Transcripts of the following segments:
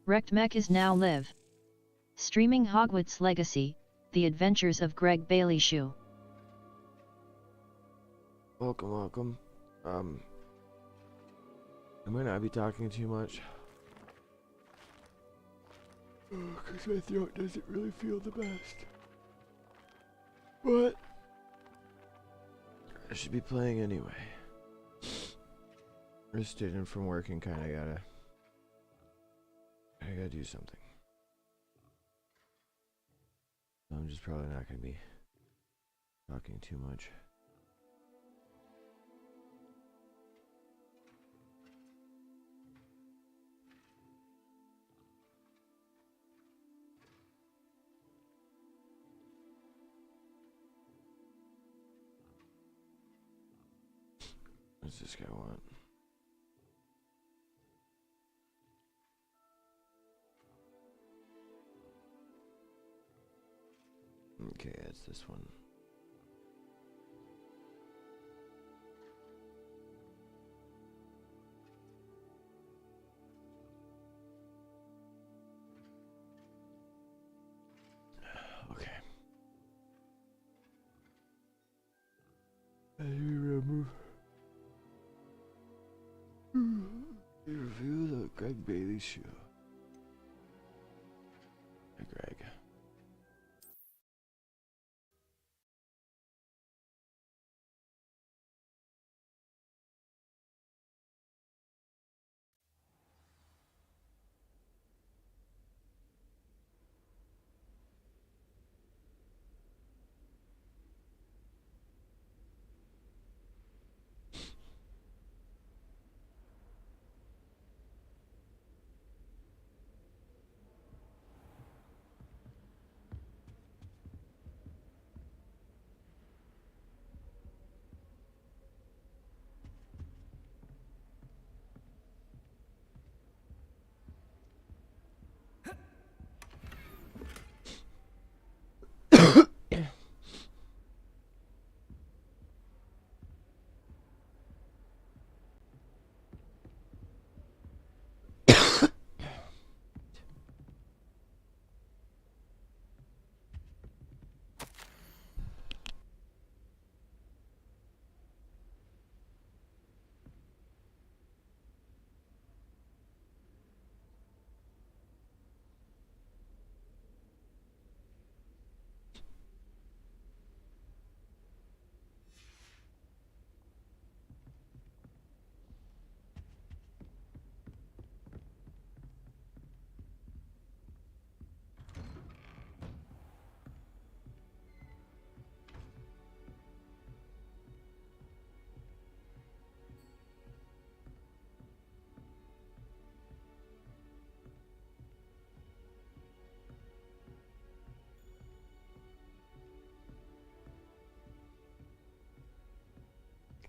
Wrecked Mech is now live. Streaming Hogwarts Legacy, The Adventures of Gregg Baileyshoe. Welcome, welcome. I might not be talking too much. Because my throat doesn't really feel the best. But I should be playing anyway. I just stayed in from work and kinda gotta do something. I'm just probably not gonna be talking too much. What's this guy want? Okay, it's this one. Okay. I remember. Review the Gregg Baileyshoe. Hey, Gregg.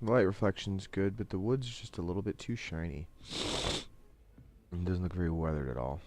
The light reflection's good, but the wood's just a little bit too shiny. It doesn't look very weathered at all.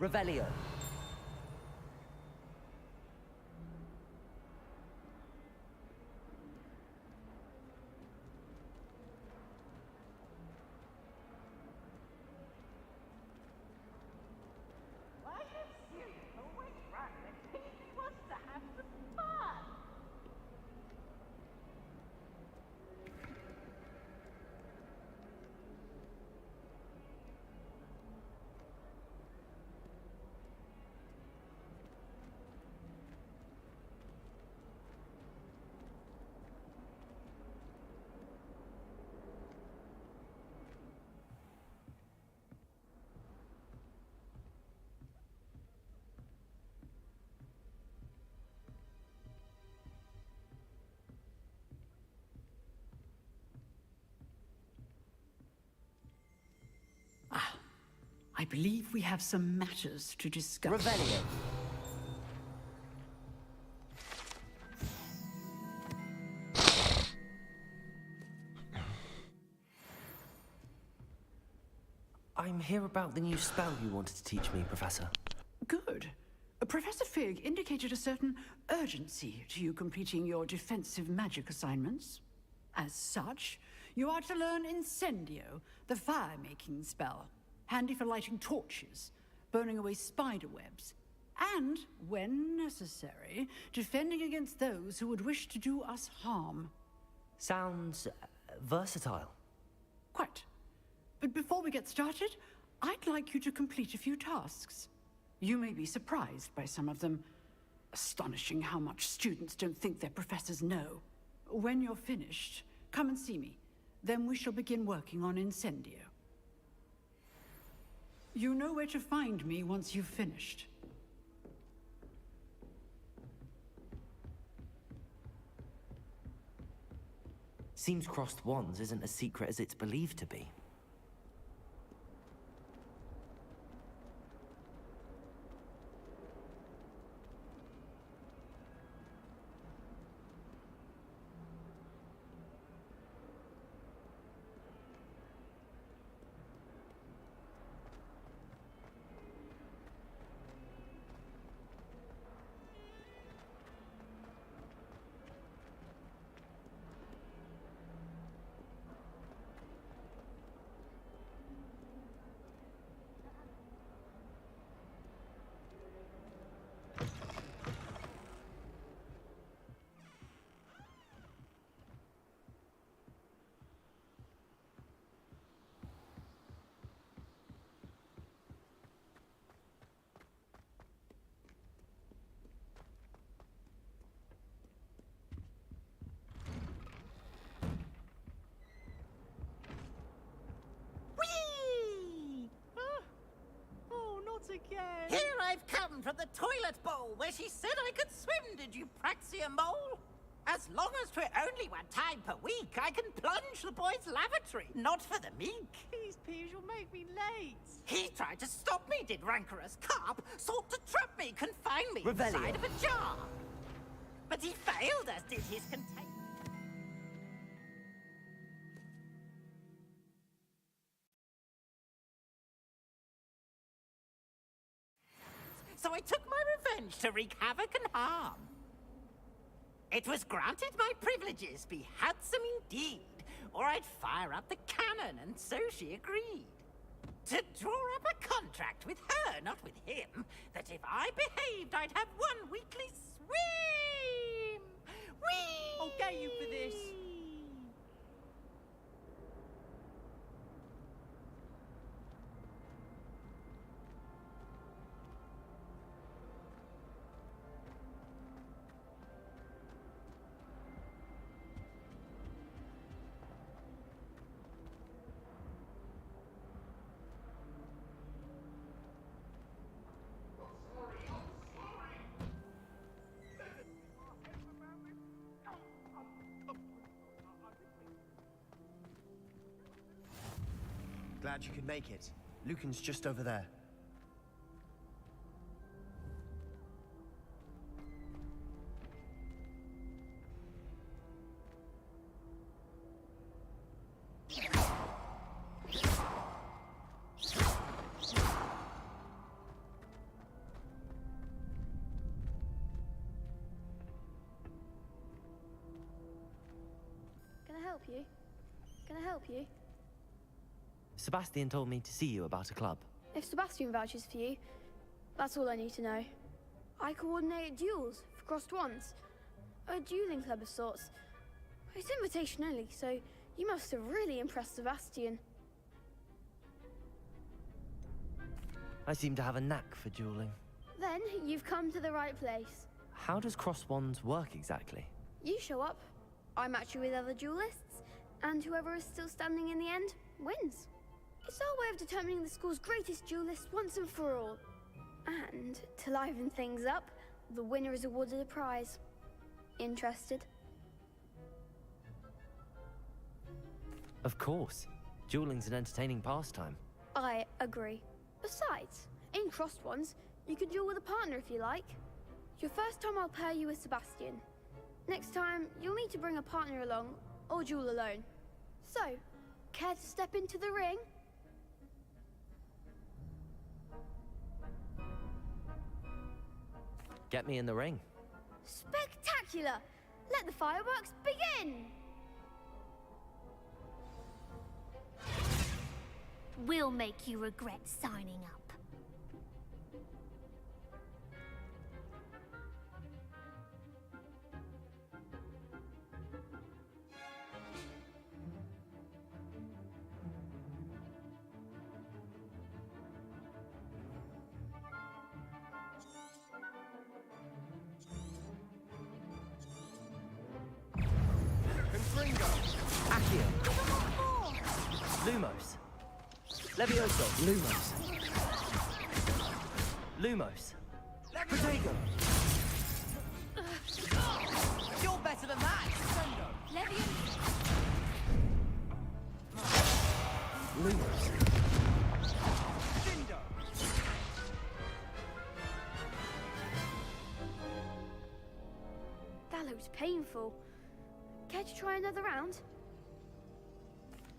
Revelio. I believe we have some matters to discuss. Revelio. I'm here about the new spell you wanted to teach me, Professor. Good. Professor Fig indicated a certain urgency to you completing your defensive magic assignments. As such, you are to learn Incendio, the fire-making spell, handy for lighting torches, burning away spider webs, and, when necessary, defending against those who would wish to do us harm. Sounds versatile. Quite. But before we get started, I'd like you to complete a few tasks. You may be surprised by some of them. Astonishing how much students don't think their professors know. When you're finished, come and see me. Then we shall begin working on Incendio. You know where to find me once you've finished. Seems crossed wands isn't as secret as it's believed to be. Again. Here I've come from the toilet bowl where she said I could swim, did you praxia mole? As long as 'twere only one time per week, I can plunge the boy's lavatory, not for the meek. Please, Peeves, you'll make me late. He tried to stop me, did rancorous carp, sought to trap me, confine me Revelio. inside of a jar. But he failed, as did his container. So I took my revenge to wreak havoc and harm. It was granted my privileges be handsome indeed, or I'd fire up the cannon, and so she agreed. To draw up a contract with her, not with him, that if I behaved, I'd have one weekly swim! Whee! I'll get you for this. Glad you could make it. Lucan's just over there. Can I help you? Can I help you? Sebastian told me to see you about a club. If Sebastian vouches for you, that's all I need to know. I coordinate duels for crossed wands. A dueling club of sorts. It's invitation only, so you must have really impressed Sebastian. I seem to have a knack for dueling. Then you've come to the right place. How does crossed wands work exactly? You show up, I match you with other duelists, and whoever is still standing in the end wins. It's our way of determining the school's greatest duelist once and for all. And, to liven things up, the winner is awarded a prize. Interested? Of course. Dueling's an entertaining pastime. I agree. Besides, in crossed ones, you can duel with a partner if you like. Your first time I'll pair you with Sebastian. Next time, you'll need to bring a partner along, or duel alone. So, care to step into the ring? Get me in the ring. Spectacular! Let the fireworks begin! We'll make you regret signing up. Accio. Lumos. Levioso. Lumos. Lumos. Protego. You're better than that! Lumos. That looks painful. Care to try another round?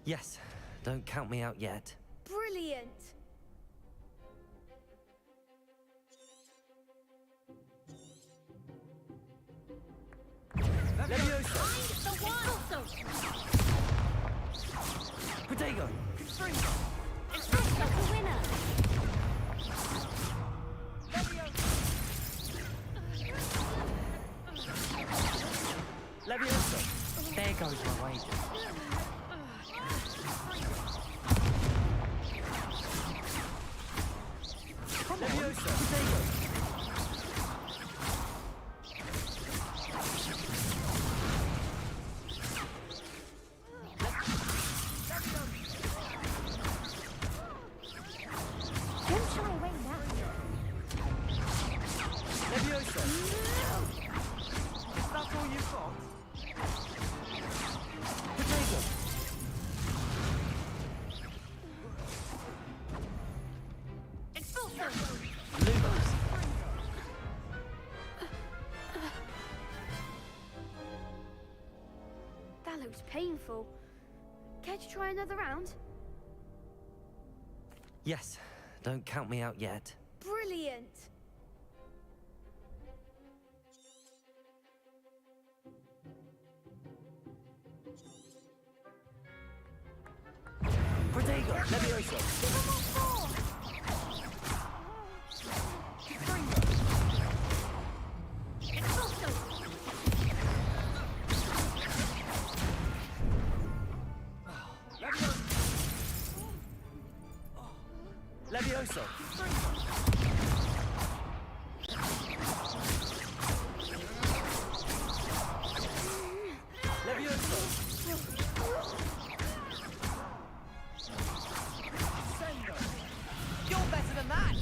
Yes. Don't count me out yet. Brilliant! Levioso. The one! Protego. Expect the winner! Levioso. There goes my wager. Levioso. Protego. Don't shy away now. Levioso. Is that all you've got? Protego. Lumos. That looks painful. Care to try another round? Yes. Don't count me out yet. Brilliant! Protego. Levioso. Levioso. Levioso. You're better than that!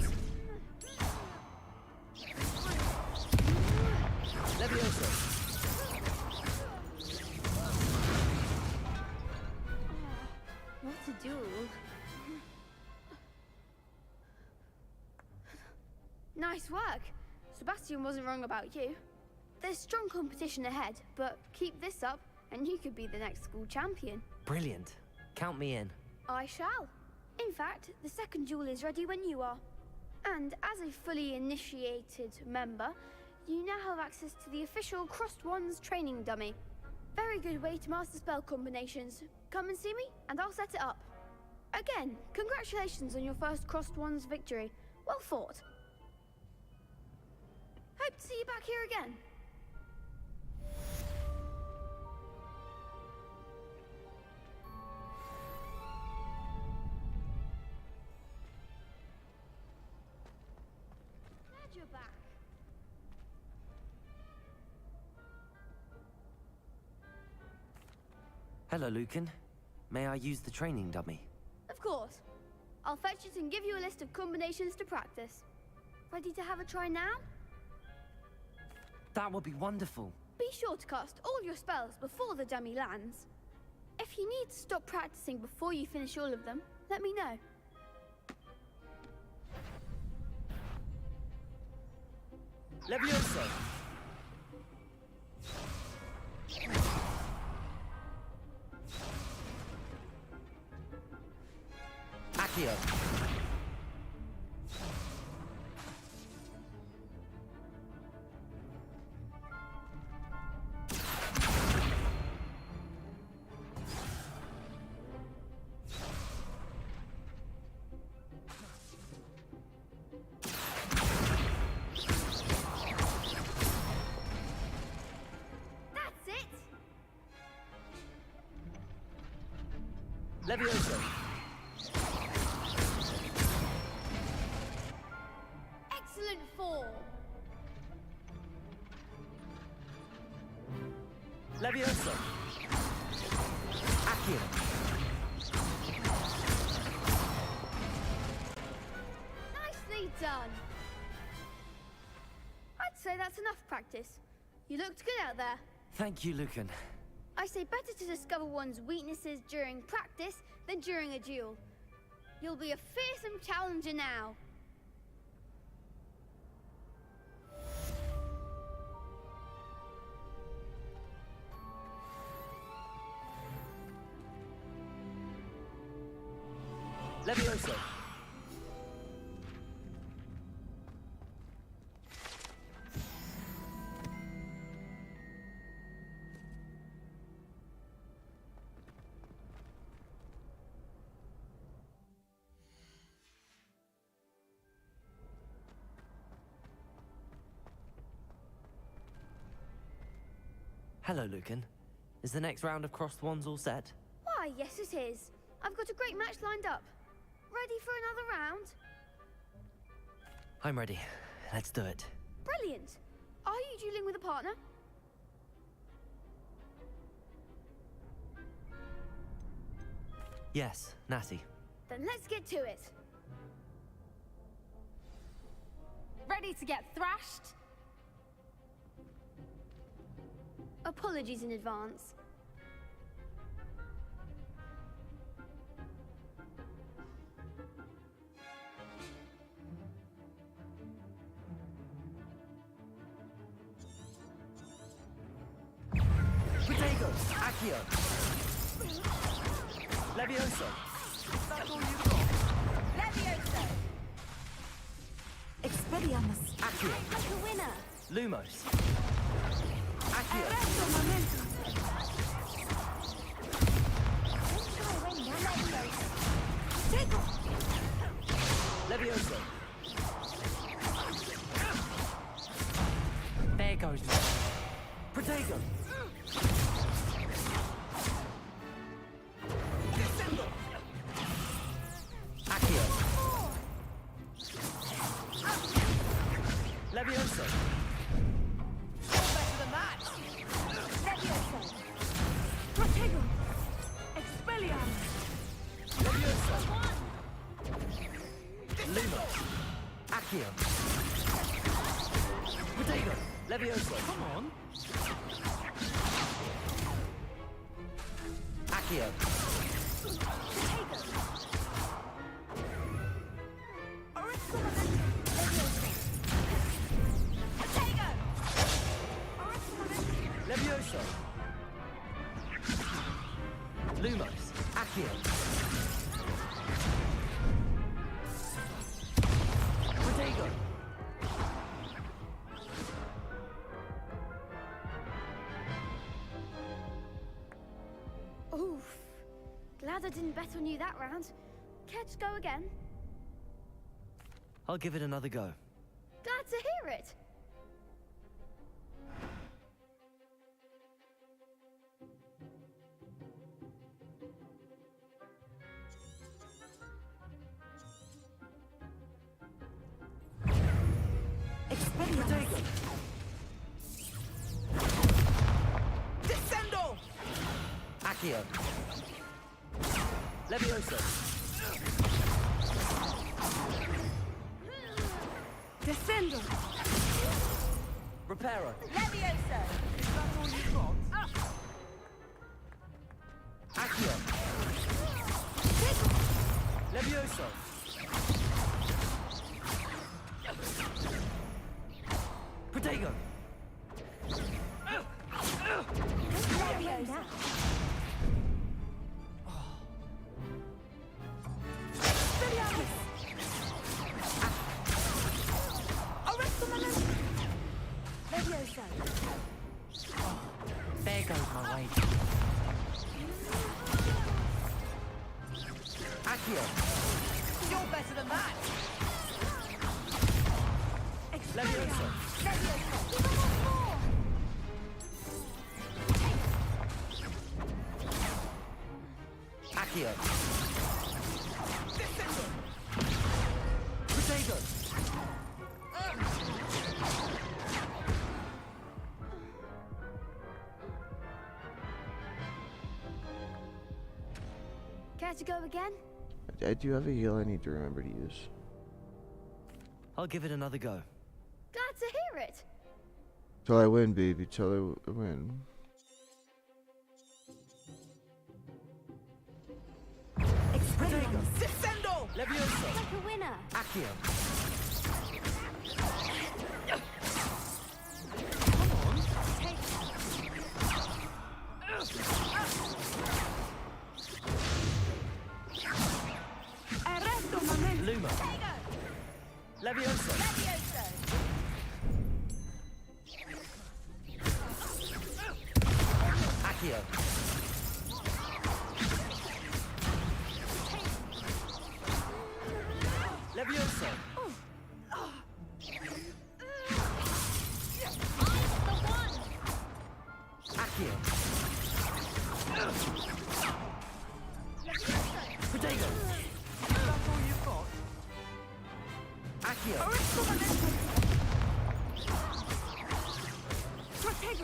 Levioso. What a duel. Nice work. Sebastian wasn't wrong about you. There's strong competition ahead, but keep this up and you could be the next school champion. Brilliant. Count me in. I shall. In fact, the second duel is ready when you are. And as a fully initiated member, you now have access to the official Crossed Wands training dummy. Very good way to master spell combinations. Come and see me, and I'll set it up. Again, congratulations on your first Crossed Wands victory. Well fought. Hope to see you back here again. Glad you're back. Hello, Lucan. May I use the training dummy? Of course. I'll fetch it and give you a list of combinations to practice. Ready to have a try now? That would be wonderful. Be sure to cast all your spells before the dummy lands. If you need to stop practicing before you finish all of them, let me know. Levioso! Accio! That's it! Levioso! Excellent form! Levioso! Accio! Nicely done! I'd say that's enough practice. You looked good out there. Thank you, Lucan. I say better to discover one's weaknesses during practice than during a duel. You'll be a fearsome challenger now. Levioso! Hello, Lucan. Is the next round of crossed wands all set? Why, yes it is. I've got a great match lined up. Ready for another round? I'm ready. Let's do it. Brilliant. Are you dueling with a partner? Yes, Natty. Then let's get to it. Ready to get thrashed? Apologies in advance. Protego! Accio! Levioso! That's all you've got. Levioso! Expelliarmus. Accio! Like a winner! Lumos! Accio! Levioso! There goes my... Protego! Accio! Levioso! Better than that. Levioso! Protego! Expelliarmus! Levioso! Lumos! Accio! Protego! Levioso! Come on! Accio! Levioso! Lumos! Accio! Protego! Oof. Glad I didn't bet on you that round. Care to go again? I'll give it another go. Glad to hear it. Protego! Descendo! Accio! Levioso! Descendo! Reparo! Levioso! Is that all you've got? Accio! Levioso! Protego! Leviosa. Leviosa. There goes my way. Accio! You're better than that. Leviosa! Accio! Protego! Care to go again? I do have a heal I need to remember to use. I'll give it another go. Glad to hear it. Till I win, baby. Till I win. Descendo! Leviosa! Like a winner. Accio! Luma! Leviosa! Leviosa. Accio! Leviosa! Accio! Protego! That's all you've got. Accio!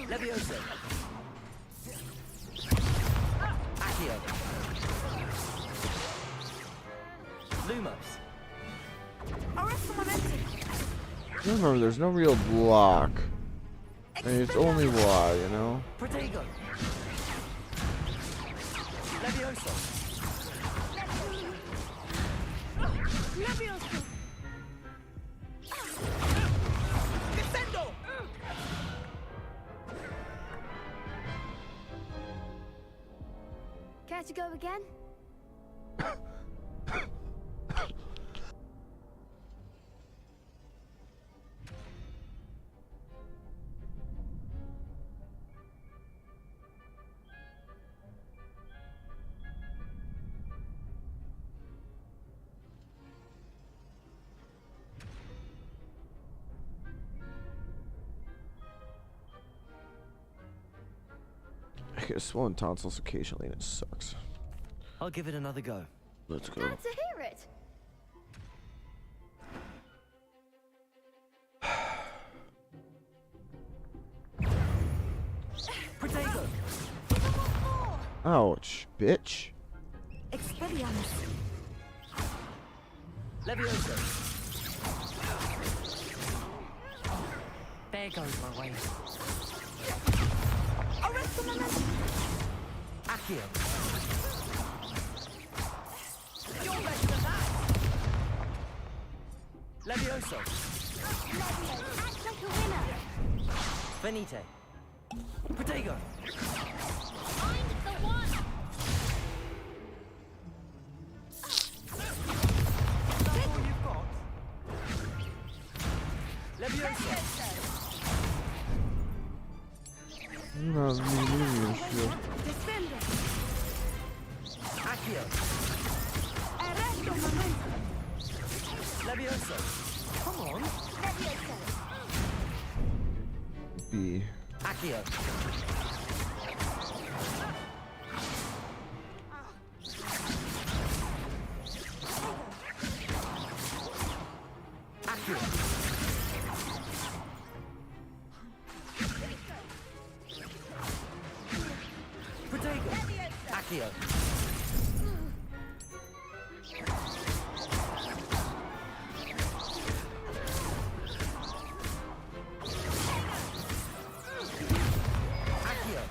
Leviosa! Accio! Lumos! Remember, there's no real block. I mean, it's only Y, you know? Protego! Leviosa! Descendo! Care to go again? I get swollen tonsils occasionally and it sucks. I'll give it another go. Let's go. Glad to hear it. Protego! Ouch, bitch. Expelliarmus. Leviosa! There goes my way. Accio! You're better than that. Leviosa! Levio. Act like a winner. Venite! Protego! Find the one. That's all you've got. Leviosa! No, shit. Accio! Leviosa! Come on! Leviosa. B. Accio! Accio! Protego! Accio! Accio!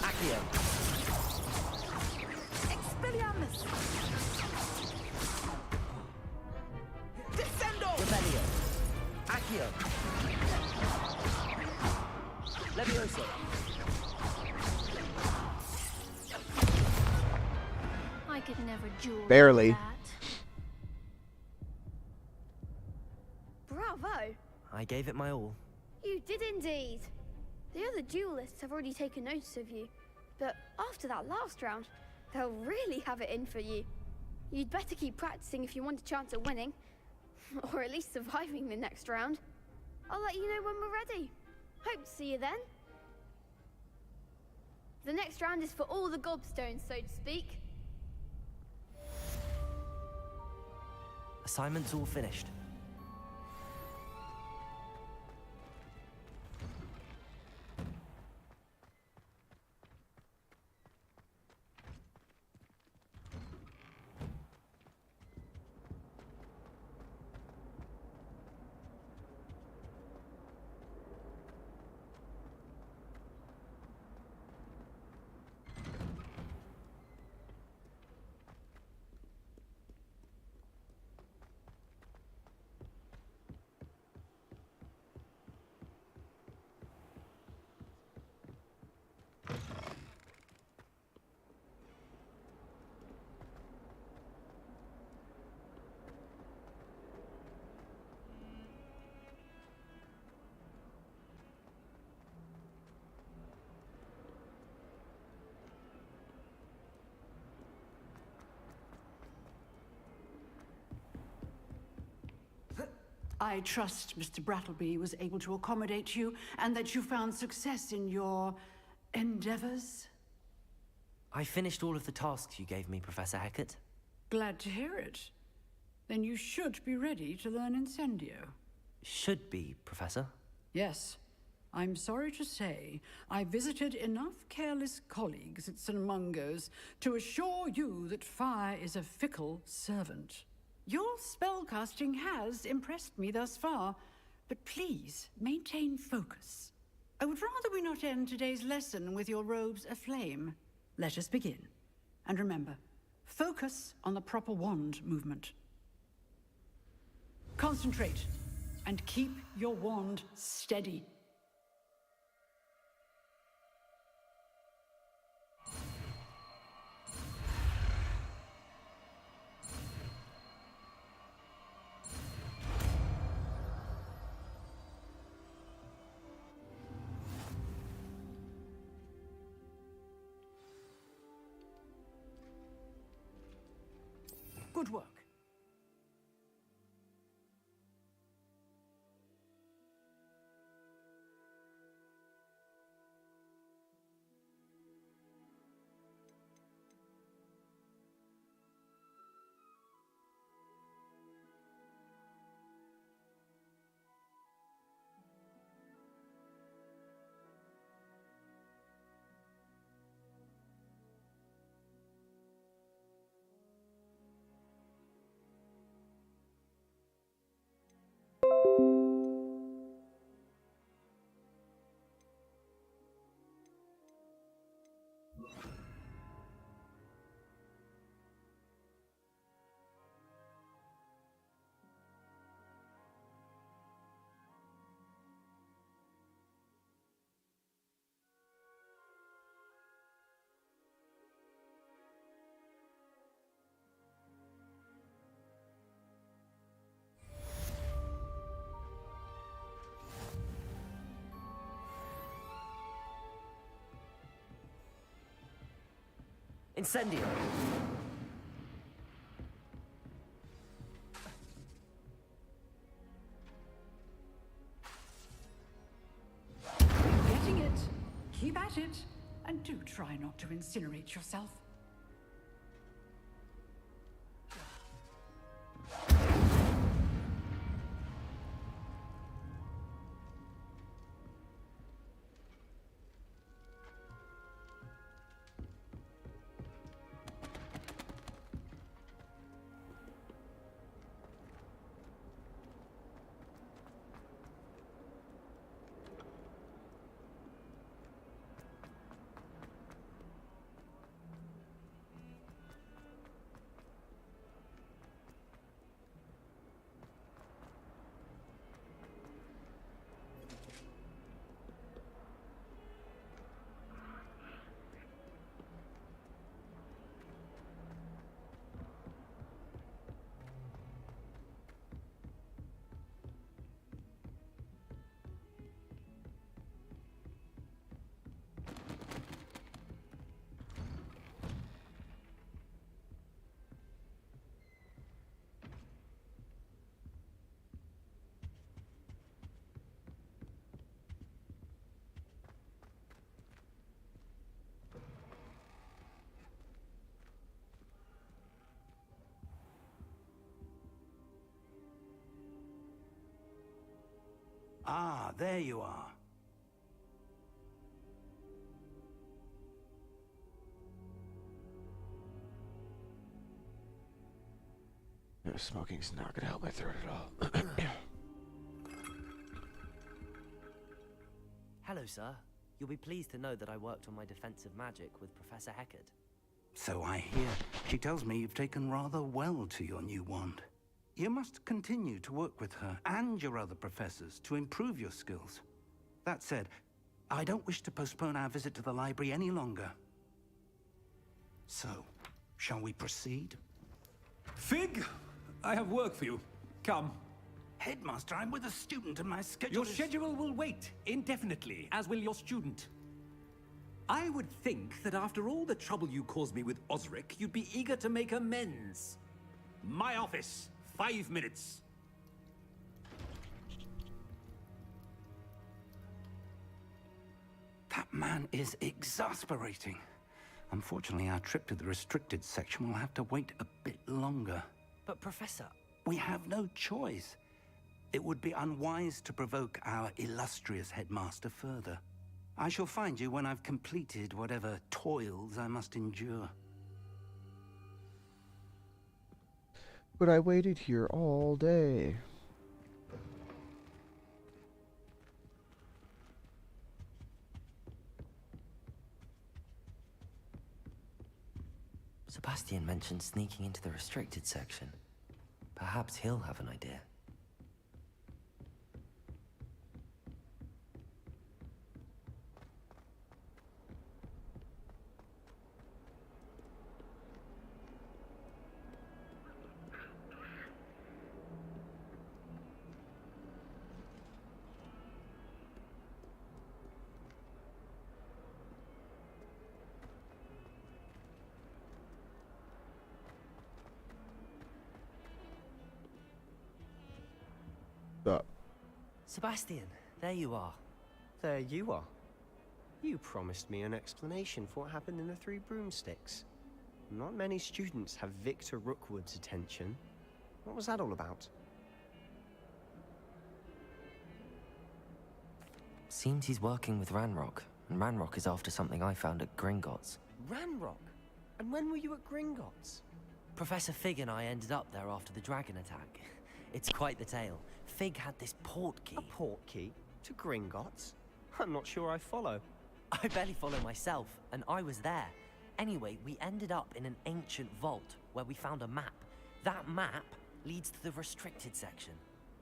Accio! Expelliarmus! Levioso. I could never duel Barely. that. Bravo! I gave it my all. You did indeed. The other duelists have already taken notice of you, but after that last round, they'll really have it in for you. You'd better keep practicing if you want a chance at winning, or at least surviving the next round. I'll let you know when we're ready. Hope to see you then. The next round is for all the gobstones, so to speak. Assignment's all finished. I trust Mr. Brattleby was able to accommodate you and that you found success in your endeavors. I finished all of the tasks you gave me, Professor Hecat. Glad to hear it. Then you should be ready to learn Incendio. Should be, Professor. Yes. I'm sorry to say, I visited enough careless colleagues at St. Mungo's to assure you that fire is a fickle servant. Your spellcasting has impressed me thus far, but please maintain focus. I would rather we not end today's lesson with your robes aflame. Let us begin. And remember, focus on the proper wand movement. Concentrate, and keep your wand steady. Good work. Incendio. Getting it. Keep at it. And do try not to incinerate yourself. Ah, there you are. No, smoking's not gonna help my throat at all. Hello, sir. You'll be pleased to know that I worked on my defensive magic with Professor Heckard. So I hear. She tells me you've taken rather well to your new wand. You must continue to work with her and your other professors to improve your skills. That said, I don't wish to postpone our visit to the library any longer. So, shall we proceed? Fig, I have work for you. Come. Headmaster, I'm with a student and my schedule Your is... schedule will wait indefinitely, as will your student. I would think that after all the trouble you caused me with Osric, you'd be eager to make amends. My office, 5 minutes. That man is exasperating. Unfortunately, our trip to the restricted section will have to wait a bit longer. But Professor... We have no choice. It would be unwise to provoke our illustrious headmaster further. I shall find you when I've completed whatever toils I must endure. But I waited here all day. Sebastian mentioned sneaking into the restricted section. Perhaps he'll have an idea. Up. Sebastian, there you are. There you are. You promised me an explanation for what happened in the Three Broomsticks. Not many students have Victor Rookwood's attention. What was that all about? Seems he's working with Ranrock, and Ranrock is after something I found at Gringotts. Ranrock? And when were you at Gringotts? Professor Fig and I ended up there after the dragon attack. It's quite the tale. Fig had this port key. A port key? To Gringotts? I'm not sure I follow. I barely follow myself, and I was there. Anyway, we ended up in an ancient vault where we found a map. That map leads to the restricted section.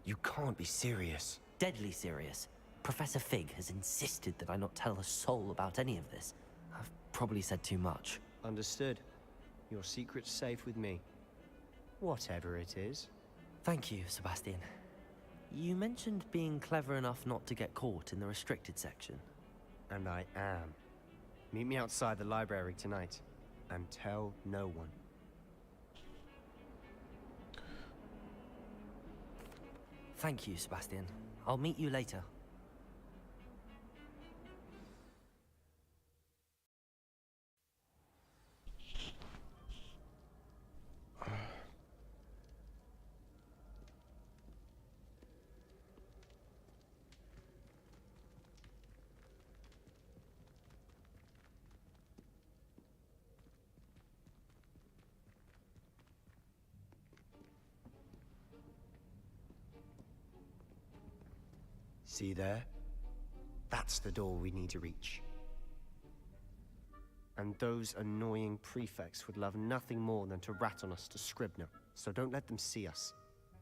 You can't be serious. Deadly serious. Professor Fig has insisted that I not tell a soul about any of this. I've probably said too much. Understood. Your secret's safe with me. Whatever it is. Thank you, Sebastian. You mentioned being clever enough not to get caught in the restricted section. And I am. Meet me outside the library tonight, and tell no one. Thank you, Sebastian. I'll meet you later. See there? That's the door we need to reach. And those annoying prefects would love nothing more than to rat on us to Scribner, so don't let them see us.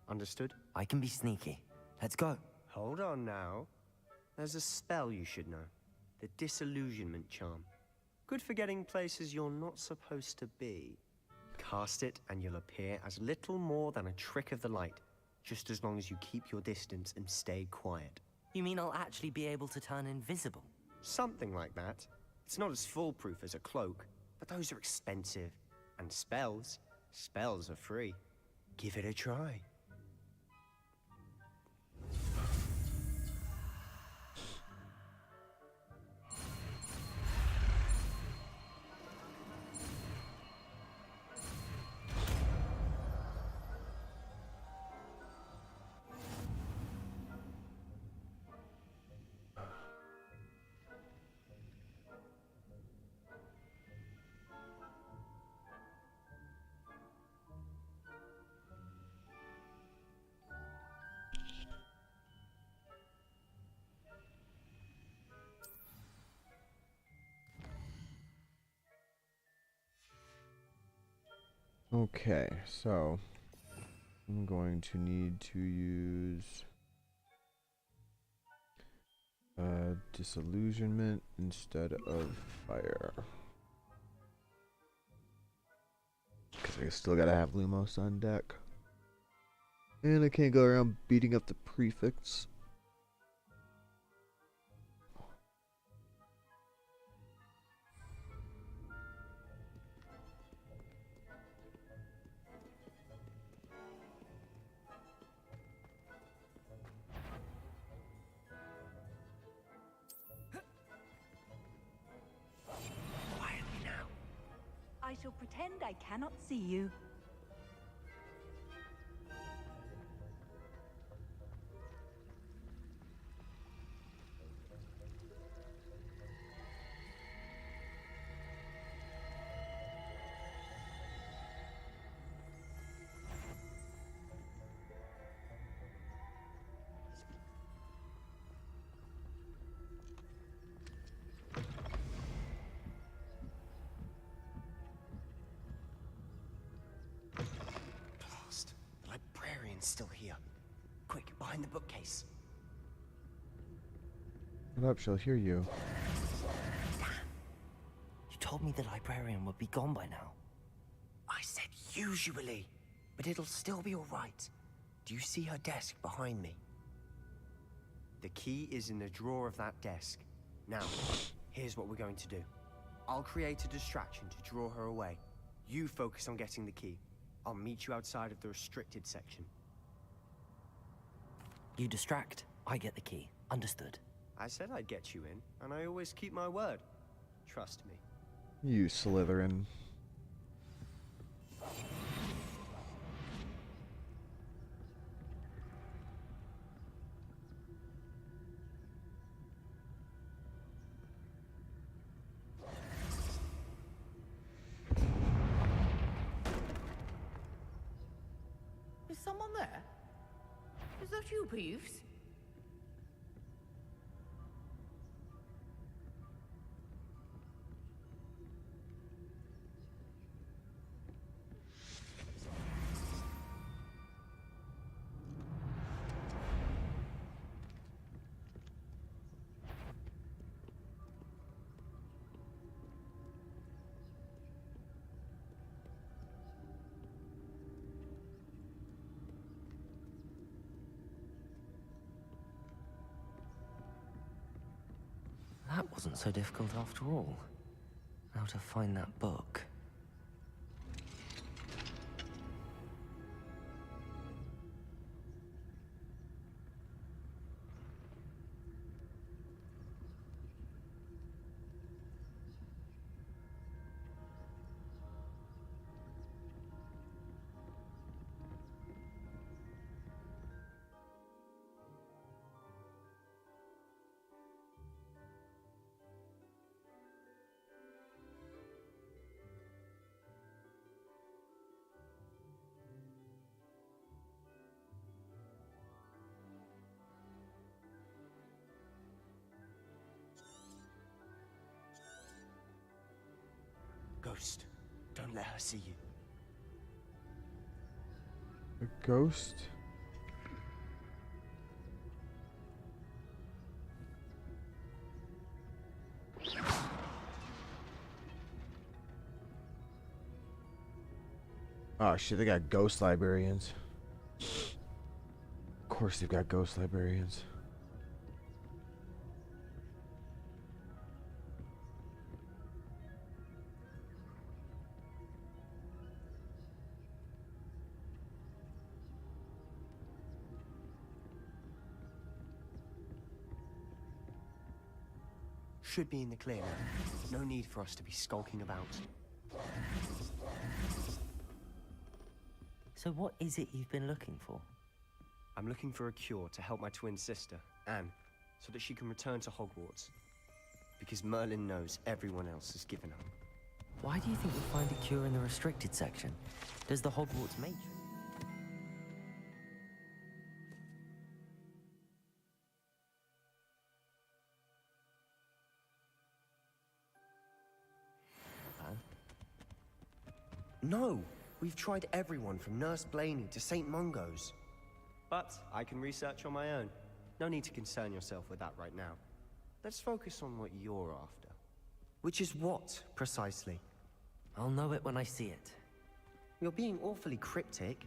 Understood? I can be sneaky. Let's go. Hold on now. There's a spell you should know. The Disillusionment Charm. Good for getting places you're not supposed to be. Cast it and you'll appear as little more than a trick of the light, just as long as you keep your distance and stay quiet. You mean I'll actually be able to turn invisible? Something like that. It's not as foolproof as a cloak, but those are expensive. And spells are free. Give it a try. Okay, so I'm going to need to use disillusionment instead of fire. Because I still gotta have Lumos on deck. And I can't go around beating up the prefects. Quietly now. I shall pretend I cannot see you. Blast. The librarian's still here. Quick, behind the bookcase. Shut up, she'll hear you. You told me the librarian would be gone by now. I said usually, but it'll still be all right. Do you see her desk behind me? The key is in the drawer of that desk. Now, here's what we're going to do. I'll create a distraction to draw her away. You focus on getting the key. I'll meet you outside of the restricted section. You distract, I get the key. Understood. I said I'd get you in, and I always keep my word. Trust me. You Slytherin. Is someone there? Is that you, Peeves? That wasn't so difficult after all. How to find that book. Ghost, don't let her see you. A ghost? Oh shit, they got ghost librarians. Of course they've got ghost librarians. Should be in the clear now. No need for us to be skulking about. So what is it you've been looking for? I'm looking for a cure to help my twin sister, Anne, so that she can return to Hogwarts. Because Merlin knows everyone else has given up. Why do you think we'll find a cure in the restricted section? Does the Hogwarts matron? No! We We've tried everyone from Nurse Blaney to St. Mungo's. But I can research on my own. No need to concern yourself with that right now. Let's focus on what you're after. Which is what, precisely? I'll know it when I see it. You're being awfully cryptic.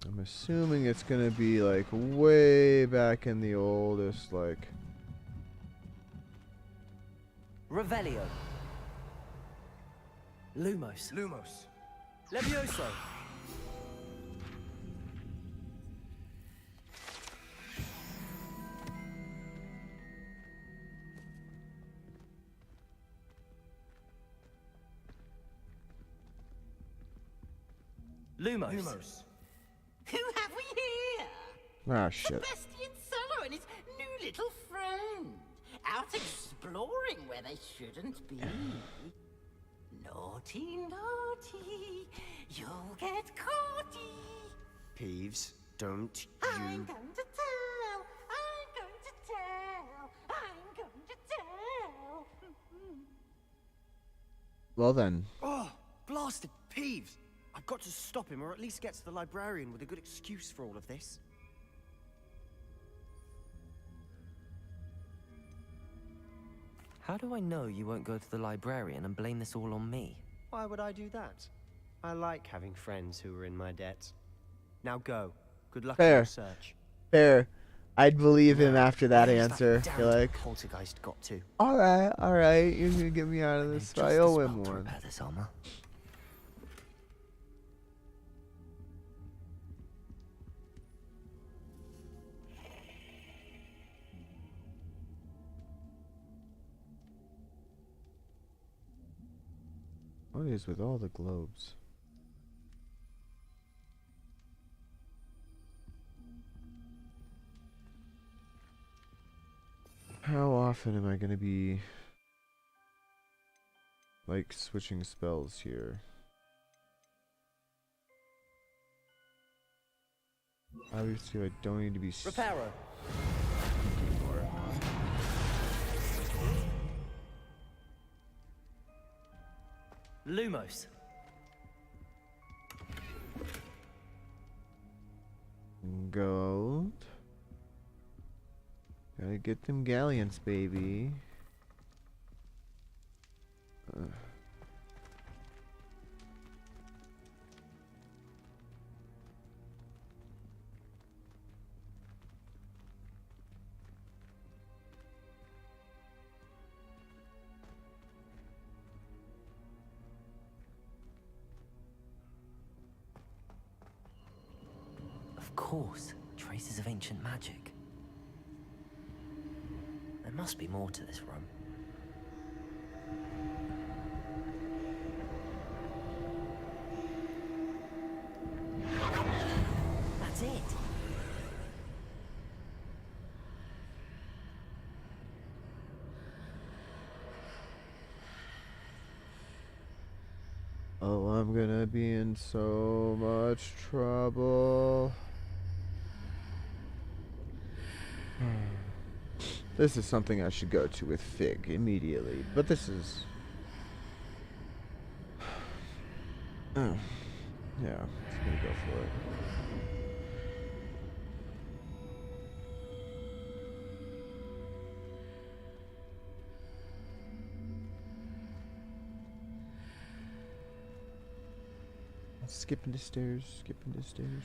I'm assuming it's gonna be like way back in the oldest, like. Revelio. Lumos. Lumos. Levioso. Lumos. Lumos. Who have we here? Ah, shit. Sebastian Solo and his new little friend. Out exploring where they shouldn't be. Naughty, naughty. You'll get caughty. Peeves, don't I'm you... going to tell. I'm going to tell. I'm going to tell. Well then. Oh, blasted Peeves! I've got to stop him, or at least get to the librarian with a good excuse for all of this. How do I know you won't go to the librarian and blame this all on me? Why would I do that? I like having friends who are in my debt. Now go. Good luck Fair. on your search. Fair. I'd believe him after that answer. That You're like, poltergeist got to. alright, you're gonna get me out of this. I owe him one. Repair this armor. What is with all the globes? How often am I gonna be like switching spells here? Obviously I don't need to be Reparo. Lumos. Gold. Gotta get them galleons, baby. Of course, traces of ancient magic. There must be more to this room. That's it. Oh, I'm gonna be in so much trouble. This is something I should go to with Fig immediately, but this is... yeah, just gonna go for it. Skipping the stairs, skipping the stairs.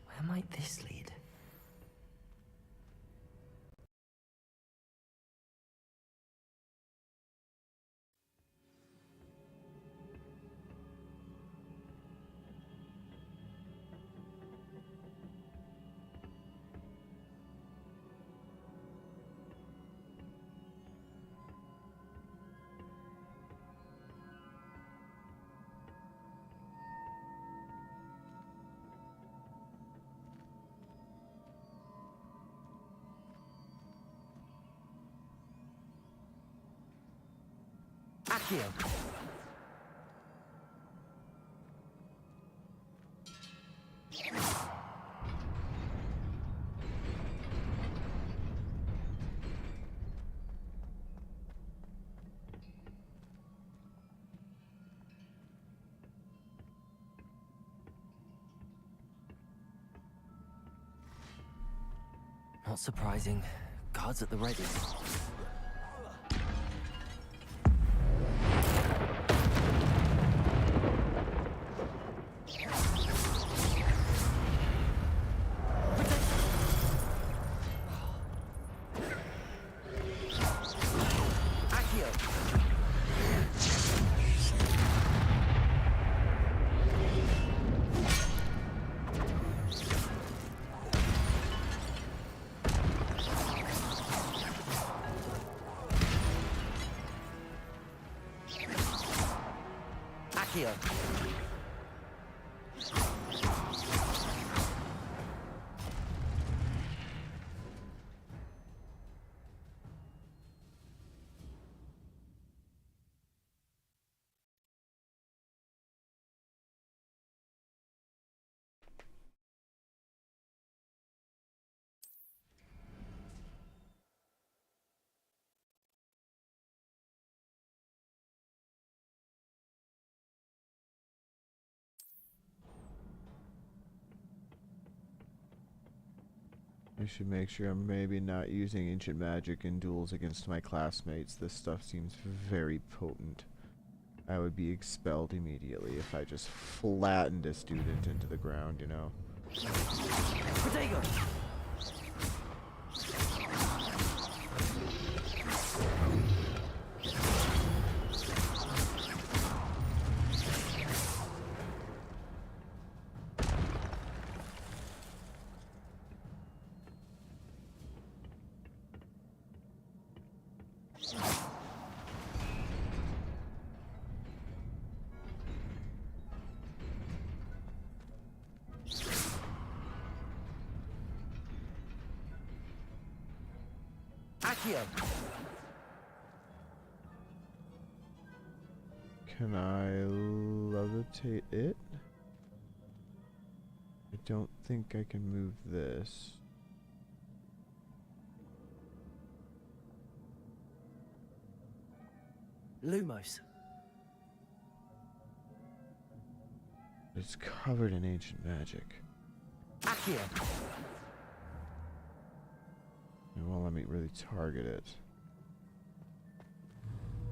Where might this lead? Accio. Not surprising. Guards at the ready. Accio. I should make sure I'm maybe not using ancient magic in duels against my classmates. This stuff seems very potent. I would be expelled immediately if I just flattened a student into the ground, you know? Protego! Can I levitate it? I don't think I can move this. Lumos. It's covered in ancient magic. Accio. It won't let me really target it.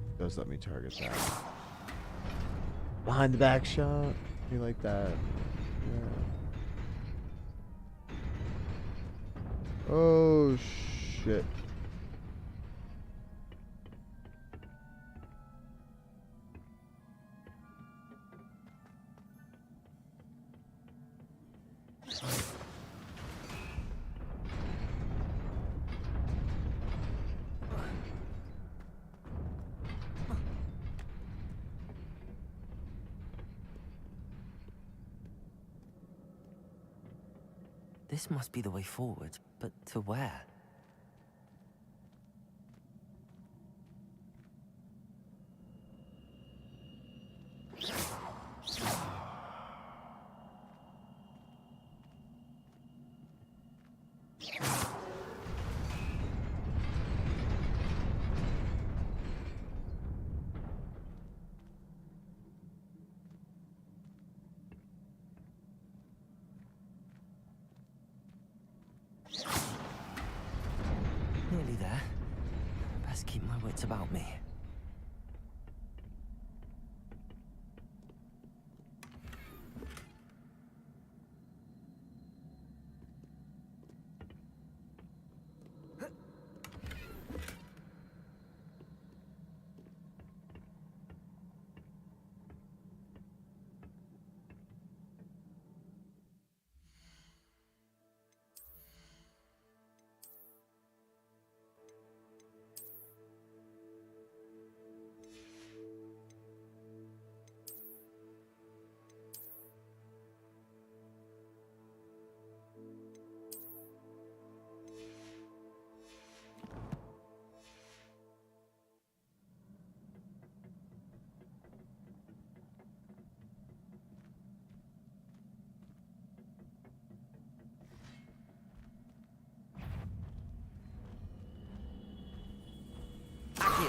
It does let me target that. Behind the back shot. You like that? Yeah. Oh shit. This must be the way forward, but to where? Nearly there. Best keep my wits about me.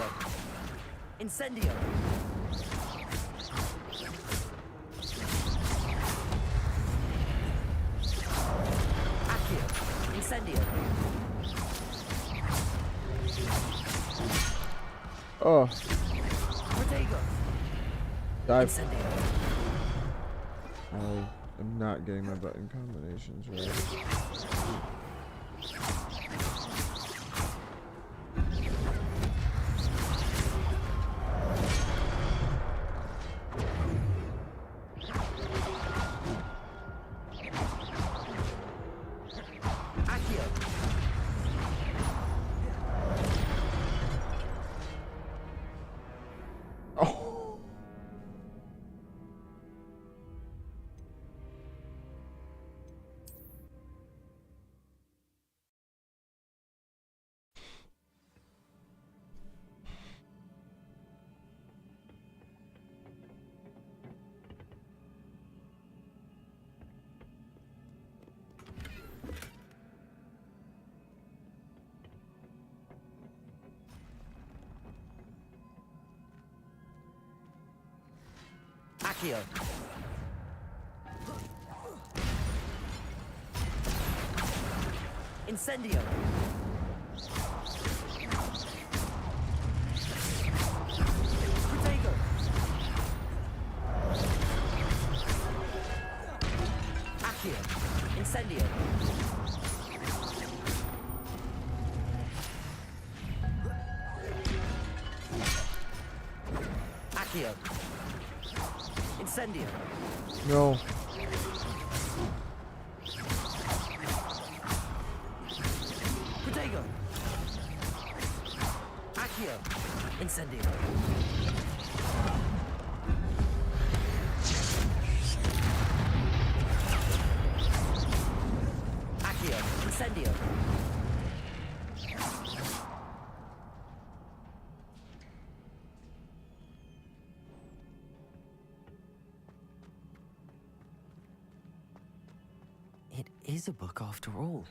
Revelio. Incendio. Accio. Incendio. Oh. Protego. Dive. Incendio. I'm not getting my button combinations right. Accio. Incendio. Protego. Accio. Incendio. Accio. Incendio. No. Protego. Accio. Incendio. Accio. Incendio. It is a book after all.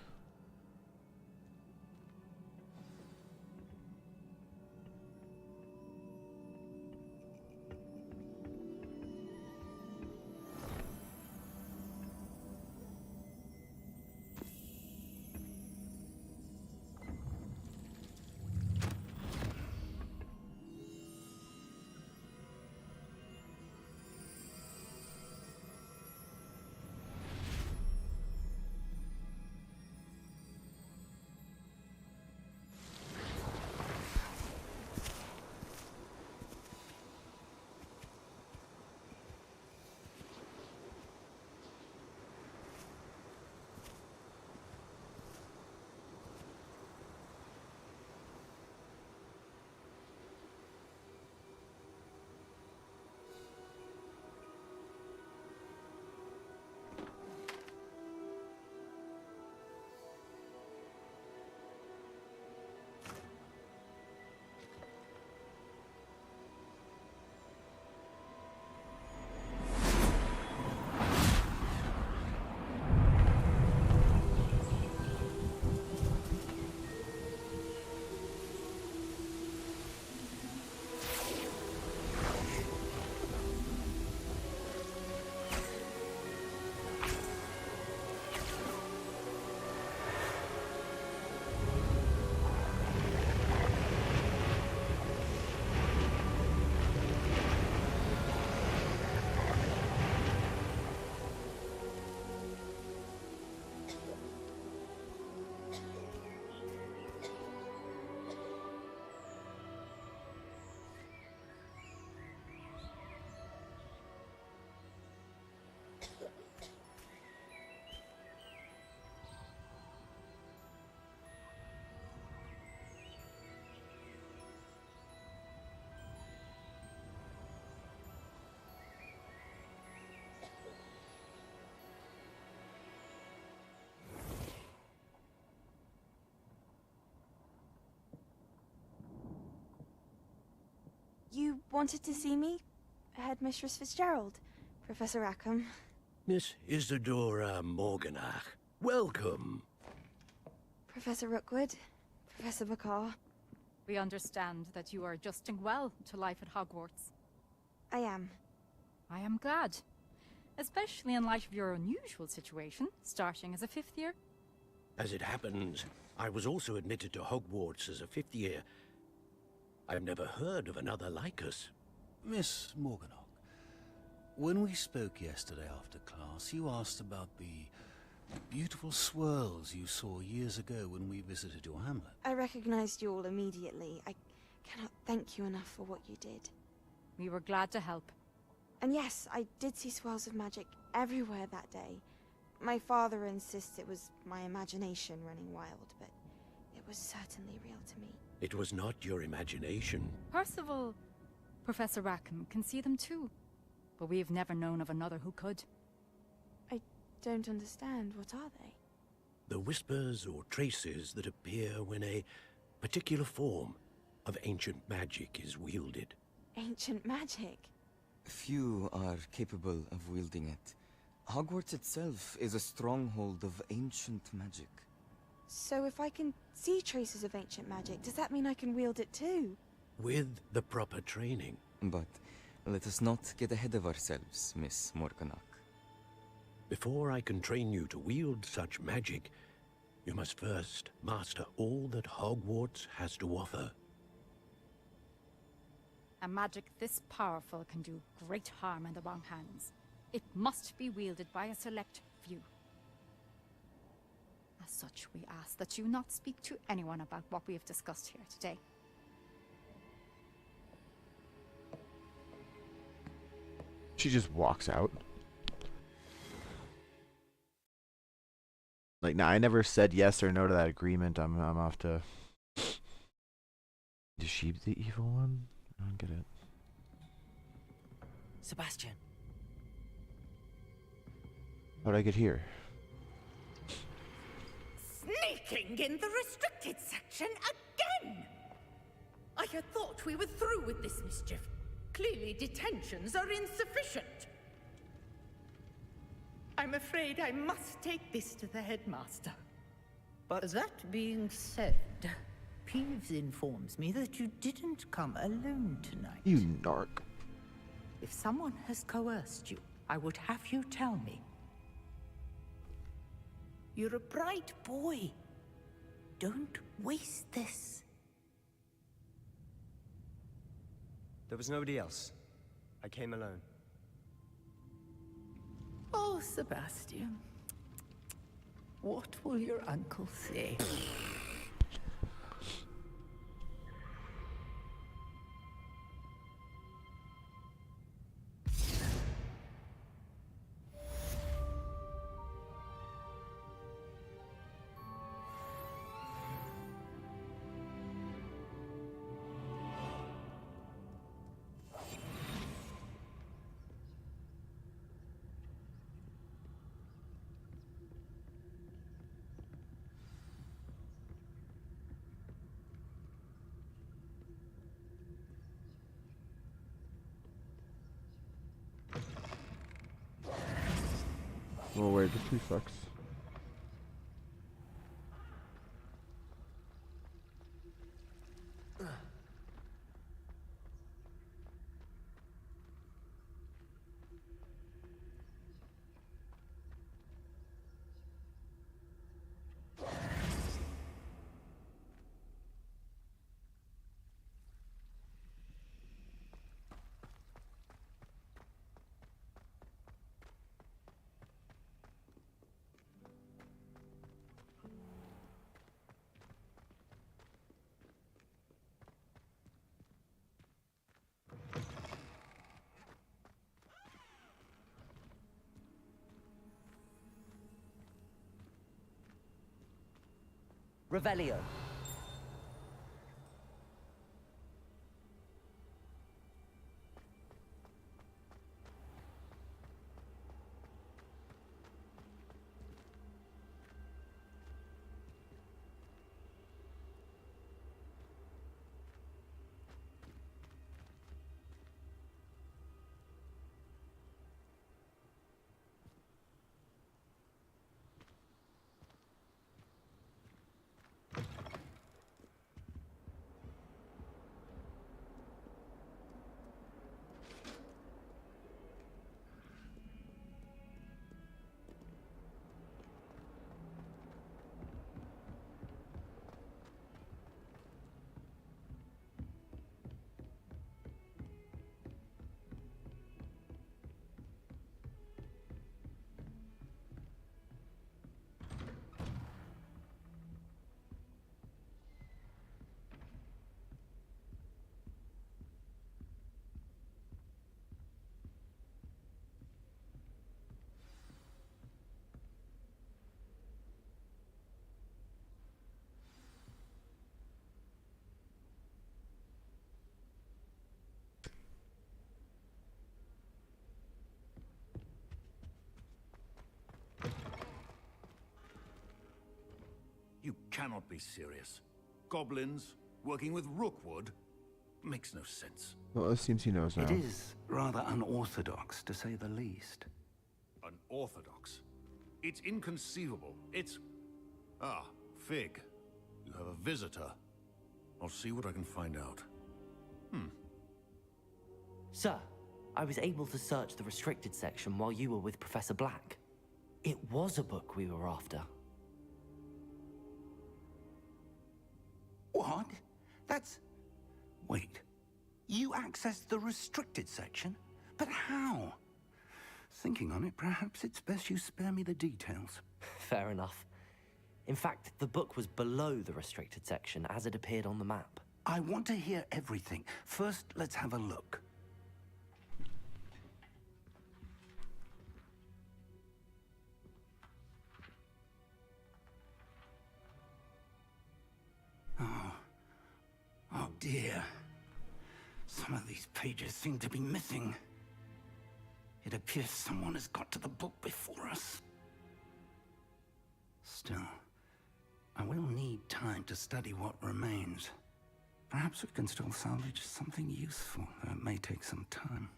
You wanted to see me? Headmistress Fitzgerald, Professor Rackham. Miss Isadora Morganach, welcome. Professor Rookwood, Professor McCaw. We understand that you are adjusting well to life at Hogwarts. I am. I am glad. Especially in light of your unusual situation, starting as a 5th year. As it happens, I was also admitted to Hogwarts as a 5th year. I've never heard of another like us. Miss Morganach, when we spoke yesterday after class, you asked about the beautiful swirls you saw years ago when we visited your hamlet. I recognized you all immediately. I cannot thank you enough for what you did. We were glad to help. And yes, I did see swirls of magic everywhere that day. My father insists it was my imagination running wild, but it was certainly real to me. It was not your imagination. Percival, Professor Rackham can see them too. But we have never known of another who could. I don't understand. What are they? The whispers or traces that appear when a particular form of ancient magic is wielded. Ancient magic? Few are capable of wielding it. Hogwarts itself is a stronghold of ancient magic. So if I can see traces of ancient magic, does that mean I can wield it too? With the proper training. But let us not get ahead of ourselves, Miss Morganach. Before I can train you to wield such magic, you must first master all that Hogwarts has to offer. A magic this powerful can do great harm in the wrong hands. It must be wielded by a select few. As such, we ask that you not speak to anyone about what we have discussed here today. She just walks out. Like, nah, I never said yes or no to that agreement. I'm off to... Is she the evil one? I don't get it. Sebastian. How'd I get here? Sneaking in the restricted section again! I had thought we were through with this mischief. Clearly detentions are insufficient. I'm afraid I must take this to the headmaster. But that being said, Peeves informs me that you didn't come alone tonight. You narc. If someone has coerced you, I would have you tell me. You're a bright boy. Don't waste this. There was nobody else. I came alone. Oh, Sebastian. What will your uncle say? Oh wait, the prefix. Revelio. cannot be serious. Goblins working with Rookwood makes no sense. Well, it seems he knows now. It is rather unorthodox, to say the least. Unorthodox? It's inconceivable. It's... Ah, Fig. You have a visitor. I'll see what I can find out. Sir, I was able to search the restricted section while you were with Professor Black. It was a book we were after. What? That's... Wait. You accessed the restricted section? But how? Thinking on it, perhaps it's best you spare me the details. Fair enough. In fact, the book was below the restricted section as it appeared on the map. I want to hear everything. First, let's have a look. Oh dear. Some of these pages seem to be missing. It appears someone has got to the book before us. Still, I will need time to study what remains. Perhaps we can still salvage something useful, though it may take some time.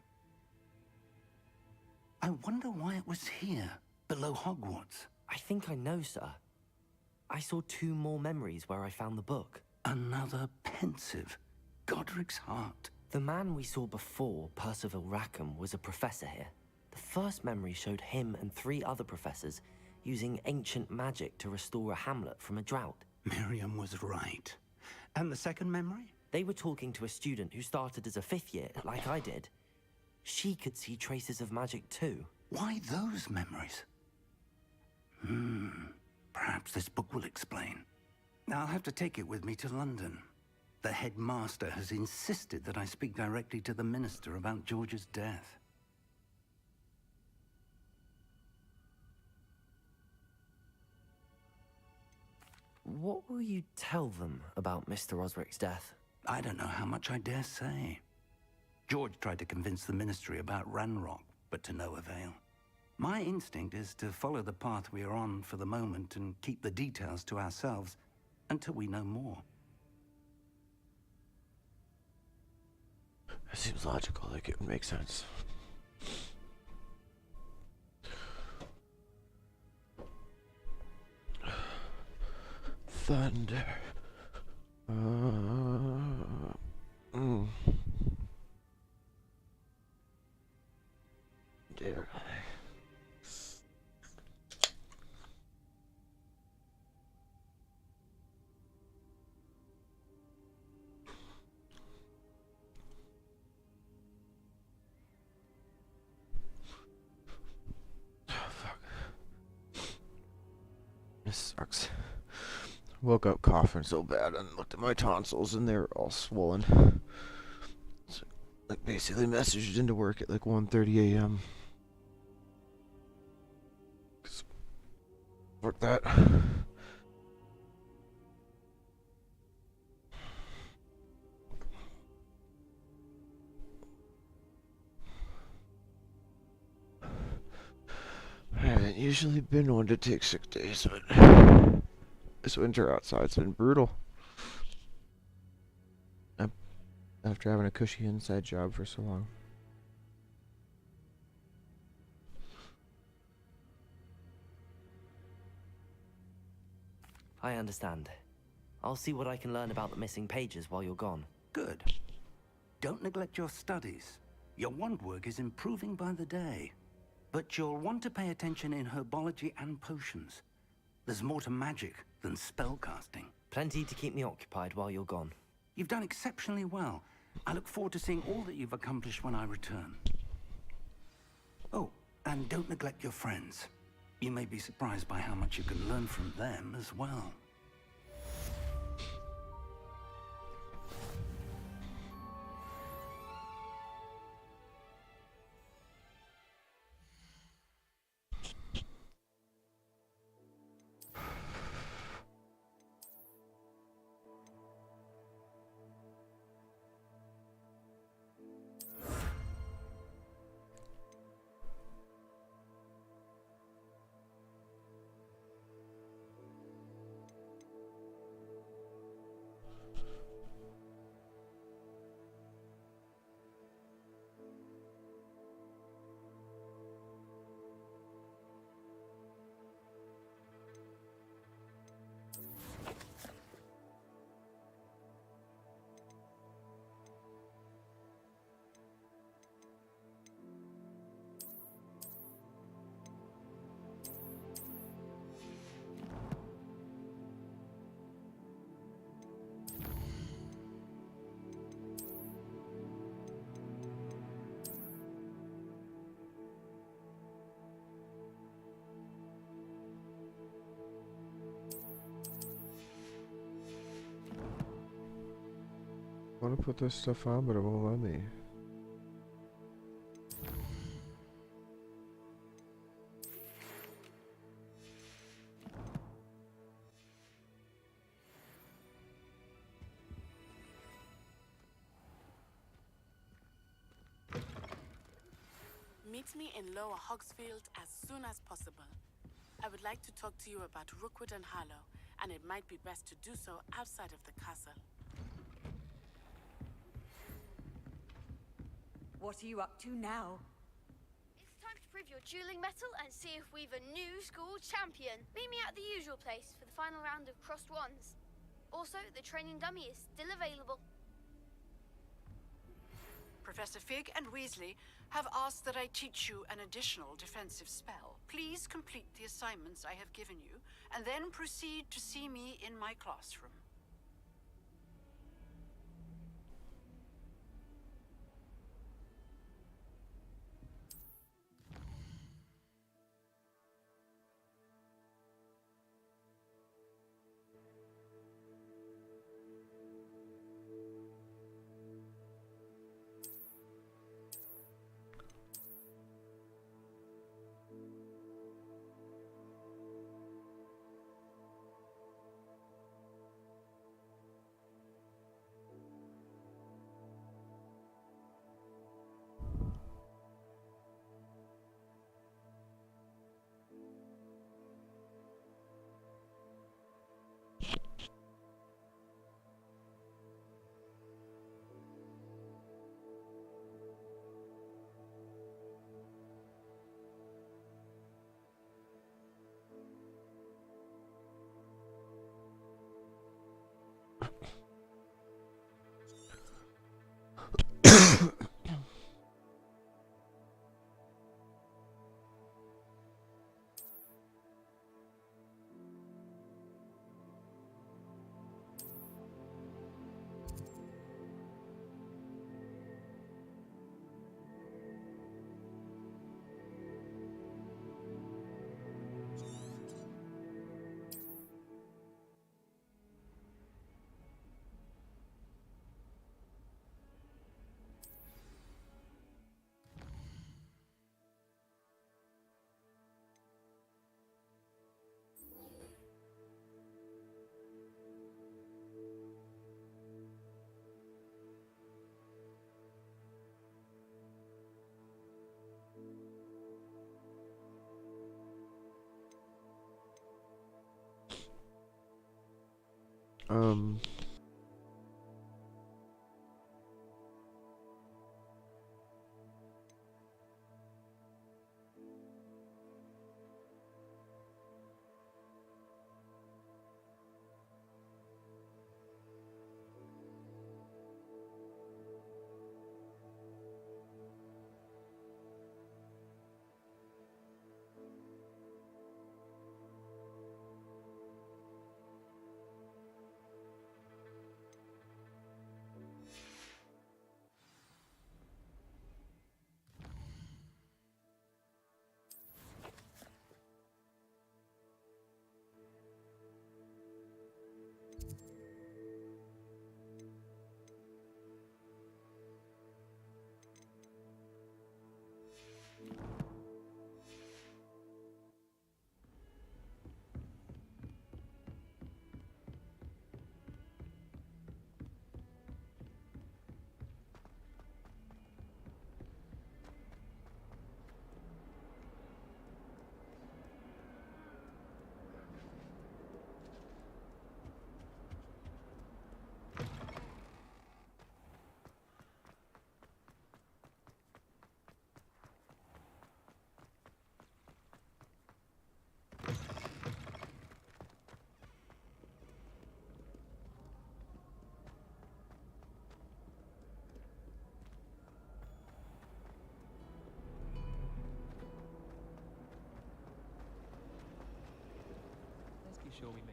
I wonder why it was here, below Hogwarts. I think I know, sir. I saw 2 more memories where I found the book. Another pensive. Godric's heart. The man we saw before, Percival Rackham, was a professor here. The first memory showed him and 3 other professors using ancient magic to restore a hamlet from a drought. Miriam was right. And the second memory? They were talking to a student who started as a 5th year, like I did. She could see traces of magic too. Why those memories? Perhaps this book will explain. I'll have to take it with me to London. The headmaster has insisted that I speak directly to the minister about George's death. What will you tell them about Mr. Osric's death? I don't know how much I dare say. George tried to convince the ministry about Ranrock, but to no avail. My instinct is to follow the path we are on for the moment and keep the details to ourselves until we know more. That seems logical, like it would make sense. Thunder. Dare I? This sucks. Woke up coughing so bad and looked at my tonsils and they're all swollen. So, like basically messaged into work at like 1:30 a.m. Work that. I haven't usually been one to take sick days, but this winter outside's been brutal. After having a cushy inside job for so long. I understand. I'll see what I can learn about the missing pages while you're gone. Good. Don't neglect your studies. Your wand work is improving by the day. But you'll want to pay attention in herbology and potions. There's more to magic than spellcasting. Plenty to keep me occupied while you're gone. You've done exceptionally well. I look forward to seeing all that you've accomplished when I return. Oh, and don't neglect your friends. You may be surprised by how much you can learn from them as well. want to put this stuff on, but it won't let me. Meet me in Lower Hogsfield as soon as possible. I would like to talk to you about Rookwood and Harlow, and it might be best to do so outside of the castle. What are you up to now? It's time to prove your dueling mettle and see if we've a new school champion. Meet me at the usual place for the final round of crossed wands. Also, the training dummy is still available. Professor Fig and Weasley have asked that I teach you an additional defensive spell. Please complete the assignments I have given you, and then proceed to see me in my classroom.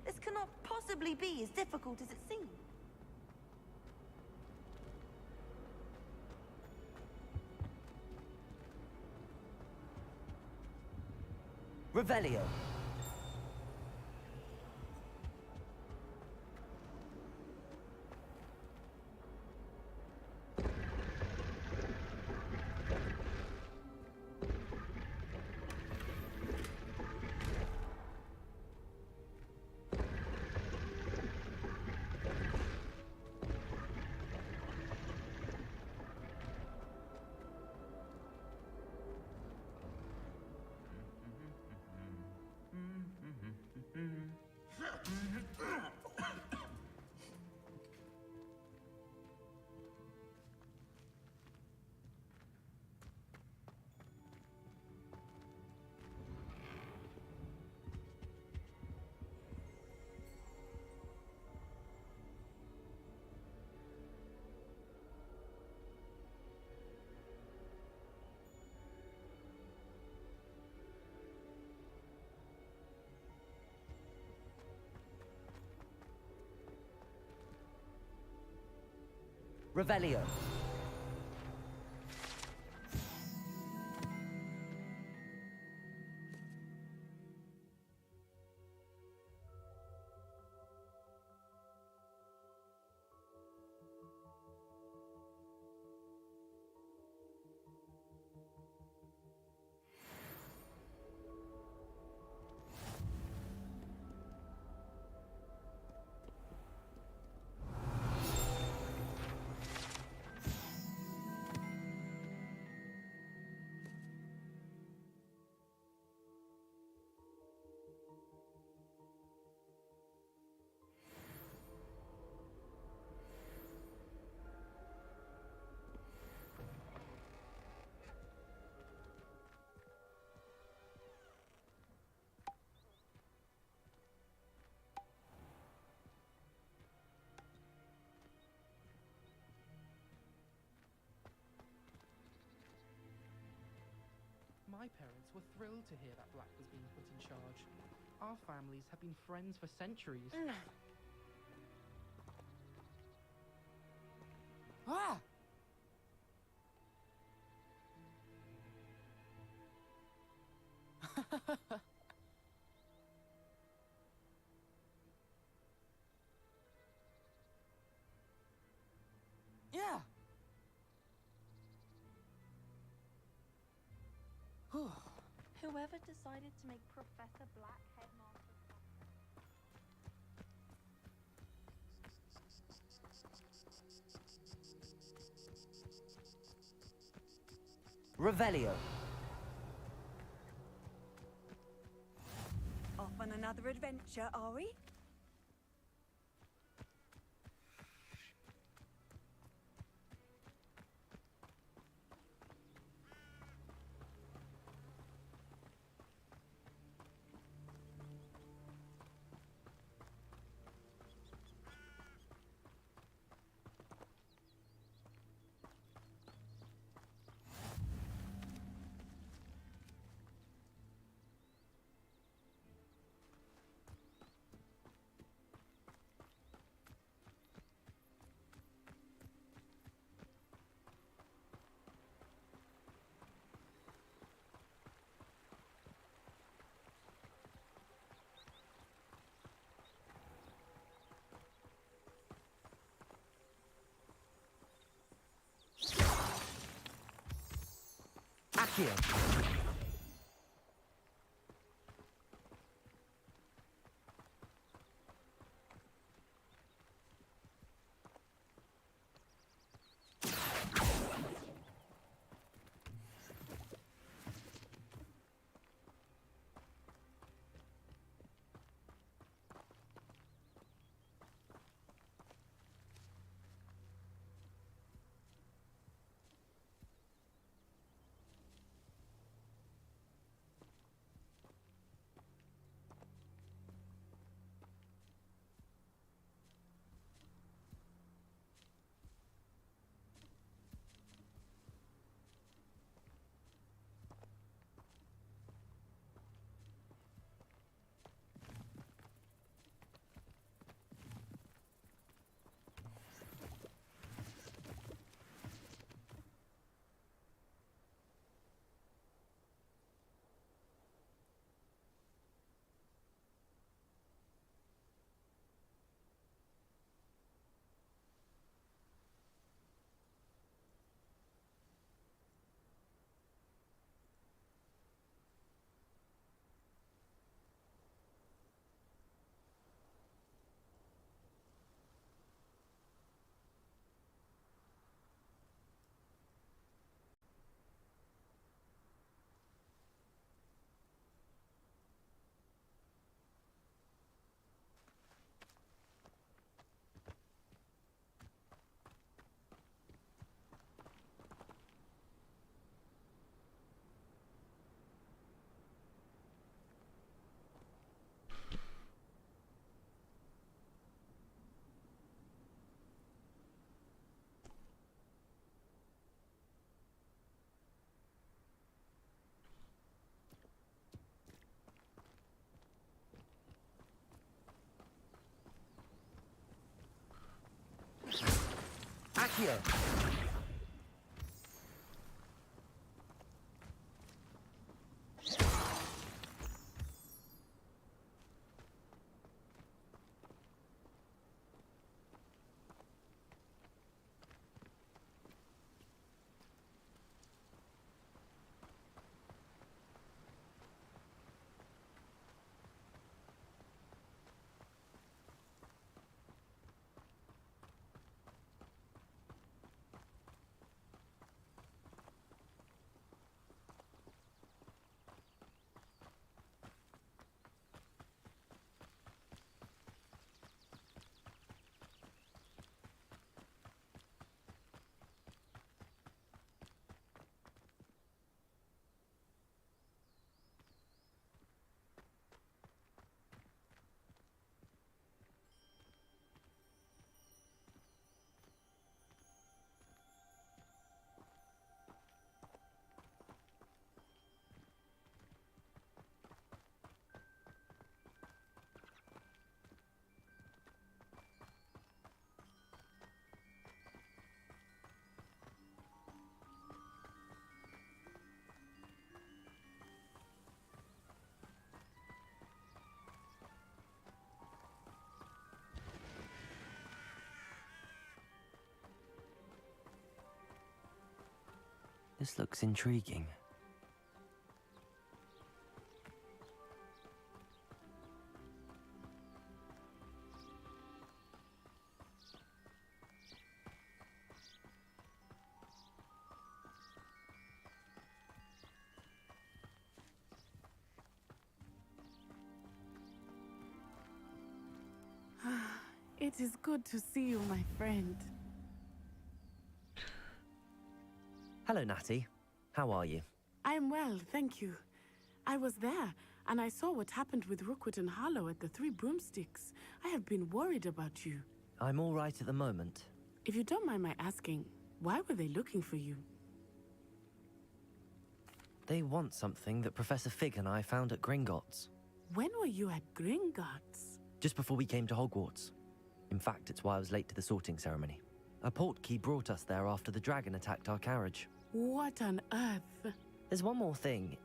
This cannot possibly be as difficult as it seems. Revelio. Revelio. My parents were thrilled to hear that Black was being put in charge. Our families have been friends for centuries. Ah! Yeah. Whoever decided to make Professor Black headmaster. Revelio. Off on another adventure, are we? Accio. Accio. This looks intriguing. It is good to see you, my friend. Hello, Natty. How are you? I am well, thank you. I was there, and I saw what happened with Rookwood and Harlow at the Three Broomsticks. I have been worried about you. I'm all right at the moment. If you don't mind my asking, why were they looking for you? They want something that Professor Fig and I found at Gringotts. When were you at Gringotts? Just before we came to Hogwarts. In fact, it's why I was late to the sorting ceremony. A portkey brought us there after the dragon attacked our carriage. What on earth? There's one more thing.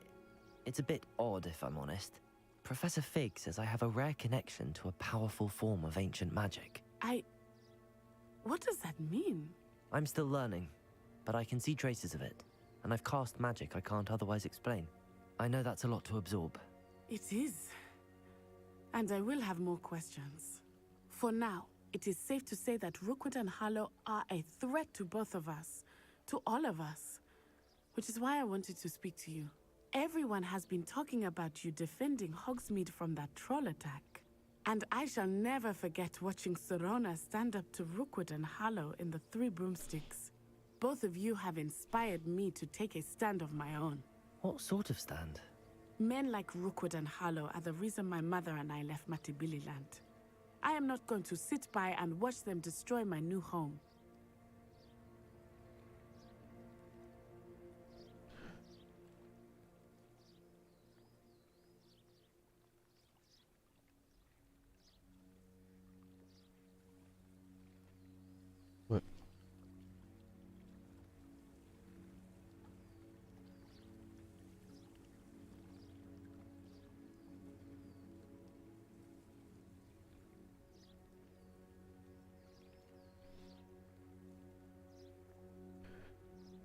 It's a bit odd, if I'm honest. Professor Fig says I have a rare connection to a powerful form of ancient magic. What does that mean? I'm still learning, but I can see traces of it, and I've cast magic I can't otherwise explain. I know that's a lot to absorb. It is. And I will have more questions. For now, it is safe to say that Rookwood and Harlow are a threat to both of us, to all of us, which is why I wanted to speak to you. Everyone has been talking about you defending Hogsmeade from that troll attack. And I shall never forget watching Serona stand up to Rookwood and Harlow in the Three Broomsticks. Both of you have inspired me to take a stand of my own. What sort of stand? Men like Rookwood and Harlow are the reason my mother and I left Matibili Land. I am not going to sit by and watch them destroy my new home. What?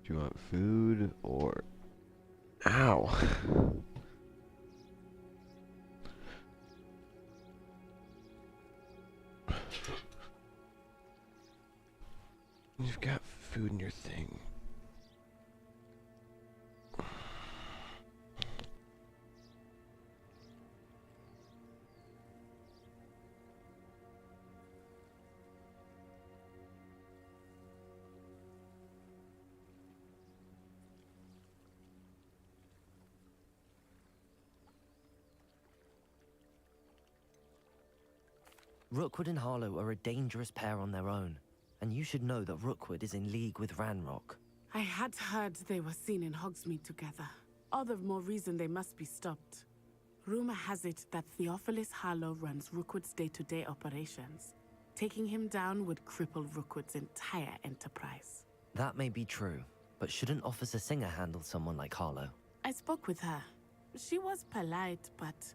Do you want food or... Ow! You've got food in your thing. Rookwood and Harlow are a dangerous pair on their own, and you should know that Rookwood is in league with Ranrock. I had heard they were seen in Hogsmeade together. All the more reason they must be stopped. Rumor has it that Theophilus Harlow runs Rookwood's day-to-day operations. Taking him down would cripple Rookwood's entire enterprise. That may be true, but shouldn't Officer Singer handle someone like Harlow? I spoke with her. She was polite, but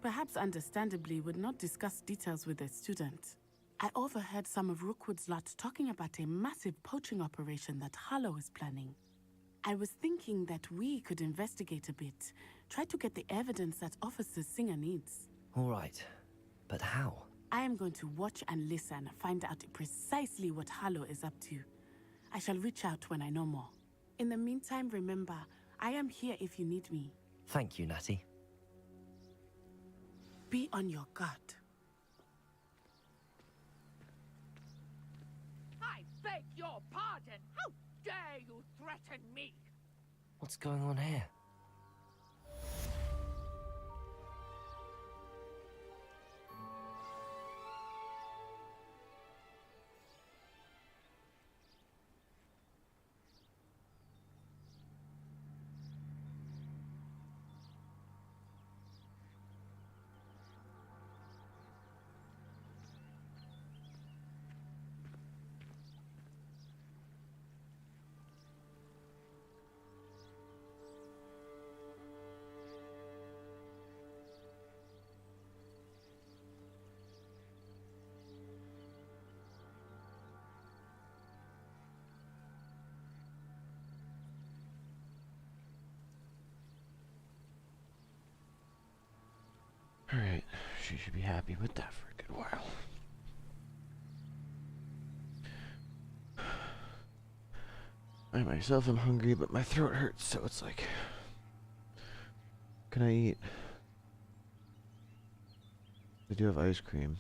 perhaps understandably would not discuss details with a student. I overheard some of Rookwood's lot talking about a massive poaching operation that Harlow is planning. I was thinking that we could investigate a bit, try to get the evidence that Officer Singer needs. All right, but how? I am going to watch and listen, find out precisely what Harlow is up to. I shall reach out when I know more. In the meantime, remember, I am here if you need me. Thank you, Natty. Be on your guard. I beg your pardon! How dare you threaten me? What's going on here? Alright, she should be happy with that for a good while. I myself am hungry, but my throat hurts, so it's like... Can I eat? I do have ice cream.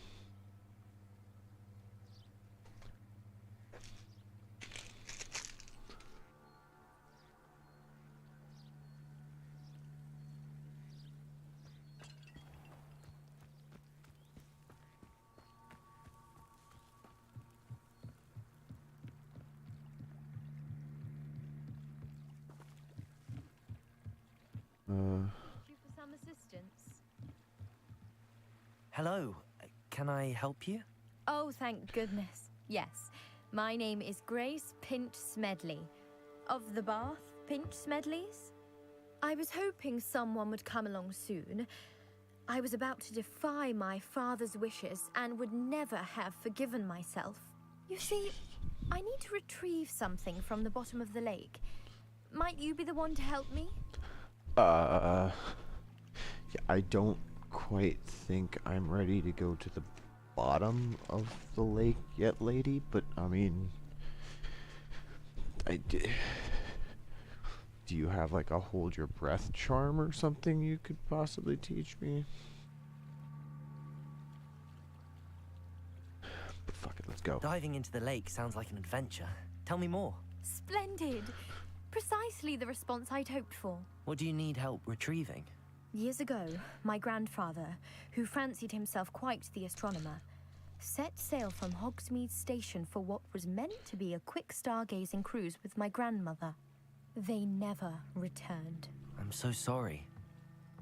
You for some assistance? Hello, can I help you? Oh, thank goodness. Yes. My name is Grace Pinch Smedley. Of the Bath Pinch Smedleys? I was hoping someone would come along soon. I was about to defy my father's wishes and would never have forgiven myself. You see, I need to retrieve something from the bottom of the lake. Might you be the one to help me? Yeah, I don't quite think I'm ready to go to the bottom of the lake yet, lady, but I mean, do you have like a hold your breath charm or something you could possibly teach me? But fuck it, let's go. Diving into the lake sounds like an adventure. Tell me more. Splendid! Precisely the response I'd hoped for. What do you need help retrieving? Years ago, my grandfather, who fancied himself quite the astronomer, set sail from Hogsmeade Station for what was meant to be a quick stargazing cruise with my grandmother. They never returned. I'm so sorry.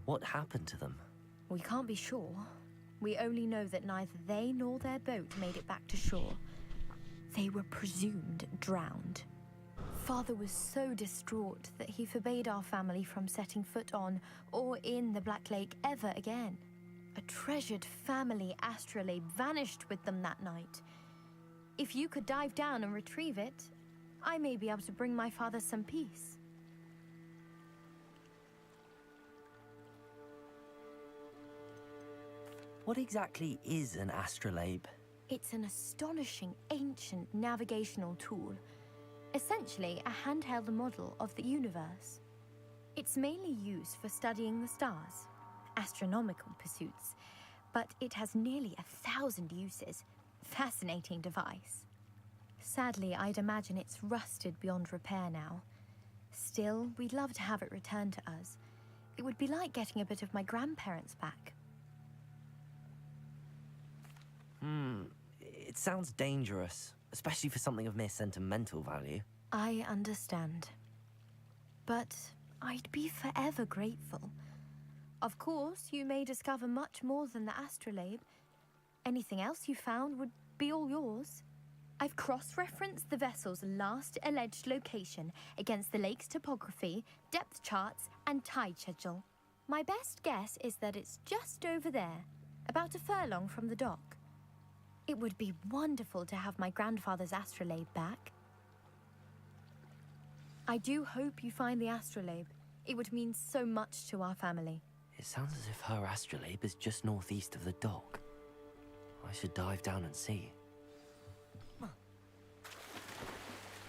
What happened to them? We can't be sure. We only know that neither they nor their boat made it back to shore. They were presumed drowned. Father was so distraught that he forbade our family from setting foot on or in the Black Lake ever again. A treasured family astrolabe vanished with them that night. If you could dive down and retrieve it, I may be able to bring my father some peace. What exactly is an astrolabe? It's an astonishing ancient navigational tool. Essentially, a handheld model of the universe. It's mainly used for studying the stars, astronomical pursuits, but it has nearly 1,000 uses. Fascinating device. Sadly, I'd imagine it's rusted beyond repair now. Still, we'd love to have it returned to us. It would be like getting a bit of my grandparents back. It sounds dangerous. Especially for something of mere sentimental value. I understand. But I'd be forever grateful. Of course, you may discover much more than the astrolabe. Anything else you found would be all yours. I've cross-referenced the vessel's last alleged location against the lake's topography, depth charts, and tide schedule. My best guess is that it's just over there, about a furlong from the dock. It would be wonderful to have my grandfather's astrolabe back. I do hope you find the astrolabe. It would mean so much to our family. It sounds as if her astrolabe is just northeast of the dock. I should dive down and see.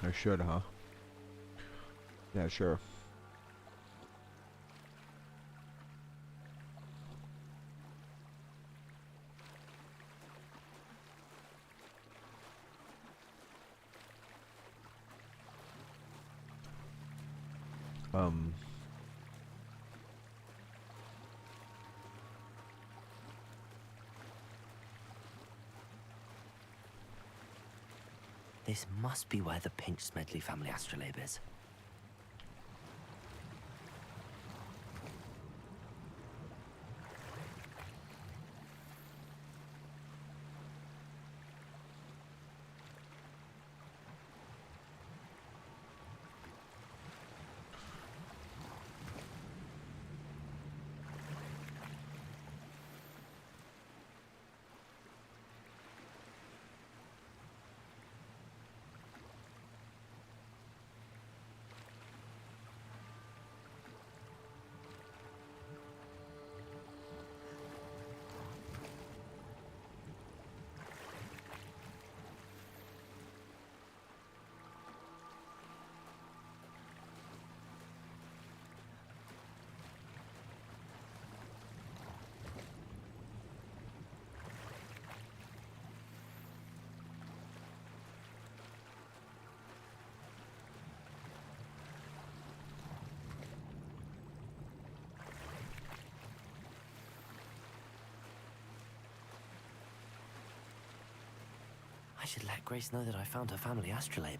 I should, huh? Yeah, sure. This must be where the Pinch Smedley family astrolabe is. I should let Grace know that I found her family astrolabe.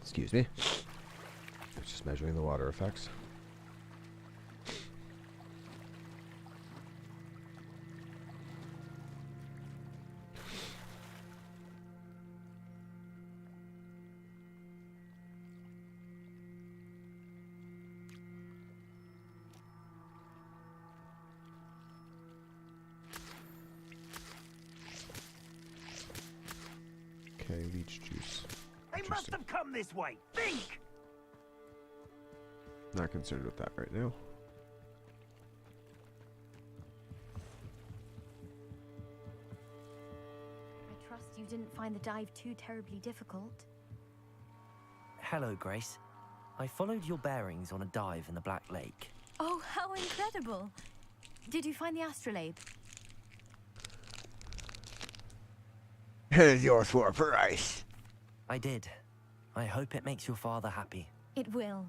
Excuse me. Just measuring the water effects. Okay, leech juice. They must have come this way. Think! Not concerned with that right now. I trust you didn't find the dive too terribly difficult. Hello, Grace. I followed your bearings on a dive in the Black Lake. Oh, how incredible! Did you find the astrolabe? Here's yours for a price. I did. I hope it makes your father happy. It will.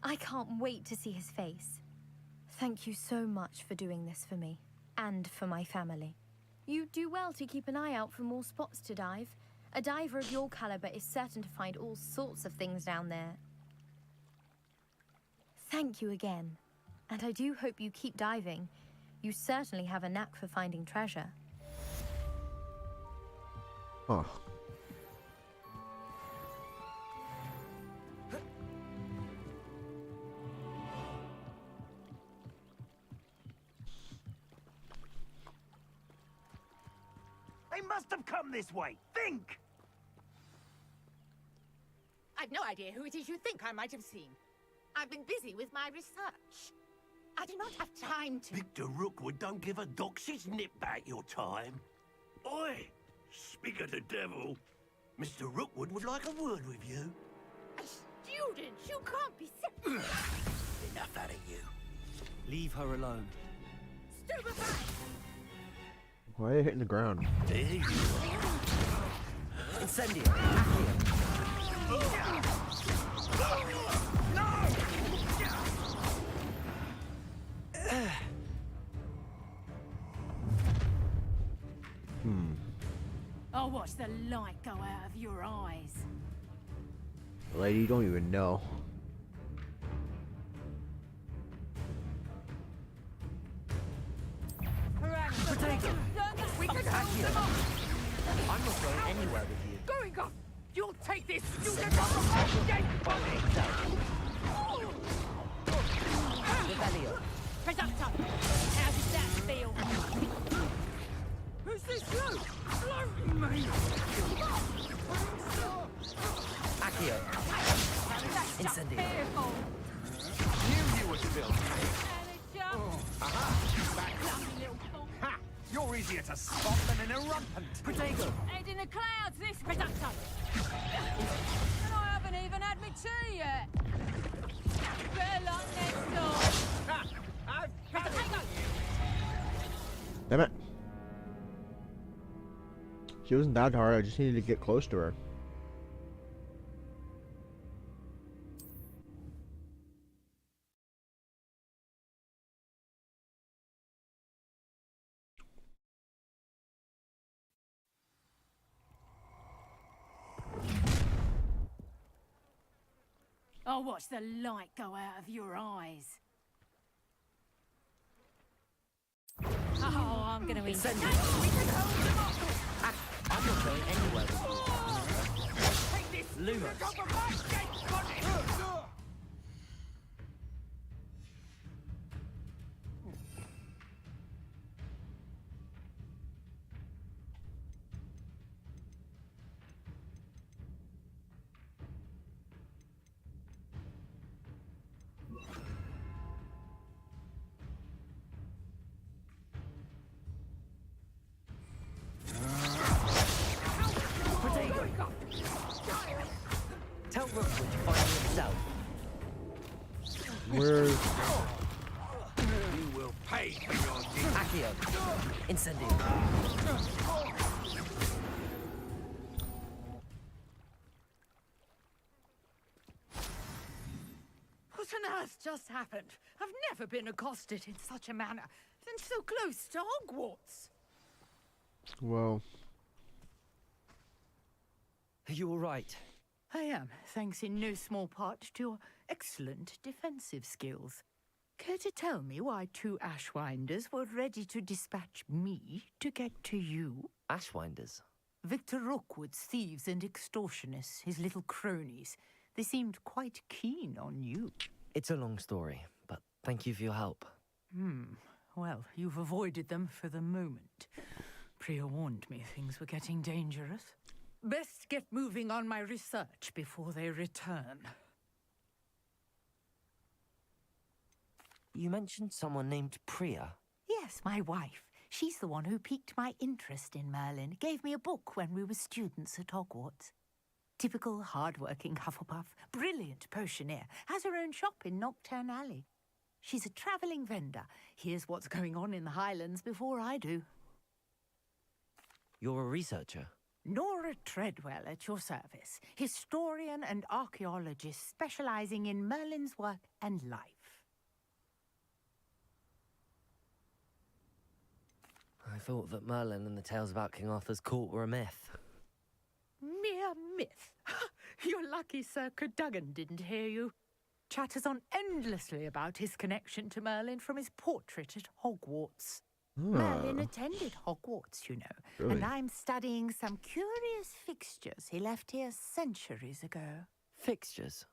I can't wait to see his face. Thank you so much for doing this for me, and for my family. You do well to keep an eye out for more spots to dive. A diver of your caliber is certain to find all sorts of things down there. Thank you again, and I do hope you keep diving. You certainly have a knack for finding treasure. Oh. They must have come this way. Think! I've no idea who it is you think I might have seen. I've been busy with my research. I do not have time to... Victor Rookwood don't give a doxy's nip back your time. Oi! Speak of the devil. Mr. Rookwood would like a word with you. A student? You can't be serious. Enough out of you. Leave her alone. Stupefy! Why are you hitting the ground? There you are. Incendio! Back here! I'll watch the light go out of your eyes. Lady, you don't even know. Potato! We can hold them off. I'm not going anywhere with you. Going off. You'll take this student off of my dead body. Revelio. Presupto, how does that feel? Who's this you? Floating me! Accio. Incendio. Careful. Knew you would spill. Aha! Back. Ha! You're easier to spot than an irrumpant. Protego. Head in the clouds, this Presupto. And I haven't even had my tea yet. Good luck next door. Presupto. Damn it. She wasn't that hard, I just needed to get close to her. I'll watch the light go out of your eyes. Oh, I'm gonna eat. I'm not going anywhere with you. Lumos. Tell Rookwood to find himself. Where? You will pay for your deed. Accio. Incendio. What on earth just happened? I've never been accosted in such a manner, and so close to Hogwarts. Well, Are you all right? I am, thanks in no small part to your excellent defensive skills. Care to tell me why two Ashwinders were ready to dispatch me to get to you? Ashwinders? Victor Rookwood's thieves and extortionists, his little cronies. They seemed quite keen on you. It's a long story, but thank you for your help. Well, you've avoided them for the moment. Priya warned me things were getting dangerous. Best get moving on my research before they return. You mentioned someone named Priya. Yes, my wife. She's the one who piqued my interest in Merlin. Gave me a book when we were students at Hogwarts. Typical hard-working Hufflepuff, brilliant potioneer, has her own shop in Knockturn Alley. She's a travelling vendor. Hears what's going on in the Highlands before I do. You're a researcher? Nora Treadwell at your service, historian and archaeologist specialising in Merlin's work and life. I thought that Merlin and the tales about King Arthur's court were a myth. Mere myth. You're lucky Sir Cadogan didn't hear you. Chatters on endlessly about his connection to Merlin from his portrait at Hogwarts. Merlin attended Hogwarts, you know, Really? and I'm studying some curious fixtures he left here centuries ago. Fixtures?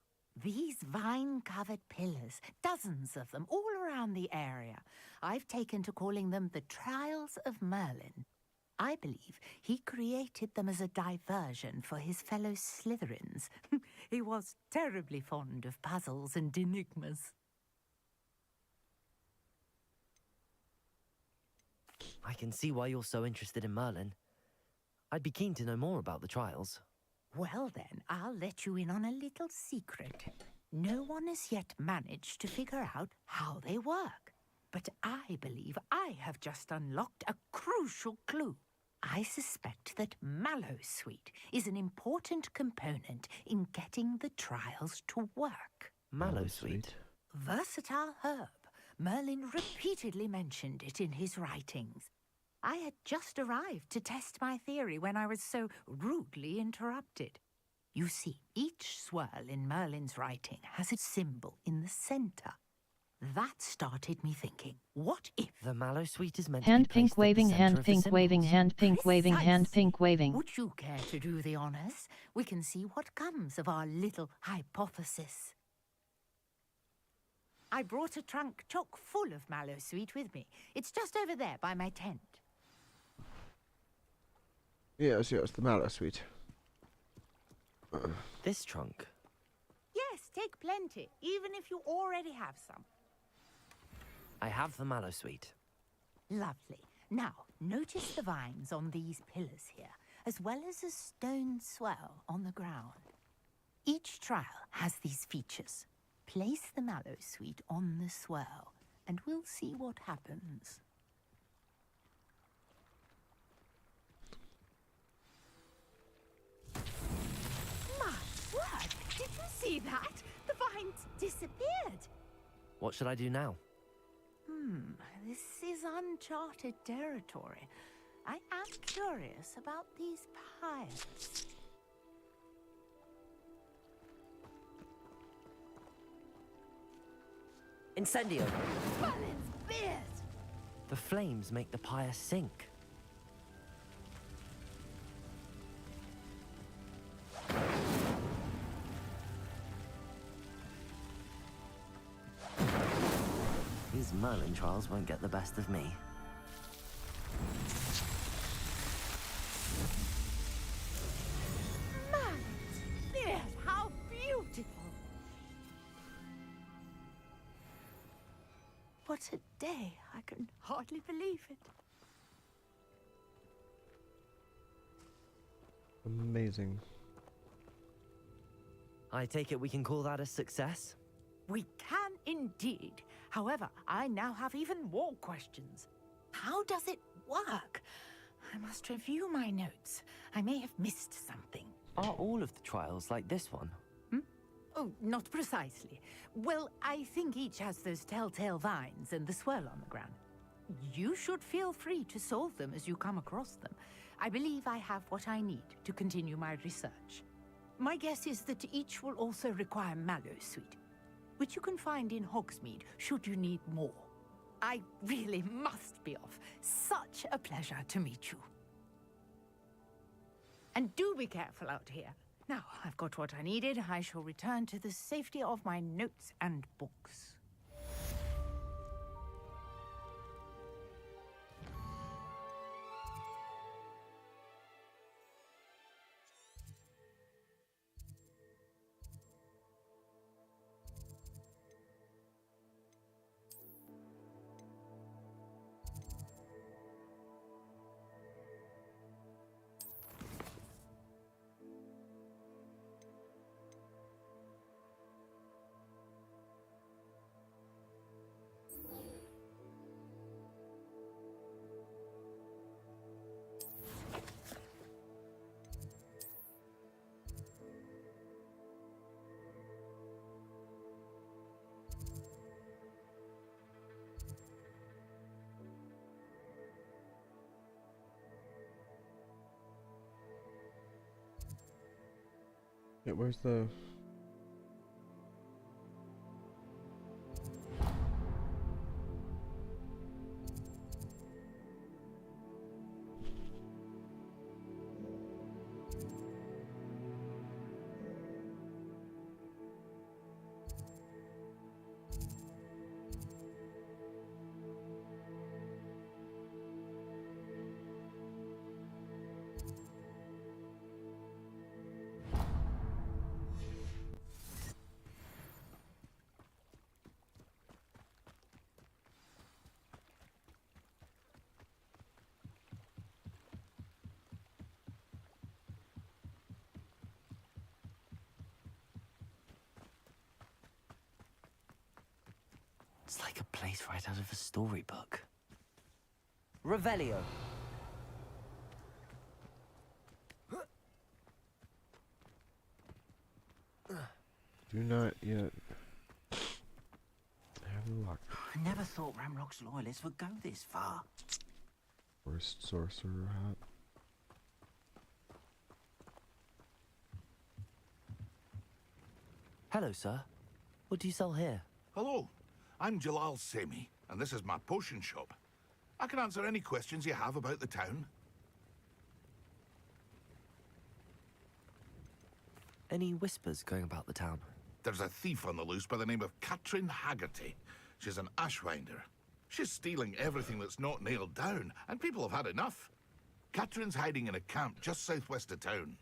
These vine-covered pillars, dozens of them, all around the area. I've taken to calling them the Trials of Merlin. I believe he created them as a diversion for his fellow Slytherins. He was terribly fond of puzzles and enigmas. I can see why you're so interested in Merlin. I'd be keen to know more about the trials. Well then, I'll let you in on a little secret. No one has yet managed to figure out how they work. But I believe I have just unlocked a crucial clue. I suspect that Mallowsweet is an important component in getting the trials to work. Mallowsweet? Versatile herb. Merlin repeatedly mentioned it in his writings. I had just arrived to test my theory when I was so rudely interrupted. You see, each swirl in Merlin's writing has a symbol in the center. That started me thinking, what if... The Mallowsweet is meant Hand to be pink placed at the waving, center hand of the pink waving, symbols. hand pink waving, hand pink waving. Would you care to do the honors? We can see what comes of our little hypothesis. I brought a trunk chock full of Mallowsweet with me. It's just over there by my tent. Yes, the Mallowsweet. This trunk? Yes, take plenty, even if you already have some. I have the Mallowsweet. Lovely. Now, notice the vines on these pillars here, as well as a stone swell on the ground. Each trial has these features. Place the Mallowsweet on the swell, and we'll see what happens. My word! Did you see that? The vines disappeared. What should I do now? This is uncharted territory. I am curious about these piles. Incendio! Merlin's beard! The flames make the pyre sink. These Merlin trials won't get the best of me. Merlin's beard! How beautiful! What a day! I can hardly believe it. Amazing. I take it we can call that a success? We can indeed. However, I now have even more questions. How does it work? I must review my notes. I may have missed something. Are all of the trials like this one? Oh, not precisely. Well, I think each has those telltale vines and the swirl on the ground. You should feel free to solve them as you come across them. I believe I have what I need to continue my research. My guess is that each will also require Mallowsweet, which you can find in Hogsmeade should you need more. I really must be off. Such a pleasure to meet you. And do be careful out here. Now, I've got what I needed. I shall return to the safety of my notes and books. Yeah, where's the... It's like a place right out of a storybook. Revelio. Do not yet have the lock. I never thought Ramrock's loyalists would go this far. Worst sorcerer hat. Hello, sir. What do you sell here? Hello, I'm Jalal Semi, and this is my potion shop. I can answer any questions you have about the town. Any whispers going about the town? There's a thief on the loose by the name of Katrin Haggerty. She's an ashwinder. She's stealing everything that's not nailed down, and people have had enough. Katrin's hiding in a camp just southwest of town.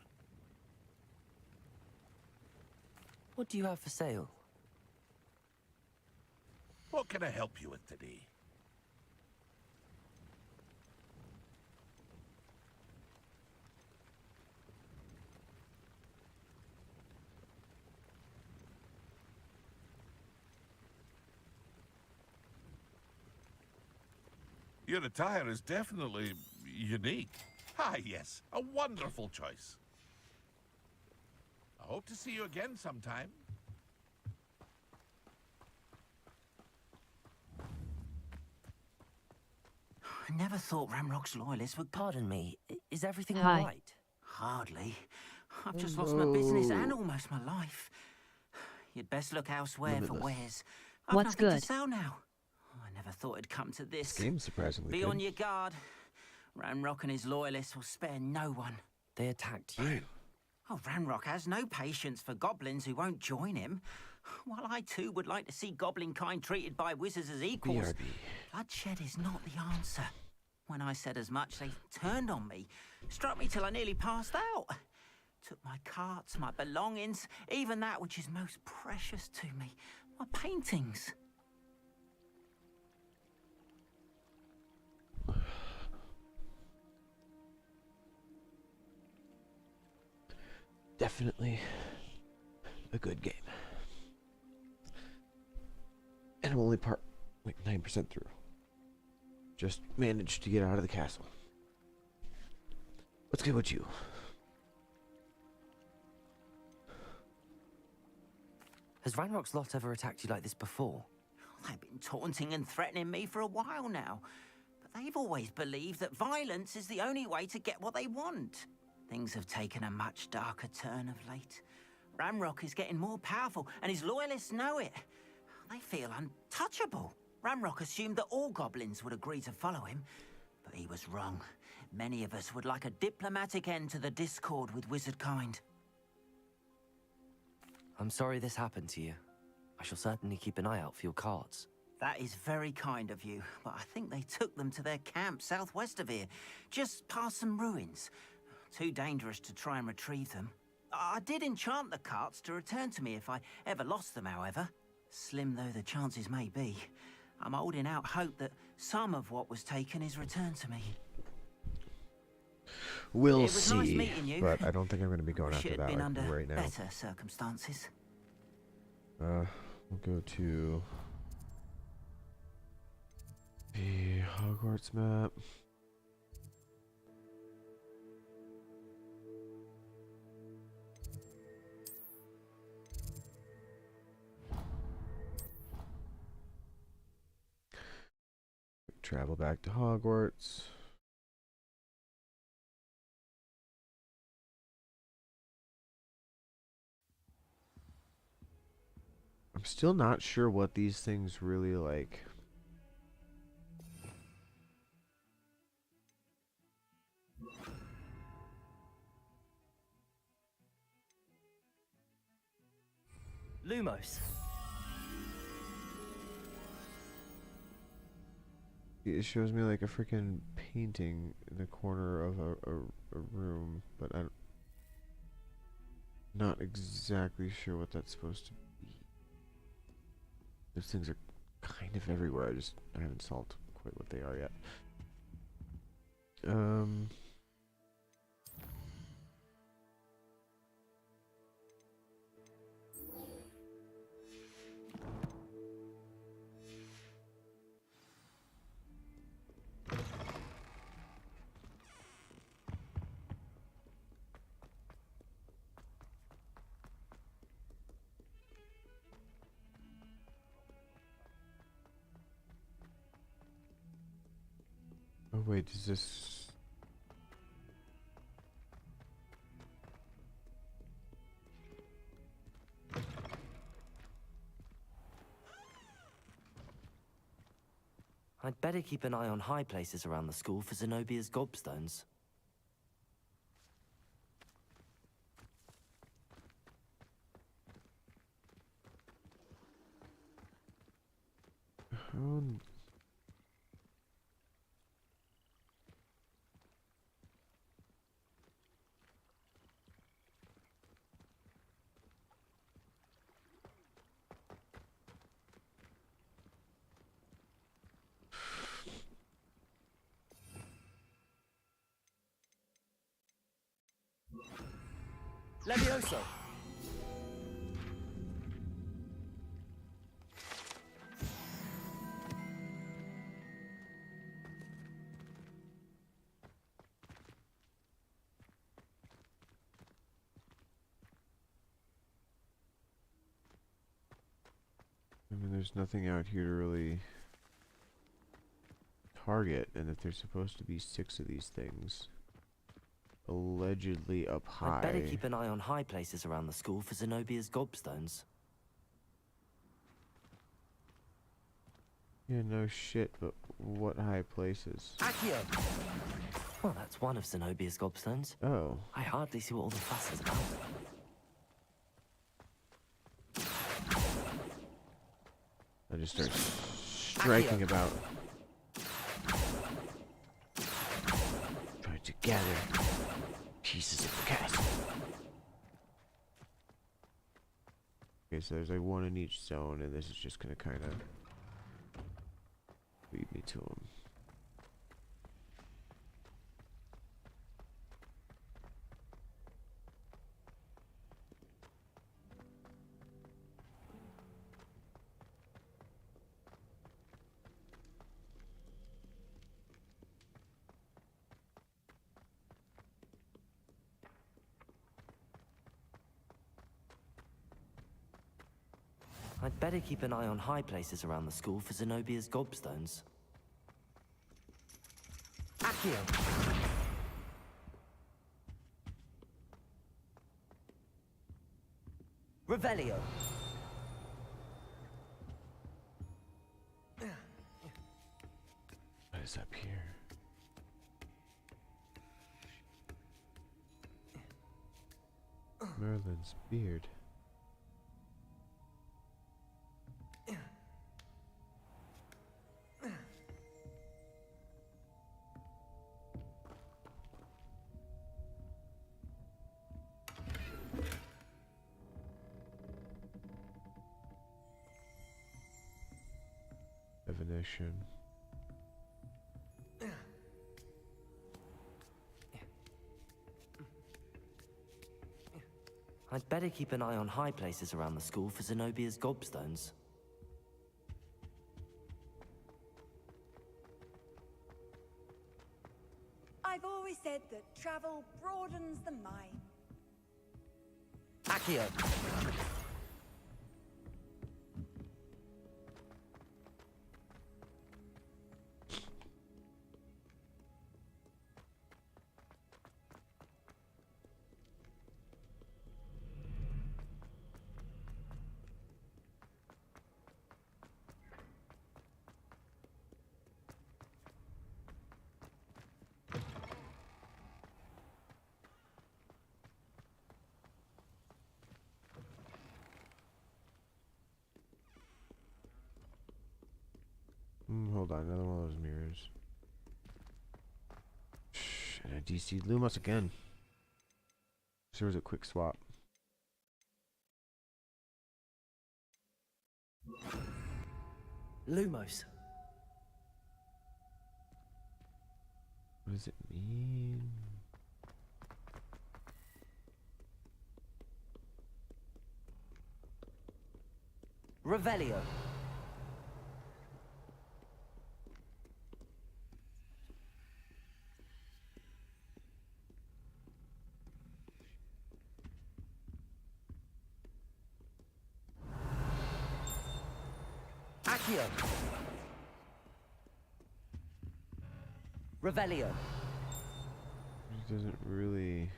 What do you have for sale? What can I help you with today? Your attire is definitely unique. Ah, yes, a wonderful choice. I hope to see you again sometime. I never thought Ramrock's loyalists would... Pardon me, is everything Hi. all right? Hardly. I've just lost my business and almost my life. You'd best look elsewhere for wares. I've What's nothing good? to sell now. I never thought it'd come to this. This game's surprisingly Be good. on your guard. Ranrock and his loyalists will spare no one. They attacked you. Oh, Ranrock has no patience for goblins who won't join him. While I too would like to see goblin kind treated by wizards as equals, bloodshed is not the answer. When I said as much, they turned on me, struck me till I nearly passed out. Took my carts, my belongings, even that which is most precious to me, my paintings. Definitely a good game. And I'm only 9% through. Just managed to get out of the castle. What's good with you? Has Ranrock's lot ever attacked you like this before? They've been taunting and threatening me for a while now. But they've always believed that violence is the only way to get what they want. Things have taken a much darker turn of late. Ramrock is getting more powerful, and his loyalists know it. They feel untouchable. Ramrock assumed that all goblins would agree to follow him, but he was wrong. Many of us would like a diplomatic end to the discord with wizard kind. I'm sorry this happened to you. I shall certainly keep an eye out for your carts. That is very kind of you, but I think they took them to their camp southwest of here, just past some ruins. Too dangerous to try and retrieve them. I did enchant the carts to return to me if I ever lost them, however. Slim though the chances may be, I'm holding out hope that some of what was taken is returned to me. We'll It was see, nice meeting you. but I don't think I'm going to be going Wish after it that had been like, under right now. better circumstances. We'll go to the Hogwarts map. Travel back to Hogwarts. I'm still not sure what these things really like. Lumos. It shows me like a freaking painting in the corner of a room, but I'm not exactly sure what that's supposed to be. Those things are kind of everywhere. I haven't solved quite what they are yet. Oh wait, is this... I'd better keep an eye on high places around the school for Zenobia's gobstones. Levioso! I mean, there's nothing out here to really target, and if there's supposed to be 6 of these things allegedly up high. I'd better keep an eye on high places around the school for Zenobia's gobstones. Yeah, no shit, but what high places? Accio! Well, that's one of Zenobia's gobstones. Oh. I hardly see what all the fuss is about. I just start striking about. Trying to gather pieces of the castle. Okay, so there's like 1 in each zone, and this is just gonna kind of lead me to them. I'd better keep an eye on high places around the school for Zenobia's gobstones. Accio! Revelio! What is up here? Merlin's beard. Definition. I'd better keep an eye on high places around the school for Zenobia's gobstones. I've always said that travel broadens the mind. Accio! Hold on, another one of those mirrors. And I DC'd Lumos again. So there was a quick swap. Lumos. What does it mean? Revelio. Accio. Revelio. It doesn't really...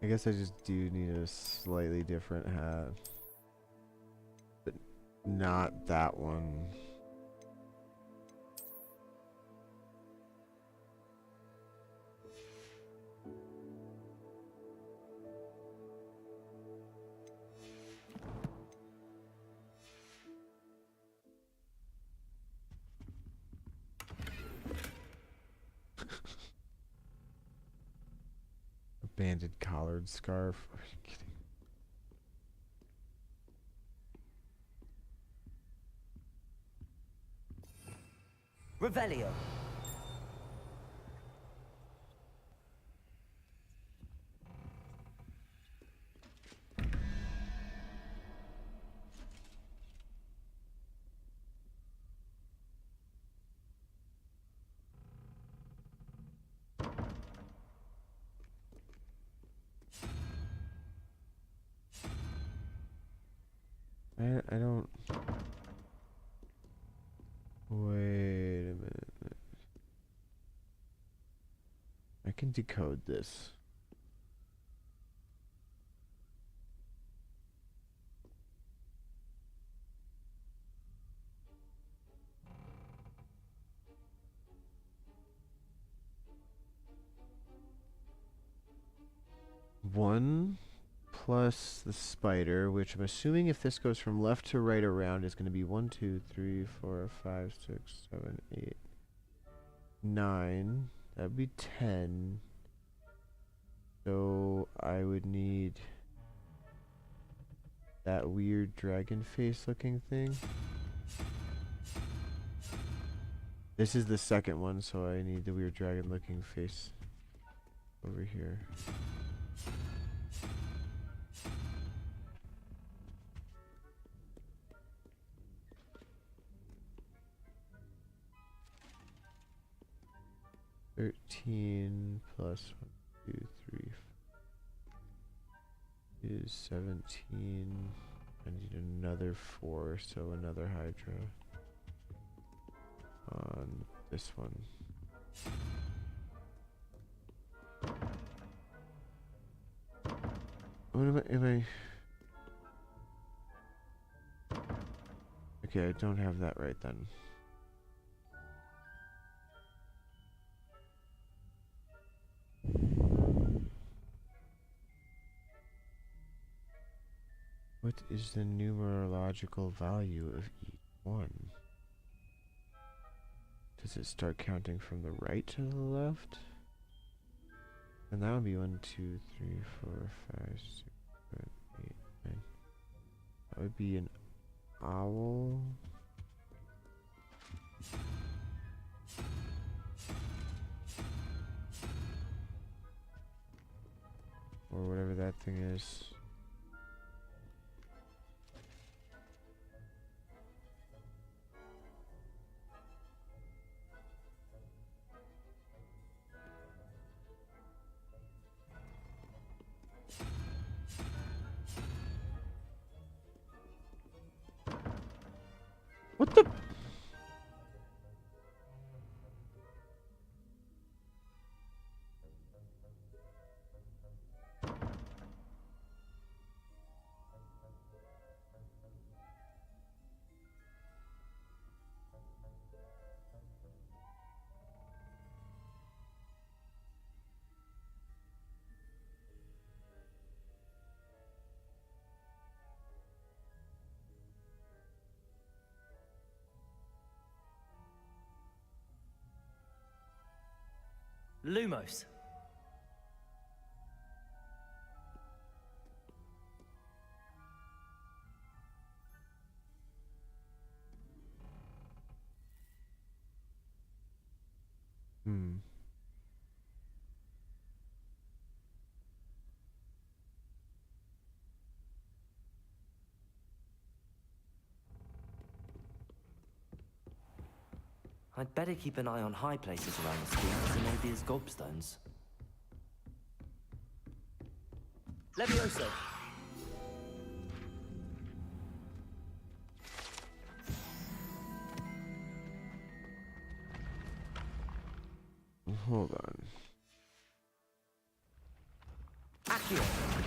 I guess I just do need a slightly different hat. But not that one. Banded collared scarf. Are you kidding? Revelio. I don't... Wait a minute. I can decode this. One plus the spider, which I'm assuming if this goes from left to right around is going to be 1, 2, 3, 4, 5, 6, 7, 8, 9. That'd be 10. So I would need that weird dragon face looking thing. This is the second one, so I need the weird dragon looking face over here. 13 plus 1, 2, 3 is 17. I need another 4, so another Hydra on this one. What am I? Okay, I don't have that right then. What is the numerological value of each one? Does it start counting from the right to the left? And that would be 1, 2, 3, 4, 5, 6, 7, 8, 9. That would be an owl. Or whatever that thing is. What the? Lumos. Hmm. I'd better keep an eye on high places around the school for Zenobia's gobstones. Levioso! Hold on. Accio!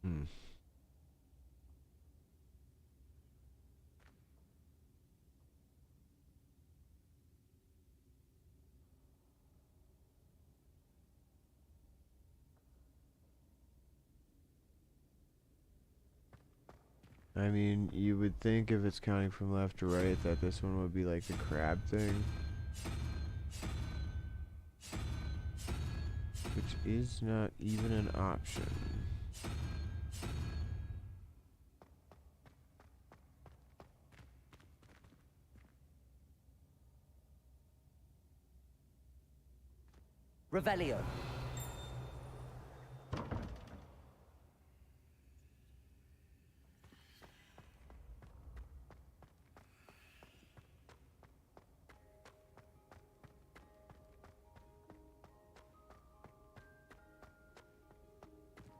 Hmm. I mean, you would think if it's counting from left to right that this one would be like the crab thing. Which is not even an option. Revelio.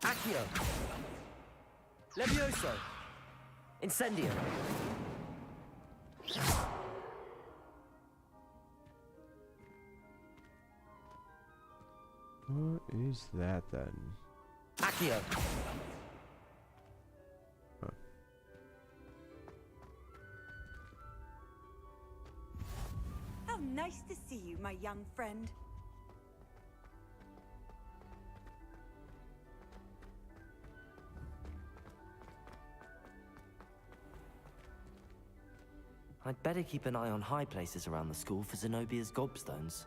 Accio. Levioso. Incendio. What is that then? Accio. Huh. How nice to see you, my young friend. I'd better keep an eye on high places around the school for Zenobia's gobstones.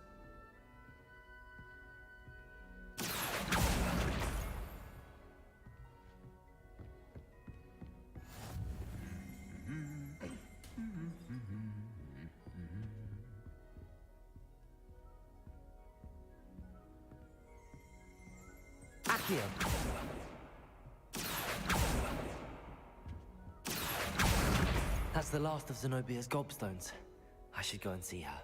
Accio. That's the last of Zenobia's gobstones. I should go and see her.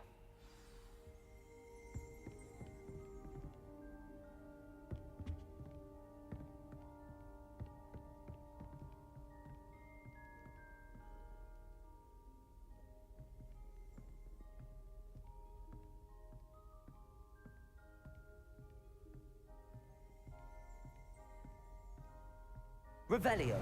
Revelio.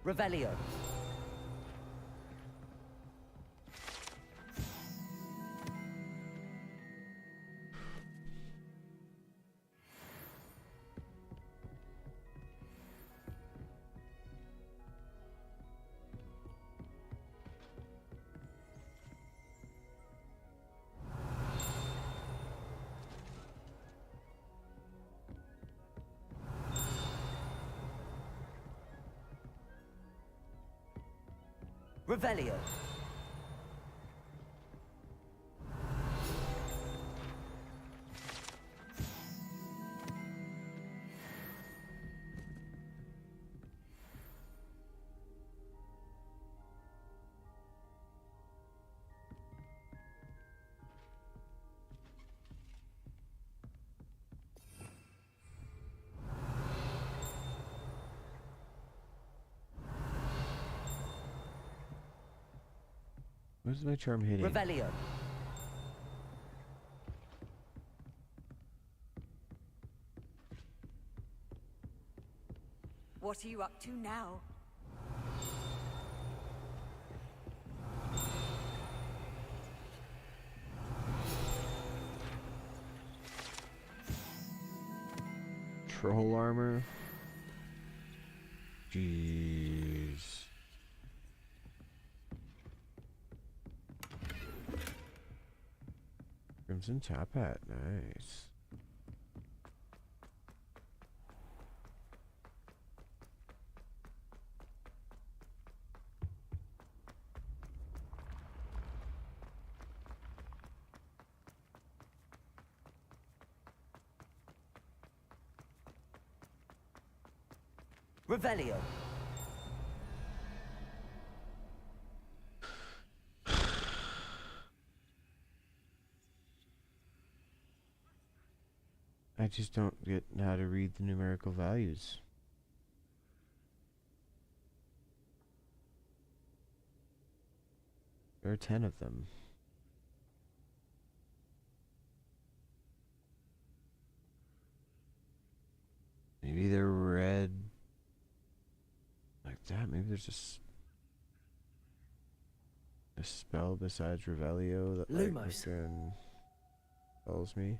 Revelio. Revelio. Where's my charm hitting? Revelio. What are you up to now? Troll armor. Jeez. Crimson top hat, nice. Revelio. I just don't get how to read the numerical values. There are 10 of them. Maybe they're red like that. Maybe there's just a spell besides Revelio that like Lumos. fucking tells me.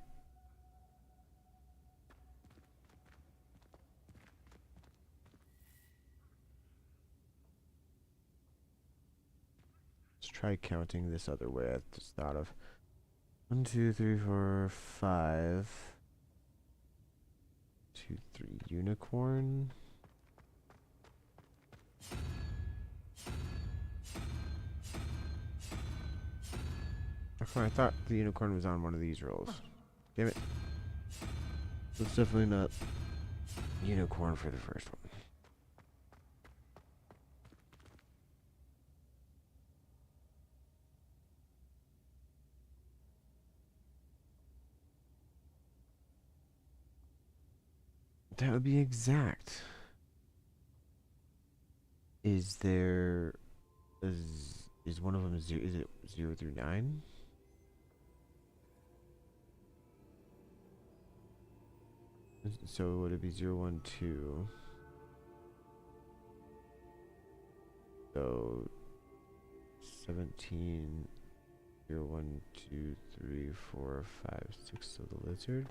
Let's try counting this other way. I just thought of 1, 2, 3, 4, 5. 2, 3 unicorn. I thought the unicorn was on one of these rolls. Damn it. It's definitely not unicorn for the first one. That would be exact. Is there is one of them zero? Is it 0 through 9? So would it be 0, 1, 2? So 17, 0, 1, 2, 3, 4, 5, 6. So the lizard.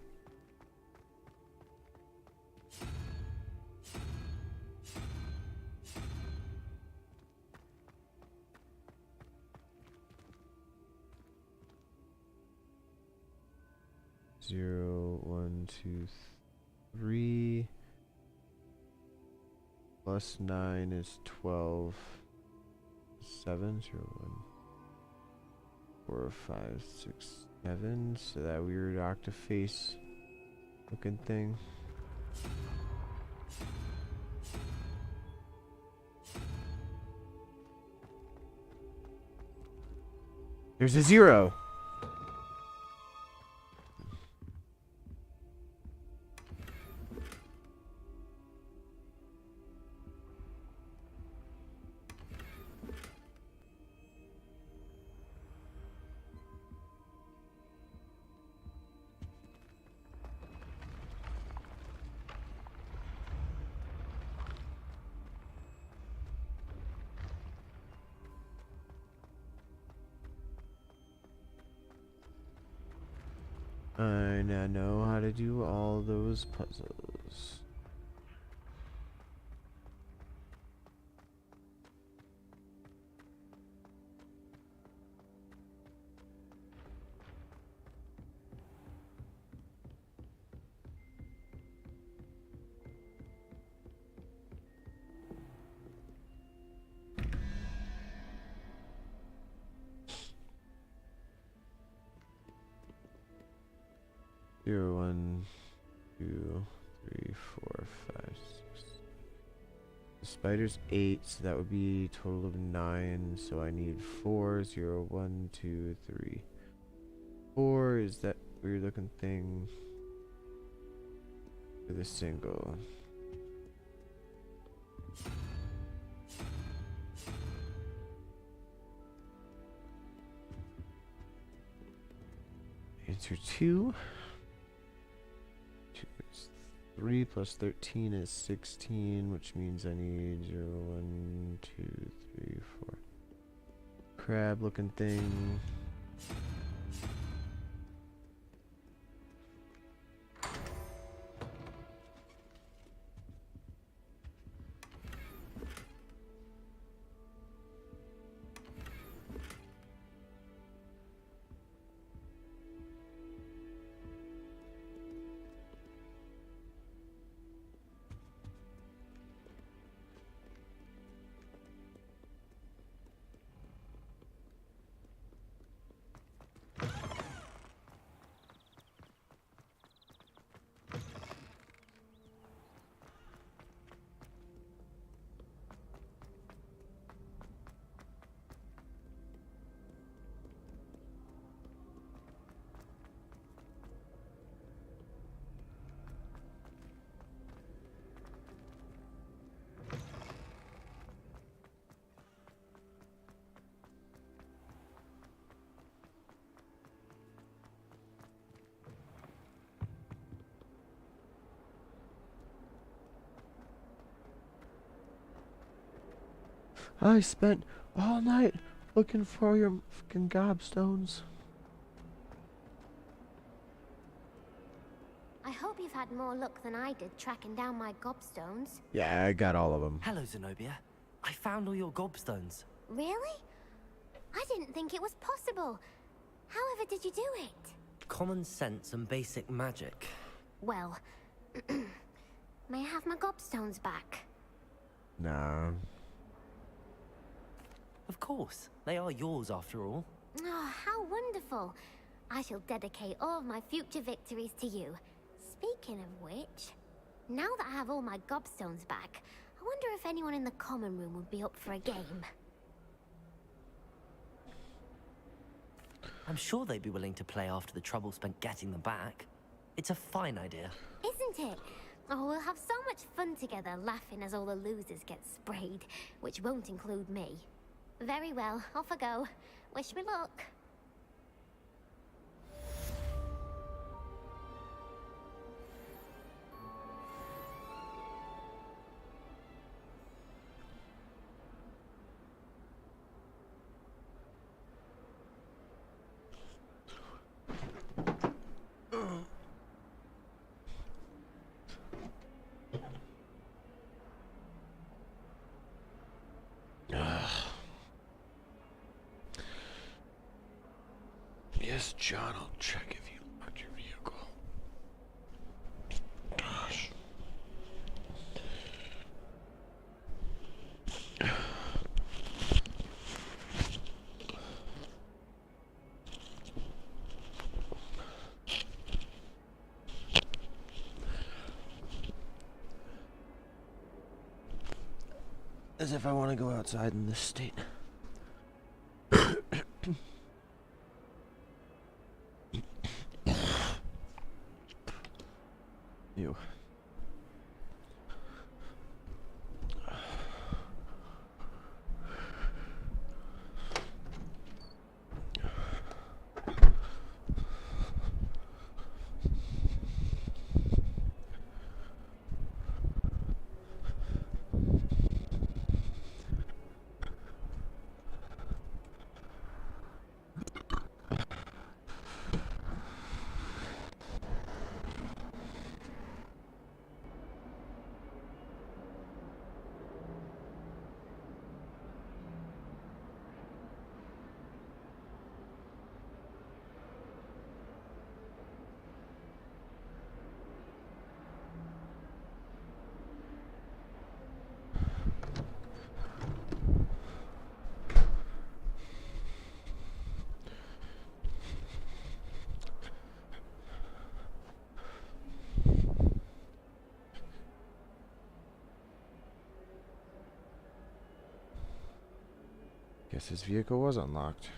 Zero, 1, 2, 3. Plus 9 is 12. 7, 0, 1, 4, 5, 6, 7. So that weird octoface looking thing. There's a 0. I now know how to do all those puzzles. Zero, 1, 2, 3, 4, 5, 6. The spider's 8, so that would be a total of 9. So I need 4. 0, 1, 2, 3, 4 is that weird looking thing for the single. Answer 2. 3 plus 13 is 16, which means I need 0, 1, 2, 3, 4. Crab looking thing. I spent all night looking for your fucking gobstones. I hope you've had more luck than I did tracking down my gobstones. Yeah, I got all of them. Hello, Zenobia. I found all your gobstones. Really? I didn't think it was possible. However did you do it? Common sense and basic magic. Well, may I have my gobstones back? Nah. Of course. They are yours after all. Oh, how wonderful. I shall dedicate all of my future victories to you. Speaking of which, now that I have all my gobstones back, I wonder if anyone in the common room would be up for a game. I'm sure they'd be willing to play after the trouble spent getting them back. It's a fine idea. Isn't it? Oh, we'll have so much fun together, laughing as all the losers get sprayed, which won't include me. Very well, off I go. Wish me luck. Yes, John, I'll check if you locked your vehicle. Gosh. As if I want to go outside in this state. Ew. Guess his vehicle was unlocked.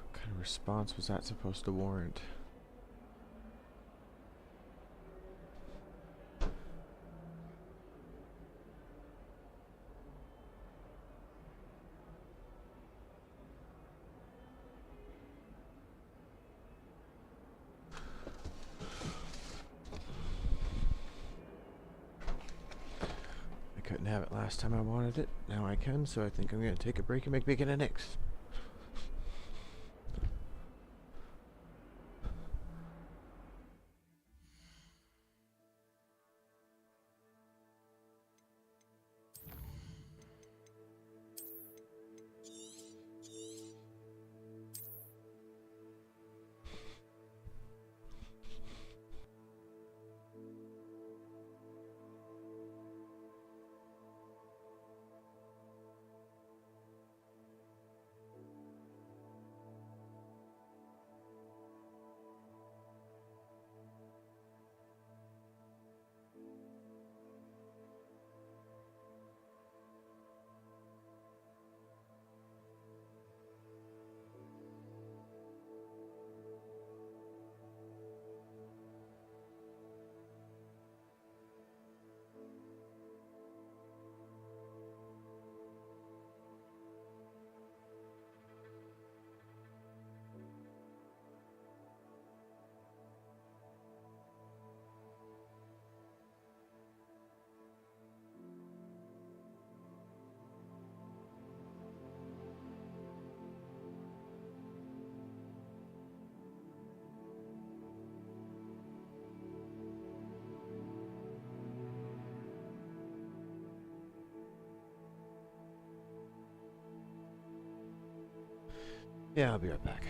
What kind of response was that supposed to warrant? I couldn't have it last time I wanted it. Now I can, so I think I'm going to take a break and make bacon and eggs. Yeah, I'll be right back.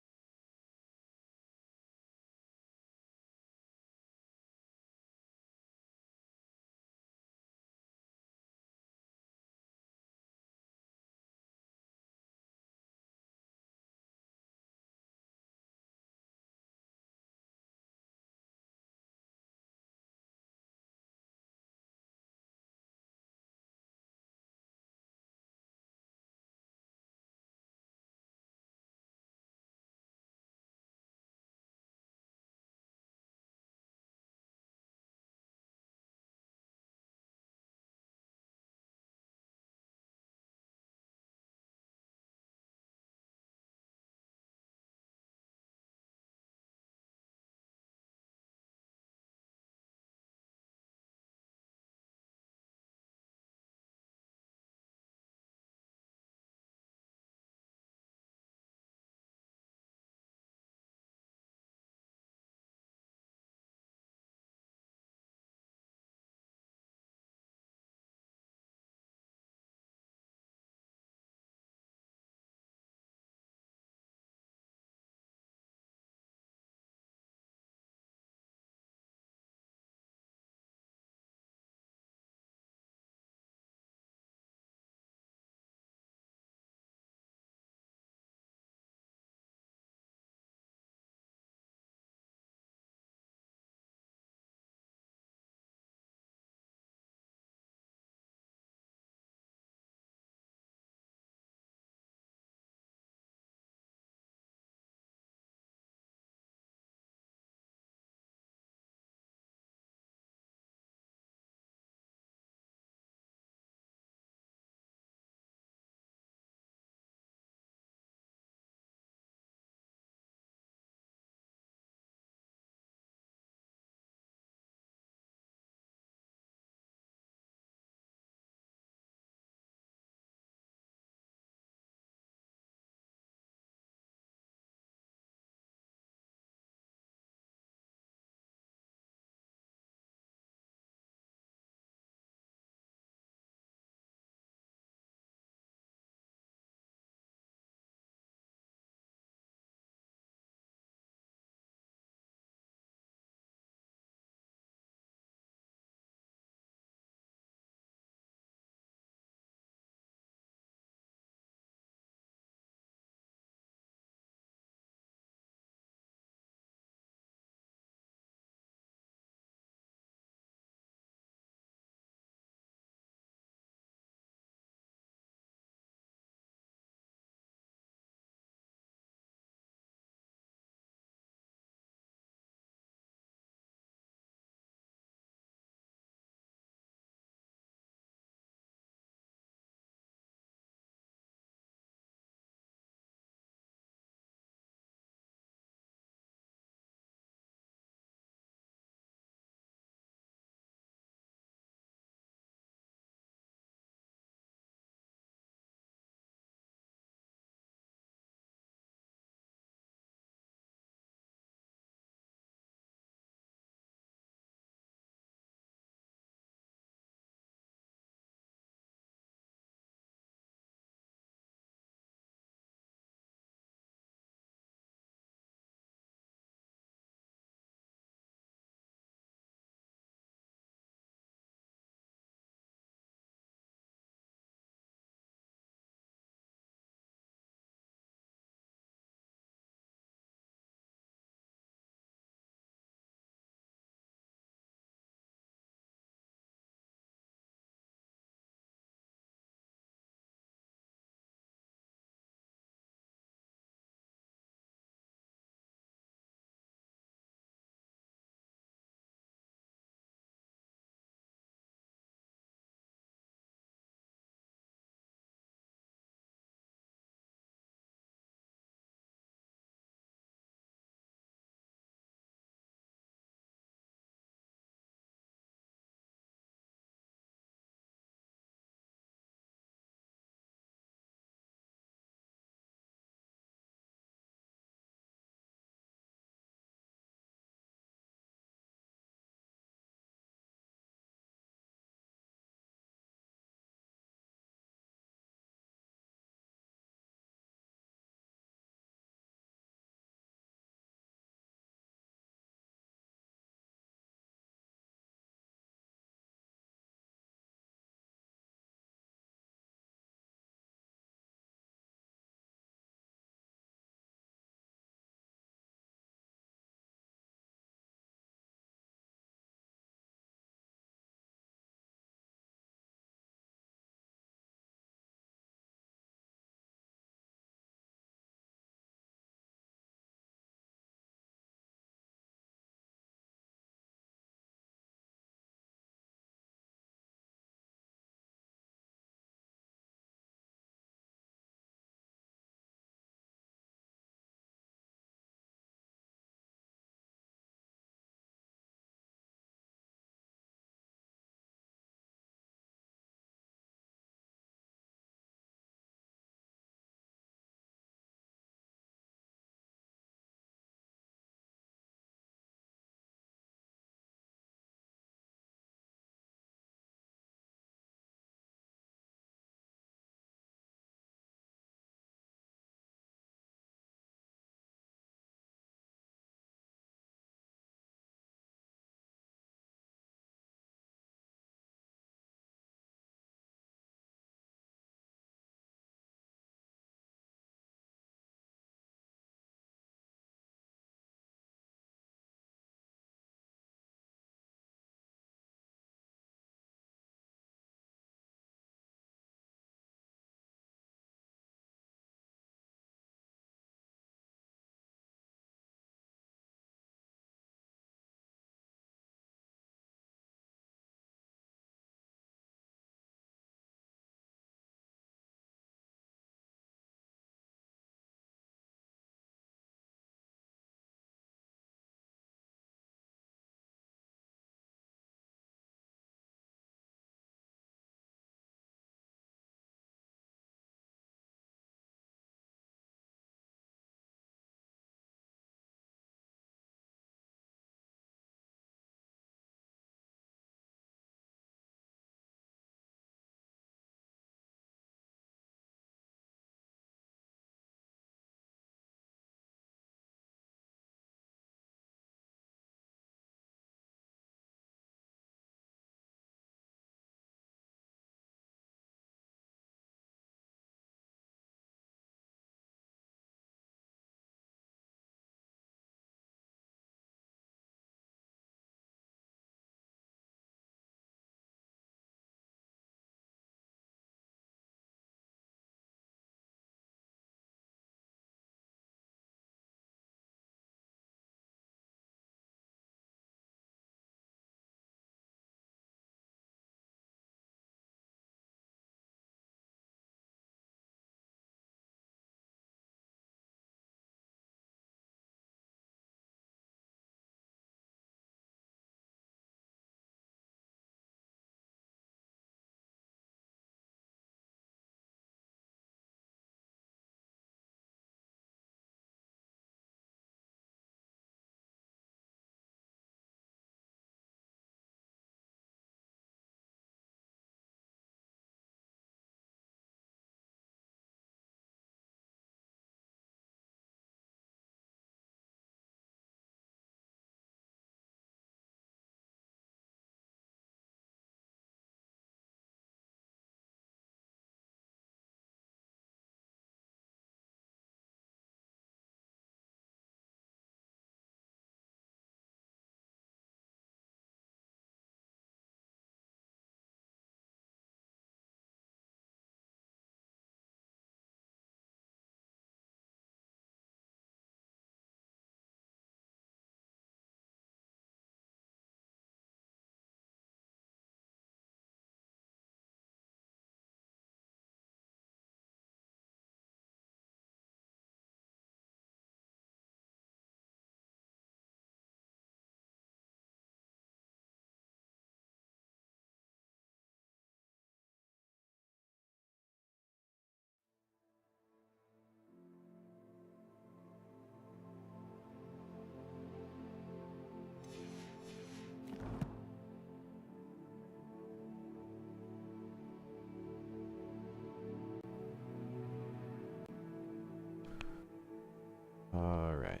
Alright.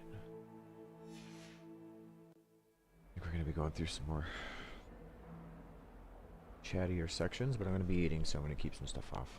I think we're going to be going through some more chattier sections, but I'm going to be eating, so I'm going to keep some stuff off.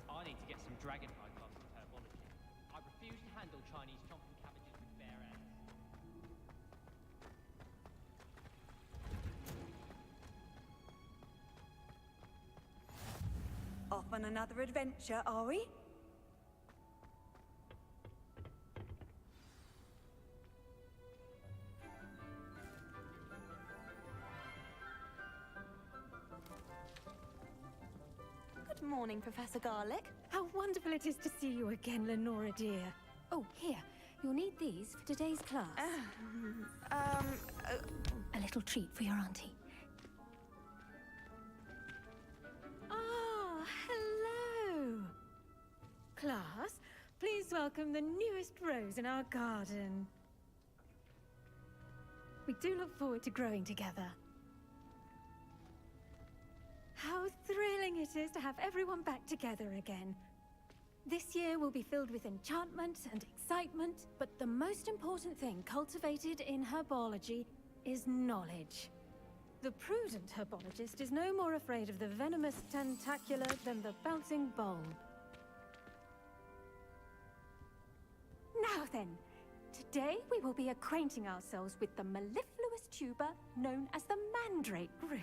I need to get some dragonfly class in herbology. I refuse to handle Chinese chomping cabbages with bare hands. Off on another adventure, are we? Good morning, Professor Garlic. How wonderful it is to see you again, Lenora dear. Oh, here. You'll need these for today's class. A little treat for your auntie. Ah, hello. Class, please welcome the newest rose in our garden. We do look forward to growing together. How thrilling it is to have everyone back together again. This year will be filled with enchantment and excitement, but the most important thing cultivated in herbology is knowledge. The prudent herbologist is no more afraid of the venomous tentacular than the bouncing bulb. Now then, today we will be acquainting ourselves with the mellifluous tuber known as the mandrake root.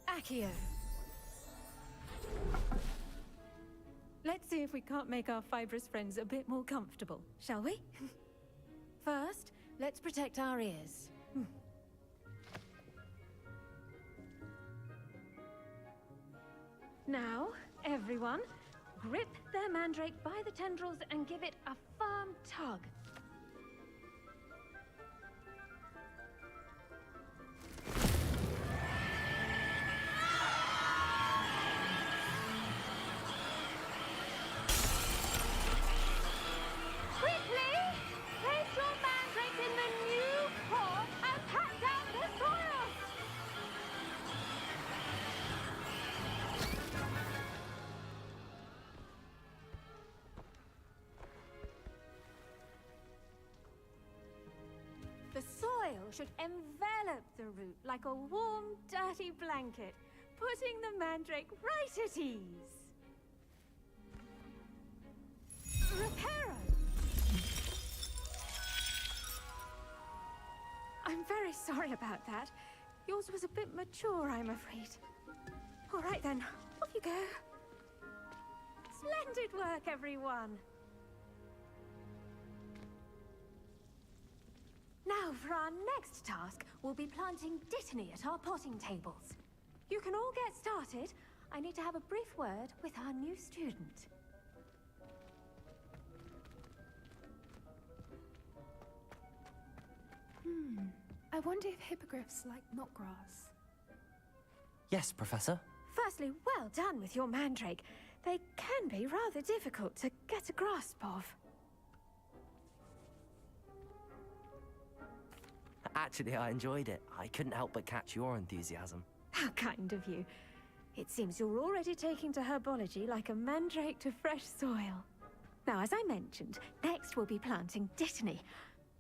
Accio. Let's see if we can't make our fibrous friends a bit more comfortable, shall we? First, let's protect our ears. Now, everyone, grip their mandrake by the tendrils and give it a firm tug. The soil should envelop the root like a warm, dirty blanket, putting the mandrake right at ease. Reparo! I'm very sorry about that. Yours was a bit mature, I'm afraid. All right then, off you go. Splendid work, everyone. Now, for our next task, we'll be planting dittany at our potting tables. You can all get started. I need to have a brief word with our new student. I wonder if hippogriffs like knotgrass. Yes, Professor. Firstly, well done with your mandrake. They can be rather difficult to get a grasp of. Actually, I enjoyed it. I couldn't help but catch your enthusiasm. How kind of you. It seems you're already taking to herbology like a mandrake to fresh soil. Now, as I mentioned, next we'll be planting dittany.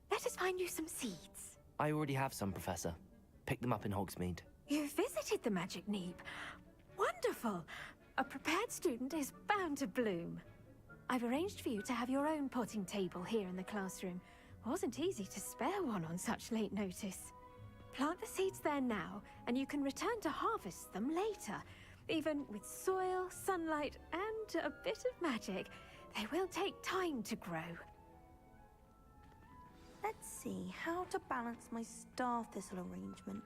Let us find you some seeds. I already have some, Professor. Picked them up in Hogsmeade. You visited the Magic Neep. Wonderful. A prepared student is bound to bloom. I've arranged for you to have your own potting table here in the classroom. Wasn't easy to spare one on such late notice. Plant the seeds there now, and you can return to harvest them later. Even with soil, sunlight, and a bit of magic, they will take time to grow. Let's see how to balance my star thistle arrangement.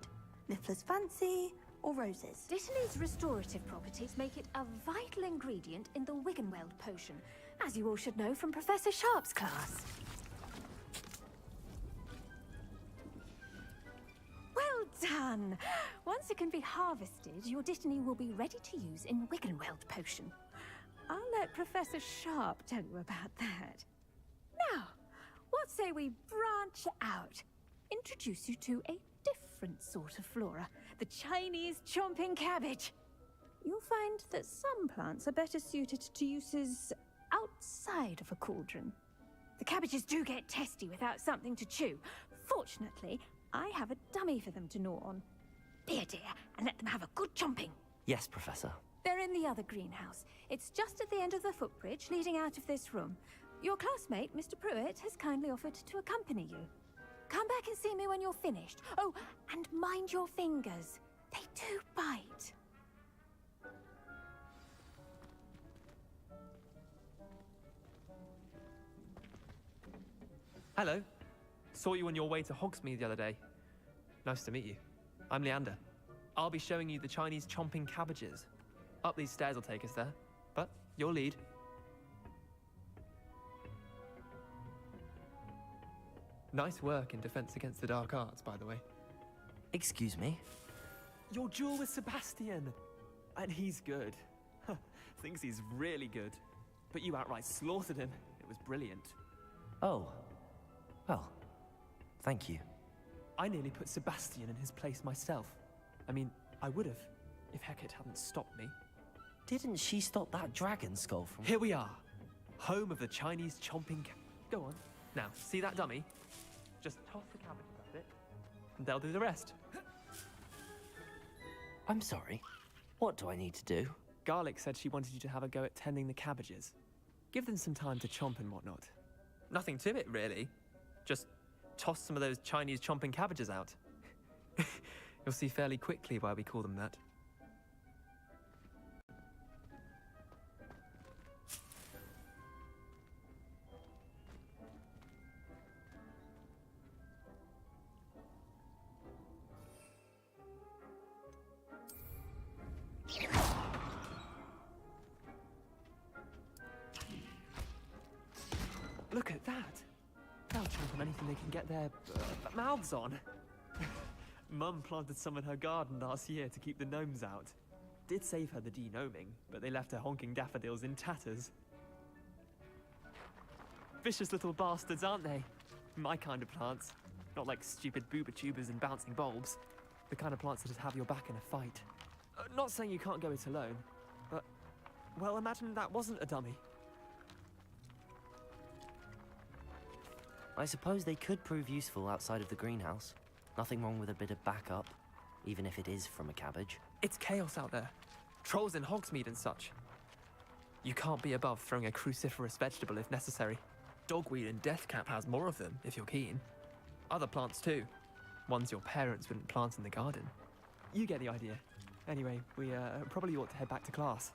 Niffler's fancy or roses? Dittany's restorative properties make it a vital ingredient in the Wiggenweld potion, as you all should know from Professor Sharp's class. Well done! Once it can be harvested, your Dittany will be ready to use in Wiggenweld potion. I'll let Professor Sharp tell you about that. Now, what say we branch out? Introduce you to a different sort of flora, the Chinese chomping cabbage. You'll find that some plants are better suited to uses outside of a cauldron. The cabbages do get testy without something to chew. Fortunately, I have a dummy for them to gnaw on. Be a dear and let them have a good chomping. Yes, Professor. They're in the other greenhouse. It's just at the end of the footbridge leading out of this room. Your classmate, Mr. Pruitt, has kindly offered to accompany you. Come back and see me when you're finished. Oh, and mind your fingers. They do bite. Hello. Saw you on your way to Hogsmeade the other day. Nice to meet you. I'm Leander. I'll be showing you the Chinese chomping cabbages. Up these stairs will take us there, but your lead. Nice work in Defense Against the Dark Arts, by the way. Excuse me? Your duel with Sebastian! And he's good. Thinks he's really good. But you outright slaughtered him. It was brilliant. Oh. Well, thank you. I nearly put Sebastian in his place myself. I mean, I would have, if Hecate hadn't stopped me. Didn't she stop that dragon skull from... Here we are. Home of the Chinese chomping... Go on. Now, see that dummy? Just toss the cabbages at it, and they'll do the rest. I'm sorry. What do I need to do? Garlic said she wanted you to have a go at tending the cabbages. Give them some time to chomp and whatnot. Nothing to it, really. Just toss some of those Chinese chomping cabbages out. You'll see fairly quickly why we call them that. Look at that! They'll chomp on anything they can get their mouths on. Mum planted some in her garden last year to keep the gnomes out. Did save her the de-gnoming, but they left her honking daffodils in tatters. Vicious little bastards, aren't they? My kind of plants. Not like stupid booba tubers and bouncing bulbs. The kind of plants that'd have your back in a fight. Not saying you can't go it alone, but... well, imagine that wasn't a dummy. I suppose they could prove useful outside of the greenhouse. Nothing wrong with a bit of backup, even if it is from a cabbage. It's chaos out there. Trolls in Hogsmeade and such. You can't be above throwing a cruciferous vegetable if necessary. Dogweed and deathcap has more of them, if you're keen. Other plants too. Ones your parents wouldn't plant in the garden. You get the idea. Anyway, we probably ought to head back to class.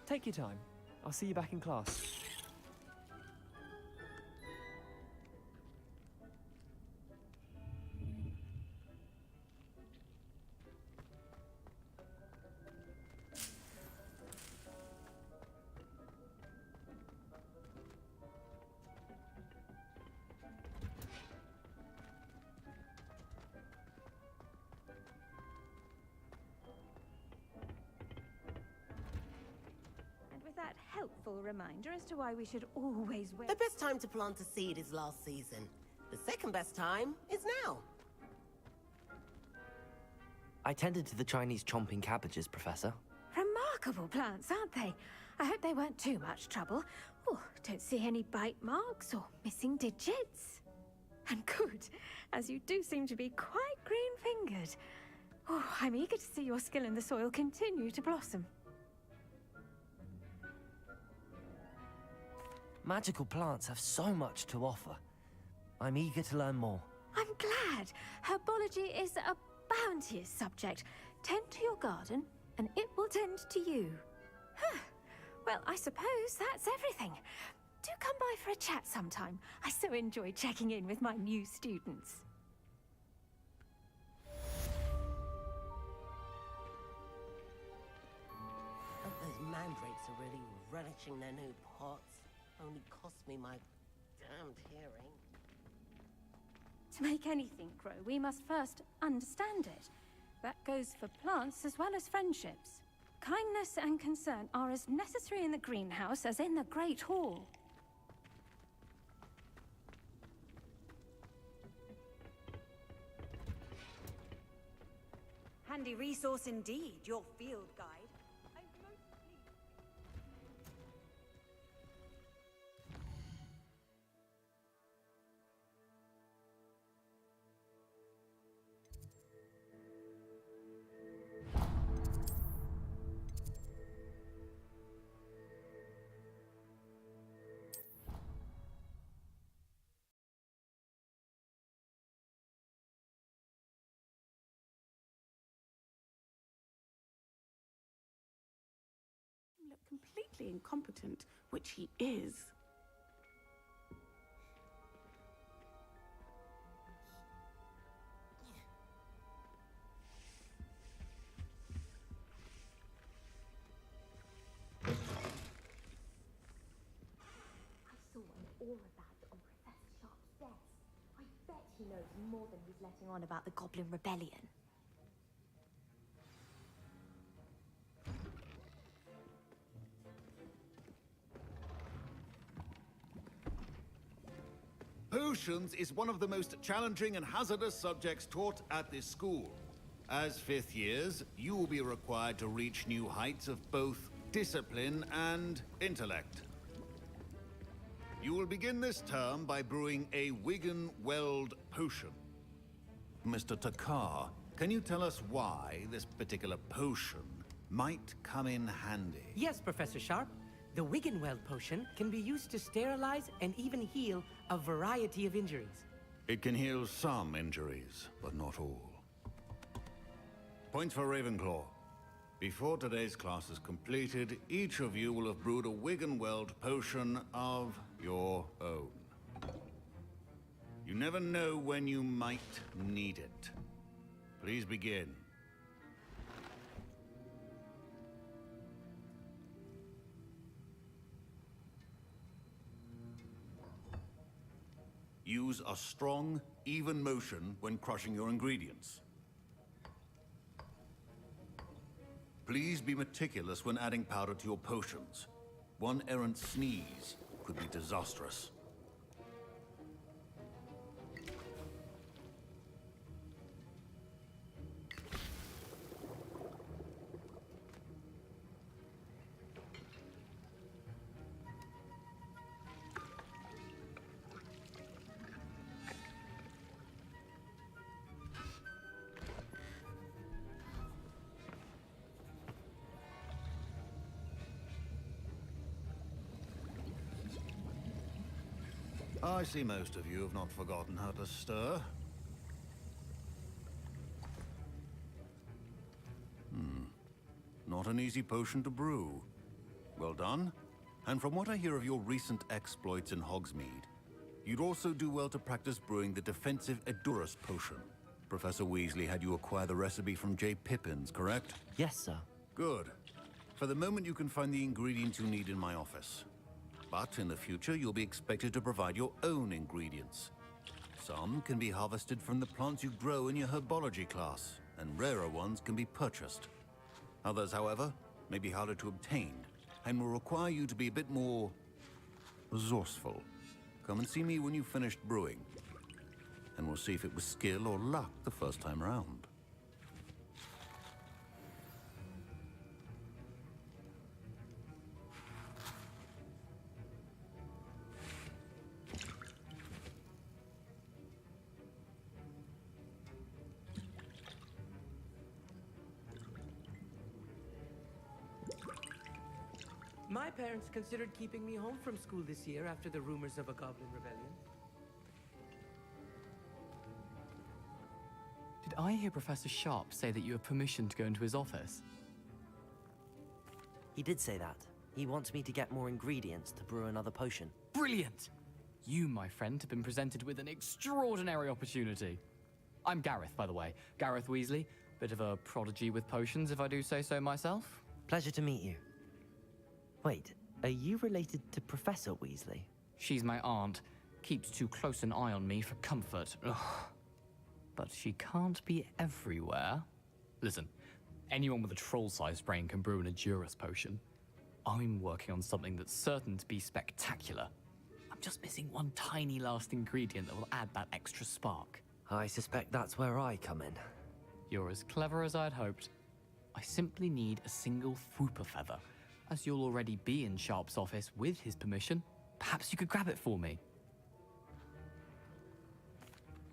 Take your time. I'll see you back in class. That helpful reminder as to why we should always wear... The best time to plant a seed is last season. The second best time is now. I tended to the Chinese chomping cabbages, Professor. Remarkable plants, aren't they? I hope they weren't too much trouble. Oh, don't see any bite marks or missing digits. And good, as you do seem to be quite green-fingered. Oh, I'm eager to see your skill in the soil continue to blossom. Magical plants have so much to offer. I'm eager to learn more. I'm glad. Herbology is a bounteous subject. Tend to your garden, and it will tend to you. Huh. Well, I suppose that's everything. Do come by for a chat sometime. I so enjoy checking in with my new students. Those mandrakes are really relishing their new pots. Only cost me my damned hearing. To make anything grow, we must first understand it. That goes for plants as well as friendships. Kindness and concern are as necessary in the greenhouse as in the Great Hall. Handy resource indeed, your field guide. Look completely incompetent, which he is. I saw an aura badge on Professor Sharp's desk. I bet he knows more than he's letting on about the Goblin Rebellion. Potions is one of the most challenging and hazardous subjects taught at this school. As fifth years, you will be required to reach new heights of both discipline and intellect. You will begin this term by brewing a Wigan Weld potion. Mr. Takar, can you tell us why this particular potion might come in handy? Yes, Professor Sharp. The Wiggenweld potion can be used to sterilize and even heal a variety of injuries. It can heal some injuries, but not all. Points for Ravenclaw. Before today's class is completed, each of you will have brewed a Wiggenweld potion of your own. You never know when you might need it. Please begin. Use a strong, even motion when crushing your ingredients. Please be meticulous when adding powder to your potions. One errant sneeze could be disastrous. I see most of you have not forgotten how to stir. Not an easy potion to brew. Well done. And from what I hear of your recent exploits in Hogsmeade, you'd also do well to practice brewing the defensive Edurus potion. Professor Weasley had you acquire the recipe from J. Pippins, correct? Yes, sir. Good. For the moment, you can find the ingredients you need in my office. But in the future, you'll be expected to provide your own ingredients. Some can be harvested from the plants you grow in your herbology class, and rarer ones can be purchased. Others, however, may be harder to obtain, and will require you to be a bit more resourceful. Come and see me when you've finished brewing, and we'll see if it was skill or luck the first time round. My parents considered keeping me home from school this year after the rumors of a Goblin Rebellion. Did I hear Professor Sharp say that you have permission to go into his office? He did say that. He wants me to get more ingredients to brew another potion. Brilliant! You, my friend, have been presented with an extraordinary opportunity. I'm Gareth, by the way. Gareth Weasley. Bit of a prodigy with potions, if I do say so myself. Pleasure to meet you. Wait, are you related to Professor Weasley? She's my aunt. Keeps too close an eye on me for comfort. Ugh. But she can't be everywhere. Listen, anyone with a troll-sized brain can brew an Edurus potion. I'm working on something that's certain to be spectacular. I'm just missing one tiny last ingredient that will add that extra spark. I suspect that's where I come in. You're as clever as I'd hoped. I simply need a single Fwooper feather. As you'll already be in Sharp's office with his permission, perhaps you could grab it for me.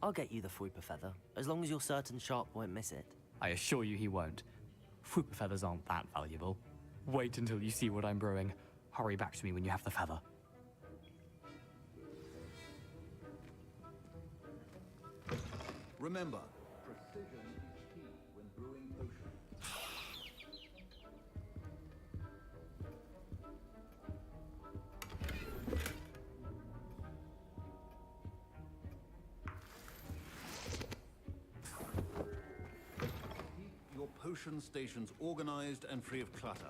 I'll get you the Fwooper feather, as long as you're certain Sharp won't miss it. I assure you he won't. Fwooper feathers aren't that valuable. Wait until you see what I'm brewing. Hurry back to me when you have the feather. Remember, precision is key when brewing potions. Keep your potion stations organized and free of clutter.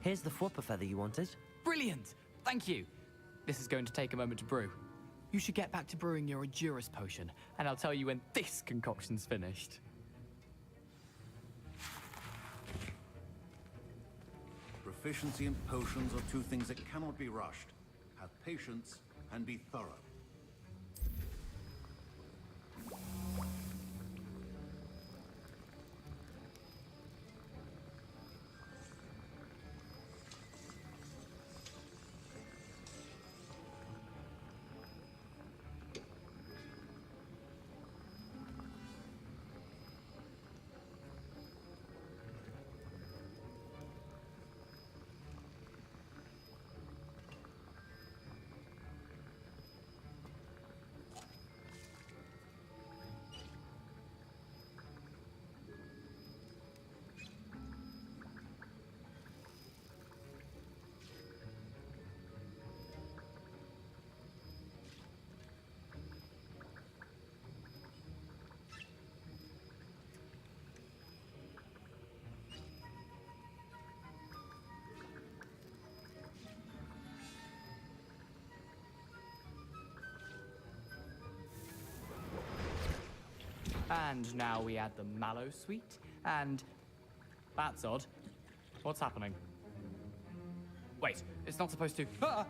Here's the Fwooper feather you wanted. Brilliant! Thank you! This is going to take a moment to brew. You should get back to brewing your Edurus potion, and I'll tell you when this concoction's finished. Proficiency in potions are two things that cannot be rushed. Have patience and be thorough. And now we add the mallow sweet, and... That's odd. What's happening? Wait, it's not supposed to... Ah!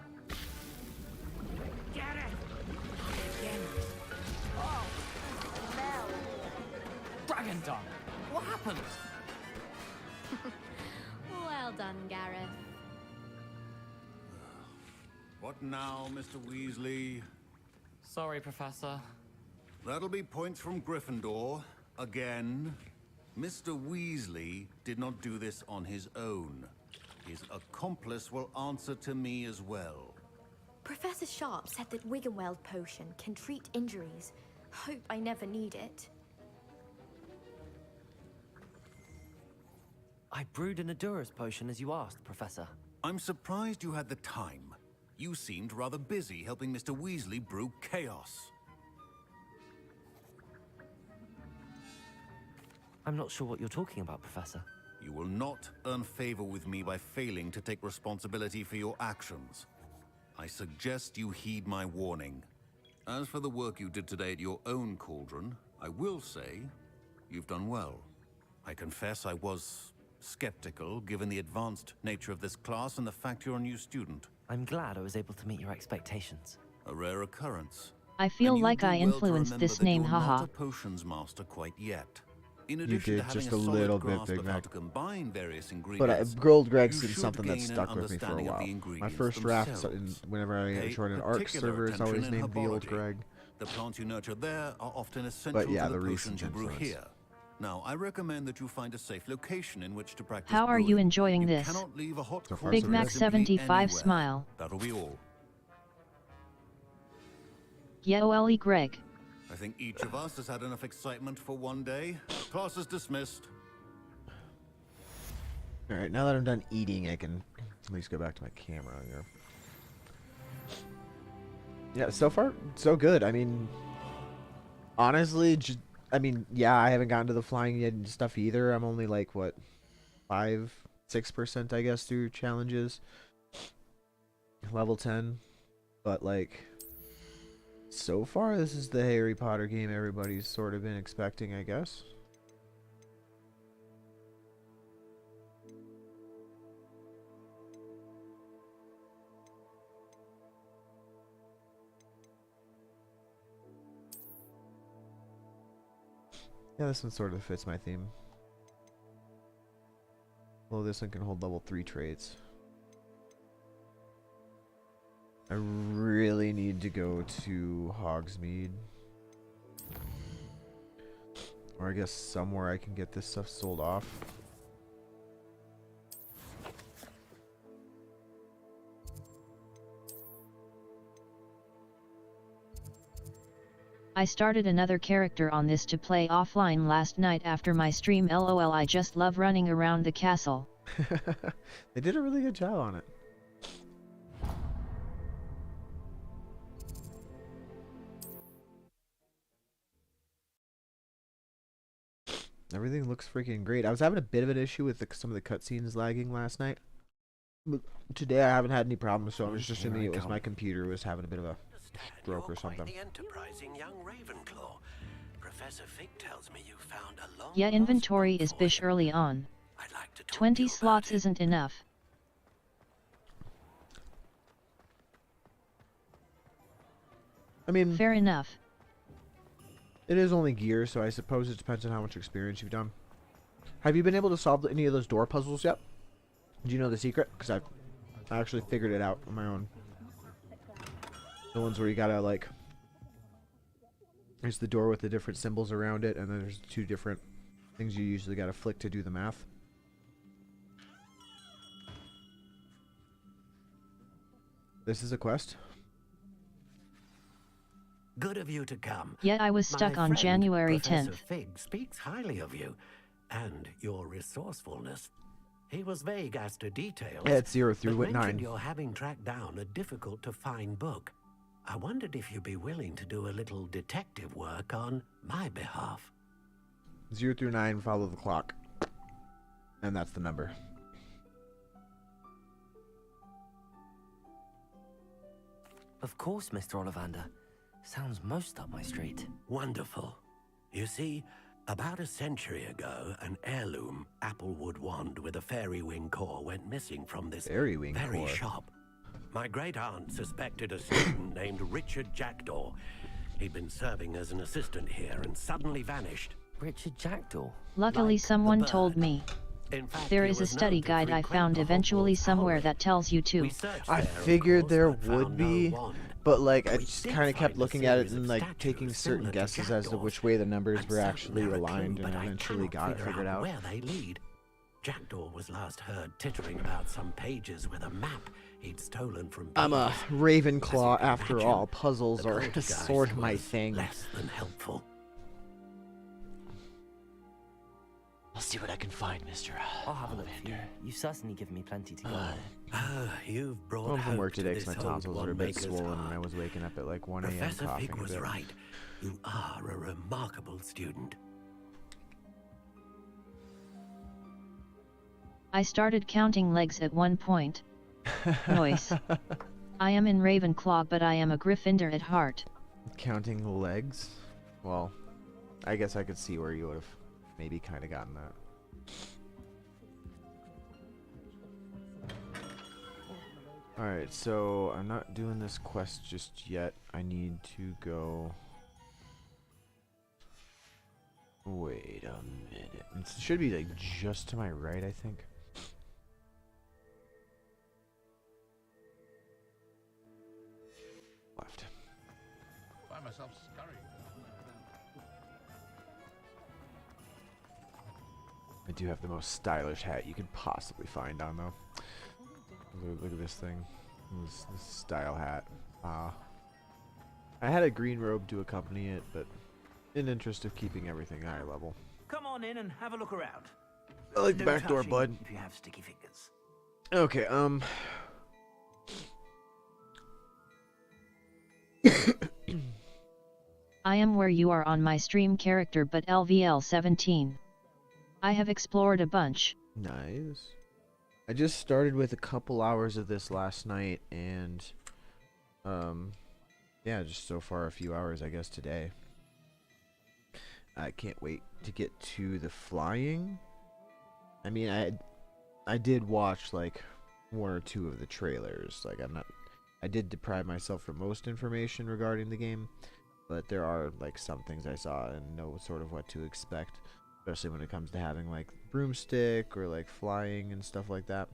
Get it! Again. Oh! Dragon dung! What happened? Well done, Gareth. What now, Mr. Weasley? Sorry, Professor. That'll be points from Gryffindor. Again. Mr. Weasley did not do this on his own. His accomplice will answer to me as well. Professor Sharp said that Wiggenweld potion can treat injuries. Hope I never need it. I brewed an Edurus potion as you asked, Professor. I'm surprised you had the time. You seemed rather busy helping Mr. Weasley brew chaos. I'm not sure what you're talking about, Professor. You will not earn favor with me by failing to take responsibility for your actions. I suggest you heed my warning. As for the work you did today at your own cauldron, I will say you've done well. I confess I was skeptical, given the advanced nature of this class and the fact you're a new student. I'm glad I was able to meet your expectations. A rare occurrence. I feel And you like do I well to influenced remember this that name, you're haha. not a potions master quite yet. In You addition did to having just a a solid little bit, grasp Big of how Mac. to combine various But ingredients, Gold Gregg's you been should something that gain an stuck with me for a understanding of while. the My ingredients first draft, themselves. whenever I Pay joined an ARC particular server, it's always attention in named the Old herbology. Greg. The plants you nurture there are often essential But yeah, to the the potions recent you brew influence. here. Now, I recommend that you find a safe location in which to practice How are you brewing. enjoying You this? cannot leave a hot So far, Big so Mac good. simply 75 anywhere. smile. That'll be all. Yoeli Gregg. I think each of us has had enough excitement for one day. Class is dismissed. Alright, now that I'm done eating, I can at least go back to my camera here. Yeah, so far, so good. I mean, honestly, yeah, I haven't gotten to the flying yet and stuff either. I'm only like, what, 5-6%, I guess, through challenges. Level 10. But, like, so far, this is the Harry Potter game everybody's sort of been expecting, I guess. Yeah, this one sort of fits my theme. Well, this one can hold level 3 traits. I really need to go to Hogsmeade. Or I guess somewhere I can get this stuff sold off. I started another character on this to play offline last night after my stream. LOL, I just love running around the castle. They did a really good job on it. Everything looks freaking great. I was having a bit of an issue with some of the cutscenes lagging last night. But today I haven't had any problems, so I was just assuming it was my computer was having a bit of a stroke or something. The enterprising young Ravenclaw. Professor Fig tells me you found a long Yeah, inventory is bish early on. 20 slots isn't enough. I mean, fair enough. It is only gear, so I suppose it depends on how much experience you've done. Have you been able to solve any of those door puzzles yet? Do you know the secret? Because I actually figured it out on my own. The ones where you gotta, like, there's the door with the different symbols around it, and then there's 2 different things you usually gotta flick to do the math. This is a quest. Good of you to come. Yeah, I was stuck on January 10th. Professor Fig speaks highly of you and your resourcefulness. He was vague as to details. Yeah, it's 0 through but 9. mentioned you're having tracked down a difficult-to-find book. I wondered if you'd be willing to do a little detective work on my behalf. 0 through 9, follow the clock. And that's the number. Of course, Mr. Ollivander. Sounds most up my street. Wonderful. You see, about a century ago, an heirloom applewood wand with a fairy wing core went missing from this fairy wing very core shop. My great-aunt suspected a student named Richard Jackdaw. He'd been serving as an assistant here and suddenly vanished. Richard Jackdaw? Luckily, someone told me. In fact, There he is a was study known to guide I frequent found the eventually Hogwarts somewhere Howling. that tells you to. We searched I there, of figured course, there but would found be, no wand. but like I We just did kind of kept find a looking at it series and of like statues taking certain similar to guesses as to jackdaws, which way the numbers and were some actually there are aligned, two, and but I I eventually cannot got it figure figured out. where they lead. Jackdaw was last heard tittering about some pages with a map he'd stolen from I'm a bees. Ravenclaw As you can after imagine, all. Puzzles the are poltergeist sort of my was thing. Less than helpful. I'll see what I can find, Mr. I'll have a look for you. You've certainly given me plenty to go on. You've brought Home from hope work to today because this my tonsils old are a bit one-maker's swollen, and I heart. was waking up at like 1 a.m. Professor coughing Fig a was bit. right. You are a remarkable student. I started counting legs at one point. Noise. I am in Ravenclaw, but I am a Gryffindor at heart. Counting legs? Well, I guess I could see where you would have maybe kind of gotten that. Alright, so I'm not doing this quest just yet. I need to go... Wait a minute. It should be like just to my right, I think. Left. Find myself scurrying. I do have the most stylish hat you could possibly find on though. Look at this thing. This style hat. I had a green robe to accompany it, but in interest of keeping everything eye level. Come on in and have a look around. I like the No back door, touching bud. If you have sticky fingers. Okay, I am where you are on my stream character but LVL 17. I have explored a bunch. Nice. I just started with a couple hours of this last night, and yeah, just so far a few hours, I guess, today. I can't wait to get to the flying. I mean, I did watch like one or two of the trailers. Like, I did deprive myself from most information regarding the game, but there are like some things I saw and know sort of what to expect, especially when it comes to having like broomstick or like flying and stuff like that.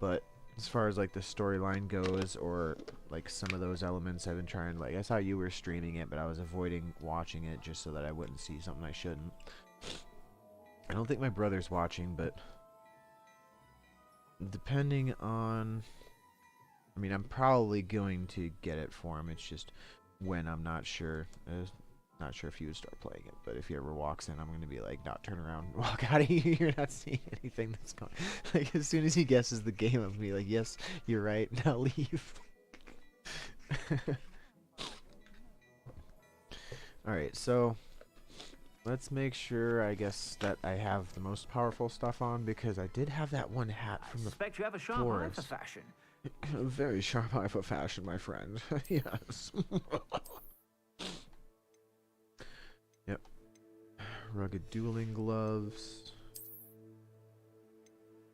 But as far as like the storyline goes, or like some of those elements, I've been trying, like, I saw you were streaming it, but I was avoiding watching it just so that I wouldn't see something I shouldn't. I don't think my brother's watching, but depending on, I mean, I'm probably going to get it for him. It's just when I'm not sure. Not sure if he would start playing it, but if he ever walks in, I'm going to be like, not turn around and walk out of here. You're not seeing anything that's going. Like, as soon as he guesses the game, I'm going to be like, yes, you're right, now leave. Alright, so let's make sure, I guess, that I have the most powerful stuff on, because I did have that one hat from the Suspect you have a sharp eye forest. for fashion. A very sharp eye for fashion, my friend. Yes. Yep. Rugged dueling gloves.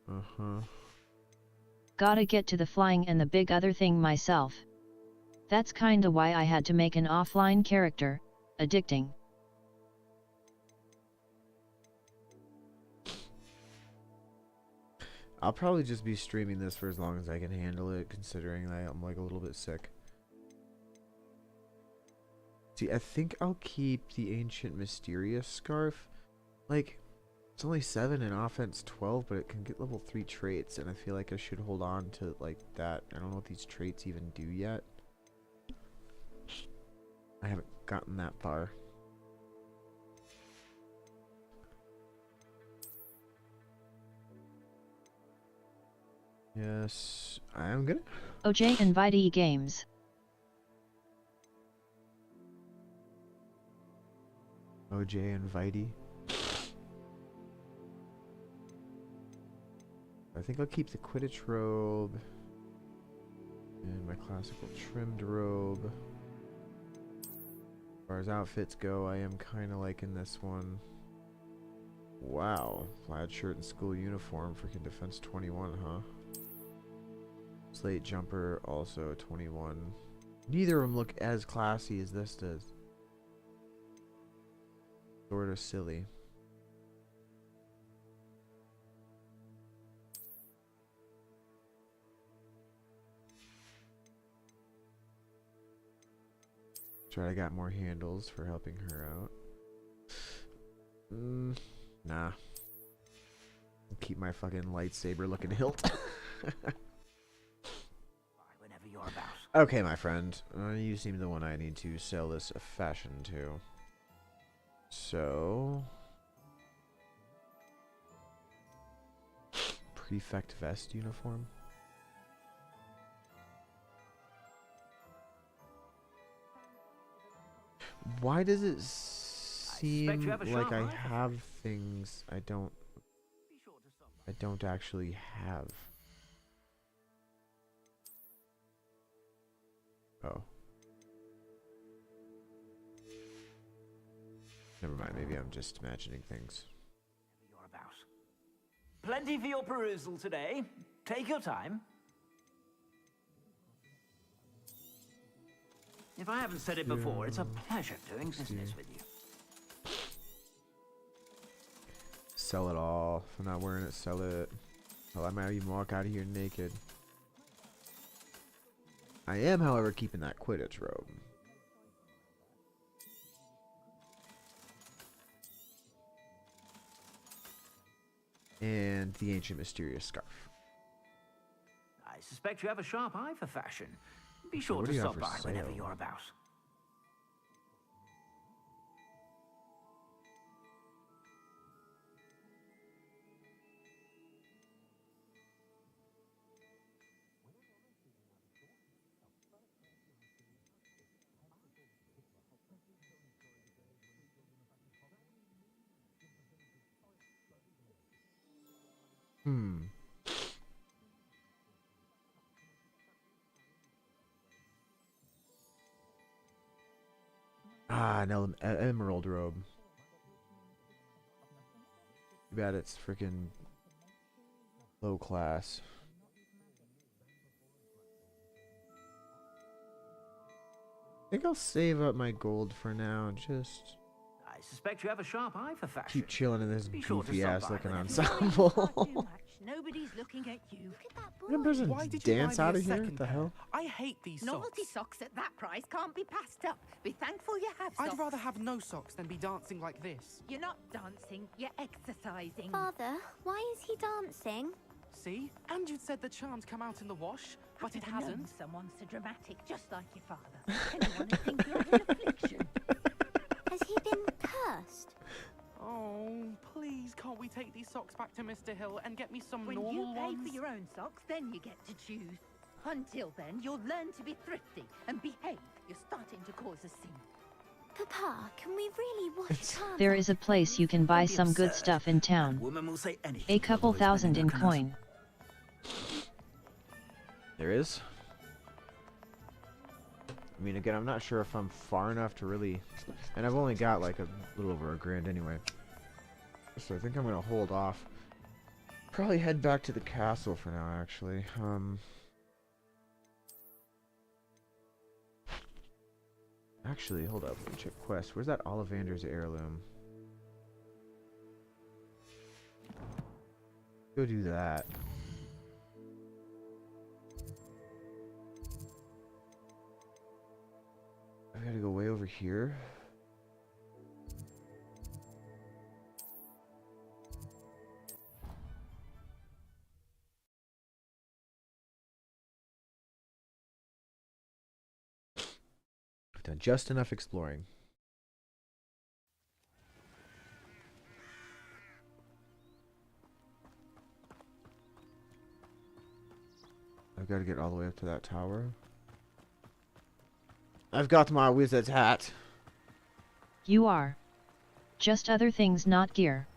Uh-huh. Gotta get to the flying and the big other thing myself. That's kinda why I had to make an offline character. Addicting. I'll probably just be streaming this for as long as I can handle it, considering that I'm like a little bit sick. See, I think I'll keep the Ancient Mysterious Scarf. Like, it's only 7 and offense 12, but it can get level 3 traits, and I feel like I should hold on to, like, that. I don't know what these traits even do yet. I haven't gotten that far. Yes, I am gonna. OJ Invitee Games. OJ Invitee. I think I'll keep the Quidditch robe and my classical trimmed robe. As far as outfits go, I am kind of liking this one. Wow, plaid shirt and school uniform, freaking defense 21, huh? Slate jumper, also 21. Neither of them look as classy as this does. Sort of silly. Try, I got more handles for helping her out. Nah. Keep my fucking lightsaber looking hilt. Whenever you're about. Okay, my friend. You seem the one I need to sell this fashion to. So... Prefect vest uniform? Why does it seem like I have things I don't actually have? Oh. Never mind, maybe I'm just imagining things. You're about. Plenty for your perusal today. Take your time. If I haven't said it before, it's a pleasure doing business with you. Sell it all. If I'm not wearing it, sell it. Well, I might even walk out of here naked. I am, however, keeping that Quidditch robe. And the Ancient Mysterious Scarf. I suspect you have a sharp eye for fashion. Be sure What to do you have stop for by whenever sale? you're about. Hmm. Ah, an emerald robe. Too bad it's freaking low class. I think I'll save up my gold for now. Just I suspect you have a sharp eye for fashion. keep chilling in this Be sure to goofy stop ass by looking whenever. ensemble. Nobody's looking at you. Look at that boy. One person Why did you dance buy me out a of here? second What the pair? hell? I hate these Novelty socks. socks at that price can't be passed up. Be thankful you have socks. I'd rather have no socks than be dancing like this. You're not dancing, you're exercising. Father, why is he dancing? See? And you'd said the charms come out in the wash, but it I've known hasn't. someone so dramatic, just like your father. Anyone who thinks you're in affliction. Has he been cursed? Oh, please, can't we take these socks back to Mr. Hill and get me some When normal you pay ones? for your own socks, then you get to choose. Until then, you'll learn to be thrifty and behave. You're starting to cause a scene. Papa, can we really watch charms? There is a place you can buy some good stuff in town. Woman will say anything. A couple thousand in coin. There is. I mean, again, I'm not sure if I'm far enough to really, and I've only got like a little over $1,000 anyway. So I think I'm gonna hold off. Probably head back to the castle for now, actually. Actually, hold up. Let me check quest. Where's that Ollivander's heirloom? Go do that. I gotta go way over here. I've done just enough exploring. I've got to get all the way up to that tower. I've got my wizard's hat. You are. Just other things, not gear.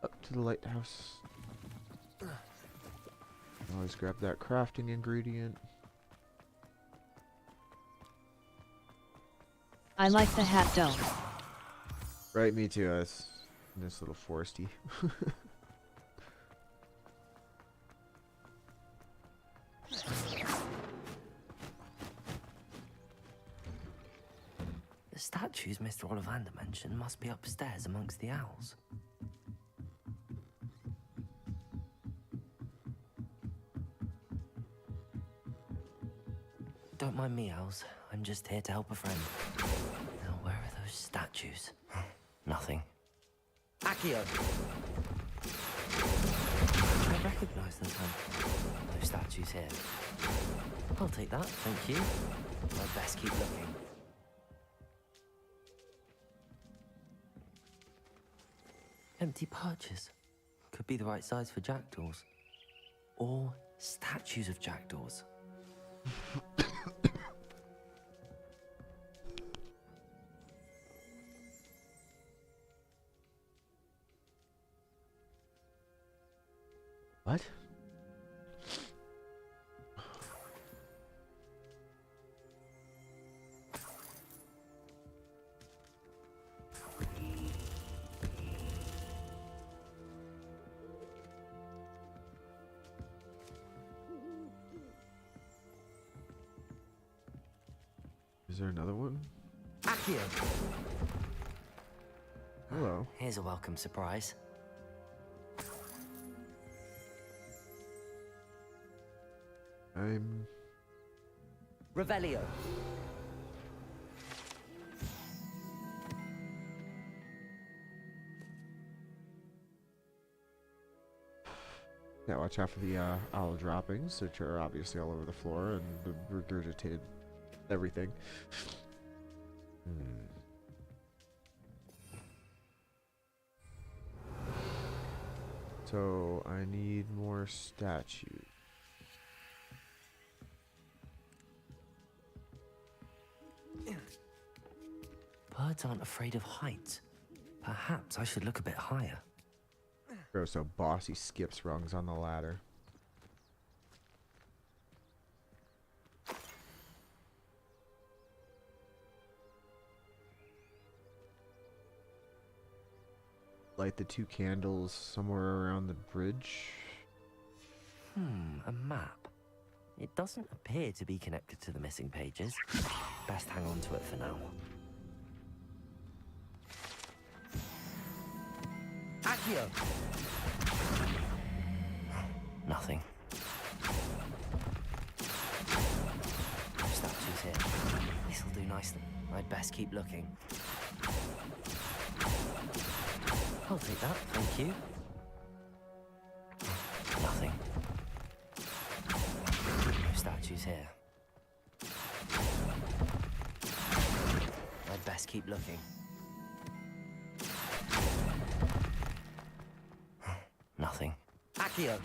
Up to the lighthouse. Always grab that crafting ingredient. I like the hat though. Right, me too. It's this little foresty. The statues Mr. Ollivander mentioned must be upstairs amongst the owls. Don't mind me, owls. I'm just here to help a friend. Now, where are those statues? Nothing. Accio! I recognize them, Tom. No statues here. I'll take that, thank you. I'd best keep looking. Empty perches. Could be the right size for jackdaws. Or statues of jackdaws. What? Is there another one? Accio! Hello. Here's a welcome surprise. I'm... Revelio. Yeah, watch out for the owl droppings, which are obviously all over the floor, and the regurgitated everything. So I need more statues. Birds aren't afraid of heights. Perhaps I should look a bit higher. Bro, so Bossy skips rungs on the ladder. Light the 2 candles somewhere around the bridge. A map. It doesn't appear to be connected to the missing pages. Best hang on to it for now. Accio! Nothing. Statues here. This'll do nicely. I'd best keep looking. I'll take that, thank you. Nothing. No statues here. I'd best keep looking. Nothing. Accio!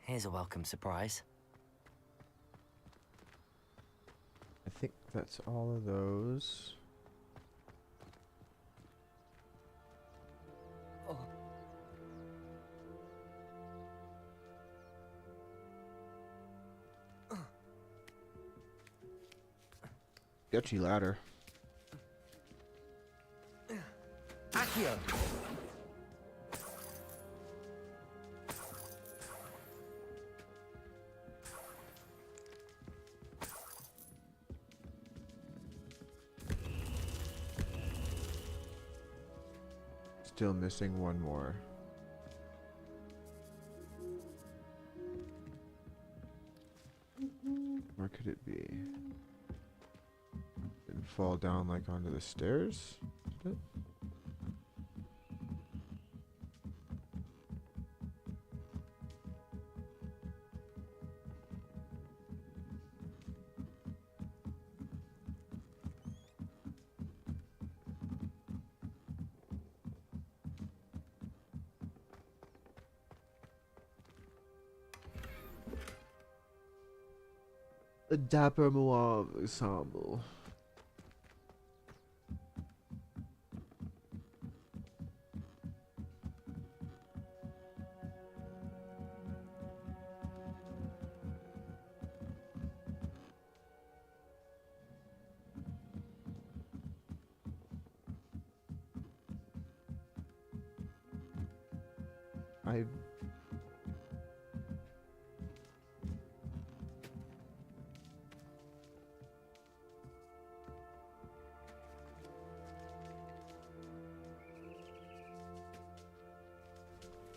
Here's a welcome surprise. I think that's all of those. Sketchy ladder. Accio! Still missing one more. Where could it be? Didn't fall down like onto the stairs? Did it? A dapper Moab ensemble.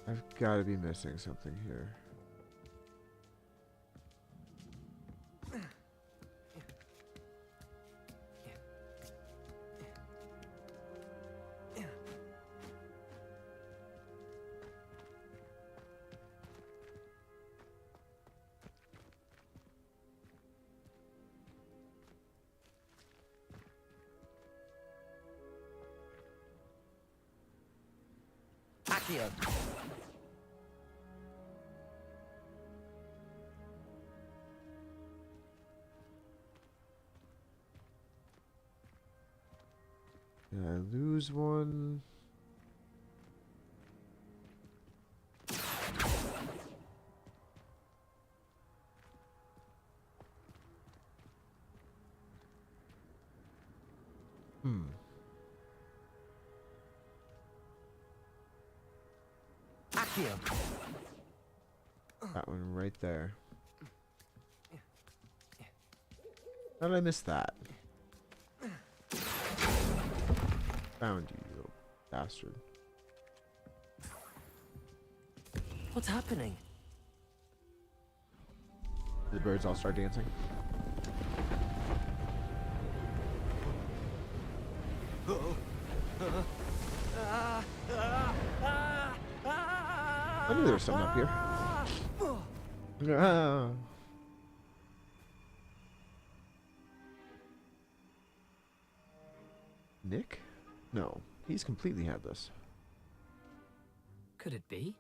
I've got to be missing something here. Accio! Did I lose one? Accio! That one right there. How did I miss that? Found you, you little bastard. What's happening? The birds all start dancing. I knew there was something up here. Nick? No, he's completely headless. Could it be?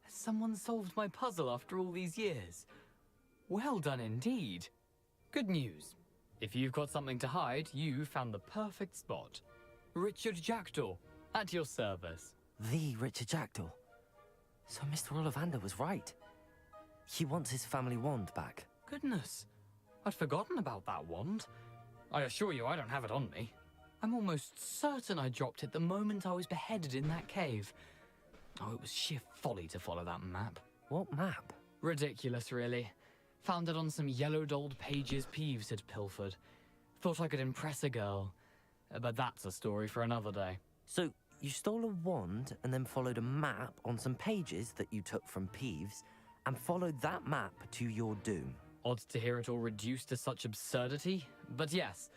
Has someone solved my puzzle after all these years? Well done indeed. Good news. If you've got something to hide, you found the perfect spot. Richard Jackdaw, at your service. The Richard Jackdaw. So Mr. Ollivander was right. He wants his family wand back. Goodness, I'd forgotten about that wand. I assure you I don't have it on me. I'm almost certain I dropped it the moment I was beheaded in that cave. Oh, it was sheer folly to follow that map. What map? Ridiculous, really. Found it on some yellowed old pages Peeves had pilfered. Thought I could impress a girl. But that's a story for another day. So, you stole a wand and then followed a map on some pages that you took from Peeves and followed that map to your doom. Odd to hear it all reduced to such absurdity, but yes.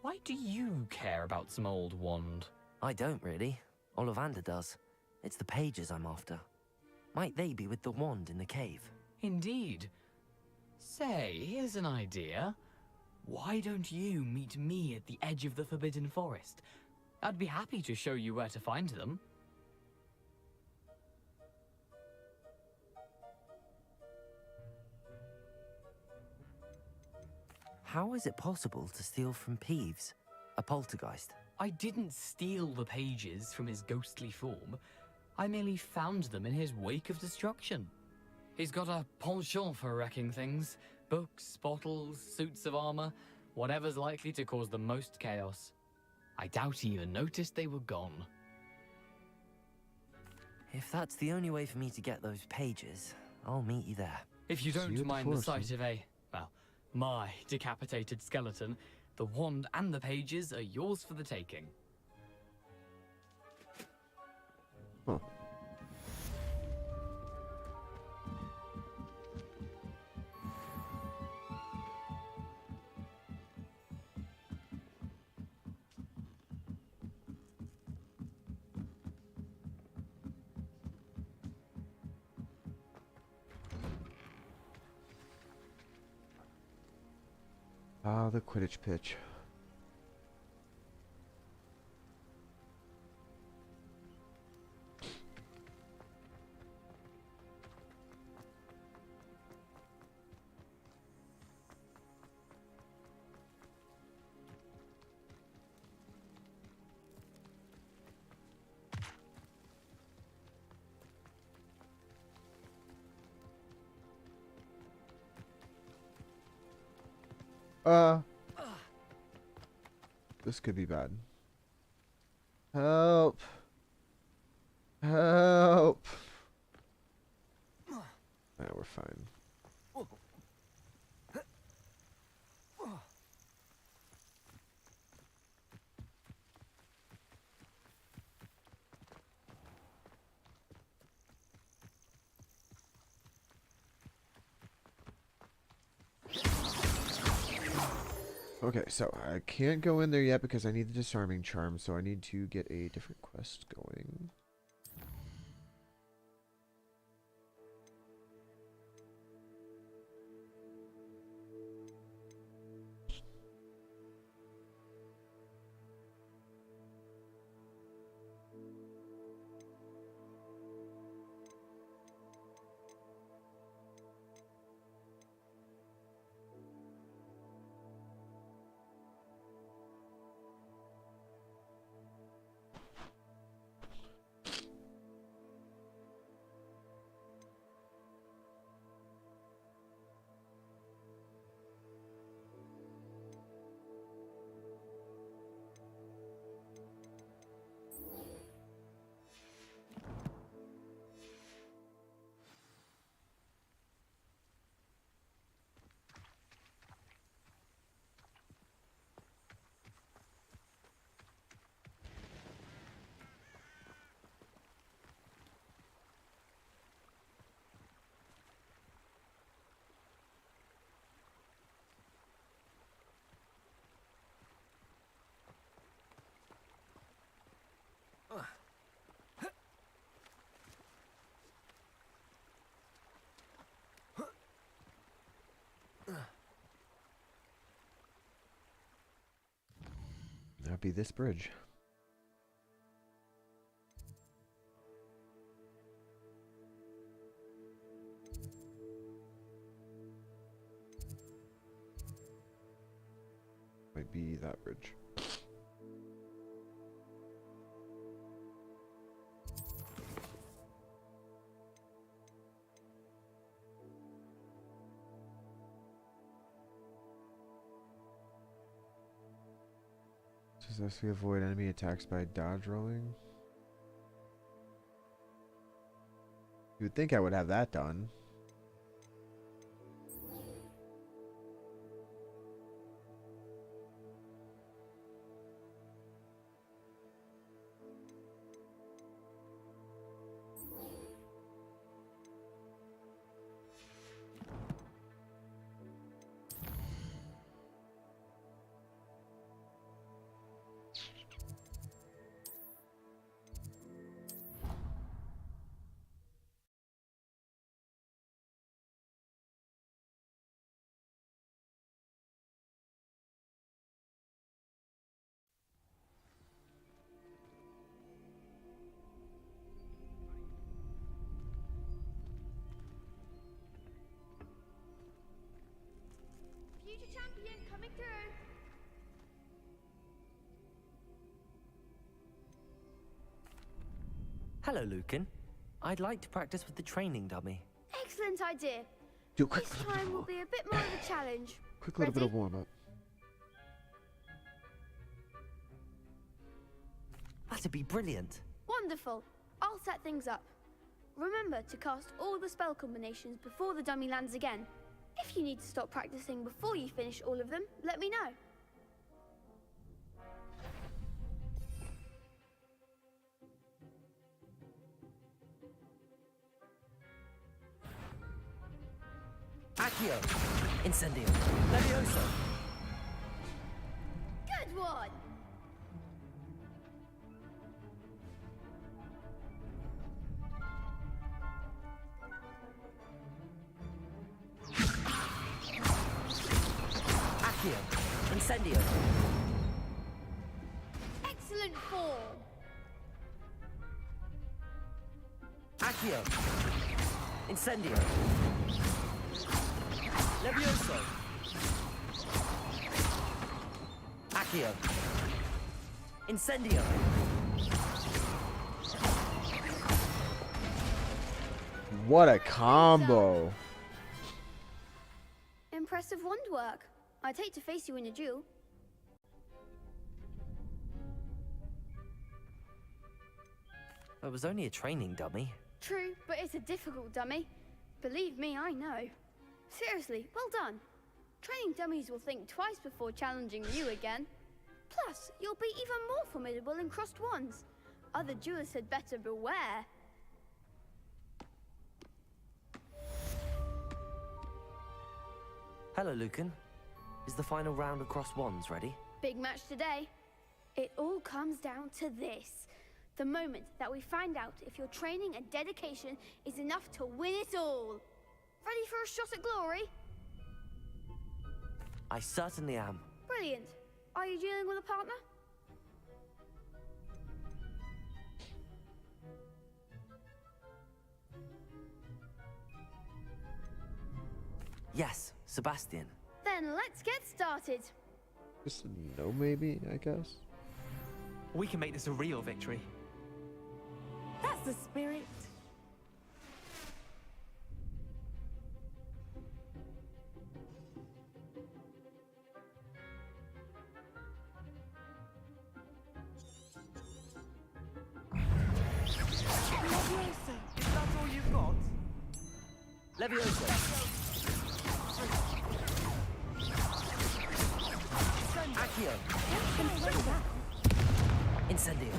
Why do you care about some old wand? I don't really. Ollivander does. It's the pages I'm after. Might they be with the wand in the cave? Indeed. Say, here's an idea. Why don't you meet me at the edge of the Forbidden Forest? I'd be happy to show you where to find them. How is it possible to steal from Peeves, a poltergeist? I didn't steal the pages from his ghostly form. I merely found them in his wake of destruction. He's got a penchant for wrecking things. Books, bottles, suits of armor, whatever's likely to cause the most chaos. I doubt he even noticed they were gone. If that's the only way for me to get those pages, I'll meet you there. If you don't mind the sight of my decapitated skeleton, the wand and the pages are yours for the taking. Huh. Ah, the Quidditch pitch. This could be bad. Help! Help! We're fine. Okay, so I can't go in there yet because I need the disarming charm, so I need to get a different quest going. That'd be this bridge. Might be that bridge. Successfully avoid enemy attacks by dodge rolling. You would think I would have that done. Future champion coming through. Hello, Lucan. I'd like to practice with the training dummy. Excellent idea. Do a quick This time will be a bit more of a challenge. Quick little bit of warm up. That'd be brilliant. Wonderful. I'll set things up. Remember to cast all the spell combinations before the dummy lands again. If you need to stop practicing before you finish all of them, let me know. Accio! Incendio! Levioso! Good one! Accio! Incendio! Excellent form! Accio! Incendio! Levioso! Accio! Incendio! What a combo! Impressive wand work. I'd hate to face you in a duel. It was only a training dummy. True, but it's a difficult dummy. Believe me, I know. Seriously, well done. Training dummies will think twice before challenging you again. Plus, you'll be even more formidable in crossed wands. Other duelists had better beware. Hello, Lucan. Is the final round of crossed wands ready? Big match today. It all comes down to this. The moment that we find out if your training and dedication is enough to win it all. Ready for a shot at glory? I certainly am. Brilliant. Are you dealing with a partner? Yes, Sebastian. Then let's get started. Just a no maybe, I guess. We can make this a real victory. That's the spirit. Levioso! Is that all you've got? Levioso! Accio! Incendio!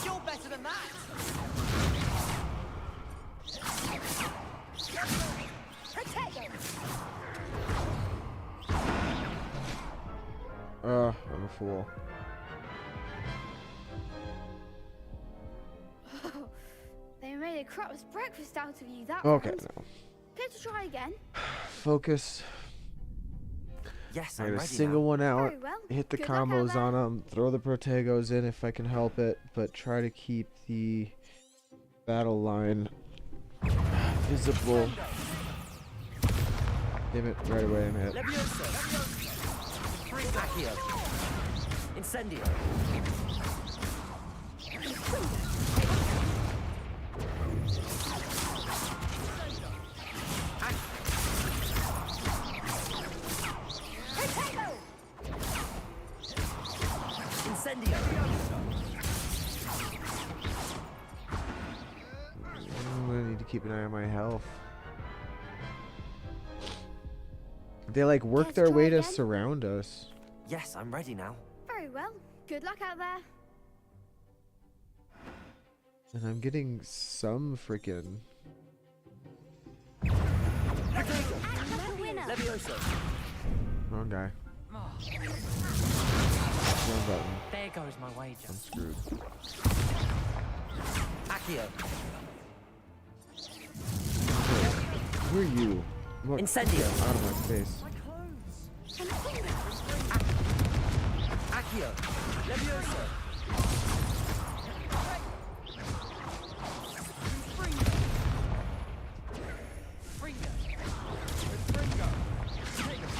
You're better than that! Protect them! I'm a fool. They made a crap's breakfast out of you that Okay, round. no. Good to try again? Focus. Yes, I I'm gotta ready single now. one out, Very well. hit the Good luck out combos there. on them, throw the Protegos in if I can help it, but try to keep the battle line visible. Damn it, right away I'm hit. Levioso. Accio. Incendio. Incendio. I need to keep an eye on my health. They like work Let's their try way to again. surround us. Yes, I'm ready now. Very well. Good luck out there. And I'm getting some freaking. Levioso. Wrong guy. Wrong button. There goes my wager. I'm screwed. Accio. Who are you? What? Incendio. Out of my face. Accio. Levioso.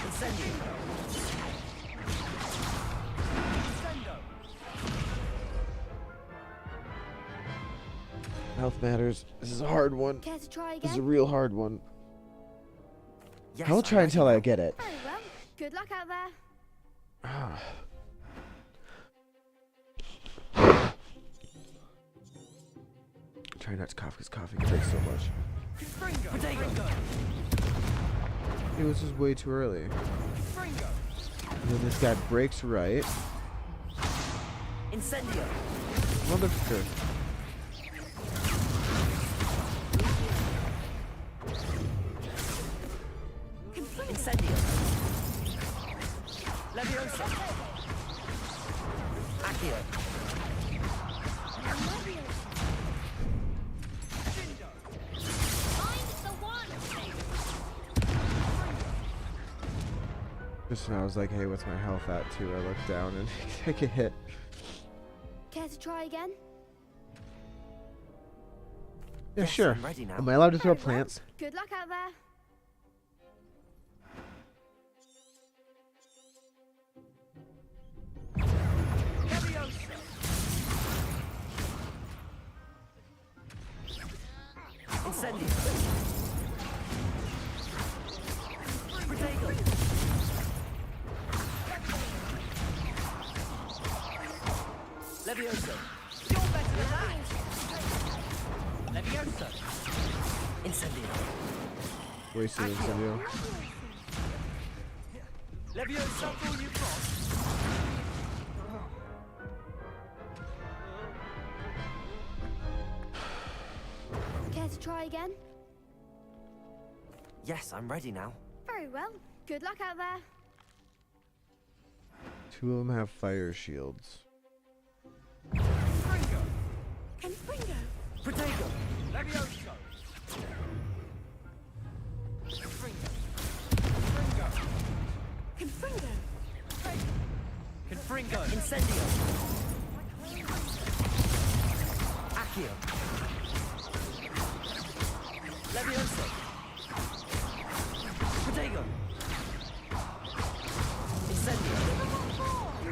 Incendio. Health matters. This is a hard one. Care to try This is a again? real hard one. Yes, I'll I'm try ready until now. I get it. Very well. Good luck out there. Try not to cough because coughing hurts so much. It was just way too early. And then this guy breaks right. Incendio. Motherfucker. Incendio. Levioso. Accio. Just when I was like, hey, what's my health at too? I looked down and take a hit. Care to try again? Yeah, Yes, sure. I'm ready now. Am I allowed to throw Very well. plants? Good luck out there. Incendio. Protego. Levioso. You're better than that. Levioso. Incendio. Wasted incendio. Levioso. All you've got. Care to try again? Yes, I'm ready now. Very well. Good luck out there. Two of them have fire shields. Confringo. Protego. Levioso. Confringo. Confringo. Incendio. Accio. Levioso. Protego. Incendio.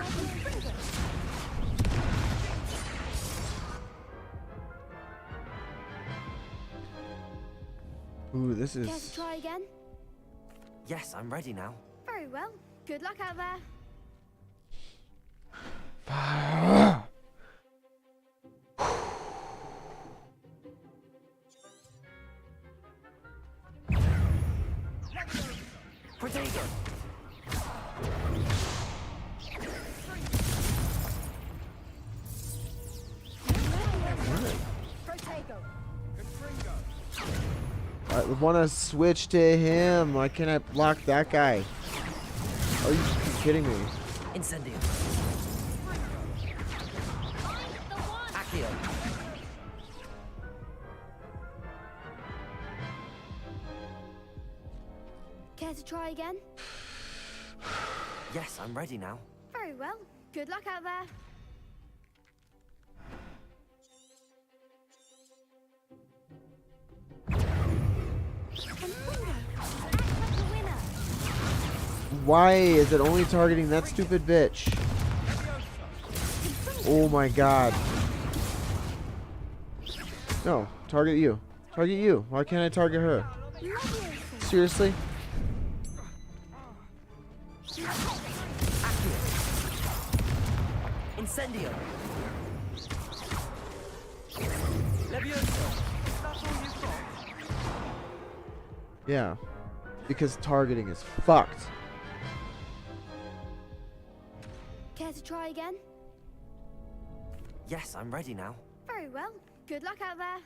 Ooh, this Care to is. try again? Yes, I'm ready now. Very well. Good luck out there. Protego. I want to switch to him. Why can't I block that guy? Are you kidding me? Incendio. Accio. Care to try again? Yes, I'm ready now. Very well. Good luck out there. Why is it only targeting that stupid bitch? Oh my god. No, target you. Target you. Why can't I target her? Seriously? Incendio. Yeah. Because targeting is fucked. Care to try again? Yes, I'm ready now. Very well. Good luck out there.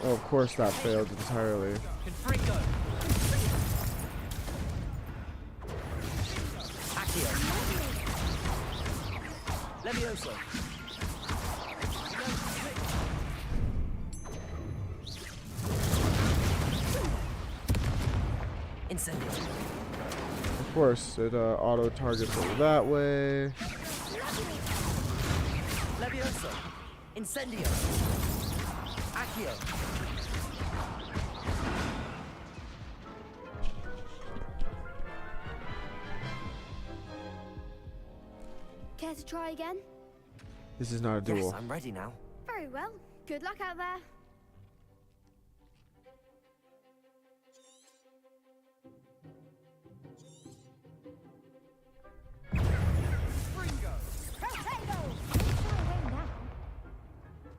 Oh, of course that failed entirely. Levioso. Incendio. Of course, it auto targets it that way. Levioso. Incendio. Accio. Care to try again? This is not a duel. Yes, I'm ready now. Very well. Good luck out there.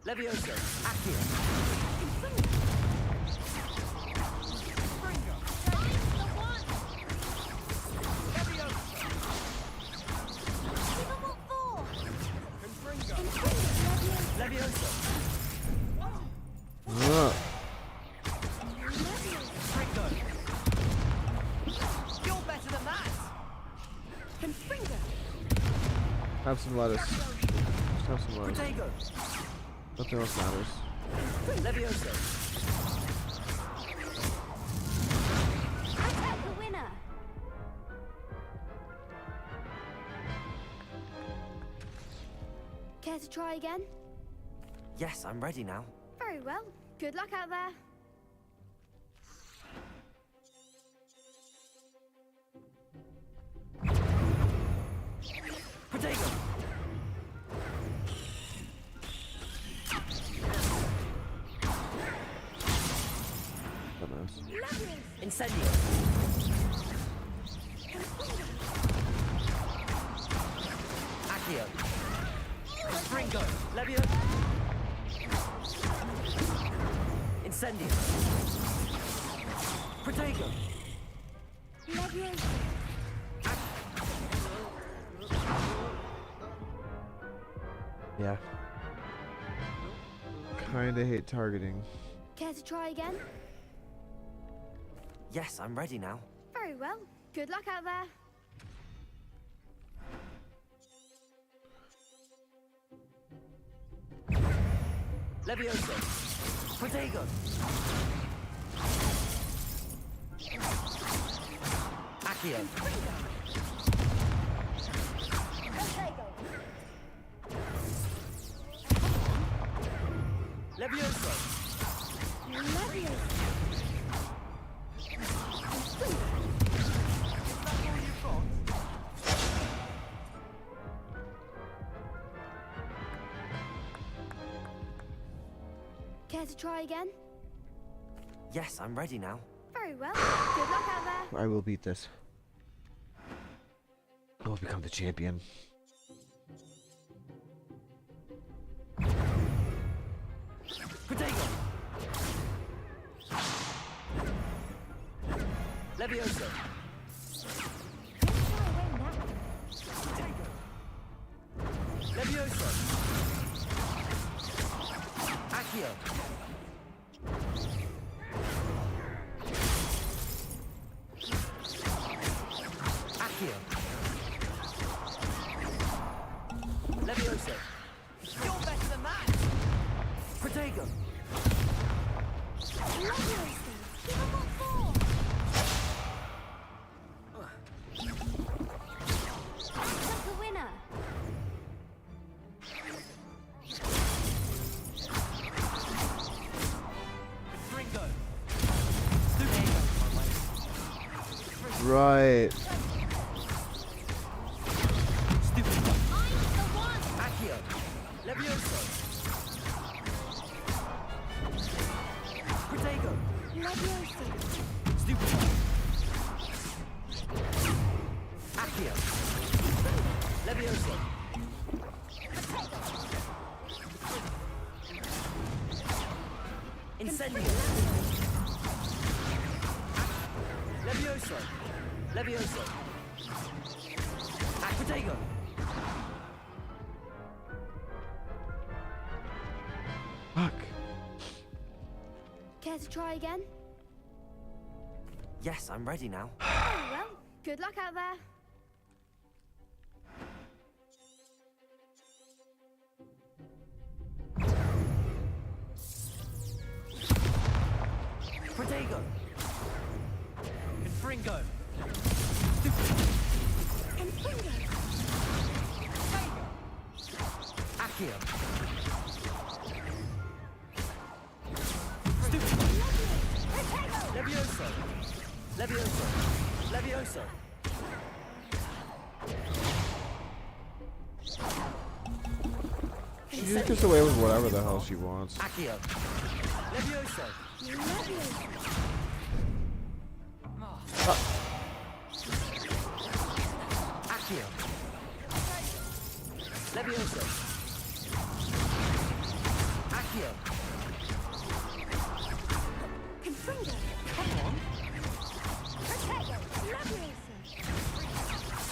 Levioso. Accio. Levioso. You're better than that. Have some lettuce. Just have some lettuce. Protego. Nothing else matters. Levioso. Attack the winner. Care to try again? Yes, I'm ready now. Very well. Good luck out there. Protego. Incendio. Accio. Springo. Levio. Incendio. Protego. Yeah. Kinda hate targeting. Care to try again? Yes, I'm ready now. Very well. Good luck out there. Levioso. Protego. Accio. Levioso. Care to try again? Yes, I'm ready now. Very well. Good luck out there. I will beat this. I will become the champion. Protego. Levioso. Levioso. Accio. Accio. Levioso. You're better than that. Protego. Levioso. Give him what for. Acts like a winner. Ringo. Right. Accio. Levioso. Protego. Levioso. Stupid. Accio. Levioso. Incendio. Levioso. Levioso. Protego. Fuck. Care to try again? Yes, I'm ready now. Oh, well, good luck out there. Protego. Confringo. Confringo. Accio. Levioso. Levioso. Levioso. She just gets away with whatever the hell she wants. Accio. Levioso. Levioso. Accio. Levioso. Accio. Confringo. Come on. Protego. Levioso.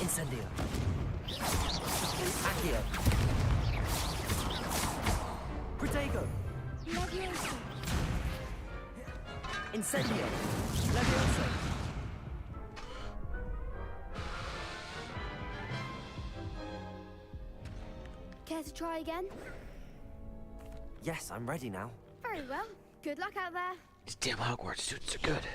Incendio. Accio. Protego. Levioso. Incendio. Levioso. Care to try again? Yes, I'm ready now. Very well. Good luck out there. These damn Hogwarts students are good.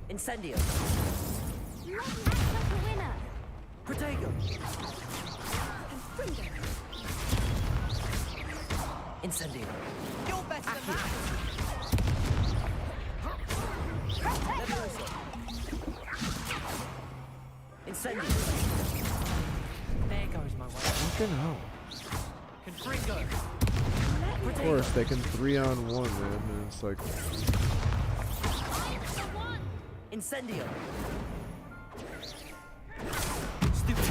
Incendio. Lovely. Act like a winner. Protego. Confringo. Incendio. You're better than that. Levioso. Incendio. There goes my way. Fucking hell. Confringo. Of course, they can 3-on-1, man, and it's like... Incendio. Stupid.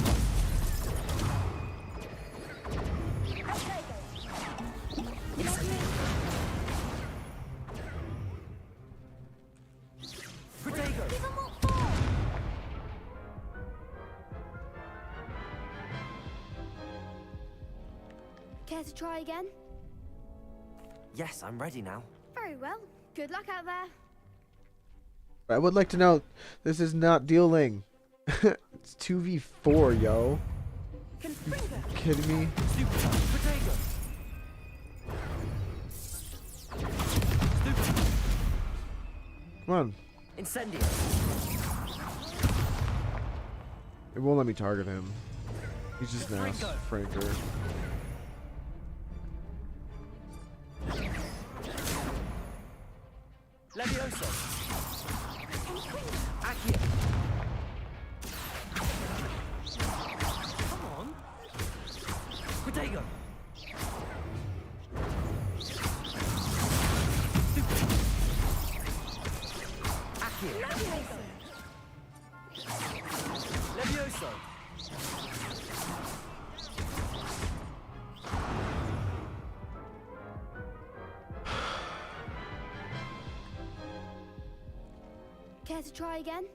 Protego. Give him what for. Care to try again? Yes, I'm ready now. Very well. Good luck out there. I would like to note, this is not dueling. It's 2v4, yo. You kidding me? Come on. Incendio. It won't let me target him. He's just an ass franker. Levioso. Accio. Come on. Protego. Accio. Levioso. Care to try again?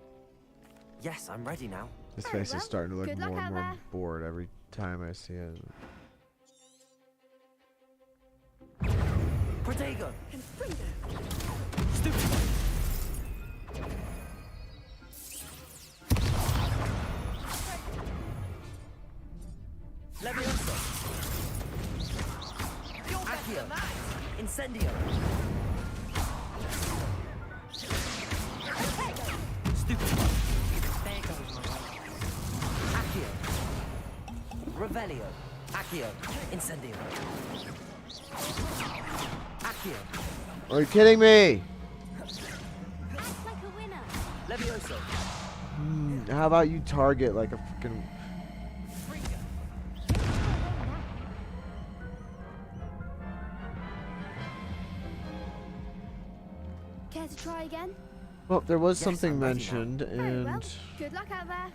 Yes, I'm ready now. His face is starting to look Good luck more and out more there. bored every time I see it. Protego. Stupid. Levioso. Accio. Incendio. Stupid. There goes my way. Accio. Revelio. Accio. Incendio. Accio. Are you kidding me? Levioso. How about you target like a freaking... Care to try again? Well, there was Yes, something I'm ready now. mentioned, Very well. and... Good luck out there.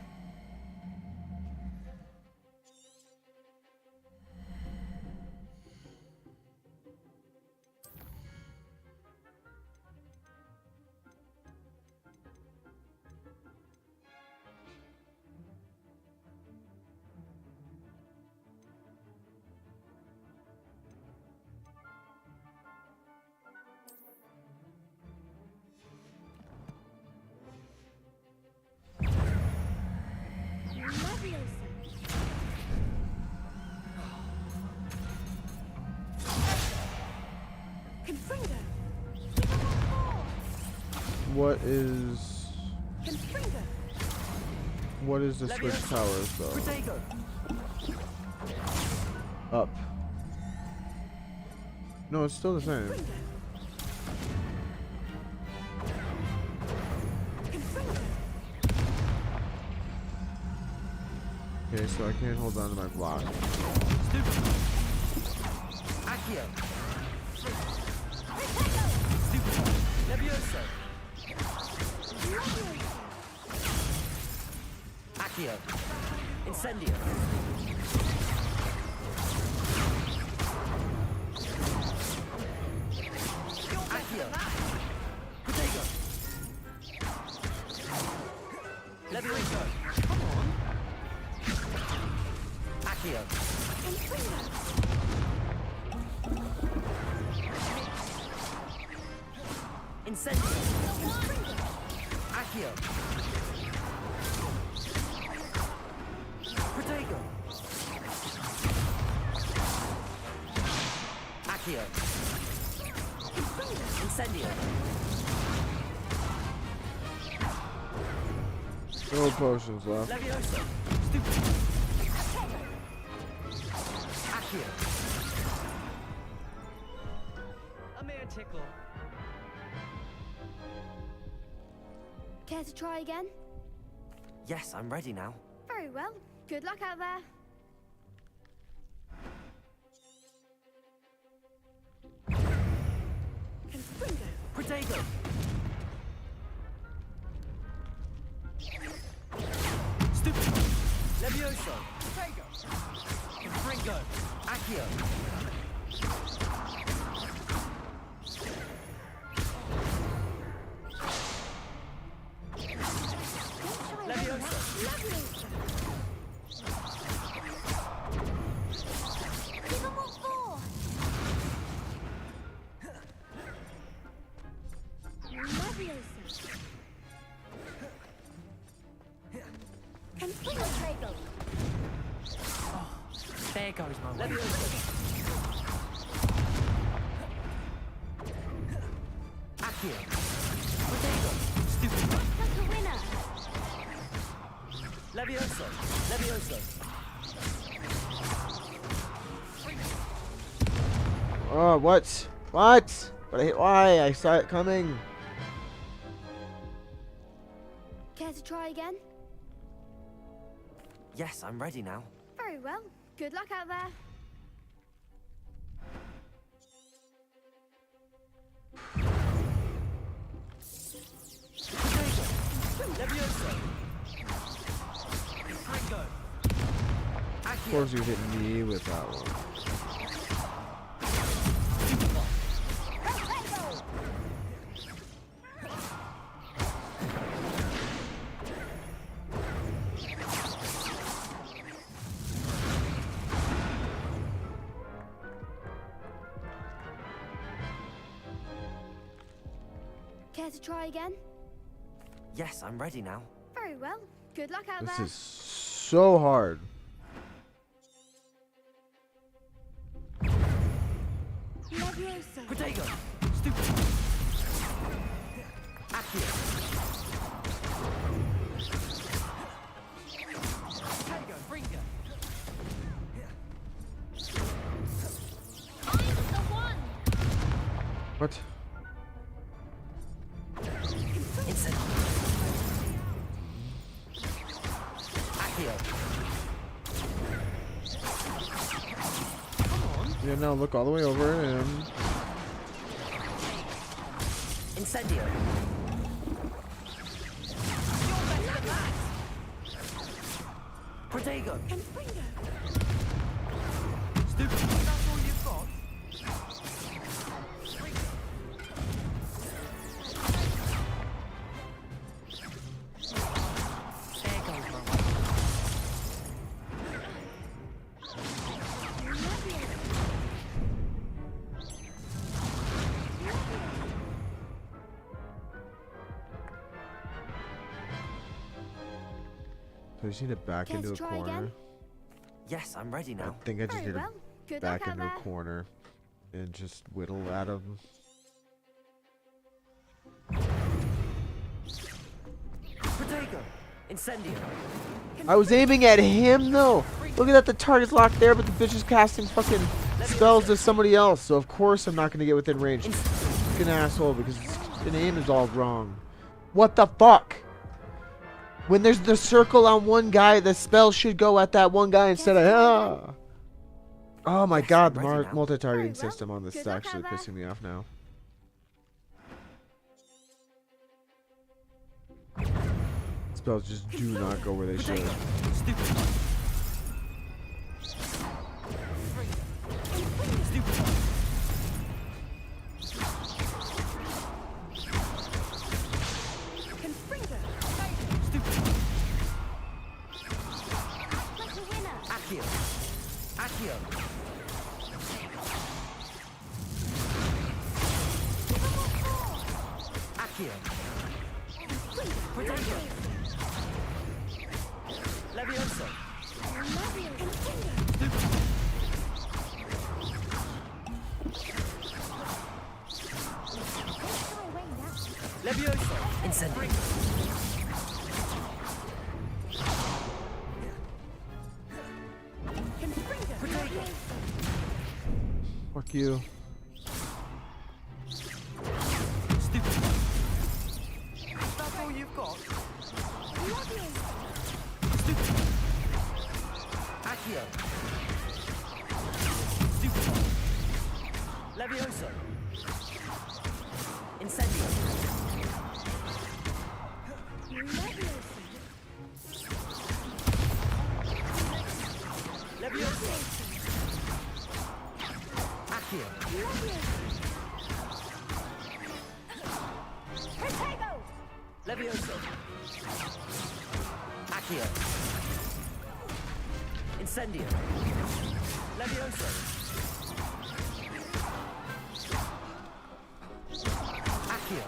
What is the switch powers though? Up. No, it's still the same. Okay, so I can't hold on to my block. Accio. Levioso. Accio. Incendio. Accio. Protego. Levioso. Come on. Accio. Incendio. Accio. Protego. Accio. Incendio. No potions left. Levioso. Stupid. Accio. A mere tickle. Care to try again? Yes, I'm ready now. Very well. Good luck out there. Protego. Stupid. Levioso. Protego. Confringo. Accio. Levioso. Give 'em what for. Leviosa. Protego. There goes my way. Levioso. Accio. Protego. Stupid. Like a winner. Levioso. Levioso. Oh, what? What? Why? I saw it coming. Care to try again? Yes, I'm ready now. Very well. Good luck out there. Levioso. Confringo. Of course you hit me with that one. Care to try again? Yes, I'm ready now. Very well. Good luck out This there. is so hard. Protego! Stupid! Accio! Protego, bring her! I'm the one! What? Instant! Accio! Yeah, now look all the way over and... Incendio! Protego! Stupid! That's all you've got? There goes my way. So I just need to back Care into to a try corner. again? Yes, I'm ready now. I think I just Very need well. to Good back luck out into a there. corner and just whittle at him. Protego! Incendio! I was aiming at him though. Look at that, the target's locked there, but the bitch is casting fucking spells to somebody else. So of course I'm not gonna get within range. Fucking asshole, because the aim is all wrong. What the fuck? When there's the circle on one guy, the spell should go at that one guy instead of. Oh my god, the multi-targeting system on this is actually pissing me off now. Spells just do not go where they should. Accio! Accio! Accio! Protego! Levioso! Levioso! Incendio! Fuck you. Stupid! That's all you've got? Stupid! Accio! Stupid! Levioso! Incendio! Levioso! Accio! Levioso! Accio! Incendio! Levioso! Accio!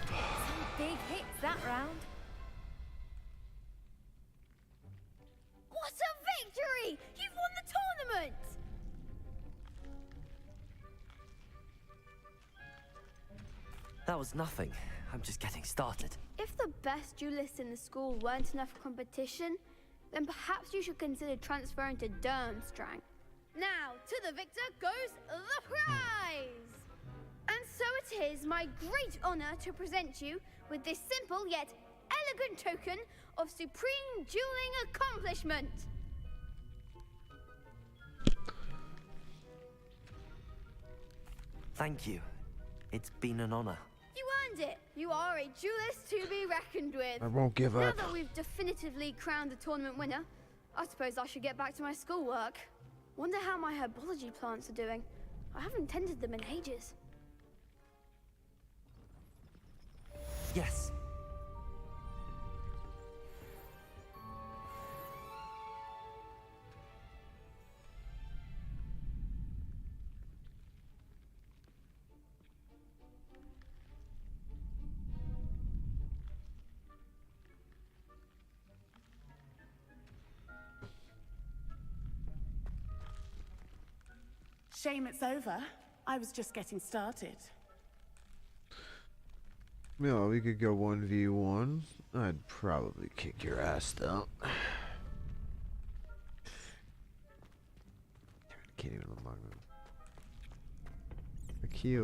Some big hits that round. What a victory! You've won the tournament! That was nothing. I'm just getting started. If the best duelists in the school weren't enough for competition, then perhaps you should consider transferring to Durmstrang. Now, to the victor goes the prize! And so it is my great honor to present you with this simple yet elegant token of supreme dueling accomplishment. Thank you. It's been an honor. You earned it. You are a duelist to be reckoned with. I won't give Now up. that we've definitively crowned the tournament winner, I suppose I should get back to my schoolwork. Wonder how my herbology plants are doing. I haven't tended them in ages. Yes. Shame it's over. I was just getting started. Yeah, we could go 1v1. I'd probably kick your ass though. Can't even unlock them. A key.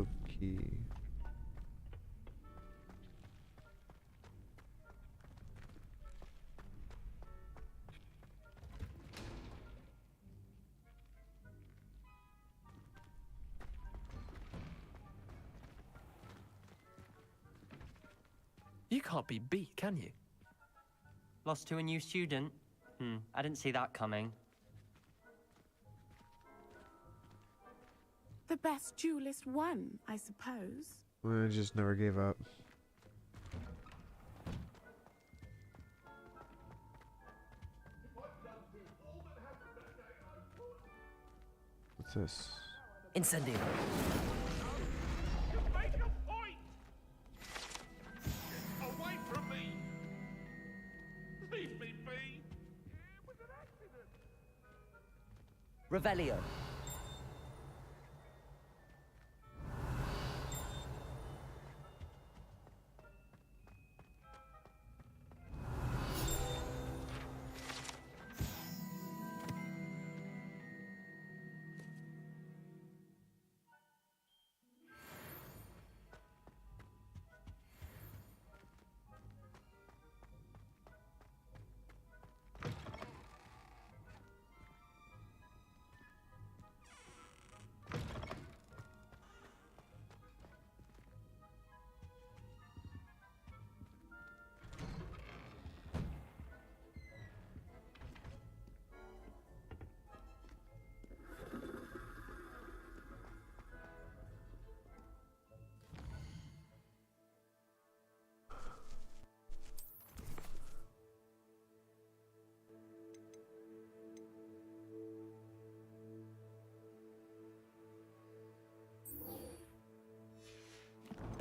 You can't be beat, can you? Lost to a new student? I didn't see that coming. The best duelist won, I suppose. I just never gave up. What's this? Incendio. Away from me! Leave me be! It was an accident! Revelio.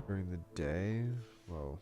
During the day? Whoa.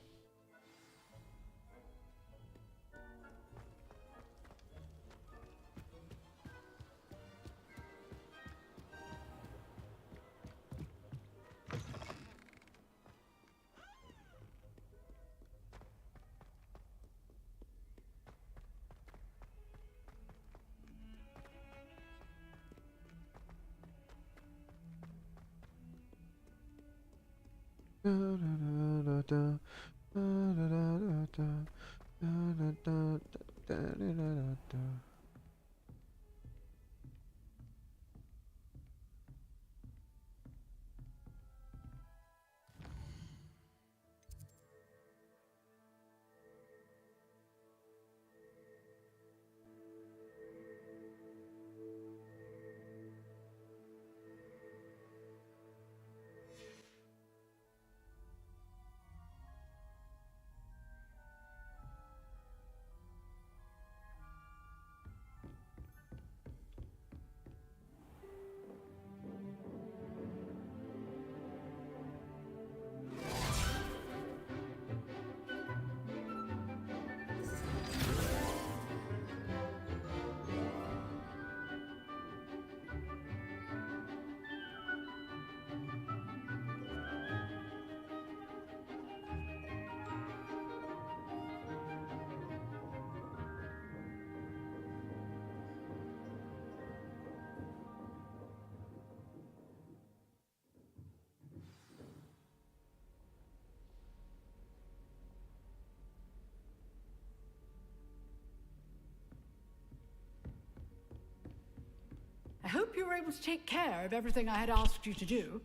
I hope you were able to take care of everything I had asked you to do.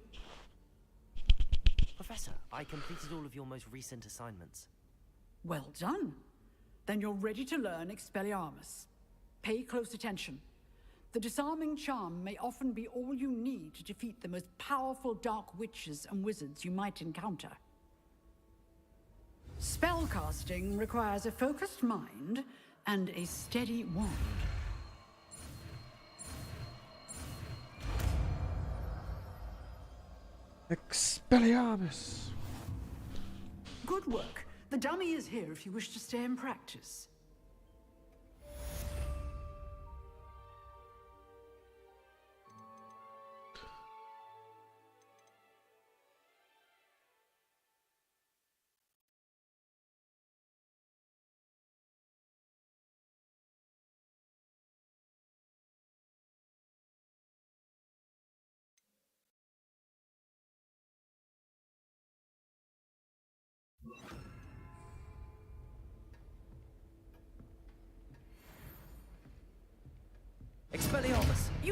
Professor, I completed all of your most recent assignments. Well done. Then you're ready to learn Expelliarmus. Pay close attention. The disarming charm may often be all you need to defeat the most powerful dark witches and wizards you might encounter. Spellcasting requires a focused mind and a steady wand. Expelliarmus! Good work. The dummy is here if you wish to stay and practice.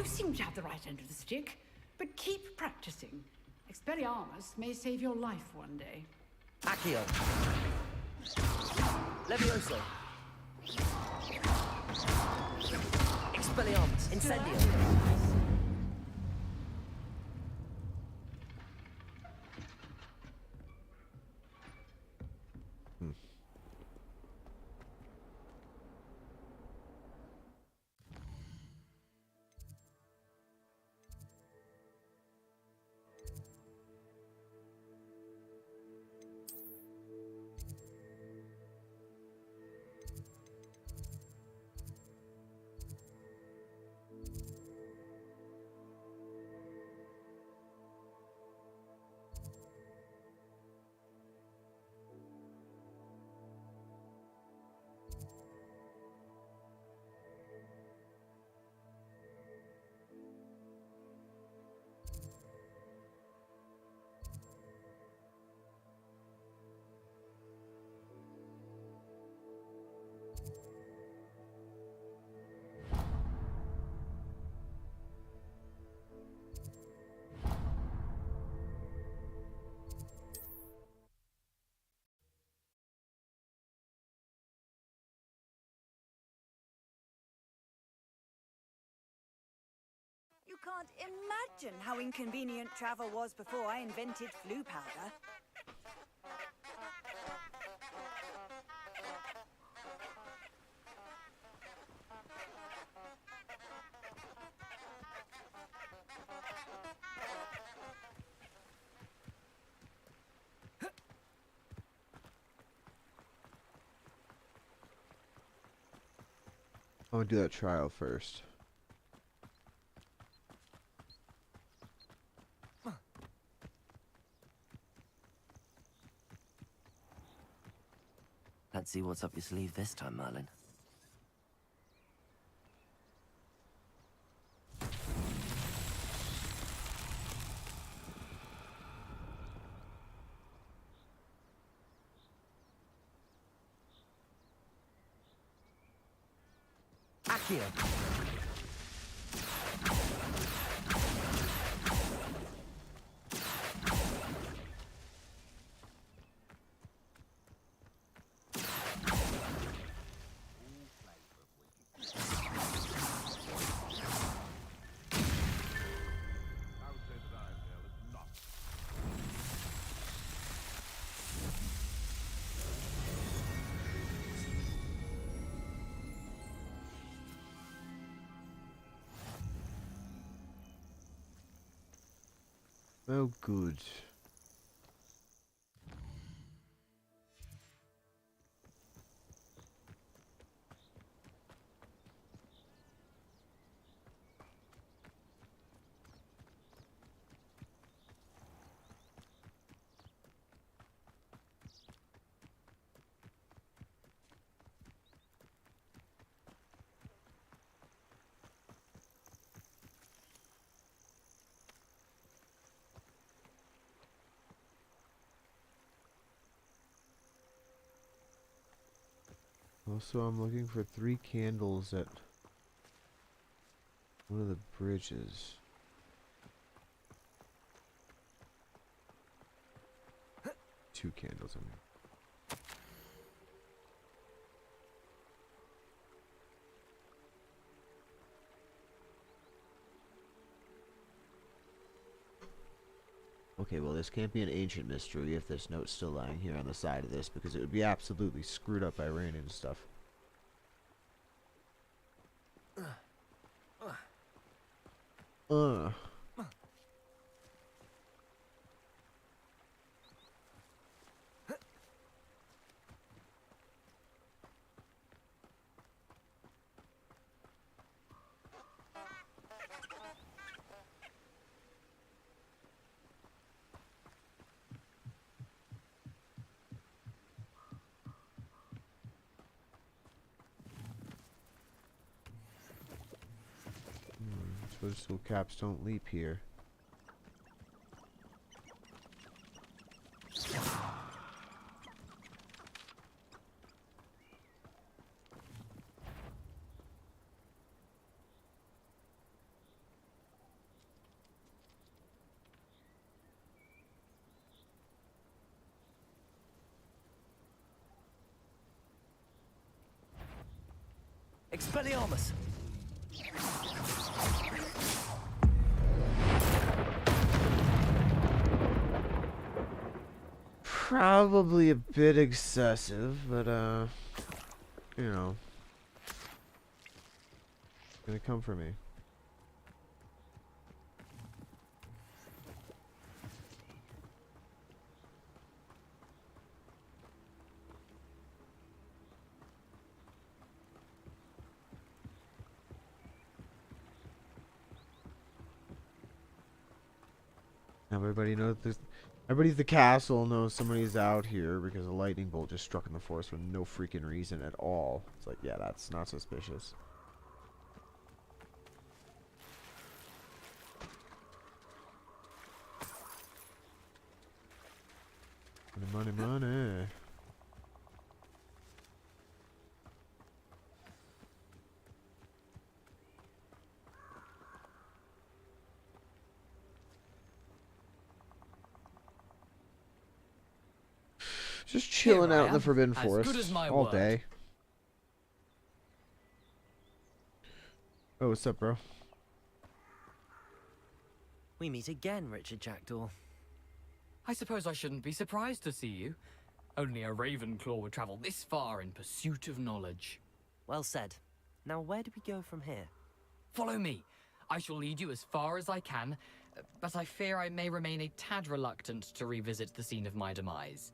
You seem to have the right end of the stick, but keep practicing. Expelliarmus may save your life one day. Accio. Levioso. Expelliarmus. Incendio. You can't imagine how inconvenient travel was before I invented flu powder. I'm gonna do that trial first. Let's see what's up your sleeve this time, Merlin. Accio. Oh, good. Also, I'm looking for 3 candles at one of the bridges. Two candles, I mean. Okay, well, this can't be an ancient mystery if this note's still lying here on the side of this, because it would be absolutely screwed up by rain and stuff. So caps don't leap here. Expelliarmus! Probably a bit excessive, but you know, it's gonna come for me. Everybody knows this. Everybody at the castle knows somebody's out here because a lightning bolt just struck in the forest for no freaking reason at all. It's like, yeah, that's not suspicious. Money, money, money. Just chilling out in the Forbidden Forest all day. Oh, what's up, bro? We meet again, Richard Jackdaw. I suppose I shouldn't be surprised to see you. Only a Ravenclaw would travel this far in pursuit of knowledge. Well said. Now where do we go from here? Follow me. I shall lead you as far as I can, but I fear I may remain a tad reluctant to revisit the scene of my demise.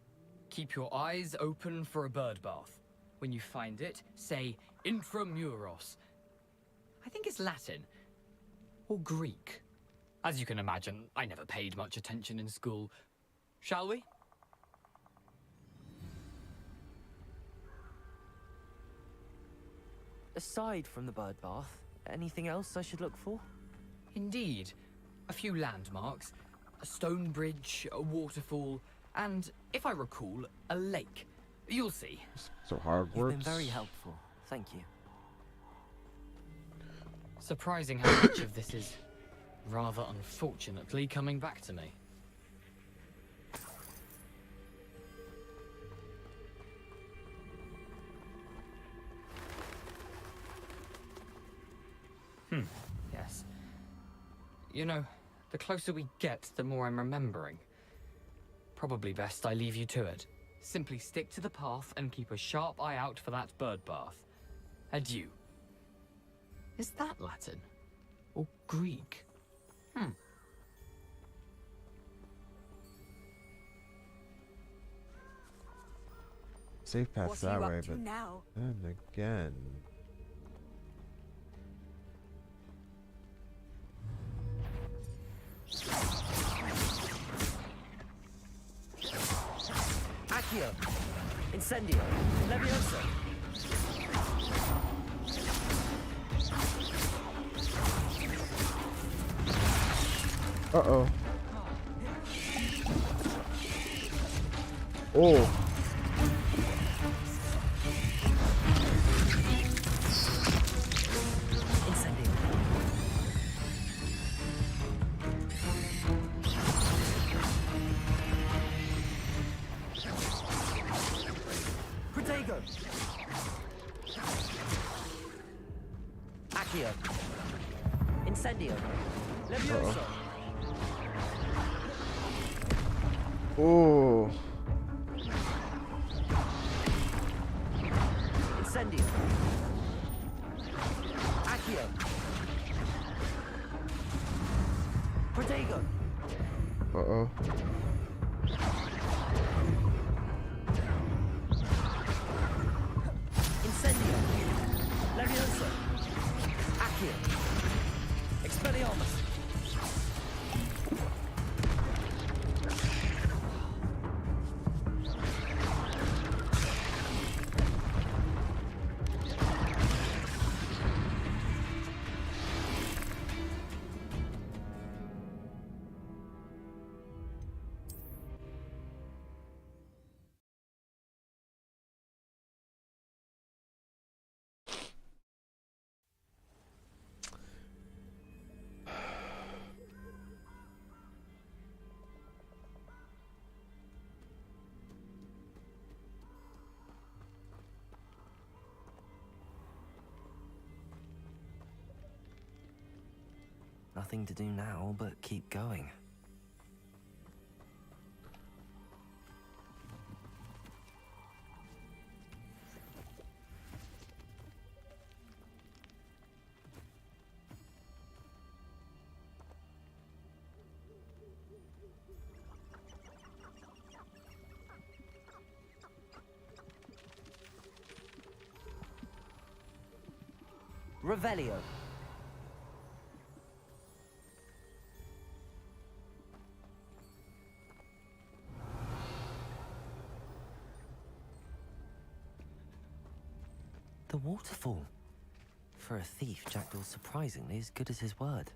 Keep your eyes open for a bird bath. When you find it, say intramuros. I think it's Latin. Or Greek. As you can imagine, I never paid much attention in school. Shall we? Aside from the bird bath, anything else I should look for? Indeed. A few landmarks. A stone bridge, a waterfall, and, if I recall, a lake. You'll see. So Hogwarts. You've been very helpful. Thank you. Surprising how much of this is, rather unfortunately, coming back to me. Yes. You know, the closer we get, the more I'm remembering. Probably best I leave you to it. Simply stick to the path and keep a sharp eye out for that bird bath. Adieu. Is that Latin? Or Greek? Safe path What's that you up way, to but now? then again. Accio! Incendio! Levioso! Uh-oh. Oh. Incendio! Protego! Accio! Incendio! Levioso! Oh. Incendio! Accio! Protego! Uh-oh. Incendio! Levioso! Accio! Expelliarmus! Nothing to do now but keep going. Revelio. The waterfall. For a thief, Jackdaw's surprisingly as good as his word.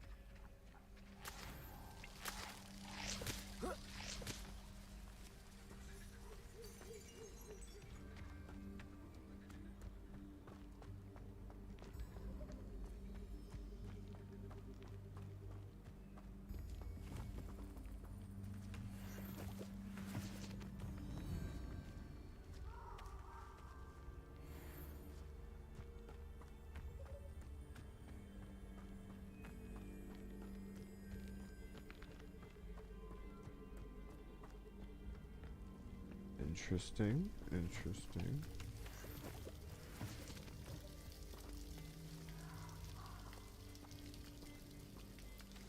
Interesting, interesting.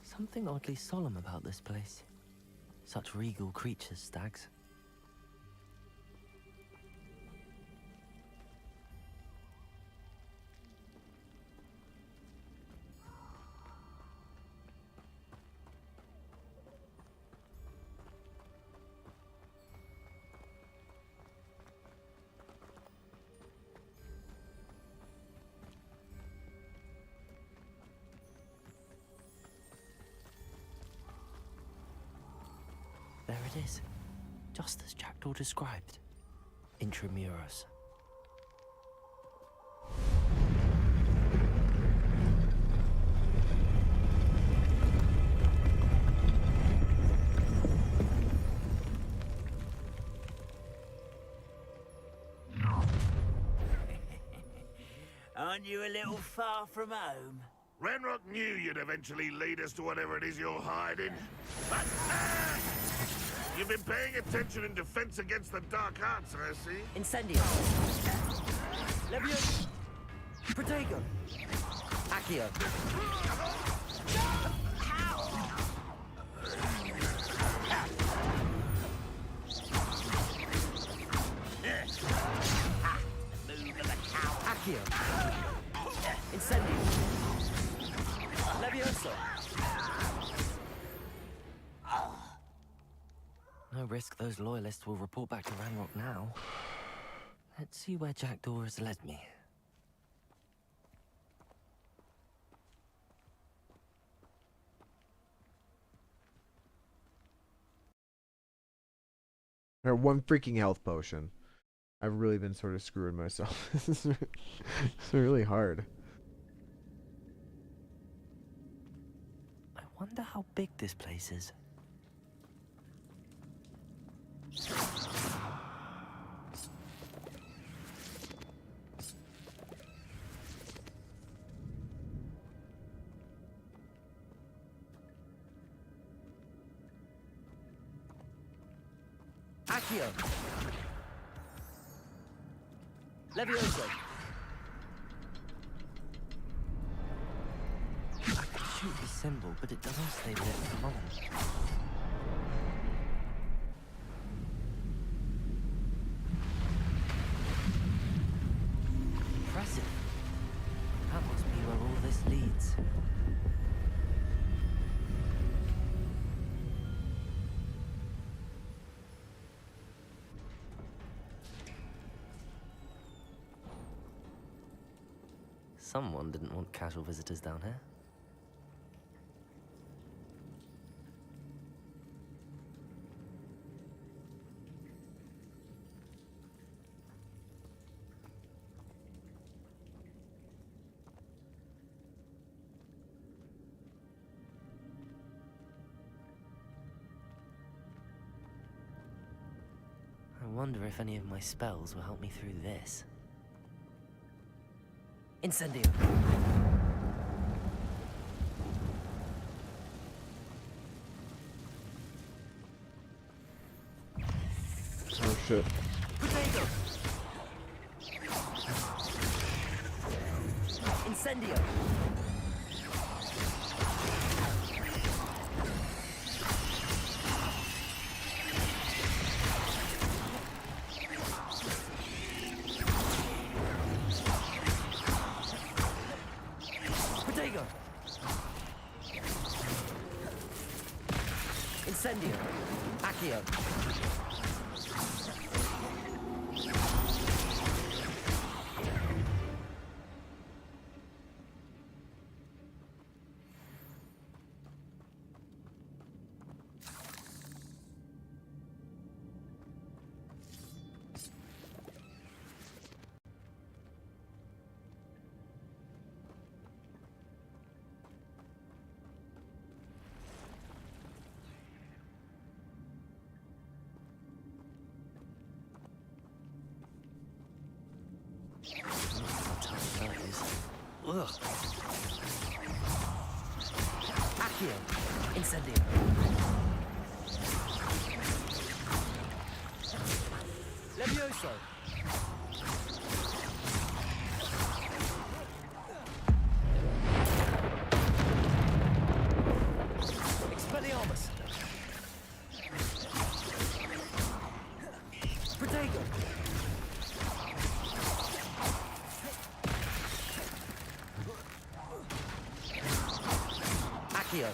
Something oddly solemn about this place. Such regal creatures, stags. There it is, just as Jackdaw described. Intramuros. Aren't you a little far from home? Ranrock knew you'd eventually lead us to whatever it is you're hiding. But, you've been paying attention in defense against the dark arts, I see. Incendio. Levio. Protego. Accio. Accio. Incendio. Levioso. No risk those loyalists will report back to Ranrock now. Let's see where Jackdaw has led me. I have one freaking health potion. I've really been sort of screwing myself. It's really hard. I wonder how big this place is. Accio. Levioso. I can shoot the symbol, but it doesn't stay lit for long. Impressive. That must be where all this leads. Someone didn't want casual visitors down here. I wonder if any of my spells will help me through this. Incendio. shit. Potato! Incendio! Potato! Incendio! Accio! Ugh. Accio. Incendio. Levioso. Expelliarmus. Protego. Accio.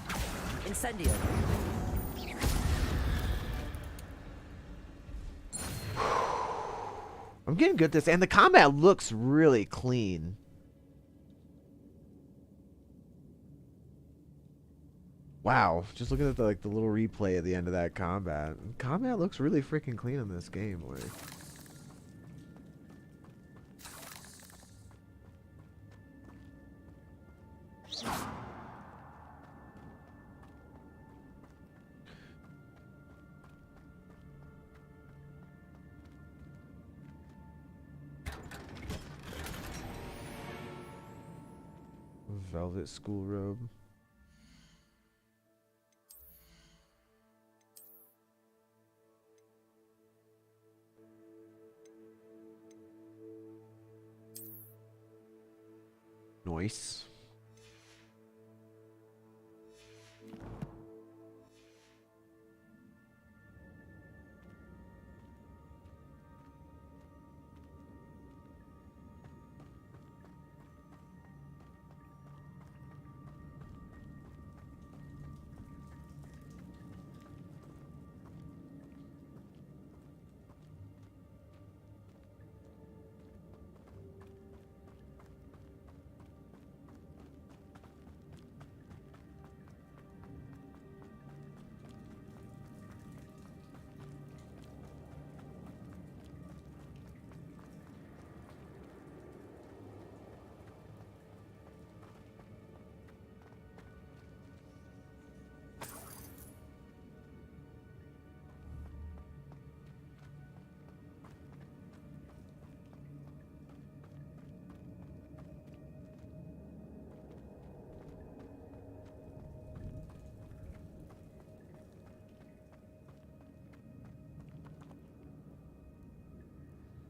Incendio. I'm getting good at this, and the combat looks really clean. Wow, just looking at the little replay at the end of that combat. Combat looks really freaking clean in this game, like. Velvet school robe. Nice.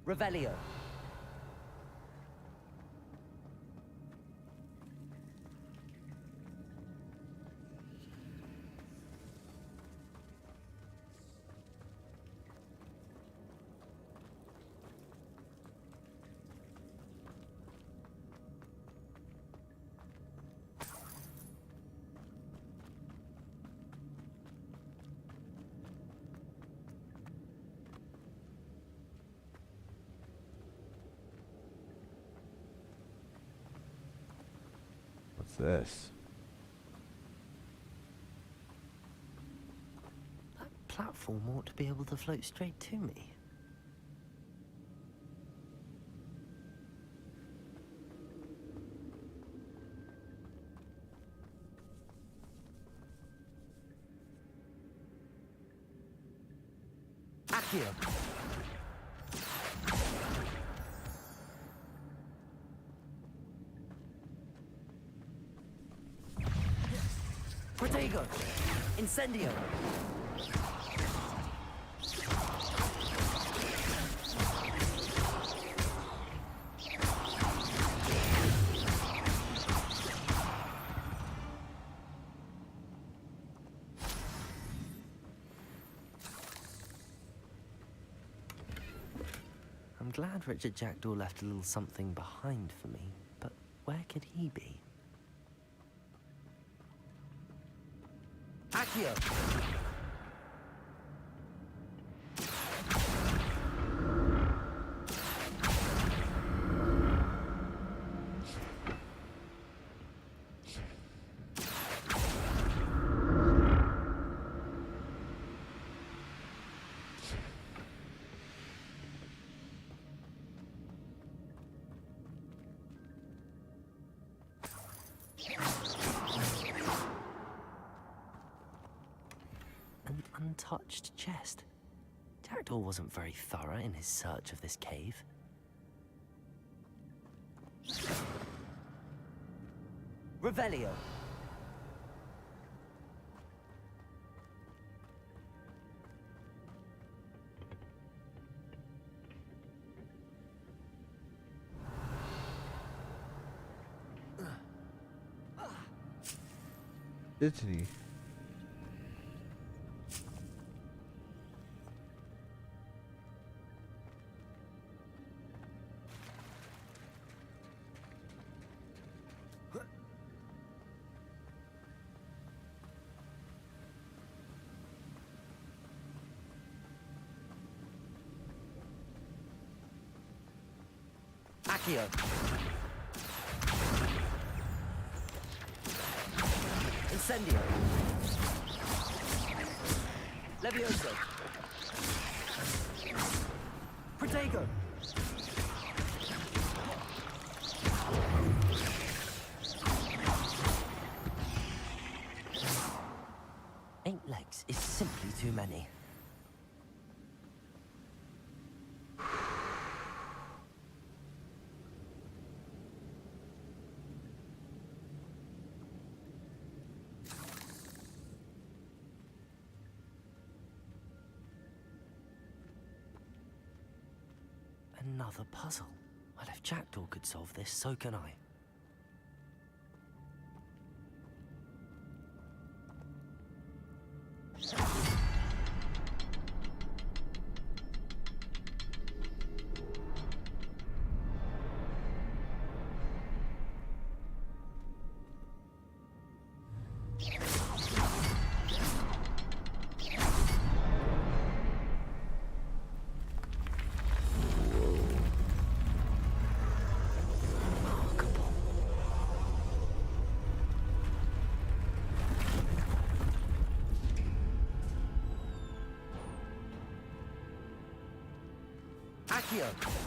Revelio. This that platform ought to be able to float straight to me. Accio. Protego! Incendio! glad Richard Jackdaw left a little something behind for me, but where could he be? Accio! An untouched chest. Jackdaw wasn't very thorough in his search of this cave. Revelio. Italy. Accio. Incendio. Levioso. Protego. Eight legs is simply too many. Another puzzle. Well, if Jackdaw could solve this, so can I. Accio.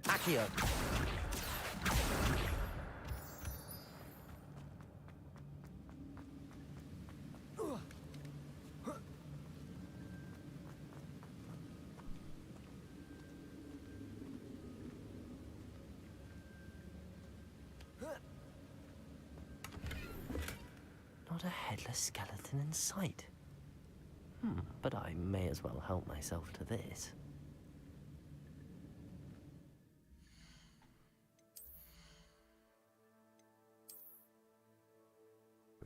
Accio. Not a headless skeleton in sight. But I may as well help myself to this.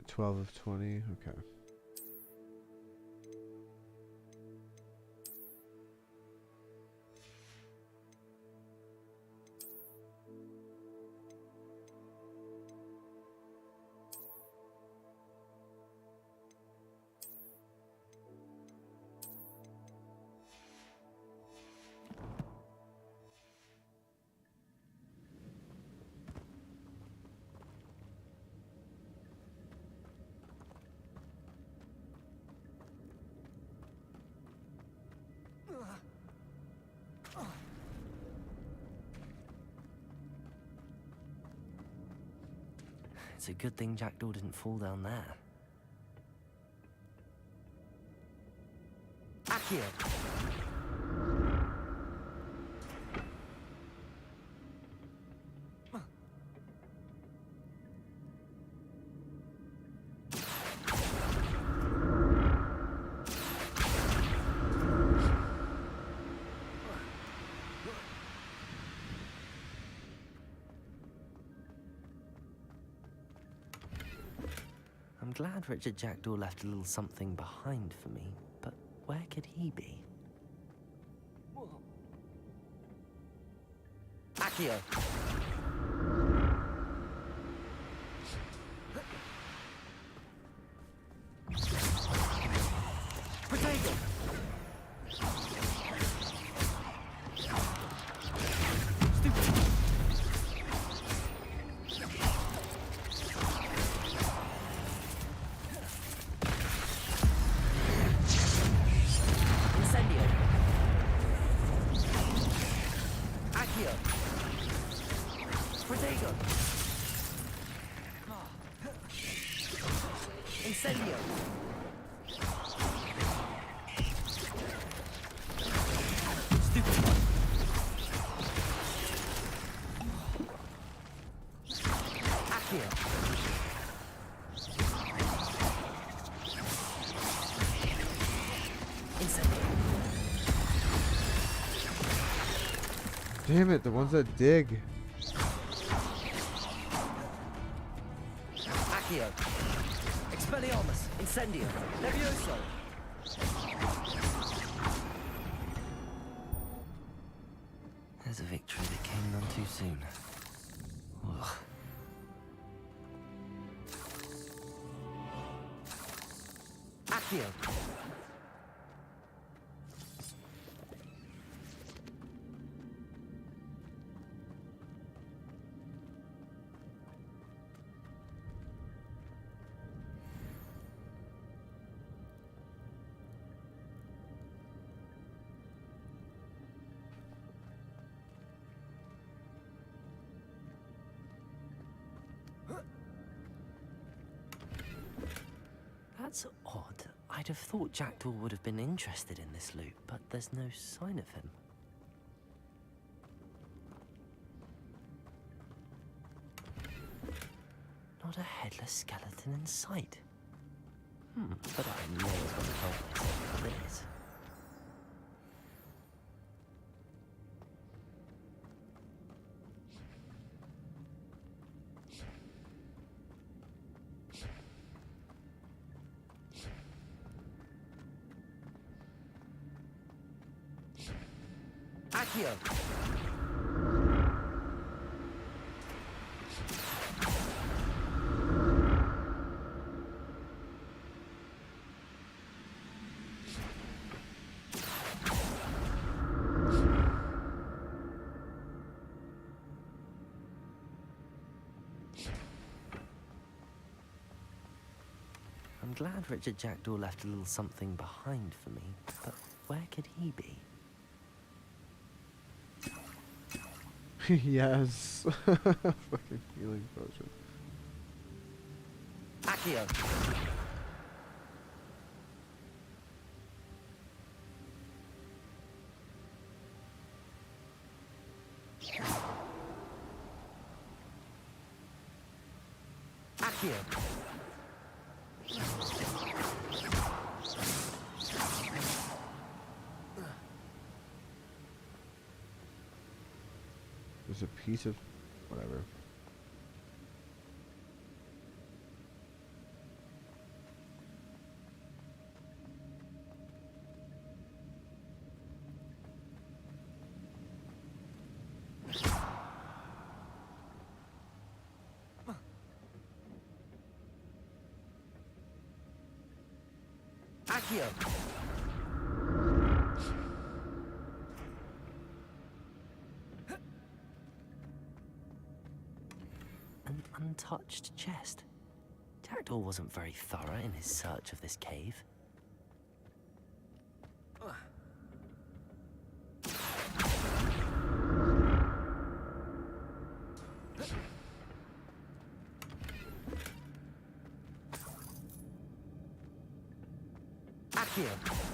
12 of 20, okay. It's a good thing Jackdaw didn't fall down there. Accio! I'm glad Richard Jackdaw left a little something behind for me, but where could he be? Accio! Potato! Incendio! Stupid! Accio! Incendio! Damn it, the ones that dig. Accio! Expelliarmus! Incendio! Levioso! There's a victory that came none too soon. Ugh. Accio! That's odd. I'd have thought Jackdaw would have been interested in this loot, but there's no sign of him. Not a headless skeleton in sight. But I may as well help myself with this. Accio! I'm glad Richard Jackdaw left a little something behind for me, but where could he be? Yes. Fucking healing potion. Accio! Accio! There's a piece of whatever. Accio! An untouched chest. Jackdaw wasn't very thorough in his search of this cave. Accio.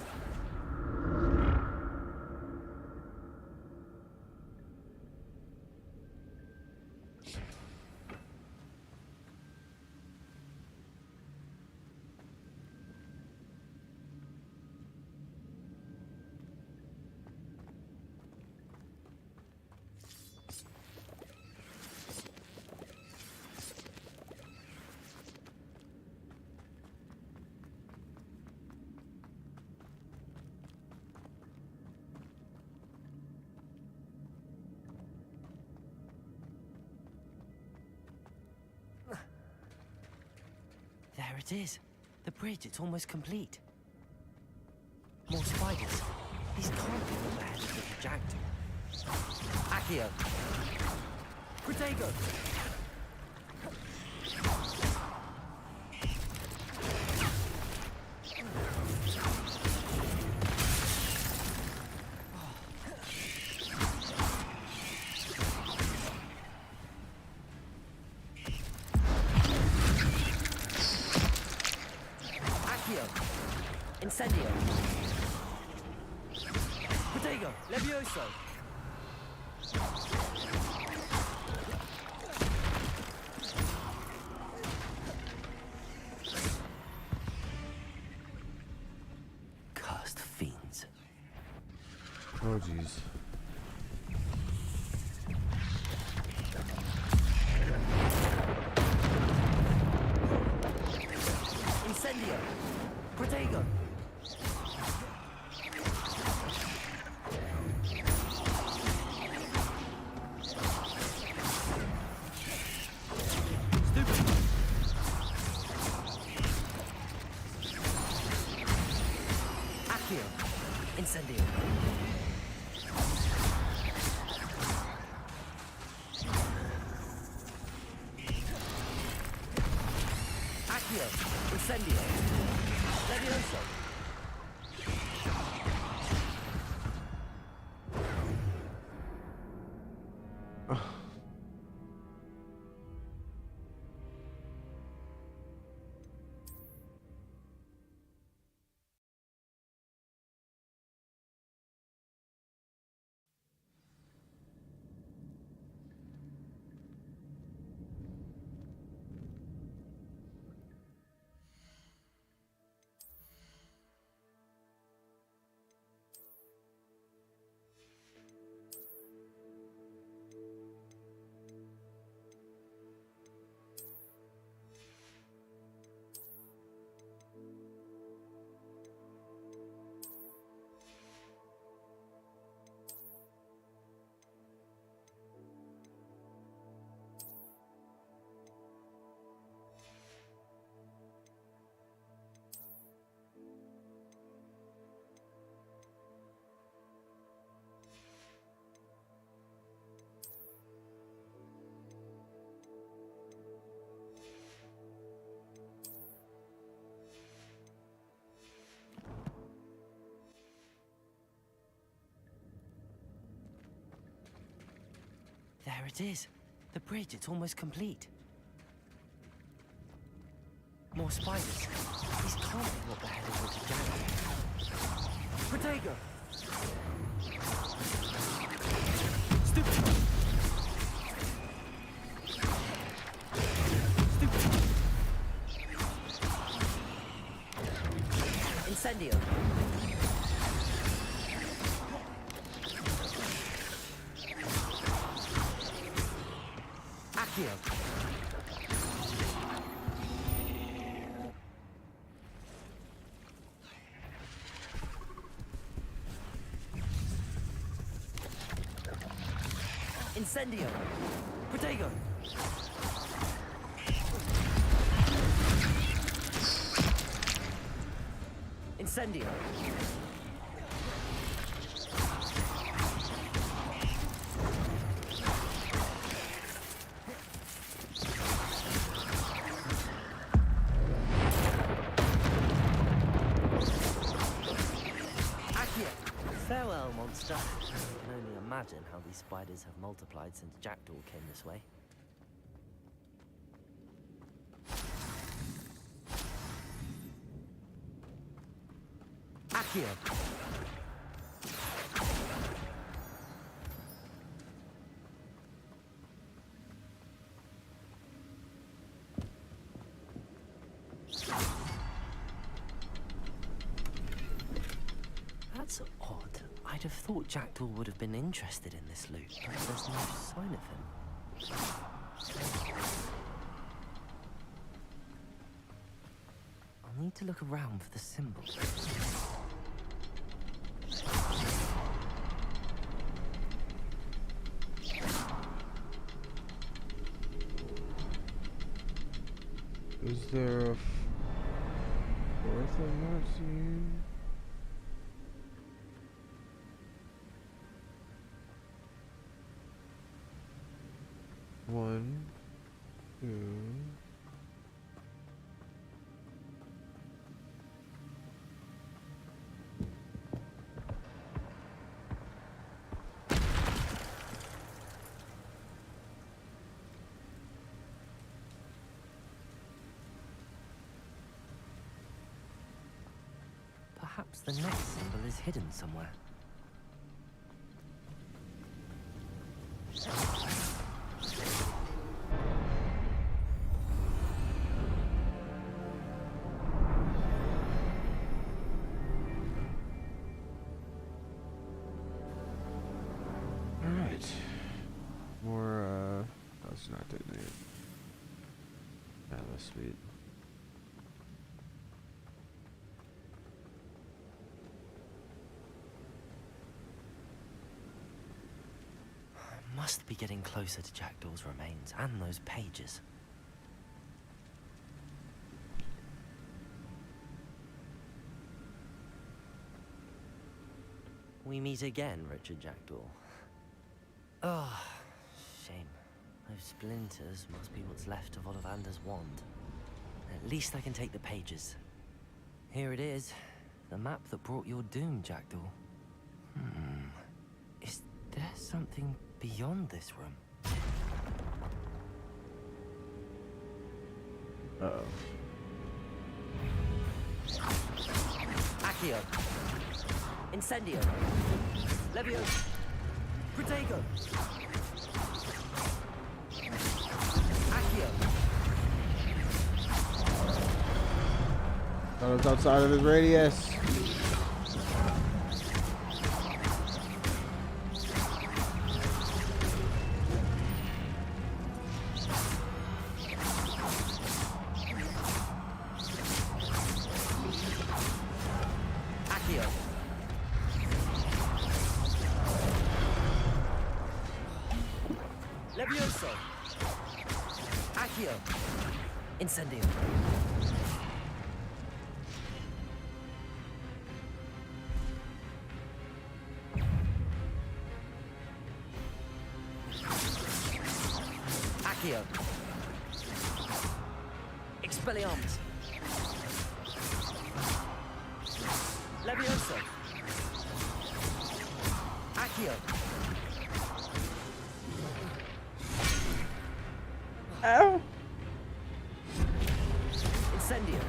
There it is. The bridge, it's almost complete. More spiders. These can't be what the head of the projector. Accio. Protego. Incendio. Protego. Levioso. Cursed fiends. Oh, jeez. Incendio. Protego. Incendio. Accio. Incendio. Levioso. There it is. The bridge, it's almost complete. More spiders. These can't be what the hell is with the giant. Protego! Stupid! Stupid! Incendio! Accio! Incendio! Protego! Incendio! Farewell, monster. I can only imagine how these spiders have multiplied since Jackdaw came this way. Accio. That's odd. I'd have thought Jackdaw would have been interested in this loot, but there's no sign of him. I'll need to look around for the symbol. Is there a fourth I'm not seeing? One, two. Perhaps the next symbol is hidden somewhere. Alright. More, that's not detonated. That was sweet. Must be getting closer to Jackdaw's remains and those pages. We meet again, Richard Jackdaw. Oh, shame. Those splinters must be what's left of Ollivander's wand. At least I can take the pages. Here it is. The map that brought your doom, Jackdaw. Is there something beyond this room? Uh-oh. Accio. Incendio. Levioso. Protego. Accio. Thought it was outside of his radius. Accio. Levioso. Accio. Incendio. Accio. Expelliarmus. Levioso. Accio. Ow. Incendio.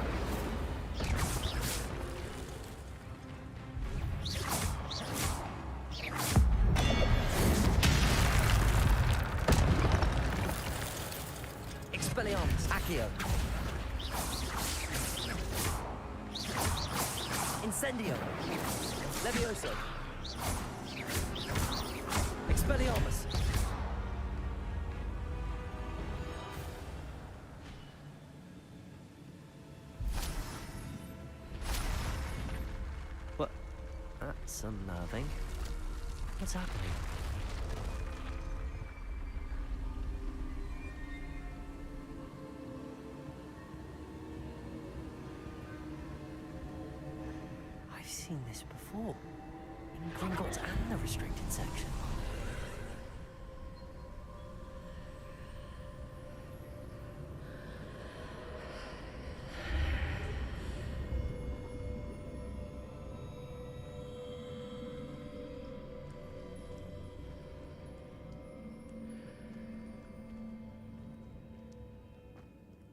Expelliarmus. Accio. Incendio. Levioso. Expelliarmus. What? That's unnerving. What's happening? I've seen this before. In Gringotts and the restricted section.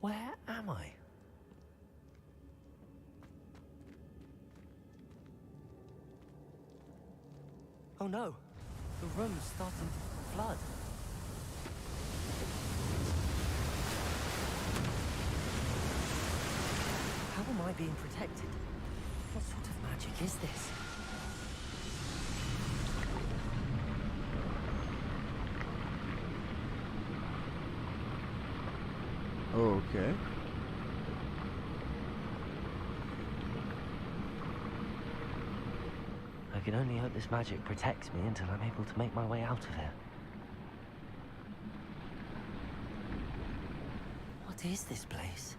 Where am I? Oh no, the room's starting to flood. How am I being protected? What sort of magic is this? Okay. I can only hope this magic protects me until I'm able to make my way out of here. What is this place?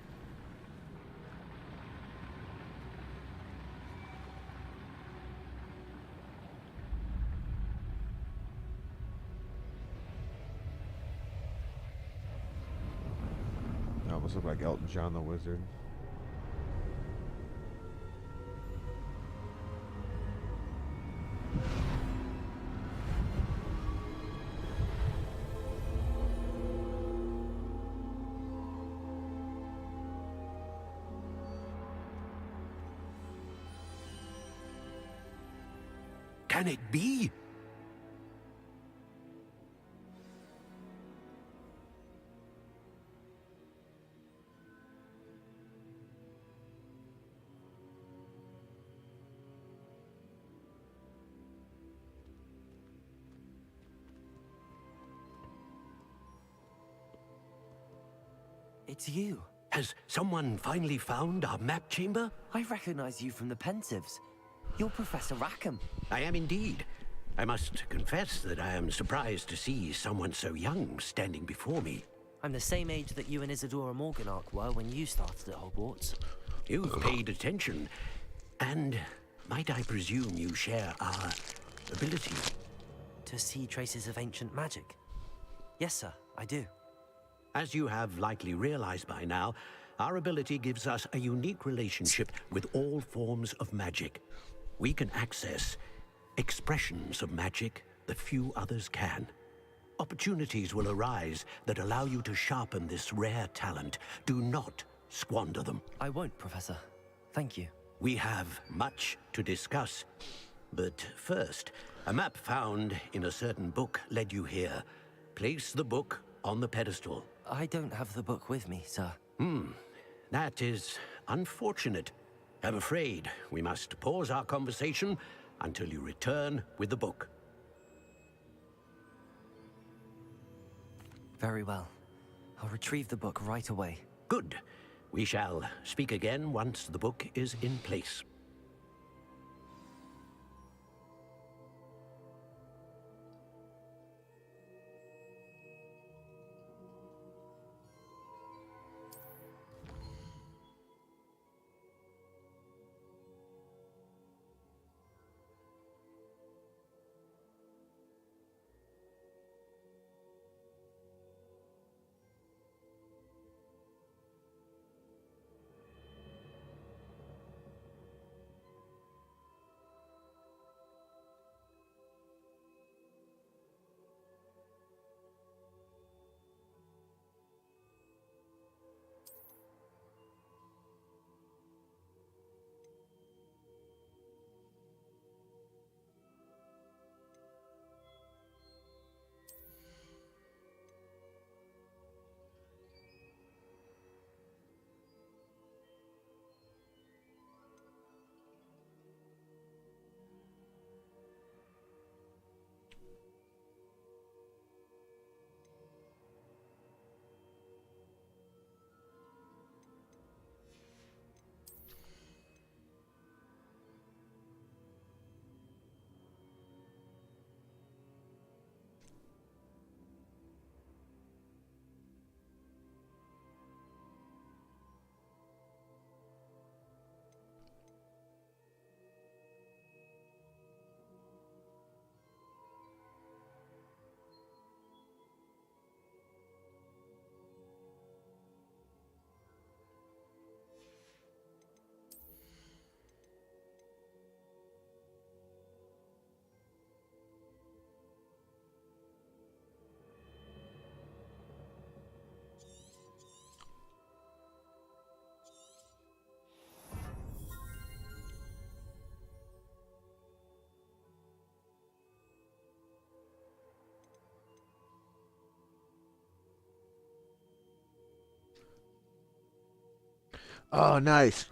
Almost look like Elton John the Wizard. Can it be? It's you. Has someone finally found our map chamber? I recognize you from the Pensives. You're Professor Rackham. I am indeed. I must confess that I am surprised to see someone so young standing before me. I'm the same age that you and Isadora Morganach were when you started at Hogwarts. You've paid attention. And might I presume you share our ability? To see traces of ancient magic? Yes, sir, I do. As you have likely realized by now, our ability gives us a unique relationship with all forms of magic. We can access expressions of magic that few others can. Opportunities will arise that allow you to sharpen this rare talent. Do not squander them. I won't, Professor. Thank you. We have much to discuss. But first, a map found in a certain book led you here. Place the book on the pedestal. I don't have the book with me, sir. That is unfortunate. I'm afraid we must pause our conversation until you return with the book. Very well. I'll retrieve the book right away. Good. We shall speak again once the book is in place. Oh, nice.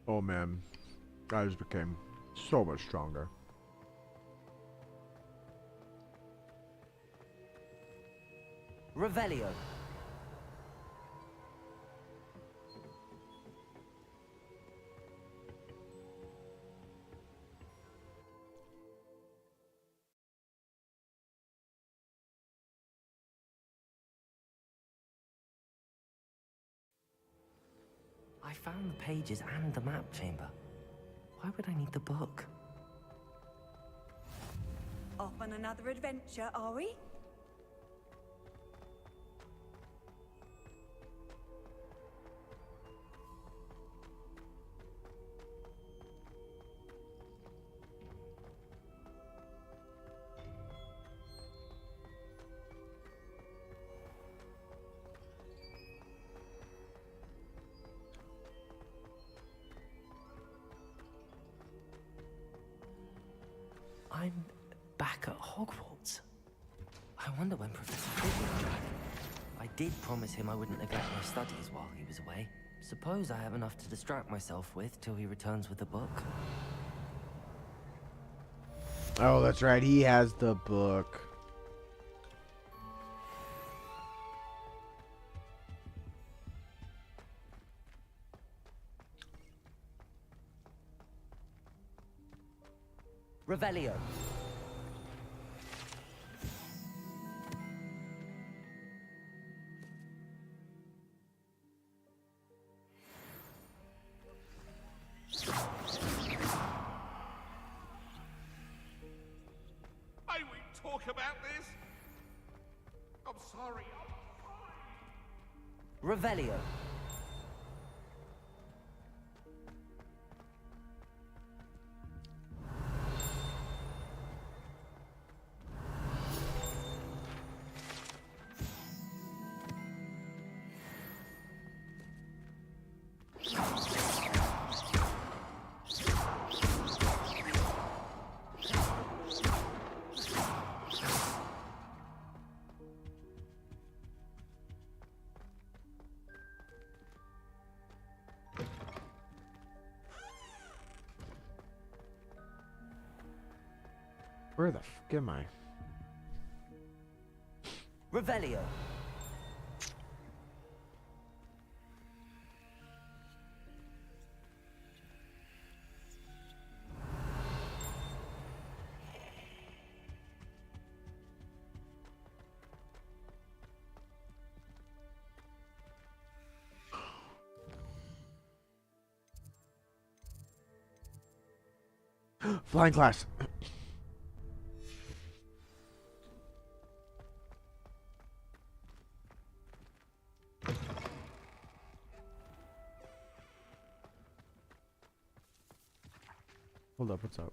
Oh man, I just became so much stronger. Revelio. I found the pages and the map chamber. Why would I need the book? Off on another adventure, are we? I'm back at Hogwarts. I wonder when Professor Gregg will be back. I did promise him I wouldn't neglect my studies while he was away. Suppose I have enough to distract myself with till he returns with the book. Oh, that's right. He has the book. Revelio. May we talk about this? I'm sorry. Revelio. Where the f am I? Revelio. Flying class. Hold up, what's up?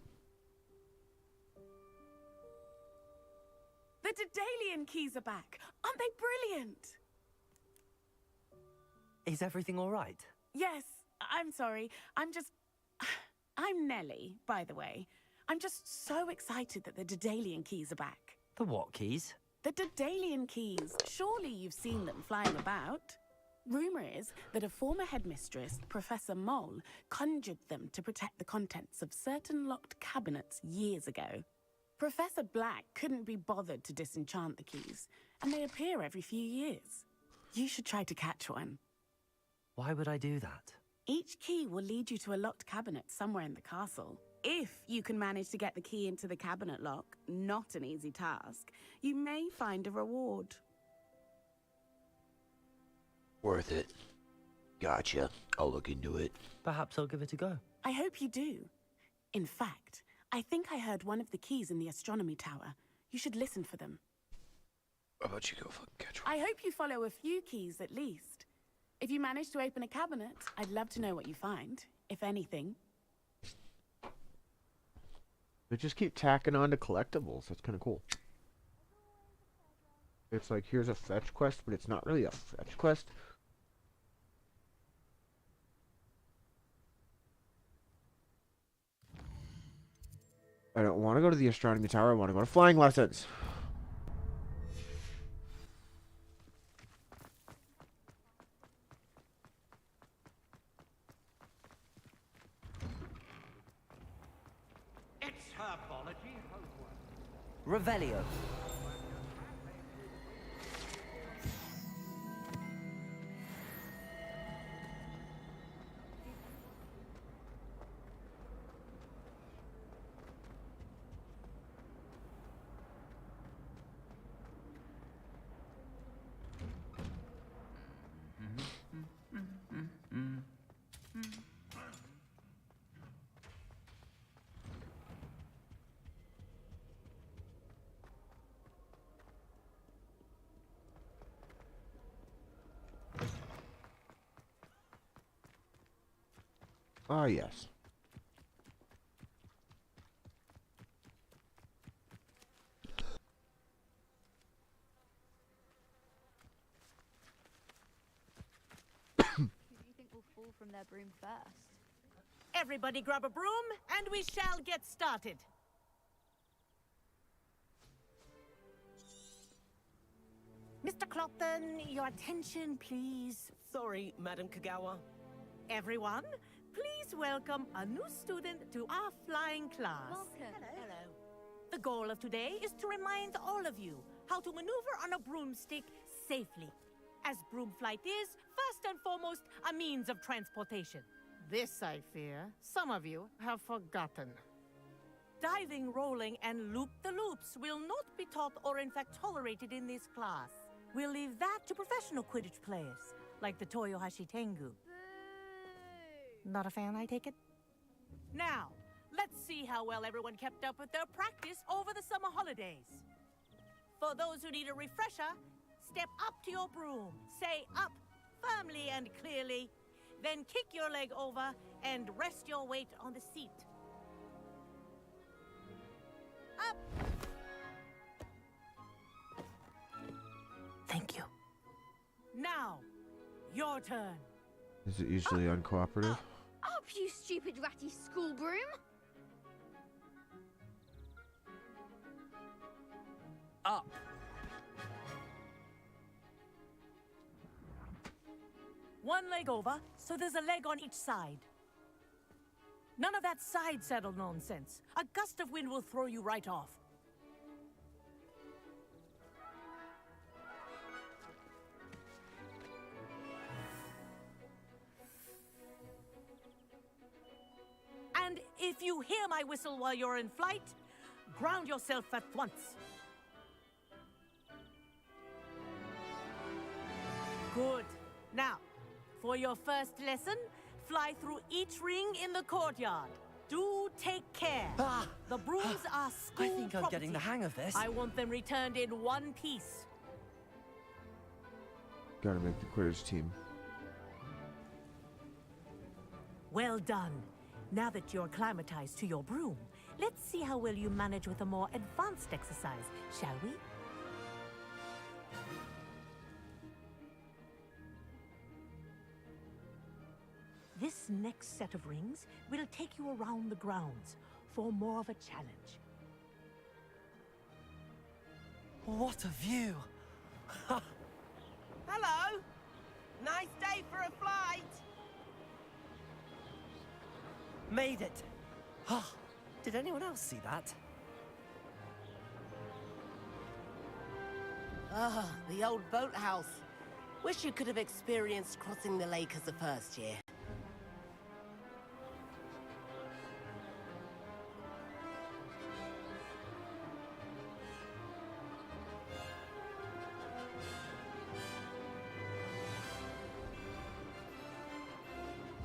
The Daedalian keys are back. Aren't they brilliant? Is everything all right? Yes, I'm sorry. I'm Nellie, by the way. I'm just so excited that the Daedalian keys are back. The what keys? The Daedalian keys. Surely you've seen them flying about. Rumor is that a former headmistress, Professor Mole, conjured them to protect the contents of certain locked cabinets years ago. Professor Black couldn't be bothered to disenchant the keys, and they appear every few years. You should try to catch one. Why would I do that? Each key will lead you to a locked cabinet somewhere in the castle. If you can manage to get the key into the cabinet lock, not an easy task, you may find a reward. Worth it. Gotcha. I'll look into it. Perhaps I'll give it a go. I hope you do. In fact, I think I heard one of the keys in the astronomy tower. You should listen for them. How about you go catch one? I hope you follow a few keys at least. If you manage to open a cabinet, I'd love to know what you find, if anything. They just keep tacking on to collectibles. That's kind of cool. It's like, here's a fetch quest, but it's not really a fetch quest. I don't want to go to the astronomy tower. I want to go to flying lessons. It's herbology homework. Revelio. Ah, yes. Who do you think will fall from their broom first? Everybody grab a broom, and we shall get started. Mr. Clopton, your attention, please. Sorry, Madam Kagawa. Everyone, please welcome a new student to our flying class. Welcome. Hello. The goal of today is to remind all of you how to maneuver on a broomstick safely, as broom flight is, first and foremost, a means of transportation. This, I fear, some of you have forgotten. Diving, rolling, and loop-the-loops will not be taught or in fact tolerated in this class. We'll leave that to professional Quidditch players, like the Toyohashi Tengu. Not a fan, I take it? Now, let's see how well everyone kept up with their practice over the summer holidays. For those who need a refresher, step up to your broom, say up firmly and clearly, then kick your leg over and rest your weight on the seat. Up! Thank you. Now, your turn. Is it usually uncooperative? Up, you stupid ratty school broom! Up! One leg over, so there's a leg on each side. None of that side saddle nonsense. A gust of wind will throw you right off. And if you hear my whistle while you're in flight, ground yourself at once. Good. Now, for your first lesson, fly through each ring in the courtyard. Do take care. Ah. The brooms are school I think I'm getting property. the hang of this. I want them returned in one piece. Gotta make the Quidditch team. Well done. Now that you're acclimatized to your broom, let's see how well you manage with a more advanced exercise, shall we? This next set of rings will take you around the grounds for more of a challenge. What a view! Hello! Nice day for a flight! Made it! Did anyone else see that? Ah, the old boathouse. Wish you could have experienced crossing the lake as a first year.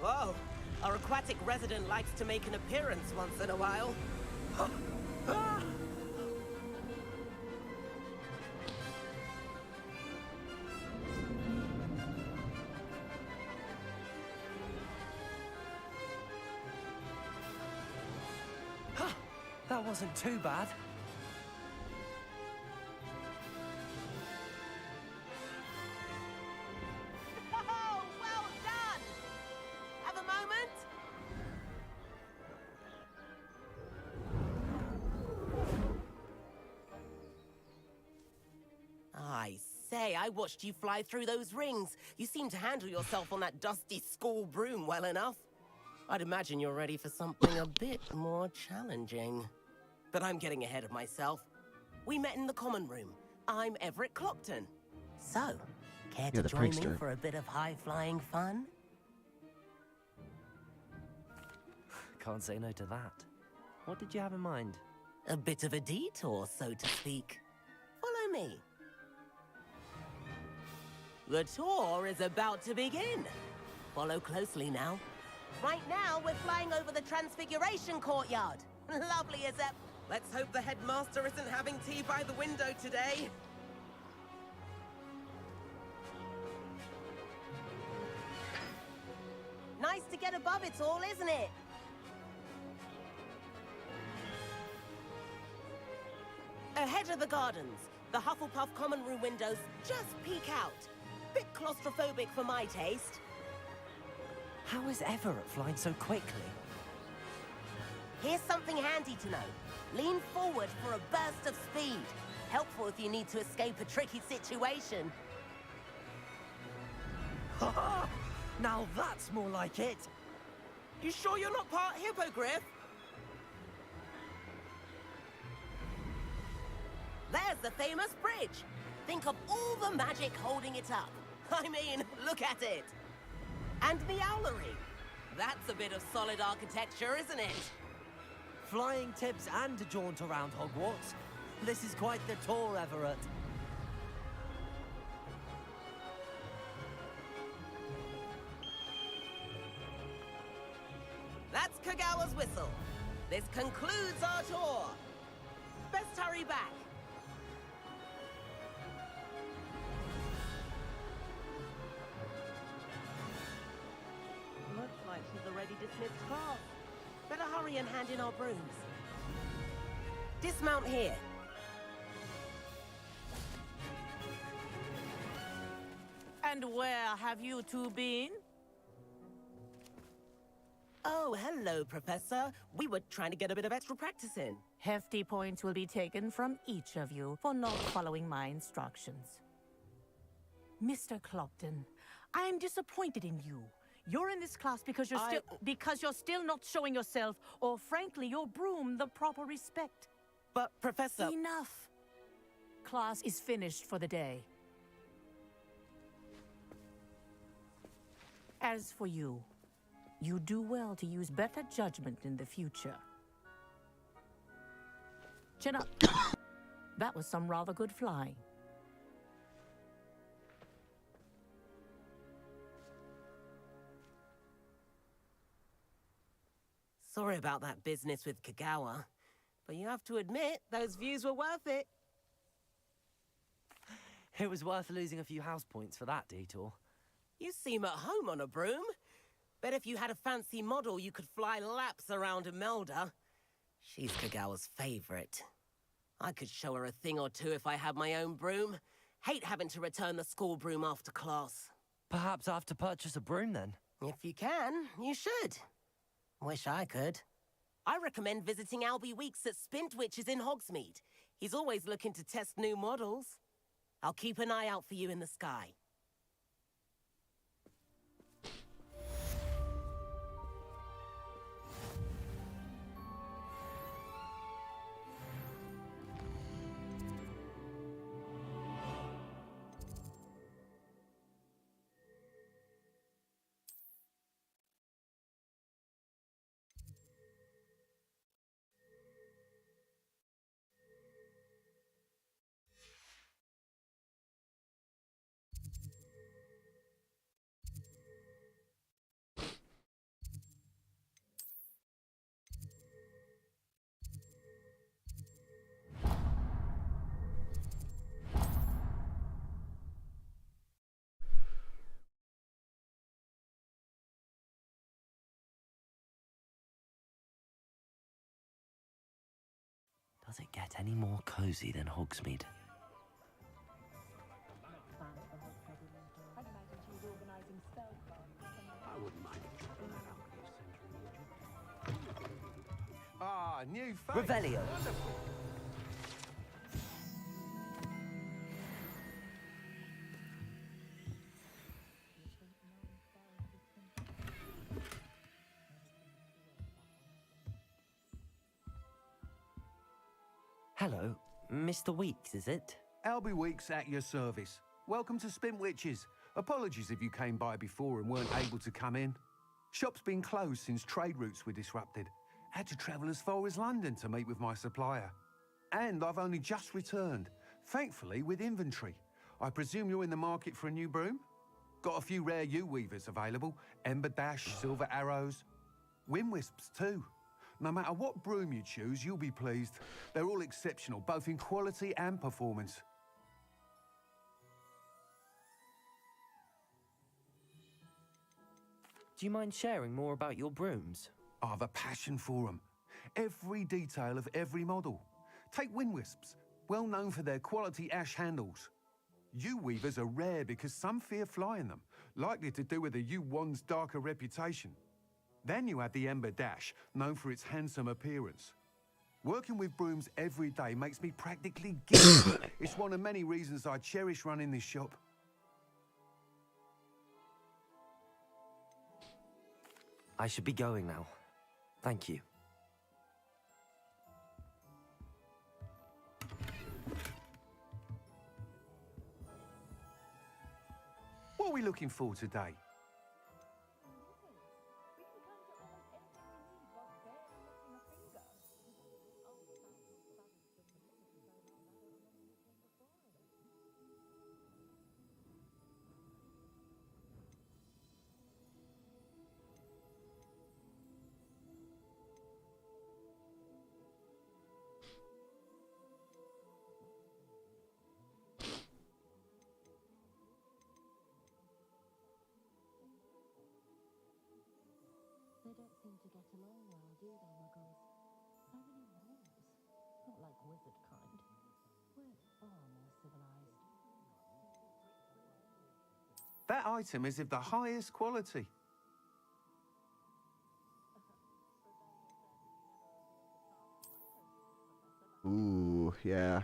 Whoa! Our aquatic resident likes to make an appearance once in a while. That wasn't too bad. Oh, well done! Have a moment? I say, I watched you fly through those rings. You seem to handle yourself on that dusty school broom well enough. I'd imagine you're ready for something a bit more challenging. But I'm getting ahead of myself. We met in the common room. I'm Everett Clopton. So, care to join me for a bit of high-flying fun? Can't say no to that. What did you have in mind? A bit of a detour, so to speak. Follow me. The tour is about to begin. Follow closely now. Right now, we're flying over the Transfiguration Courtyard. Lovely as ever. Let's hope the headmaster isn't having tea by the window today. Nice to get above it all, isn't it? Ahead of the gardens, the Hufflepuff common room windows just peek out. Bit claustrophobic for my taste. How is Everett flying so quickly? Here's something handy to know. Lean forward for a burst of speed. Helpful if you need to escape a tricky situation. Now that's more like it. You sure you're not part hippogriff? There's the famous bridge. Think of all the magic holding it up. I mean, look at it. And Meowlery. That's a bit of solid architecture, isn't it? Flying tips and a jaunt around Hogwarts. This is quite the tour, Everett. That's Kagawa's whistle. This concludes our tour. Best hurry back. Looks like she's already dismissed class. Better hurry and hand in our brooms. Dismount here. And where have you two been? Oh, hello, Professor. We were trying to get a bit of extra practice in. Hefty points will be taken from each of you for not following my instructions. Mr. Clopton, I am disappointed in you. You're in this class because you're still not showing yourself, or frankly, your broom the proper respect. But, Professor... Enough. Class is finished for the day. As for you, you do well to use better judgment in the future. Chin up. That was some rather good flying. Sorry about that business with Kagawa, but you have to admit, those views were worth it. It was worth losing a few house points for that detour. You seem at home on a broom. Bet if you had a fancy model, you could fly laps around Imelda. She's Kagawa's favorite. I could show her a thing or two if I had my own broom. Hate having to return the school broom after class. Perhaps I have to purchase a broom then? If you can, you should. Wish I could. I recommend visiting Albie Weeks at Spintwitches in Hogsmeade. He's always looking to test new models. I'll keep an eye out for you in the sky. Does it get any more cozy than Hogsmeade? I wouldn't mind dropping that out here, Central. Ah, new face. Revelio. Wonderful. Hello, Mr. Weeks, is it? Albie Weeks at your service. Welcome to Spintwitches. Apologies if you came by before and weren't able to come in. Shop's been closed since trade routes were disrupted. Had to travel as far as London to meet with my supplier. And I've only just returned, thankfully with inventory. I presume you're in the market for a new broom? Got a few rare U-weavers available. Ember Dash, Silver Arrows. Wind Wisps too. No matter what broom you choose, you'll be pleased. They're all exceptional, both in quality and performance. Do you mind sharing more about your brooms? I have a passion for them. Every detail of every model. Take Wind Wisps, well known for their quality ash handles. U-weavers are rare because some fear flying them, likely to do with the U-wand's darker reputation. Then you have the Ember Dash, known for its handsome appearance. Working with brooms every day makes me practically giddy. It's one of many reasons I cherish running this shop. I should be going now. Thank you. What are we looking for today? They don't seem to get along well, do they, Muggles? So many rules. Not like wizard kind. We're far more civilized. That item is of the highest quality. Ooh, yeah.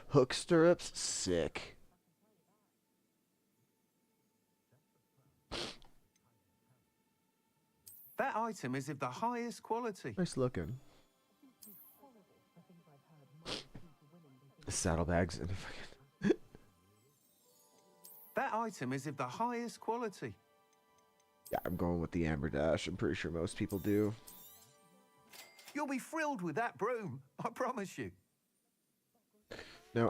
Hook stirrups, sick. That item is of the highest quality. Nice looking. The saddlebags and fucking. That item is of the highest quality. Yeah, I'm going with the Amber Dash. I'm pretty sure most people do. You'll be thrilled with that broom, I promise you. Now,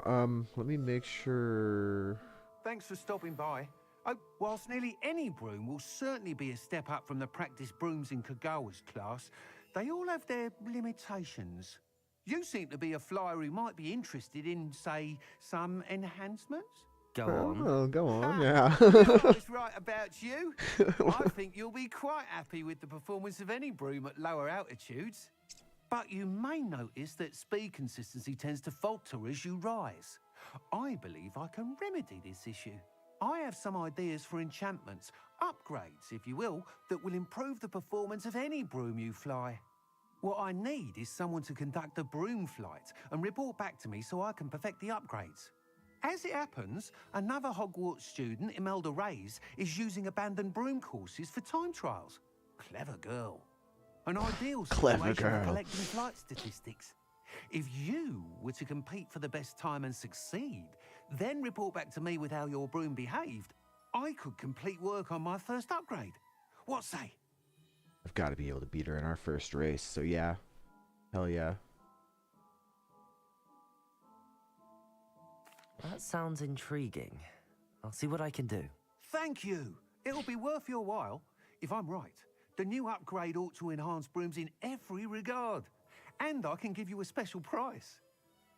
let me make sure. Thanks for stopping by. Oh, whilst nearly any broom will certainly be a step up from the practice brooms in Kagawa's class, they all have their limitations. You seem to be a flyer who might be interested in, say, some enhancements? Go on. Oh, go on, yeah. You know I was right about you. I think you'll be quite happy with the performance of any broom at lower altitudes. But you may notice that speed consistency tends to falter as you rise. I believe I can remedy this issue. I have some ideas for enchantments, upgrades, if you will, that will improve the performance of any broom you fly. What I need is someone to conduct a broom flight and report back to me so I can perfect the upgrades. As it happens, another Hogwarts student, Imelda Reyes, is using abandoned broom courses for time trials. Clever girl. An ideal situation for collecting flight statistics. If you were to compete for the best time and succeed, then report back to me with how your broom behaved, I could complete work on my first upgrade. What say? I've got to be able to beat her in our first race, so yeah. Hell yeah. That sounds intriguing. I'll see what I can do. Thank you. It'll be worth your while. If I'm right, the new upgrade ought to enhance brooms in every regard. And I can give you a special price.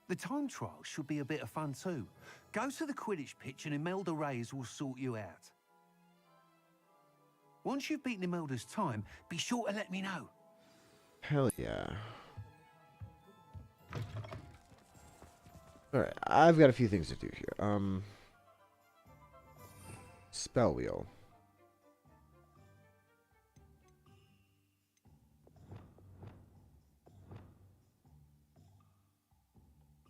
The time trial should be a bit of fun too. Go to the Quidditch pitch and Imelda Reyes will sort you out. Once you've beaten Imelda's time, be sure to let me know. Hell yeah. Alright, I've got a few things to do here. Spell wheel.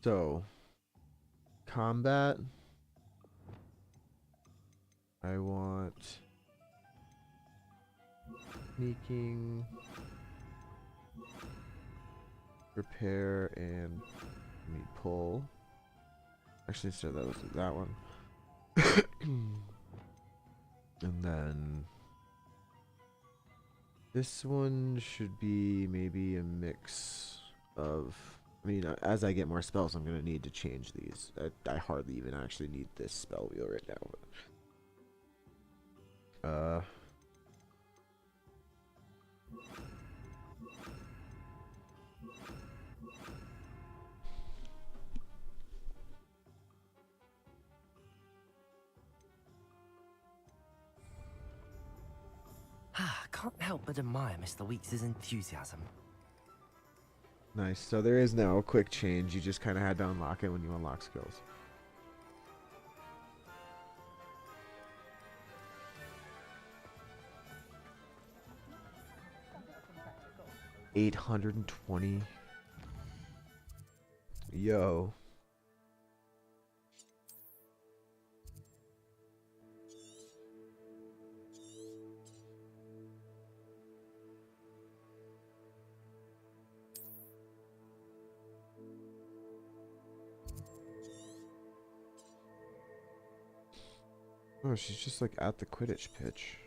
So, combat. I want sneaking, repair, and need pull. Actually, instead that was that one. And then this one should be maybe a mix of. I mean, as I get more spells, I'm gonna need to change these. I hardly even actually need this spell wheel right now. But, Can't help but admire Mr. Weeks' enthusiasm. nice. So there is now a quick change. You just kind of had to unlock it when you unlock skills. $820. Yo. Oh, she's just like at the Quidditch pitch.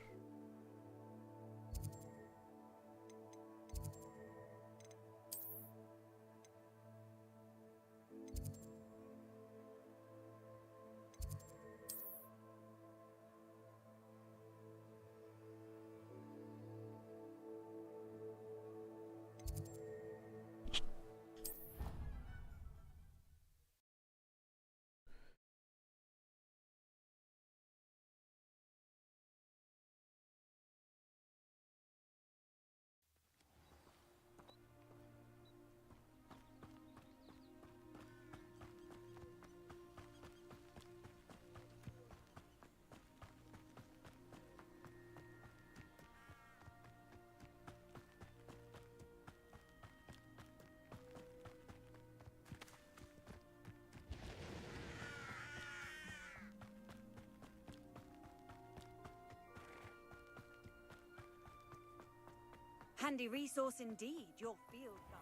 Handy resource indeed, your field guide.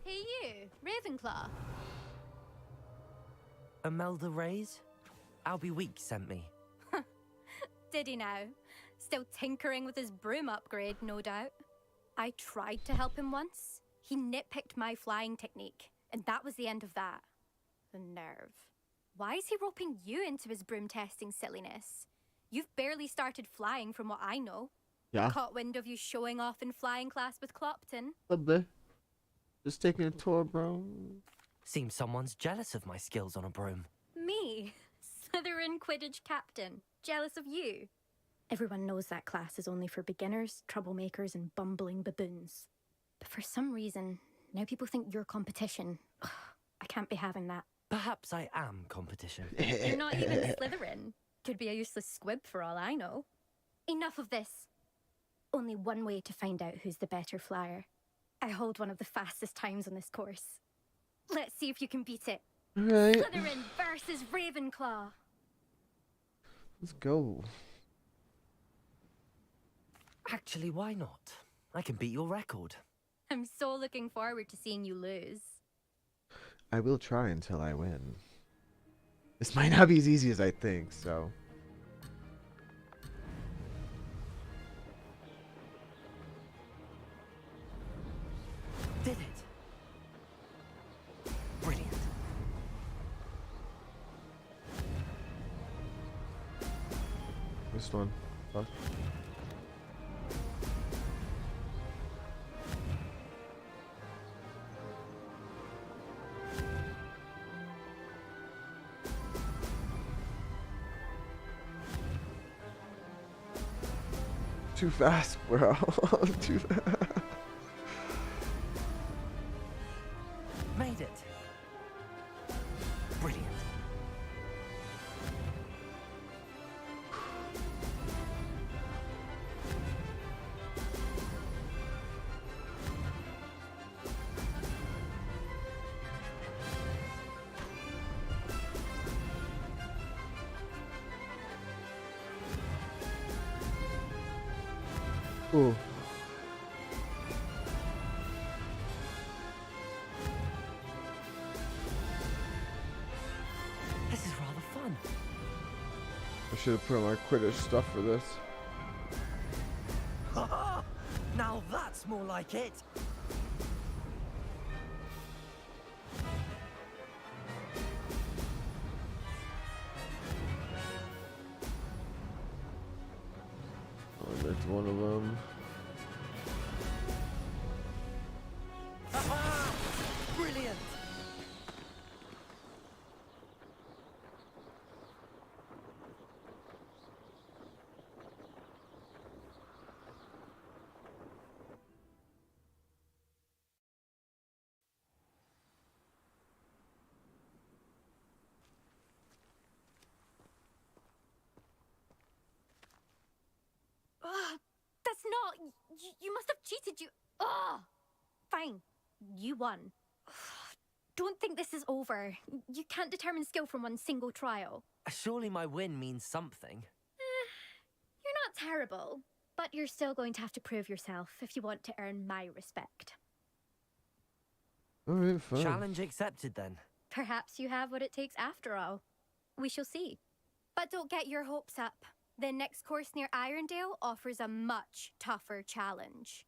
Hey you, Ravenclaw. Imelda Reyes? Albie Weeks sent me. Did he now? Still tinkering with his broom upgrade, no doubt. I tried to help him once. He nitpicked my flying technique, and that was the end of that. The nerve. Why is he roping you into his broom testing silliness? You've barely started flying from what I know. Yeah. Caught wind of you showing off in flying class with Clopton. A bit. Just taking a tour, bro. Seems someone's jealous of my skills on a broom. Me? Slytherin Quidditch captain. Jealous of you? Everyone knows that class is only for beginners, troublemakers, and bumbling baboons. But for some reason, now people think you're competition. Ugh, I can't be having that. Perhaps I am competition. You're not even Slytherin. Could be a useless squib for all I know. Enough of this. Only one way to find out who's the better flyer. I hold one of the fastest times on this course. Let's see if you can beat it. Right. Slytherin versus Ravenclaw. Let's go. Actually, why not? I can beat your record. I'm so looking forward to seeing you lose. I will try until I win. This might not be as easy as I think, so. Did it. Brilliant. This one. Fuck. Too fast, bro. Too fast. Made it. Brilliant. Ooh. This is rather fun. I should have put on my Quidditch stuff for this. Now that's more like it. Oh, that's one of them. Brilliant. That's not... You must have cheated, you... Ugh! Fine. You won. Don't think this is over. You can't determine skill from one single trial. Surely my win means something. You're not terrible, but you're still going to have to prove yourself if you want to earn my respect. Alright, fine. Challenge accepted then. Perhaps you have what it takes after all. We shall see. But don't get your hopes up. The next course near Irondale offers a much tougher challenge.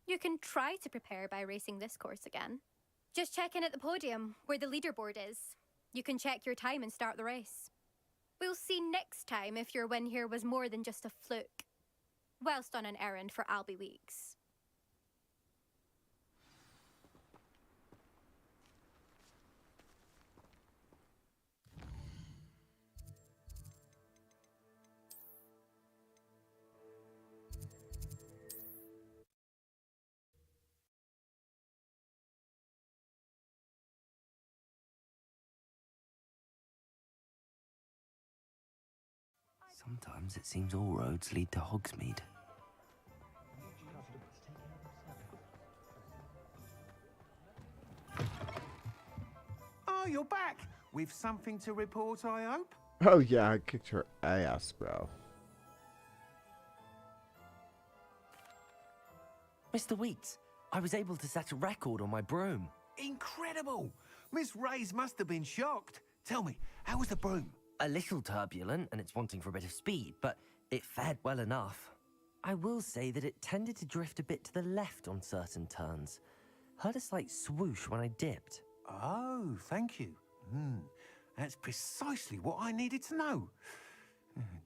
You can try to prepare by racing this course again. Just check in at the podium, where the leaderboard is. You can check your time and start the race. We'll see next time if your win here was more than just a fluke, whilst on an errand for Albie Weeks. Sometimes it seems all roads lead to Hogsmeade. Oh, you're back. With something to report, I hope? Oh yeah, I kicked her ass, bro. Mr. Weeks, I was able to set a record on my broom. Incredible! Miss Ray's must have been shocked. Tell me, how was the broom? A little turbulent, and it's wanting for a bit of speed, but it fared well enough. I will say that it tended to drift a bit to the left on certain turns. Heard a slight swoosh when I dipped. Oh, thank you. That's precisely what I needed to know.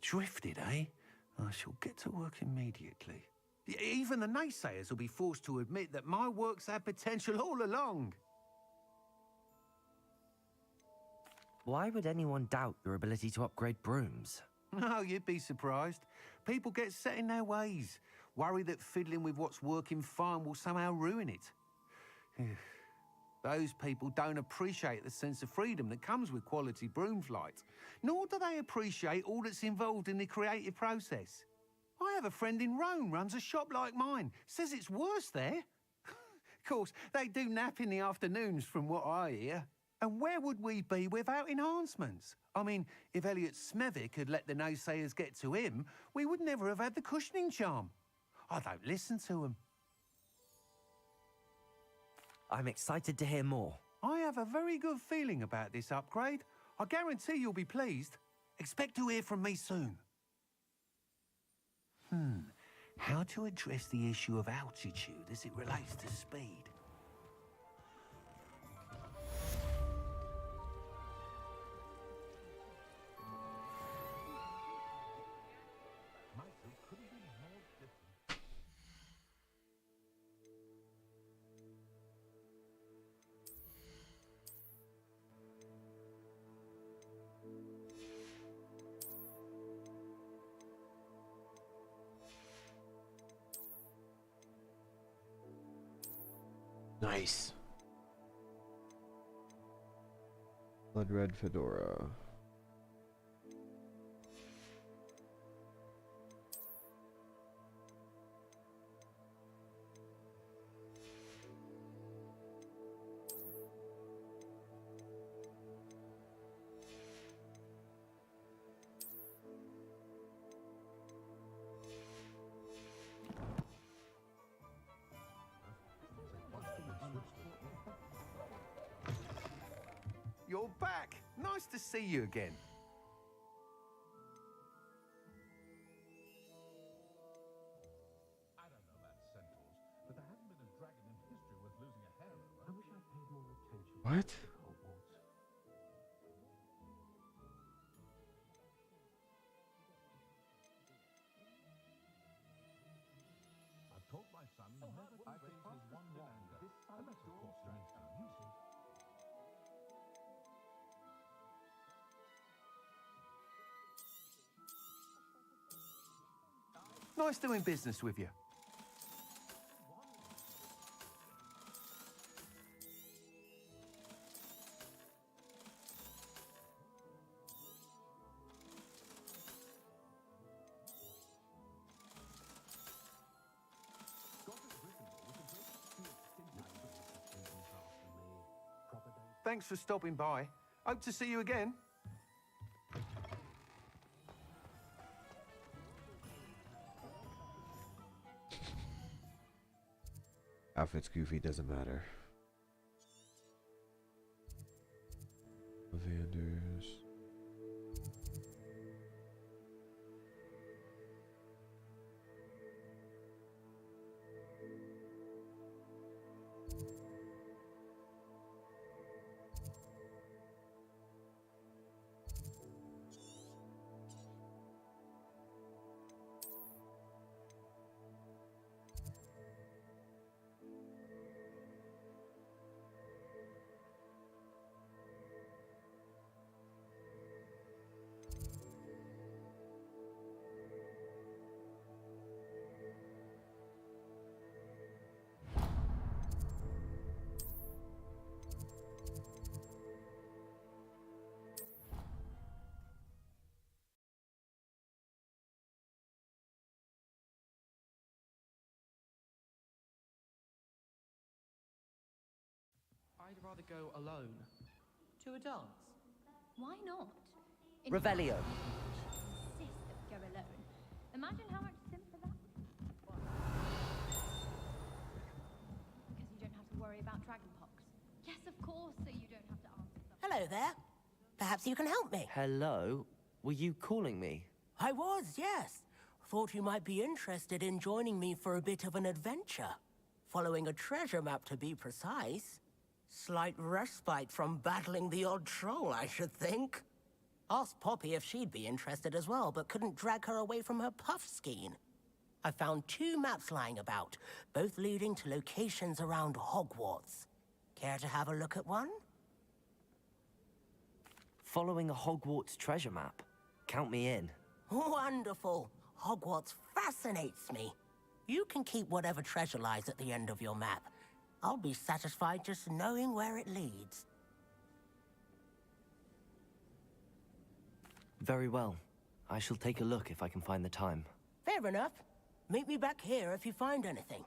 Drifted, eh? I shall get to work immediately. Even the naysayers will be forced to admit that my work's had potential all along. Why would anyone doubt your ability to upgrade brooms? No, you'd be surprised. People get set in their ways, worry that fiddling with what's working fine will somehow ruin it. Those people don't appreciate the sense of freedom that comes with quality broom flight, nor do they appreciate all that's involved in the creative process. I have a friend in Rome runs a shop like mine, says it's worse there. Of course, they do nap in the afternoons from what I hear. And where would we be without enhancements? I mean, if Elliot Smethwick had let the naysayers get to him, we would never have had the cushioning charm. I don't listen to them. I'm excited to hear more. I have a very good feeling about this upgrade. I guarantee you'll be pleased. Expect to hear from me soon. How to address the issue of altitude as it relates to speed? Nice. Blood red fedora. You're back. Nice to see you again. I don't know about centaurs, but there hasn't been a dragon in history worth losing a hair over. I wish I'd paid more attention. What? I've taught my son never to raise his one in anger. Unless, of course, he needs to use it. Nice doing business with you. Thanks for stopping by. Hope to see you again. Outfit's goofy, doesn't matter. Vanders. I'd rather go alone. To a dance? Why not? Revelio. Insist that we go alone. Imagine how much simpler that would be. Because you don't have to worry about dragonpox. course, so you don't have to answer them. Hello there. Perhaps you can help me. Hello? Were you calling me? I was, yes. Thought you might be interested in joining me for a bit of an adventure. Following a treasure map, to be precise. Slight respite from battling the odd troll, I should think. Asked Poppy if she'd be interested as well, but couldn't drag her away from her puff skein. I found 2 maps lying about, both leading to locations around Hogwarts. Care to have a look at one? Following a Hogwarts treasure map. Count me in. Wonderful. Hogwarts fascinates me. You can keep whatever treasure lies at the end of your map. I'll be satisfied just knowing where it leads. Very well. I shall take a look if I can find the time. Fair enough. Meet me back here if you find anything.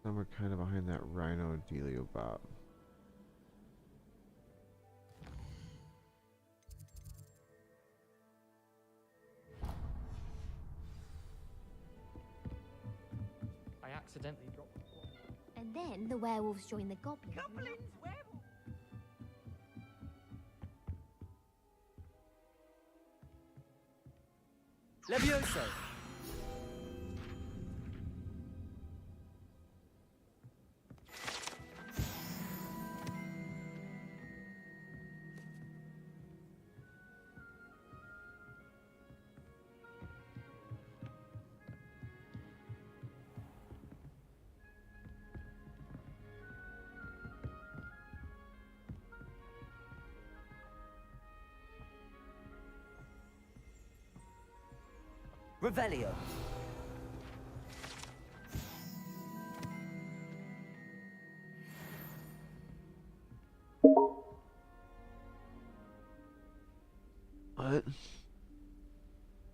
Now we're kind of behind that Rhino Delio bot. I accidentally dropped. And then the werewolves join the goblins. Goblins, werewolves. Levioso! Revelio. What?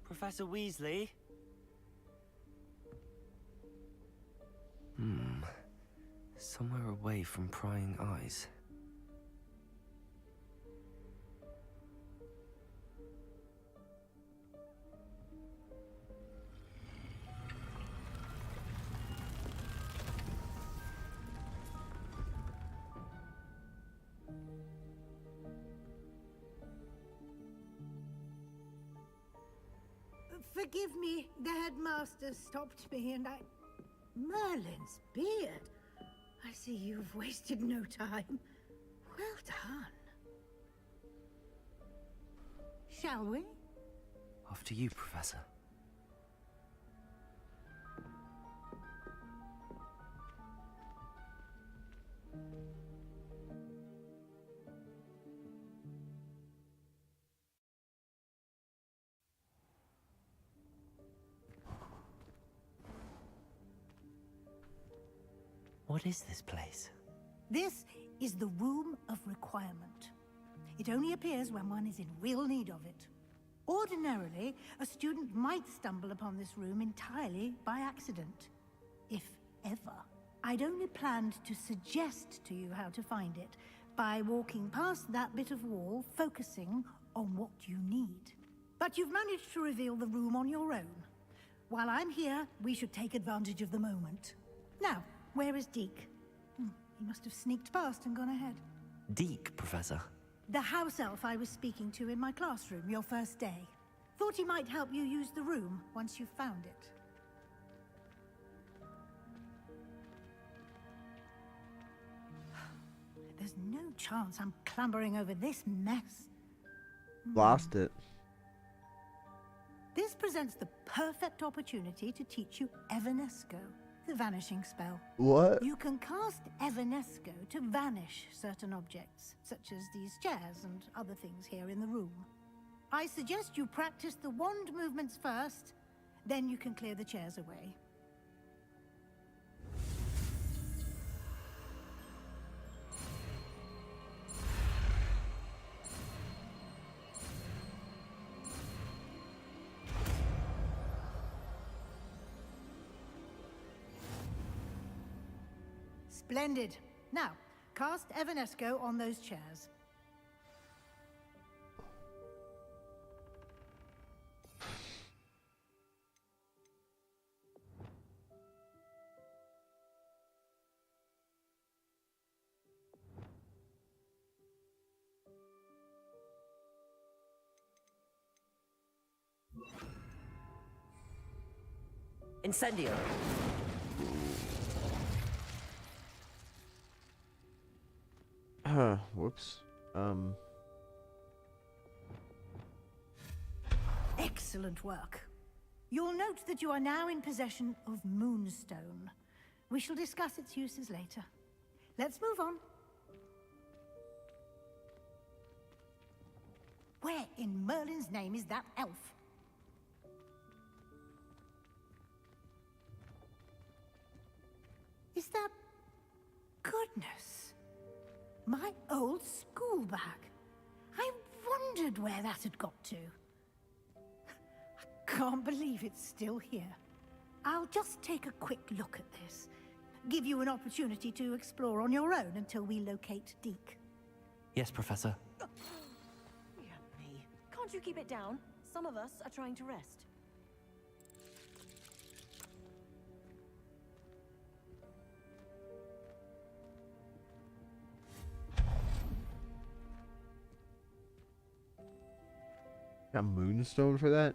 Professor Weasley? Somewhere away from prying eyes. Forgive me, the headmaster stopped me and I... Merlin's beard. I see you've wasted no time. Well done. Shall we? After you, Professor. What is this place? This is the Room of Requirement. It only appears when one is in real need of it. Ordinarily, a student might stumble upon this room entirely by accident. If ever. I'd only planned to suggest to you how to find it by walking past that bit of wall, focusing on what you need. But you've managed to reveal the room on your own. While I'm here, we should take advantage of the moment. Now, where is Deke? He must have sneaked past and gone ahead. Deke, Professor. The house elf I was speaking to in my classroom your first day. Thought he might help you use the room once you found it. There's no chance I'm clambering over this mess. Lost it. This presents the perfect opportunity to teach you Evanesco, the vanishing spell. What? You can cast Evanesco to vanish certain objects, such as these chairs and other things here in the room. I suggest you practice the wand movements first, then you can clear the chairs away. Splendid. Now, cast Evanesco on those chairs. Incendio. Whoops. Excellent work. You'll note that you are now in possession of Moonstone. We shall discuss its uses later. Let's move on. Where in Merlin's name is that elf? Is that... Goodness. My old school bag. I wondered where that had got to. I can't believe it's still here. I'll just take a quick look at this. Give you an opportunity to explore on your own until we locate Deke. Yes, Professor. Can't you keep it down? Some of us are trying to rest. Got Moonstone for that?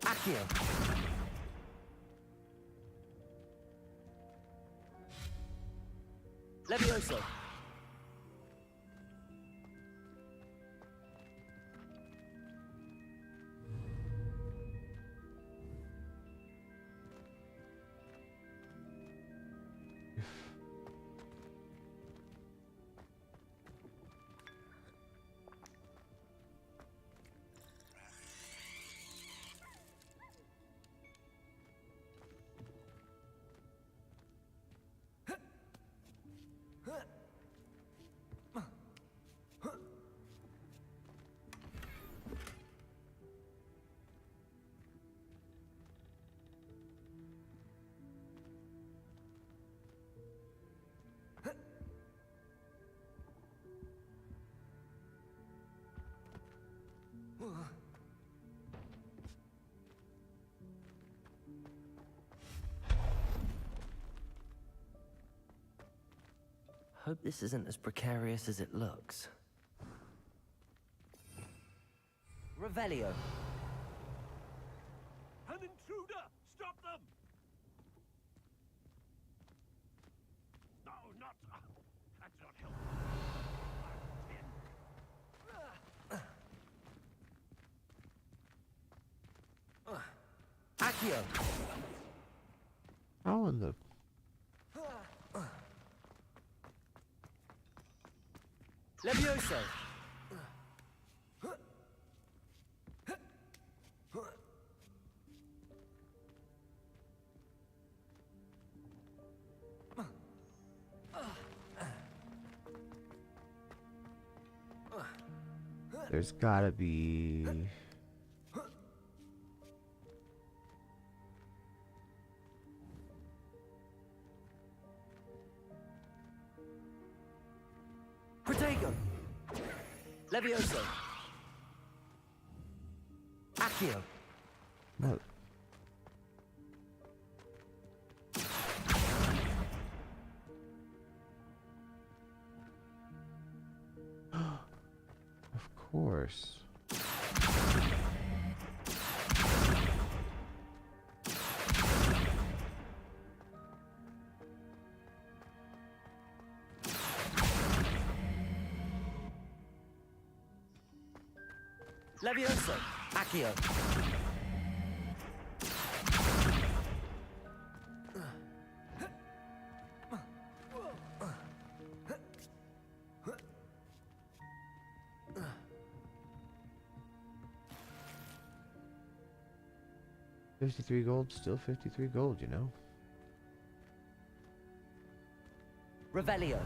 Accio. Levioso. Hope this isn't as precarious as it looks. Revelio. An intruder! Stop them! No, not... that's not helpful. Accio. How in the... Levioso. There's gotta be... Protego. Levioso. Accio. No. Of course. Levioso. Accio. 53 gold, still 53 gold, you know? Revelio.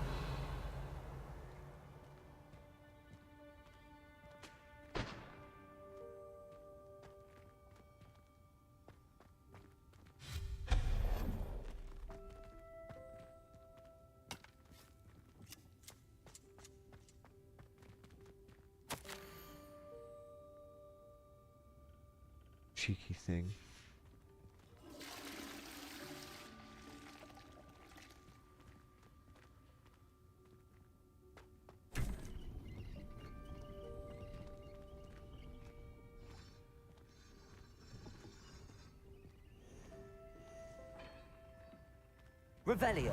Cheeky thing. Revelio.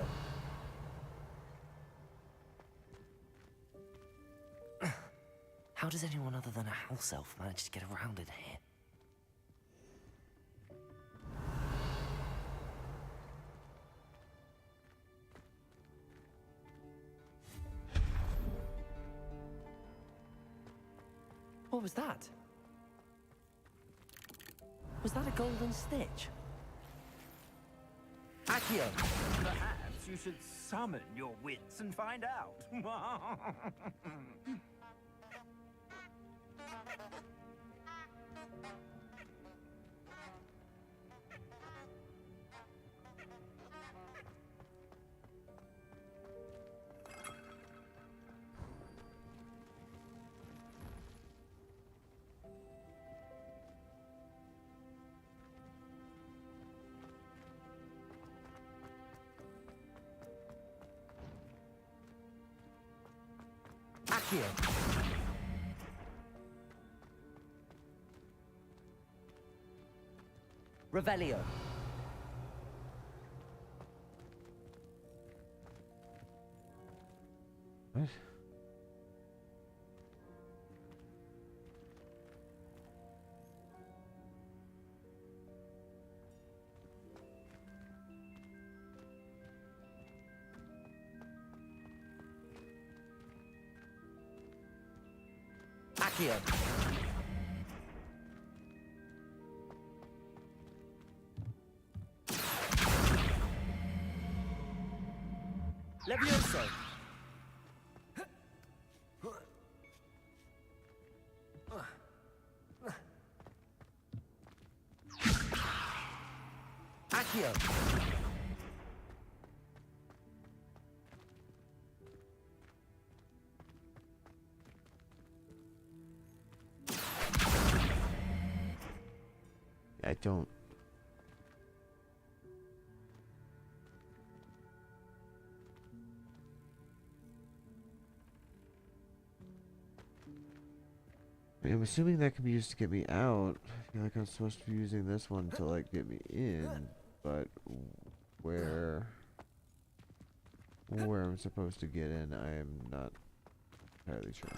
How does anyone other than a house elf manage to get around in here? What was that? Was that a golden stitch? Accio! Perhaps you should summon your wits and find out. Accio! Revelio. What? Accio. Levioso. Accio. I don't. I'm assuming that can be used to get me out. I feel like I'm supposed to be using this one to like get me in, but where I'm supposed to get in, I am not entirely sure.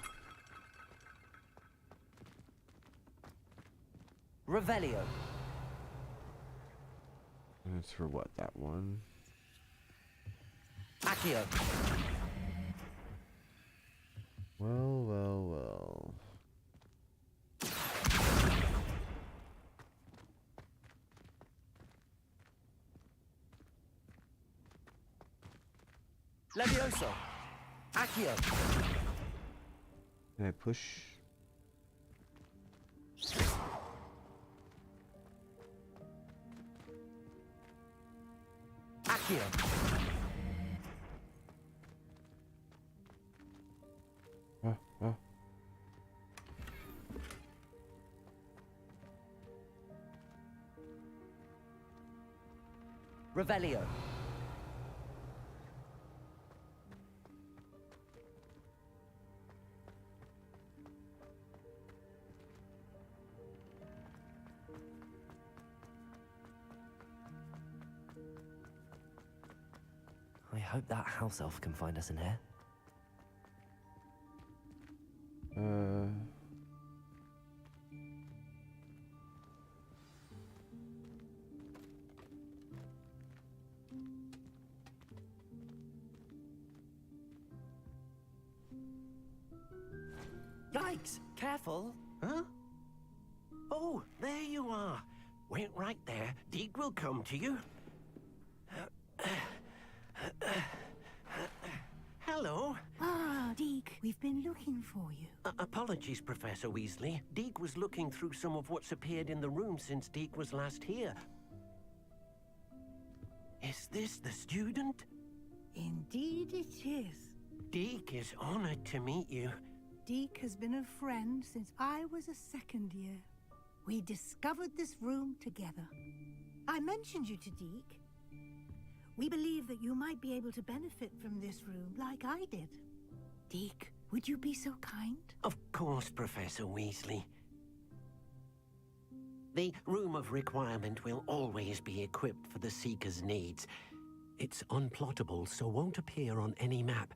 Revelio. That's for what, that one? Accio. Well, well, well. Levioso. Accio. Can I push? Accio. Oh. Revelio. I hope that house elf can find us in here. Yikes! Careful! Huh? Oh, there you are. Wait right there. Deek will come to you. Hello. Ah, Deke, we've been looking for you. Apologies, Professor Weasley. Deek was looking through some of what's appeared in the room since Deek was last here. Is this the student? Indeed it is. Deek is honored to meet you. Deke has been a friend since I was a second year. We discovered this room together. I mentioned you to Deke. We believe that you might be able to benefit from this room like I did. Deke, would you be so kind? Of course, Professor Weasley. The Room of Requirement will always be equipped for the Seeker's needs. It's unplottable, so won't appear on any map.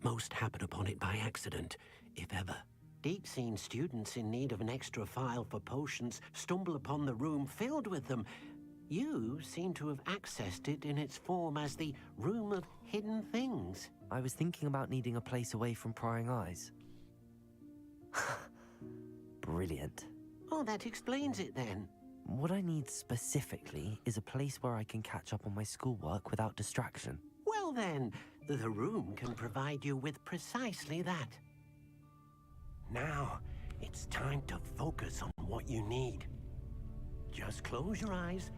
Most happen upon it by accident, if ever. Deke's seen students in need of an extra file for potions stumble upon the room filled with them. You seem to have accessed it in its form as the Room of Hidden Things. I was thinking about needing a place away from prying eyes. Brilliant. Oh, that explains it then. What I need specifically is a place where I can catch up on my schoolwork without distraction. Well then, the room can provide you with precisely that. Now, it's time to focus on what you need. Just close your eyes.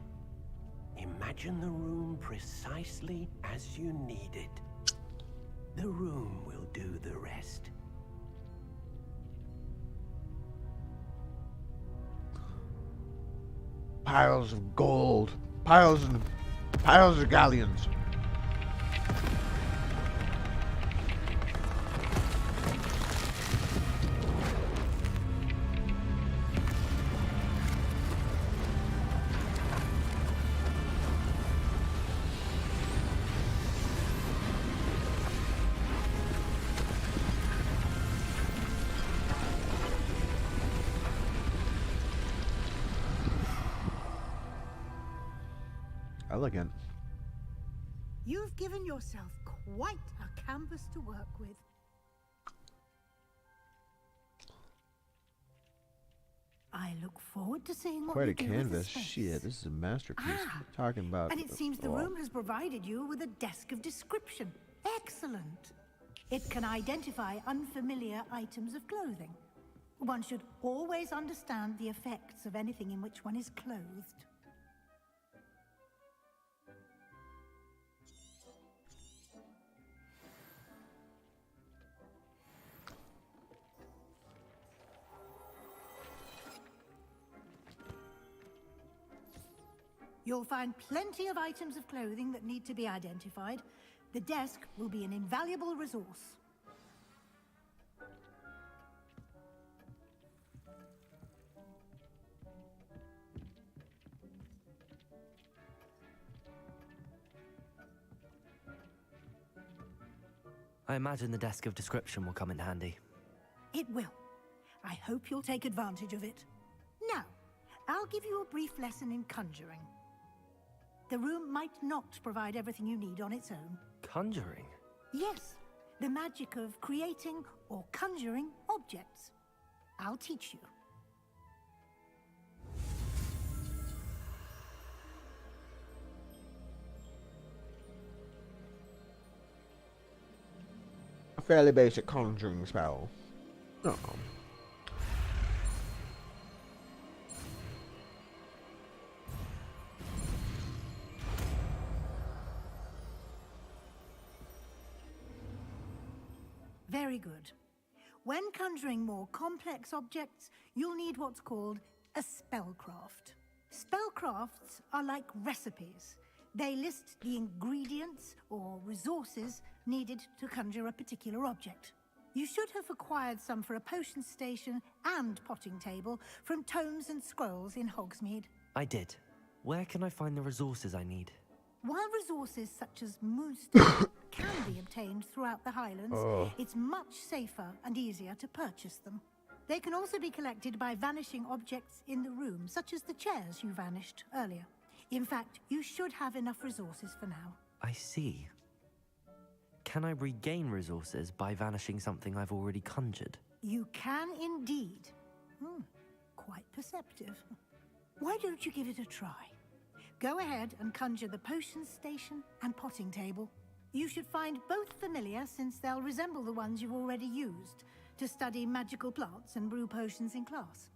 Imagine the room precisely as you need it. The room will do the rest. Piles of gold. Piles of galleons. Elegant. You've given yourself quite a canvas to work with. I look forward to seeing what Quite you a do with canvas. the space. Shit, this is a masterpiece. Ah, Talking about. And it seems the room has provided you with a desk of description. Excellent. It can identify unfamiliar items of clothing. One should always understand the effects of anything in which one is clothed. You'll find plenty of items of clothing that need to be identified. The desk will be an invaluable resource. I imagine the desk of description will come in handy. It will. I hope you'll take advantage of it. Now, I'll give you a brief lesson in conjuring. The room might not provide everything you need on its own. Conjuring? Yes, the magic of creating or conjuring objects. I'll teach you. A fairly basic conjuring spell. Oh. Very good. When conjuring more complex objects, you'll need what's called a spellcraft. Spellcrafts are like recipes. They list the ingredients or resources needed to conjure a particular object. You should have acquired some for a potion station and potting table from tomes and scrolls in Hogsmeade. I did. Where can I find the resources I need? While resources such as moonstone can be obtained throughout the Highlands, it's much safer and easier to purchase them. They can also be collected by vanishing objects in the room, such as the chairs you vanished earlier. In fact, you should have enough resources for now. I see. Can I regain resources by vanishing something I've already conjured? You can indeed. Quite perceptive. Why don't you give it a try? Go ahead and conjure the potions station and potting table. You should find both familiar since they'll resemble the ones you've already used to study magical plants and brew potions in class.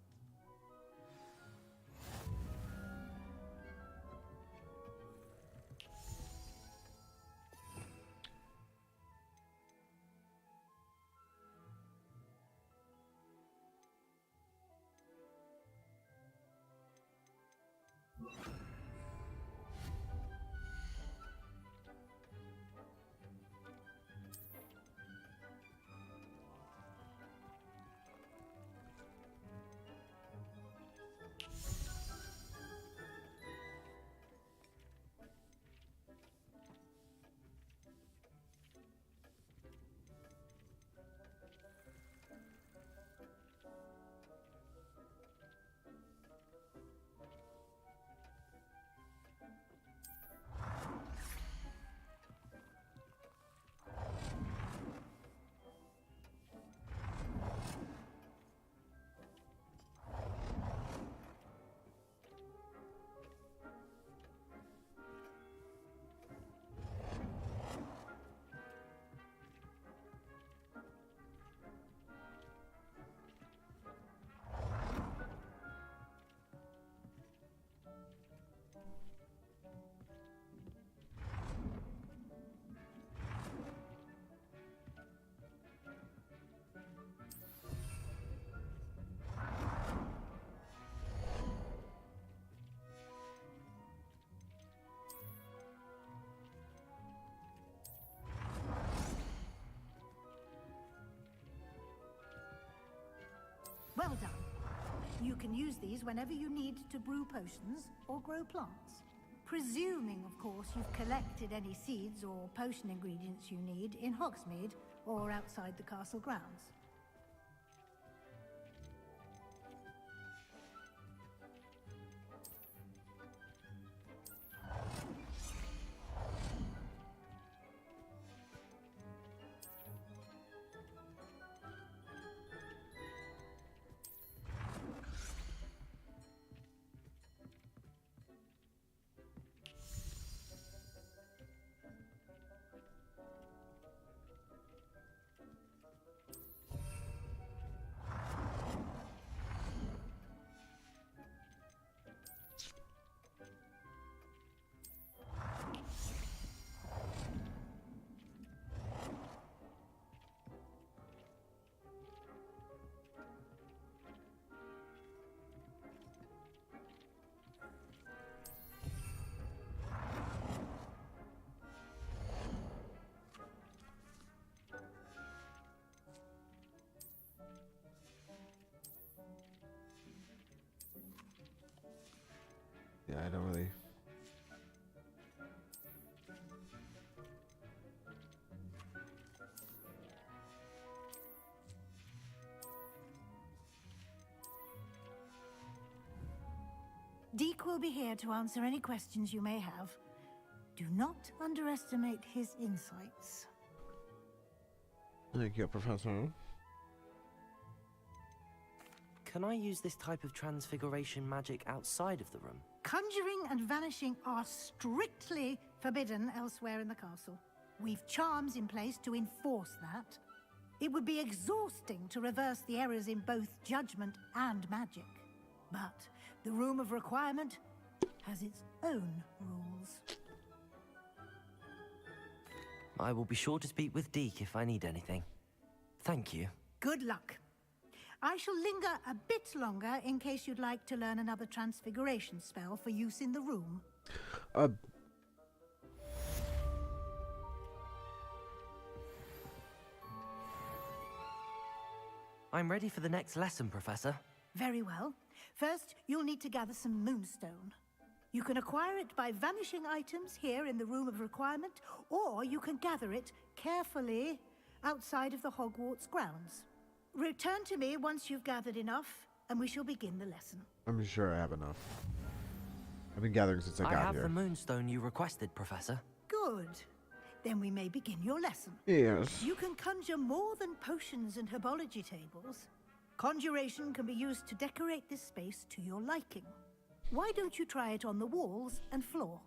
Well done. You can use these whenever you need to brew potions or grow plants. Presuming, of course, you've collected any seeds or potion ingredients you need in Hogsmeade or outside the castle grounds. Yeah, I don't really... Deke will be here to answer any questions you may have. Do not underestimate his insights. Thank you, Professor. Can I use this type of transfiguration magic outside of the room? Conjuring and vanishing are strictly forbidden elsewhere in the castle. We've charms in place to enforce that. It would be exhausting to reverse the errors in both judgment and magic. But the Room of Requirement has its own rules. I will be sure to speak with Deke if I need anything. Thank you. Good luck. I shall linger a bit longer in case you'd like to learn another transfiguration spell for use in the room. I'm ready for the next lesson, Professor. Very well. First, you'll need to gather some moonstone. You can acquire it by vanishing items here in the Room of Requirement, or you can gather it carefully outside of the Hogwarts grounds. Return to me once you've gathered enough, and we shall begin the lesson. I'm sure I have enough. I've been gathering since I got here. I have the moonstone you requested, Professor. Good. Then we may begin your lesson. Yes. You can conjure more than potions and herbology tables. Conjuration can be used to decorate this space to your liking. Why don't you try it on the walls and floor?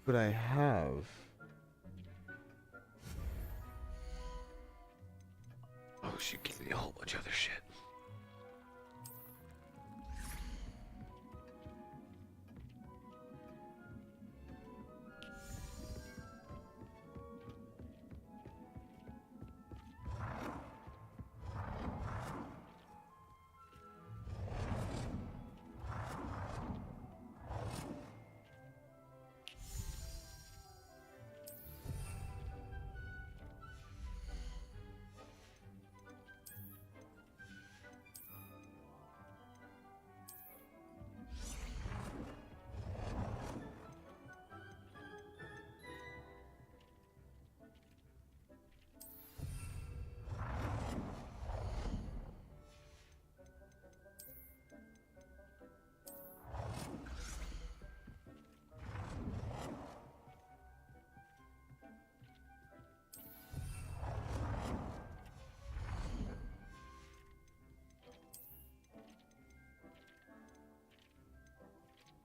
But I have. Oh, she gave me a whole bunch of other shit.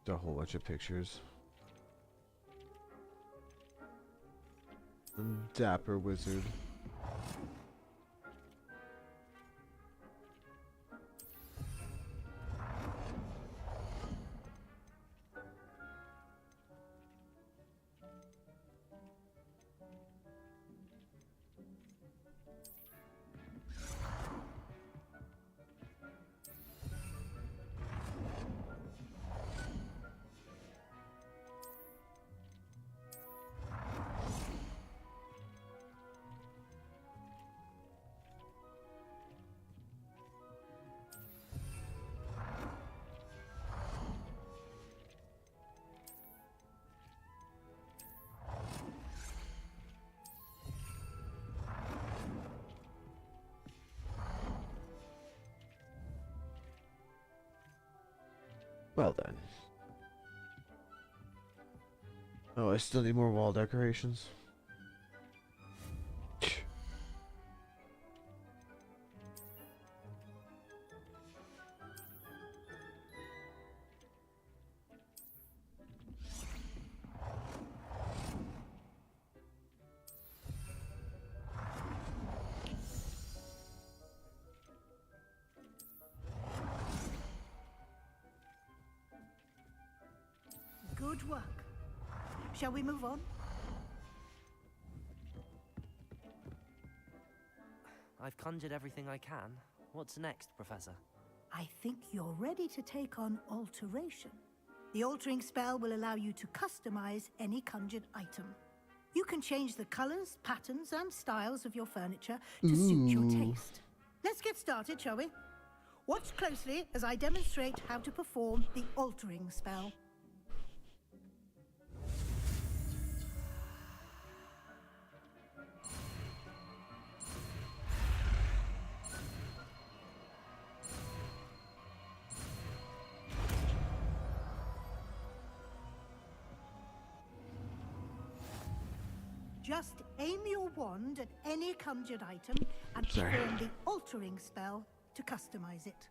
A whole bunch of pictures. Dapper wizard. Well then. Oh, I still need more wall decorations. Good work. Shall we move on? I've conjured everything I can. What's next, Professor? I think you're ready to take on alteration. The altering spell will allow you to customize any conjured item. You can change the colors, patterns, and styles of your furniture to suit your taste. Let's get started, shall we? Watch closely as I demonstrate how to perform the altering spell. Just aim your wand at any conjured item and perform the altering spell to customize it.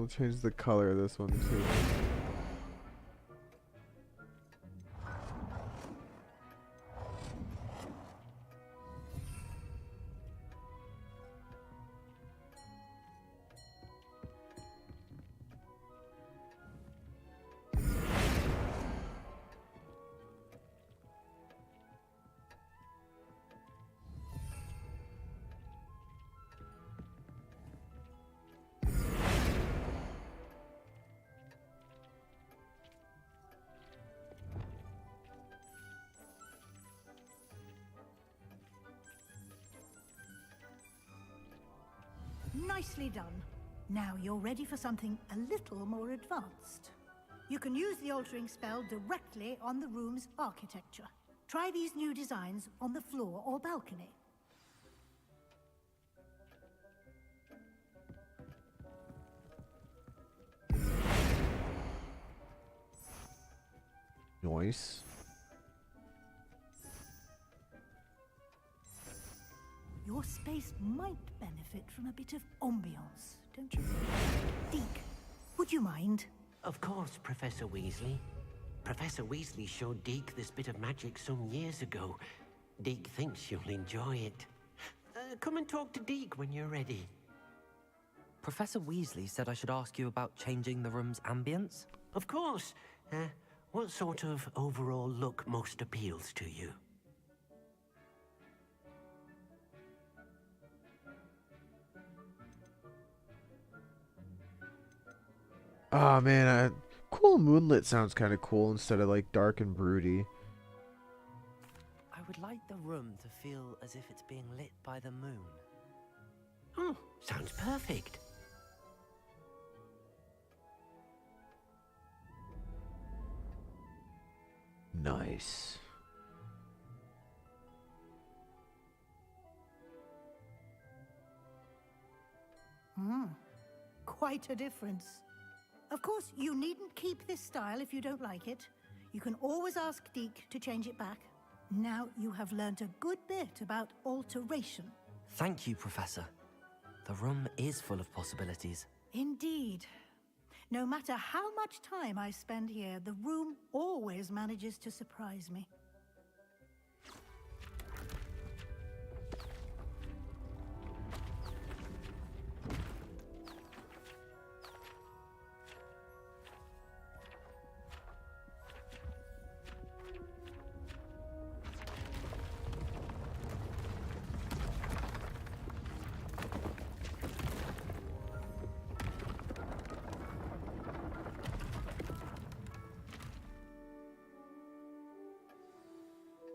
I'll change the color of this one too. Nicely done. Now you're ready for something a little more advanced. You can use the altering spell directly on the room's architecture. Try these new designs on the floor or balcony. Nice. Your space might benefit from a bit of ambiance, don't you? Deke, would you mind? Of course, Professor Weasley. Professor Weasley showed Deke this bit of magic some years ago. Deke thinks you'll enjoy it. Come and talk to Deke when you're ready. Professor Weasley said I should ask you about changing the room's ambience? Of course. What sort of overall look most appeals to you? Oh man, cool moonlit sounds kind of cool instead of like dark and broody. I would like the room to feel as if it's being lit by the moon. Oh, sounds perfect. Nice. Quite a difference. Of course, you needn't keep this style if you don't like it. You can always ask Deke to change it back. Now you have learned a good bit about alteration. Thank you, Professor. The room is full of possibilities. Indeed. No matter how much time I spend here, the room always manages to surprise me.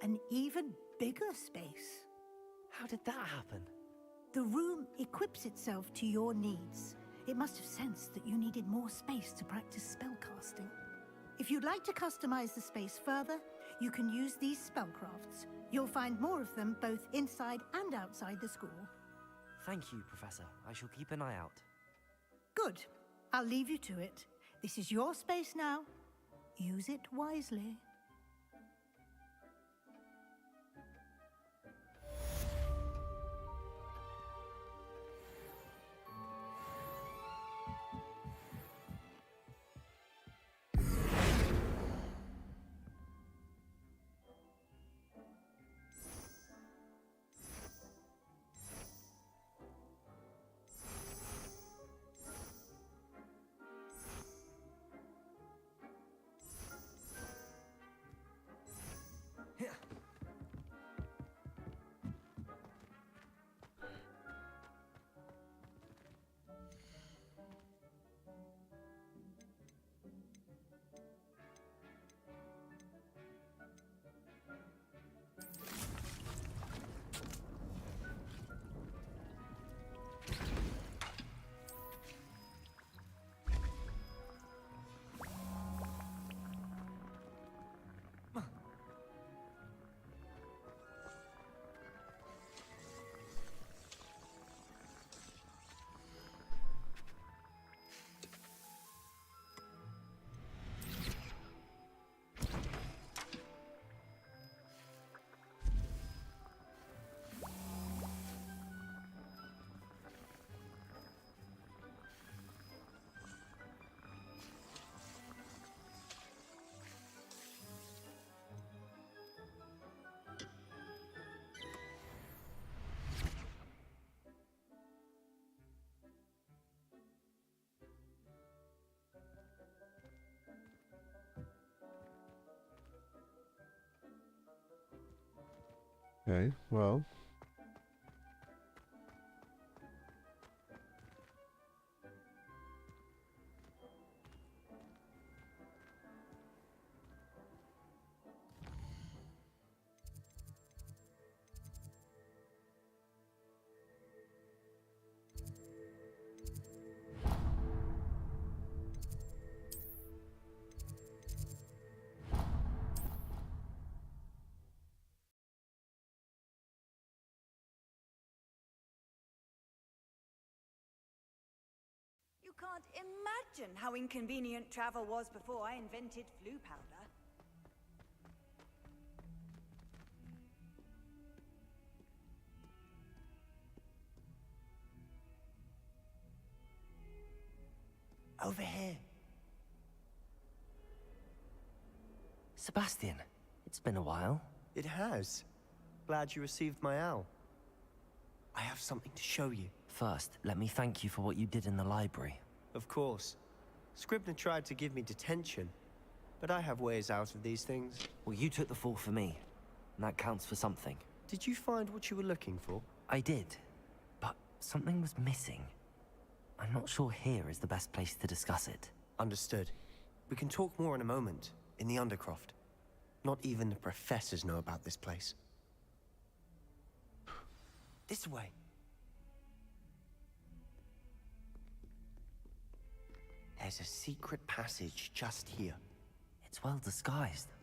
An even bigger space. How did that happen? The room equips itself to your needs. It must have sensed that you needed more space to practice spellcasting. If you'd like to customize the space further, you can use these spellcrafts. You'll find more of them both inside and outside the school. Thank you, Professor. I shall keep an eye out. Good. I'll leave you to it. This is your space now. Use it wisely. Okay, well. You can't imagine how inconvenient travel was before I invented flu powder. Over here. Sebastian, it's been a while. It has. Glad you received my owl. I have something to show you. First, let me thank you for what you did in the library. Of course. Scribner tried to give me detention, but I have ways out of these things. Well, you took the fall for me, and that counts for something. Did you find what you were looking for? I did, but something was missing. I'm not sure here is the best place to discuss it. Understood. We can talk more in a moment, in the Undercroft. Not even the professors know about this place. This way. There's a secret passage just here. It's well disguised.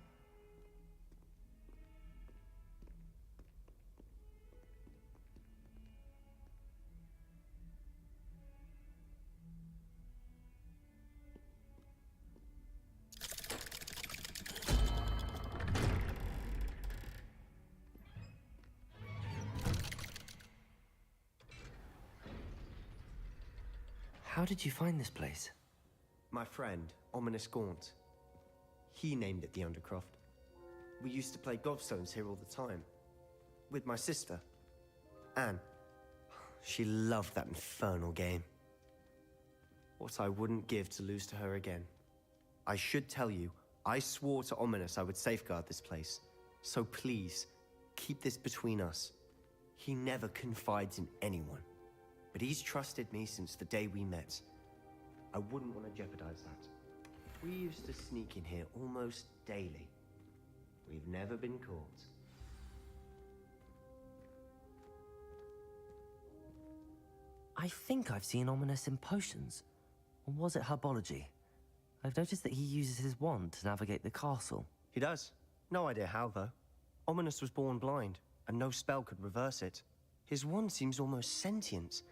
How did you find this place? My friend, Ominous Gaunt. He named it the Undercroft. We used to play gobstones here all the time. With my sister, Anne. She loved that infernal game. What I wouldn't give to lose to her again. I should tell you, I swore to Ominous I would safeguard this place. So please, keep this between us. He never confides in anyone. But he's trusted me since the day we met. I wouldn't want to jeopardize that. We used to sneak in here almost daily. We've never been caught. I think I've seen Ominous in potions. Or was it herbology? I've noticed that he uses his wand to navigate the castle. He does. No idea how, though. Ominous was born blind, and no spell could reverse it. His wand seems almost sentient.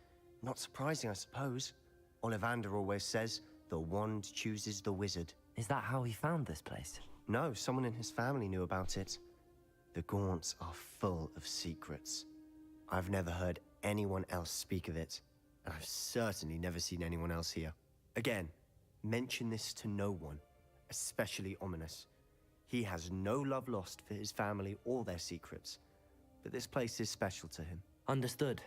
Not surprising, I suppose. Ollivander always says, the wand chooses the wizard. Is that how he found this place? No, someone in his family knew about it. The Gaunts are full of secrets. I've never heard anyone else speak of it, and I've certainly never seen anyone else here. Again, mention this to no one, especially Ominous. He has no love lost for his family or their secrets, but this place is special to him. Understood.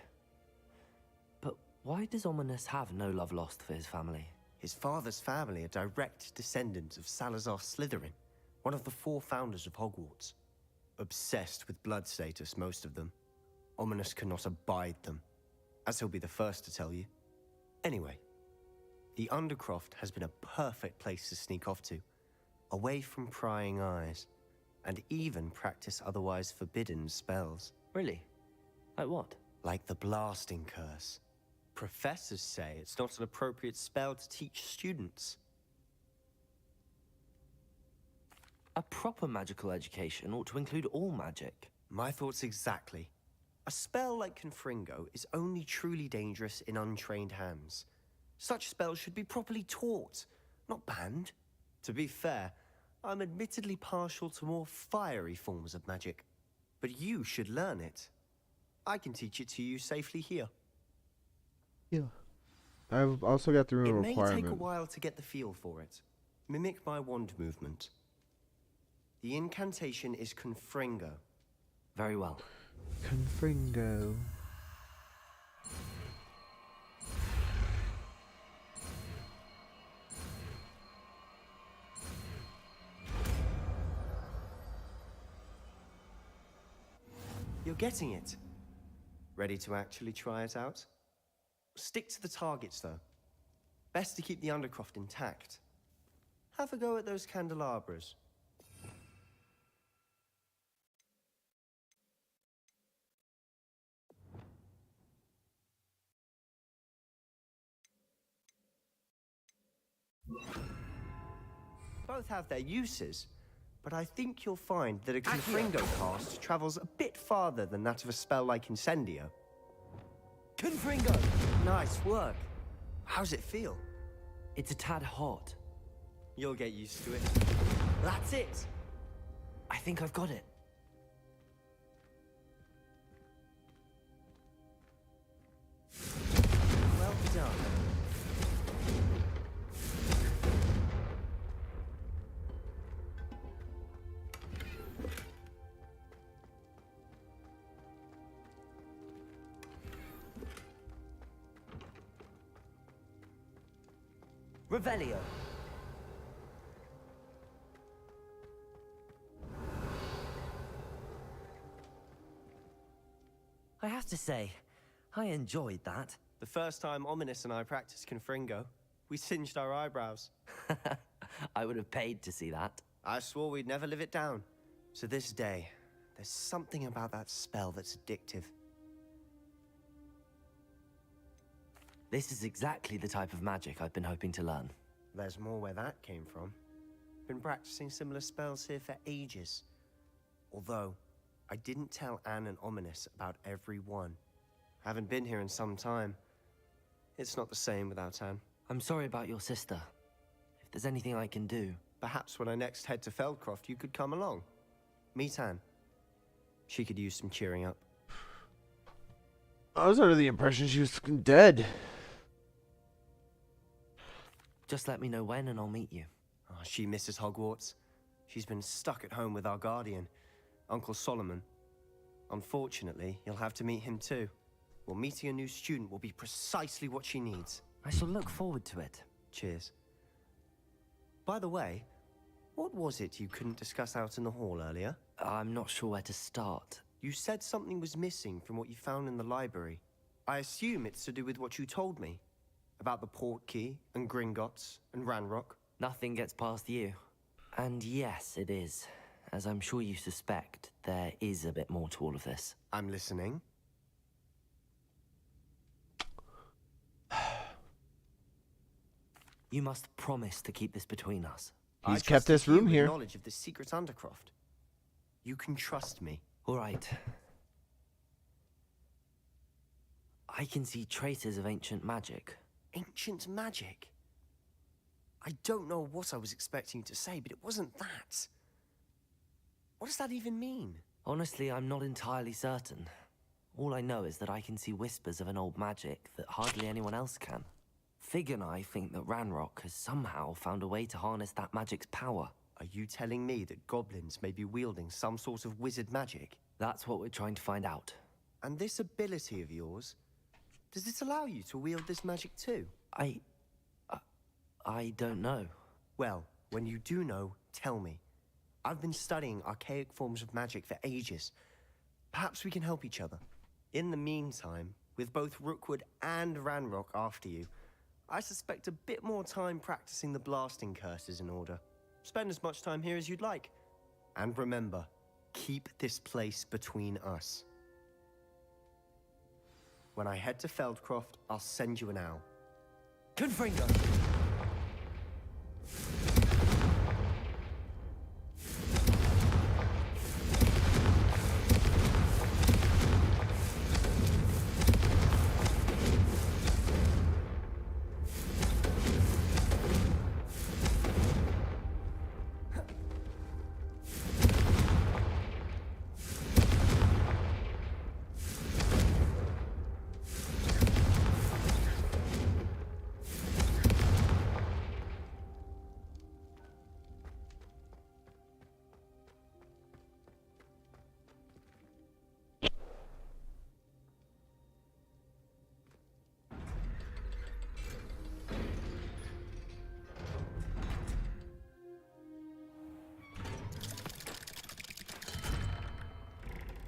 But why does Ominous have no love lost for his family? His father's family are direct descendants of Salazar Slytherin, one of the 4 founders of Hogwarts. Obsessed with blood status, most of them. Ominous cannot abide them, as he'll be the first to tell you. Anyway, the Undercroft has been a perfect place to sneak off to, away from prying eyes, and even practice otherwise forbidden spells. Really? Like what? Like the blasting curse. Professors say it's not an appropriate spell to teach students. A proper magical education ought to include all magic. My thoughts exactly. A spell like Confringo is only truly dangerous in untrained hands. Such spells should be properly taught, not banned. To be fair, I'm admittedly partial to more fiery forms of magic. But you should learn it. I can teach it to you safely here. Yeah. I've also got the room It may requirement. take a while to get the feel for it. Mimic my wand movement. The incantation is Confringo. Very well. Confringo. You're getting it? Ready to actually try it out? Stick to the targets, though. Best to keep the Undercroft intact. Have a go at those candelabras. Both have their uses, but I think you'll find that a Confringo cast travels a bit farther than that of a spell like Incendio. Confringo! Nice work. How's it feel? It's a tad hot. You'll get used to it. That's it! I think I've got it. Well done. Revelio. I have to say, I enjoyed that. The first time Ominous and I practiced Confringo, we singed our eyebrows. I would have paid to see that. I swore we'd never live it down. To this day, there's something about that spell that's addictive. This is exactly the type of magic I've been hoping to learn. There's more where that came from. Been practicing similar spells here for ages. Although, I didn't tell Anne and Ominous about every one. Haven't been here in some time. It's not the same without Anne. I'm sorry about your sister. If there's anything I can do... Perhaps when I next head to Feldcroft, you could come along. Meet Anne. She could use some cheering up. I was under the impression she was dead. Just let me know when and I'll meet you. Oh, she misses Hogwarts. She's been stuck at home with our guardian, Uncle Solomon. Unfortunately, you'll have to meet him too. Well, meeting a new student will be precisely what she needs. I shall look forward to it. Cheers. By the way, what was it you couldn't discuss out in the hall earlier? I'm not sure where to start. You said something was missing from what you found in the library. I assume it's to do with what you told me. About the port key, and Gringotts, and Ranrock. Nothing gets past you. And yes, it is. As I'm sure you suspect, there is a bit more to all of this. I'm listening. You must promise to keep this between us. He's kept this room here. Knowledge of the secret Undercroft. You can trust me. All right. I can see traces of ancient magic. Ancient magic? I don't know what I was expecting you to say, but it wasn't that. What does that even mean? Honestly, I'm not entirely certain. All I know is that I can see whispers of an old magic that hardly anyone else can. Fig and I think that Ranrock has somehow found a way to harness that magic's power. Are you telling me that goblins may be wielding some sort of wizard magic? That's what we're trying to find out. And this ability of yours, does it allow you to wield this magic too? I don't know. Well, when you do know, tell me. I've been studying archaic forms of magic for ages. Perhaps we can help each other. In the meantime, with both Rookwood and Ranrock after you, I suspect a bit more time practicing the blasting curse is in order. Spend as much time here as you'd like. And remember, keep this place between us. When I head to Feldcroft, I'll send you an owl. Confringo!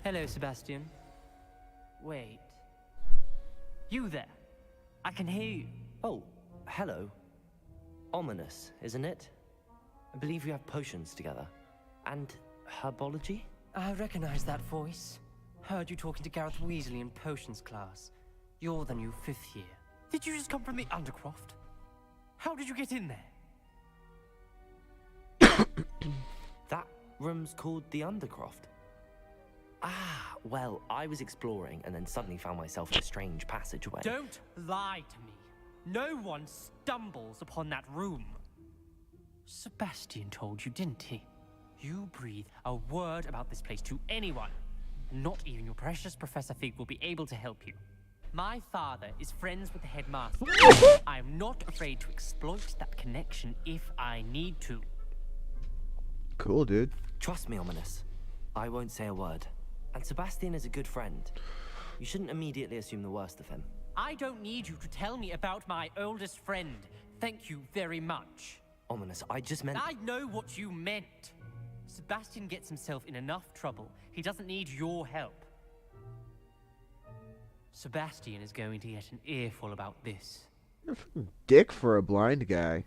Hello, Sebastian. Wait. You there? I can hear you. Oh, hello. Ominous, isn't it? I believe we have potions together. And herbology? I recognize that voice. Heard you talking to Gareth Weasley in potions class. You're the new 5th year. Did you just come from the Undercroft? How did you get in there? That room's called the Undercroft. Ah, well, I was exploring and then suddenly found myself in a strange passageway. Don't lie to me. No one stumbles upon that room. Sebastian told you, didn't he? You breathe a word about this place to anyone. Not even your precious Professor Fig will be able to help you. My father is friends with the headmaster. I am not afraid to exploit that connection if I need to. Cool, dude. Trust me, Ominous. I won't say a word. And Sebastian is a good friend. You shouldn't immediately assume the worst of him. I don't need you to tell me about my oldest friend. Thank you very much. Ominous, I just meant... I know what you meant. Sebastian gets himself in enough trouble. He doesn't need your help. Sebastian is going to get an earful about this. You're a fucking dick for a blind guy.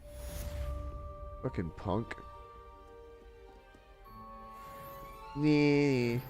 Fucking punk. Nee.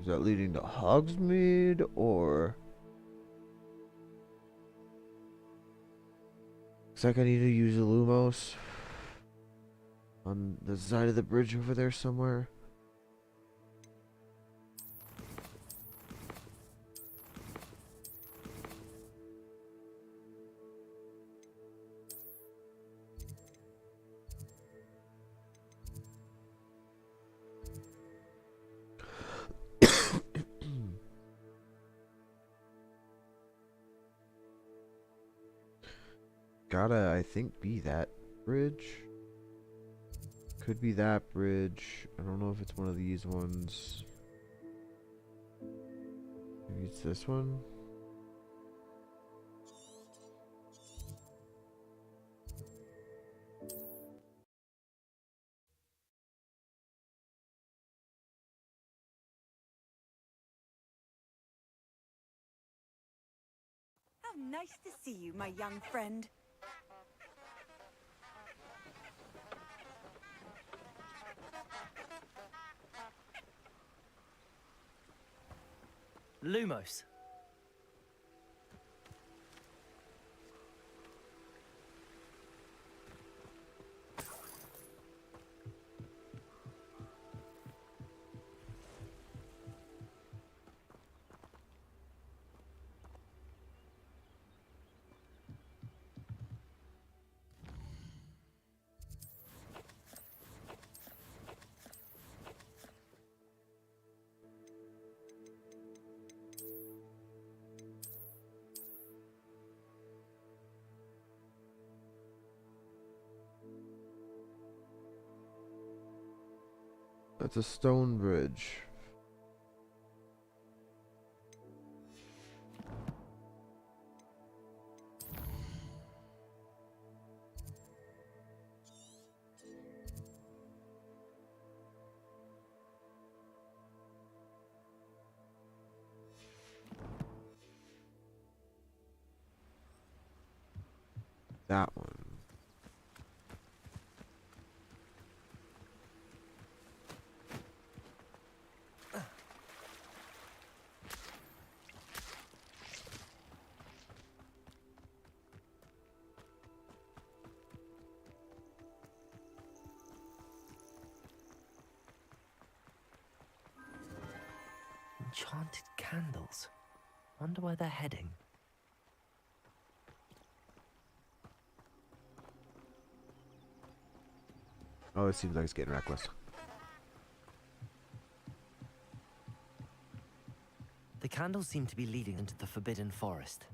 Is that leading to Hogsmeade, or... Looks like I need to use a Lumos on the side of the bridge over there somewhere. Gotta, I think, be that bridge. Could be that bridge. I don't know if it's one of these ones. it's this one. How nice to see you, my young friend. Lumos. That's a stone bridge. That one. Enchanted candles. Wonder where they're heading. Oh, it seems like it's getting reckless. The candles seem to be leading into the Forbidden Forest.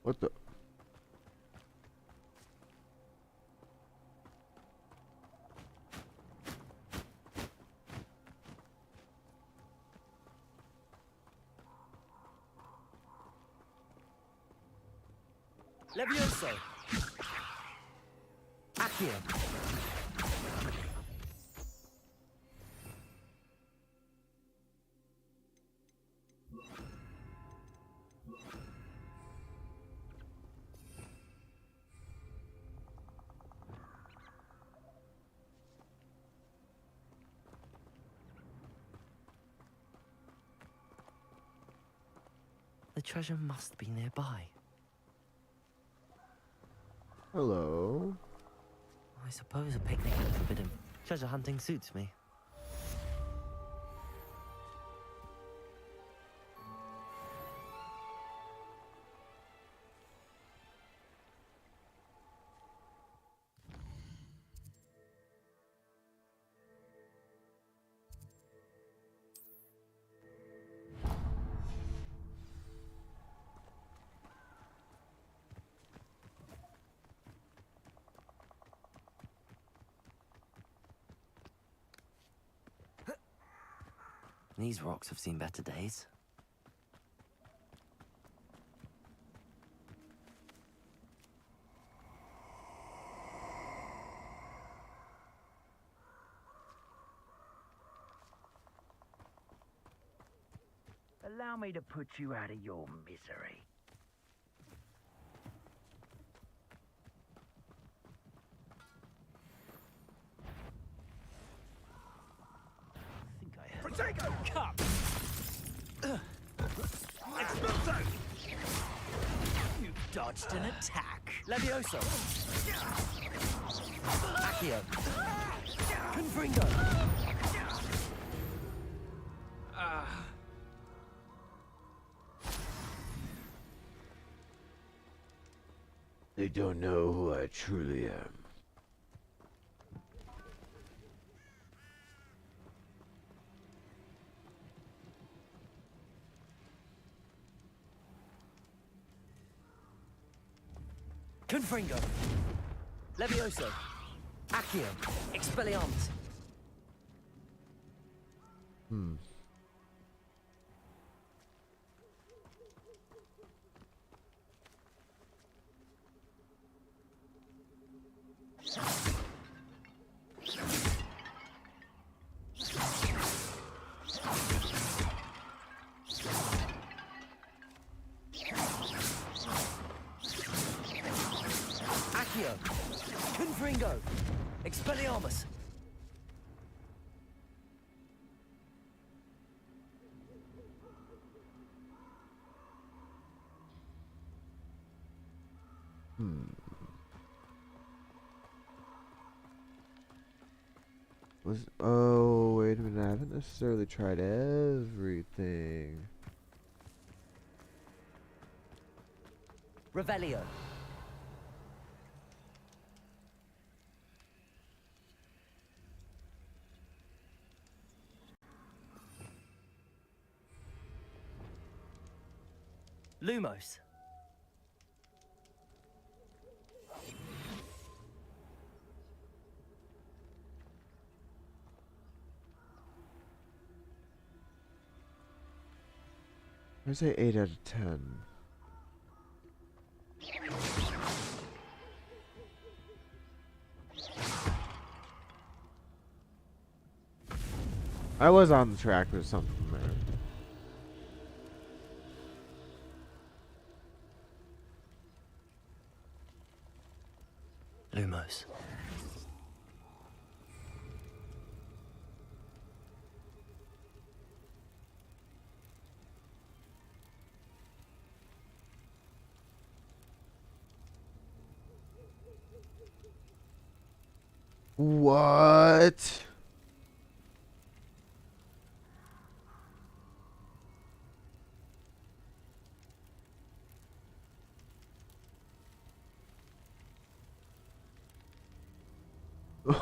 What the? Levioso! Accio! The treasure must be nearby. Hello. I suppose a picnic at the Forbidden treasure hunting suits me. These rocks have seen better days. Allow me to put you out of your misery. Protego! Come! Expulso! You dodged an attack. Levioso! Accio! Confringo! They don't know who I truly am. Confringo. Levioso. Accio. Expelliarmus. Accio. Confringo. Expelliarmus. Oh, wait a minute. I haven't necessarily tried everything. Revelio. Lumos. I say 8 out of 10. I was on the track with something there. Lumos. What?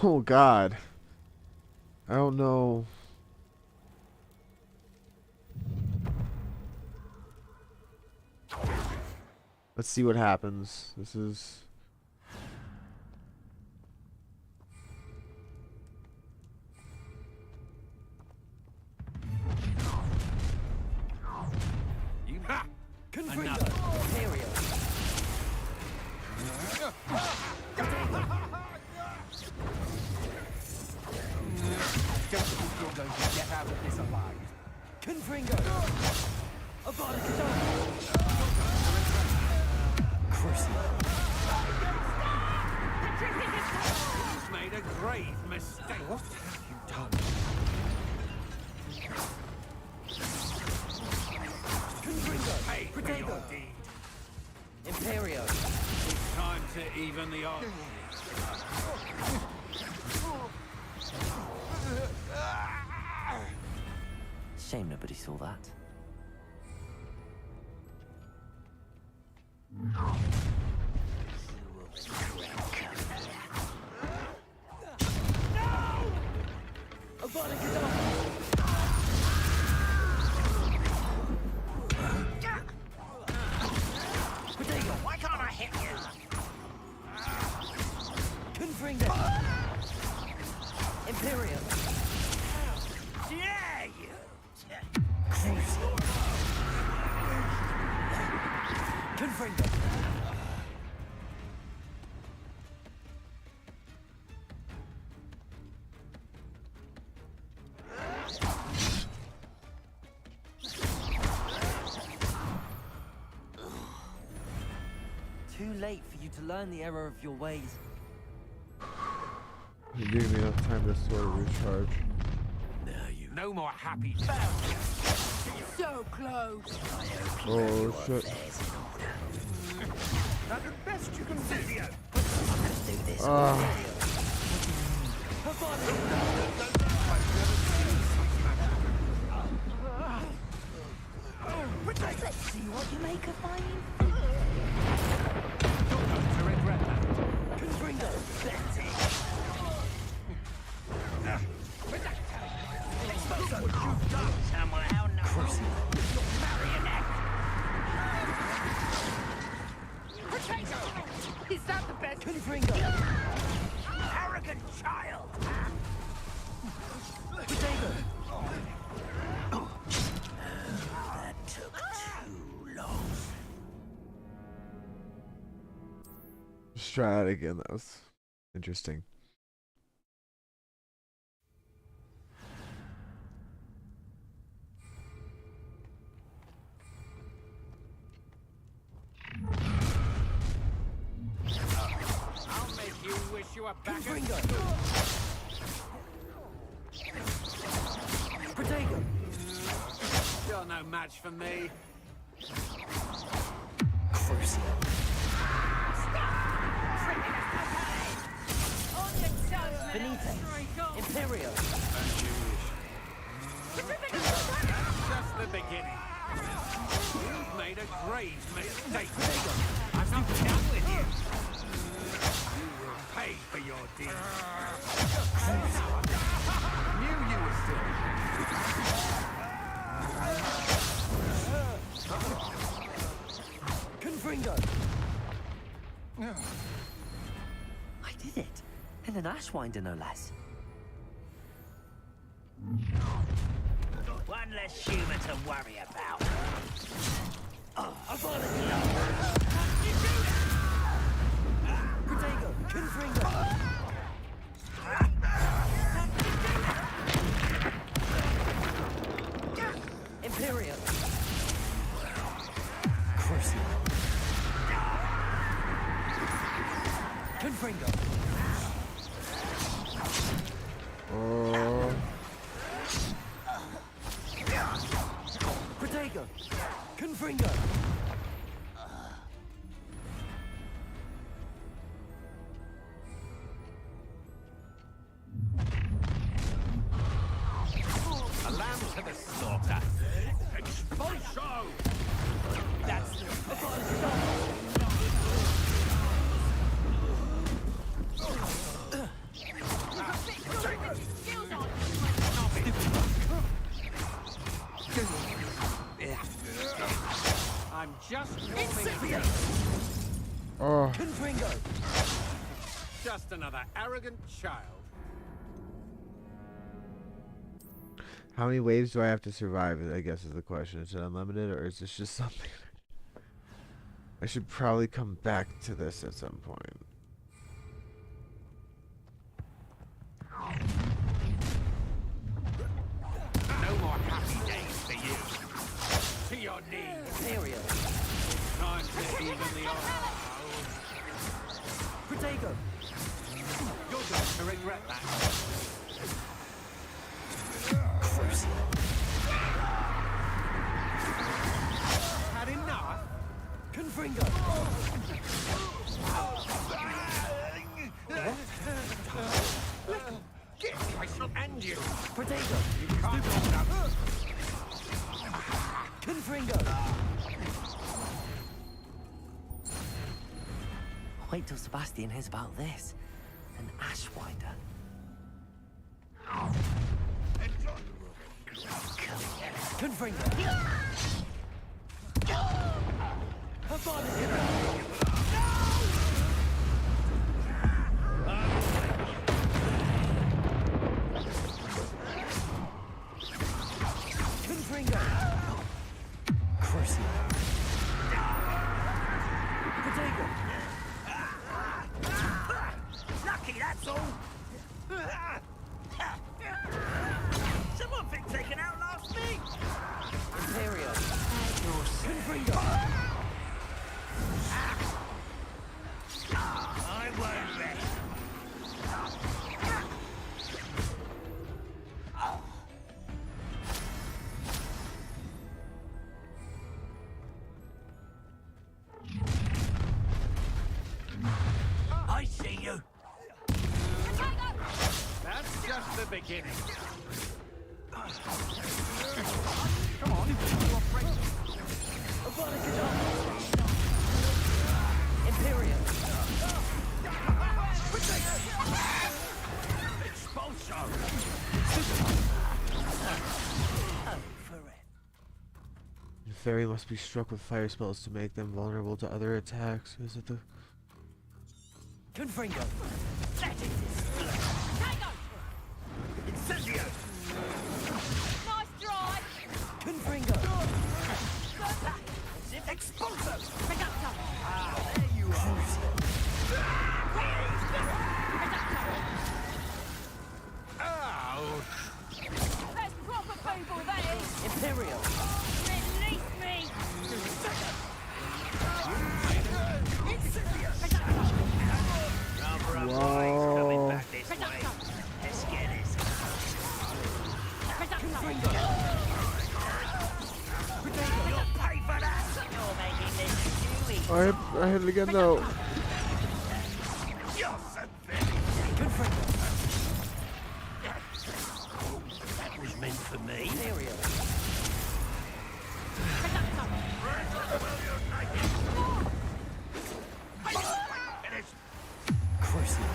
Oh God. I don't know. Let's see what happens. This is... Shame nobody saw that. Why can't I hit you? Confringo. Imperium. Yeah, you. Confringo. Too late for you to learn the error of your ways. You gave me enough time to sort of recharge. No more happy. So close. Oh shit. That's the best you can do. Let's see what you make of mine. To regret that. Confringo. Someone how nice. Marionette. Potato! Is that about the best. Confringo. Arrogant child. Potato. That took too long. Just try that again. That was interesting. I'll make you wish you were back. Potato. You're no match for me. Crucial. Benita. Imperial. Just the beginning. You've made a grave mistake. I'm not done with you. You will pay for your deeds. Knew you were still. Confringo. I did it. And an Ashwinder, no less. One less humour to worry about. Oh, I've got it. Potato. Confringo. Imperial. Corsair. Confringo. Potato. Confringo. A lamb to the slaughter. Expulso! That's I'm just warming. Oh. Confringo. Just another arrogant child. How many waves do I have to survive, I guess is the question. Is it unlimited, or is this just something? I should probably come back to this at some point. No more happy days for you. To your knees. Imperial. Time to even the odds. Potato. You're going to regret that. Had enough? Confringo. I shall end you. Potato. You can't hold up. Confringo. Wait till Sebastian hears about this. An Ashwinder. Confringo. Confringo. Corsair. Potato. Lucky, that's all. Someone think they can outlast me? Imperial. Confringo. I won't rest. I see you. That's just the beginning. Come on, you're afraid. Imperial. Expulso. The fairy must be struck with fire spells to make them vulnerable to other attacks. Is it the... Confringo. Incendio! Nice drive! Confringo. Expulso! Ah, there you are. Ouch! That's proper people, that is! Imperial. Release me! Whoa. Back this way. Let's get it. You'll pay for that! You're making this too easy. I hit it again though. You're pathetic. That was meant for me. Imperial. Corsair.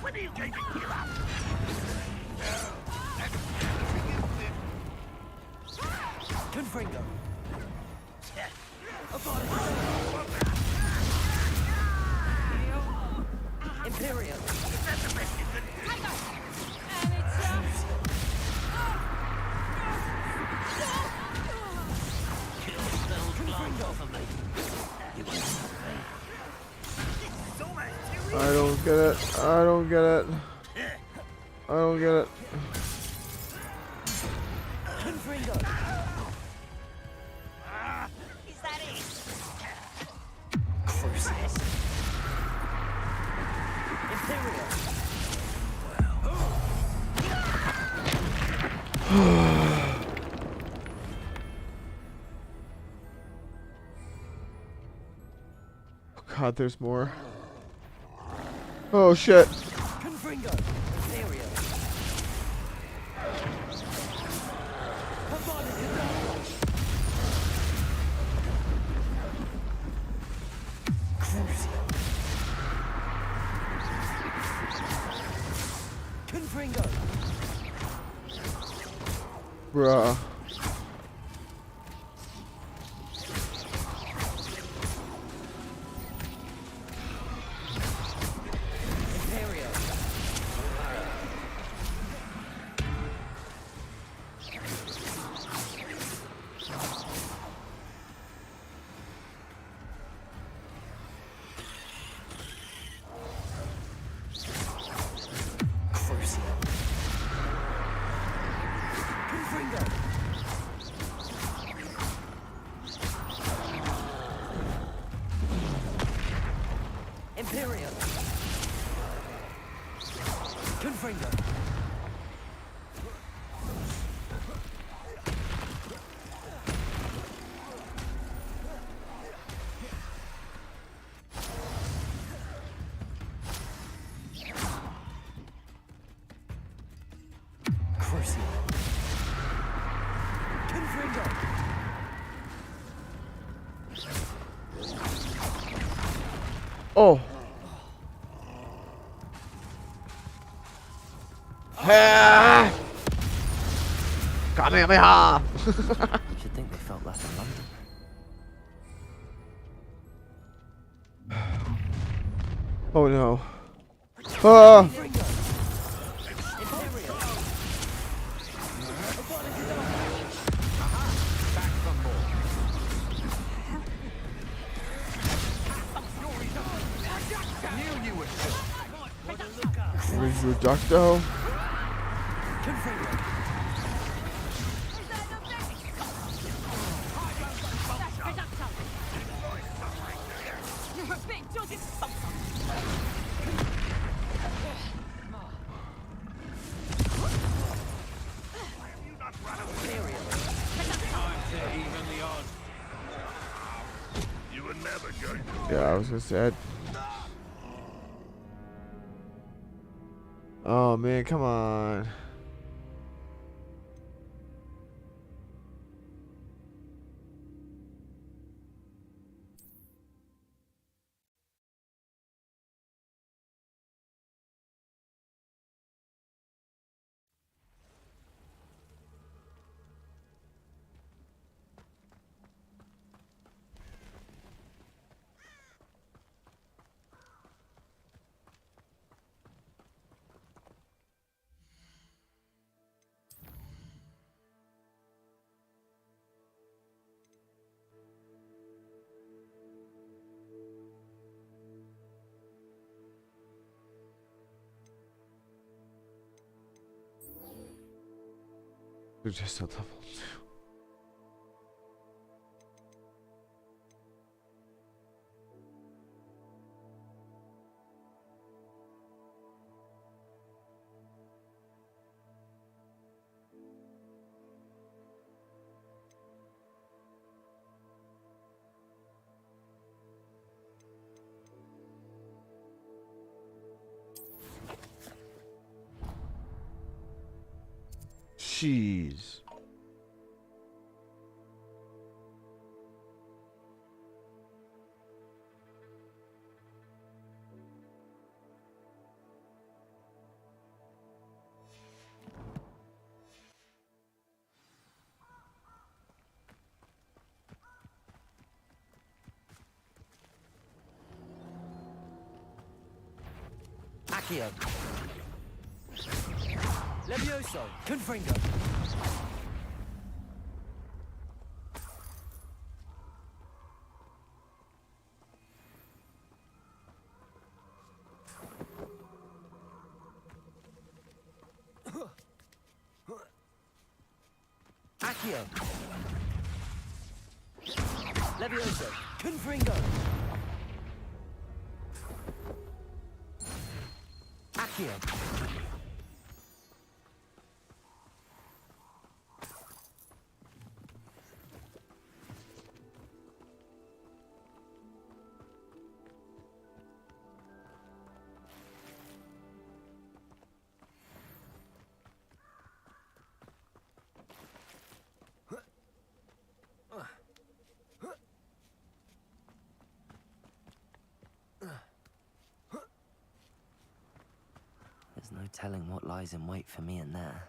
When are you going to give up? Confringo. Imperial. Is that the best you can do? And it's Kill spells blown off of me. You won't stop me. It's almost too I don't get it. I don't get it. I don't get it. Confringo. Is that it? Corsair. Imperial. God, there's more. Oh shit. Confringo. Imperial. Confringo. Bruh. Imperial. Corsair. Confringo. Imperial. Confringo. Corsair. Confringo. Oh. Ah! Kamehameha! Should think they felt less in London. Oh no. Ah! Reducto? Yeah, I was gonna say. Oh man, come on. We're just at level 2. Jeez. Accio. Levioso. Confringo. Accio. Levioso. Confringo. Accio. There's no telling what lies in wait for me in there.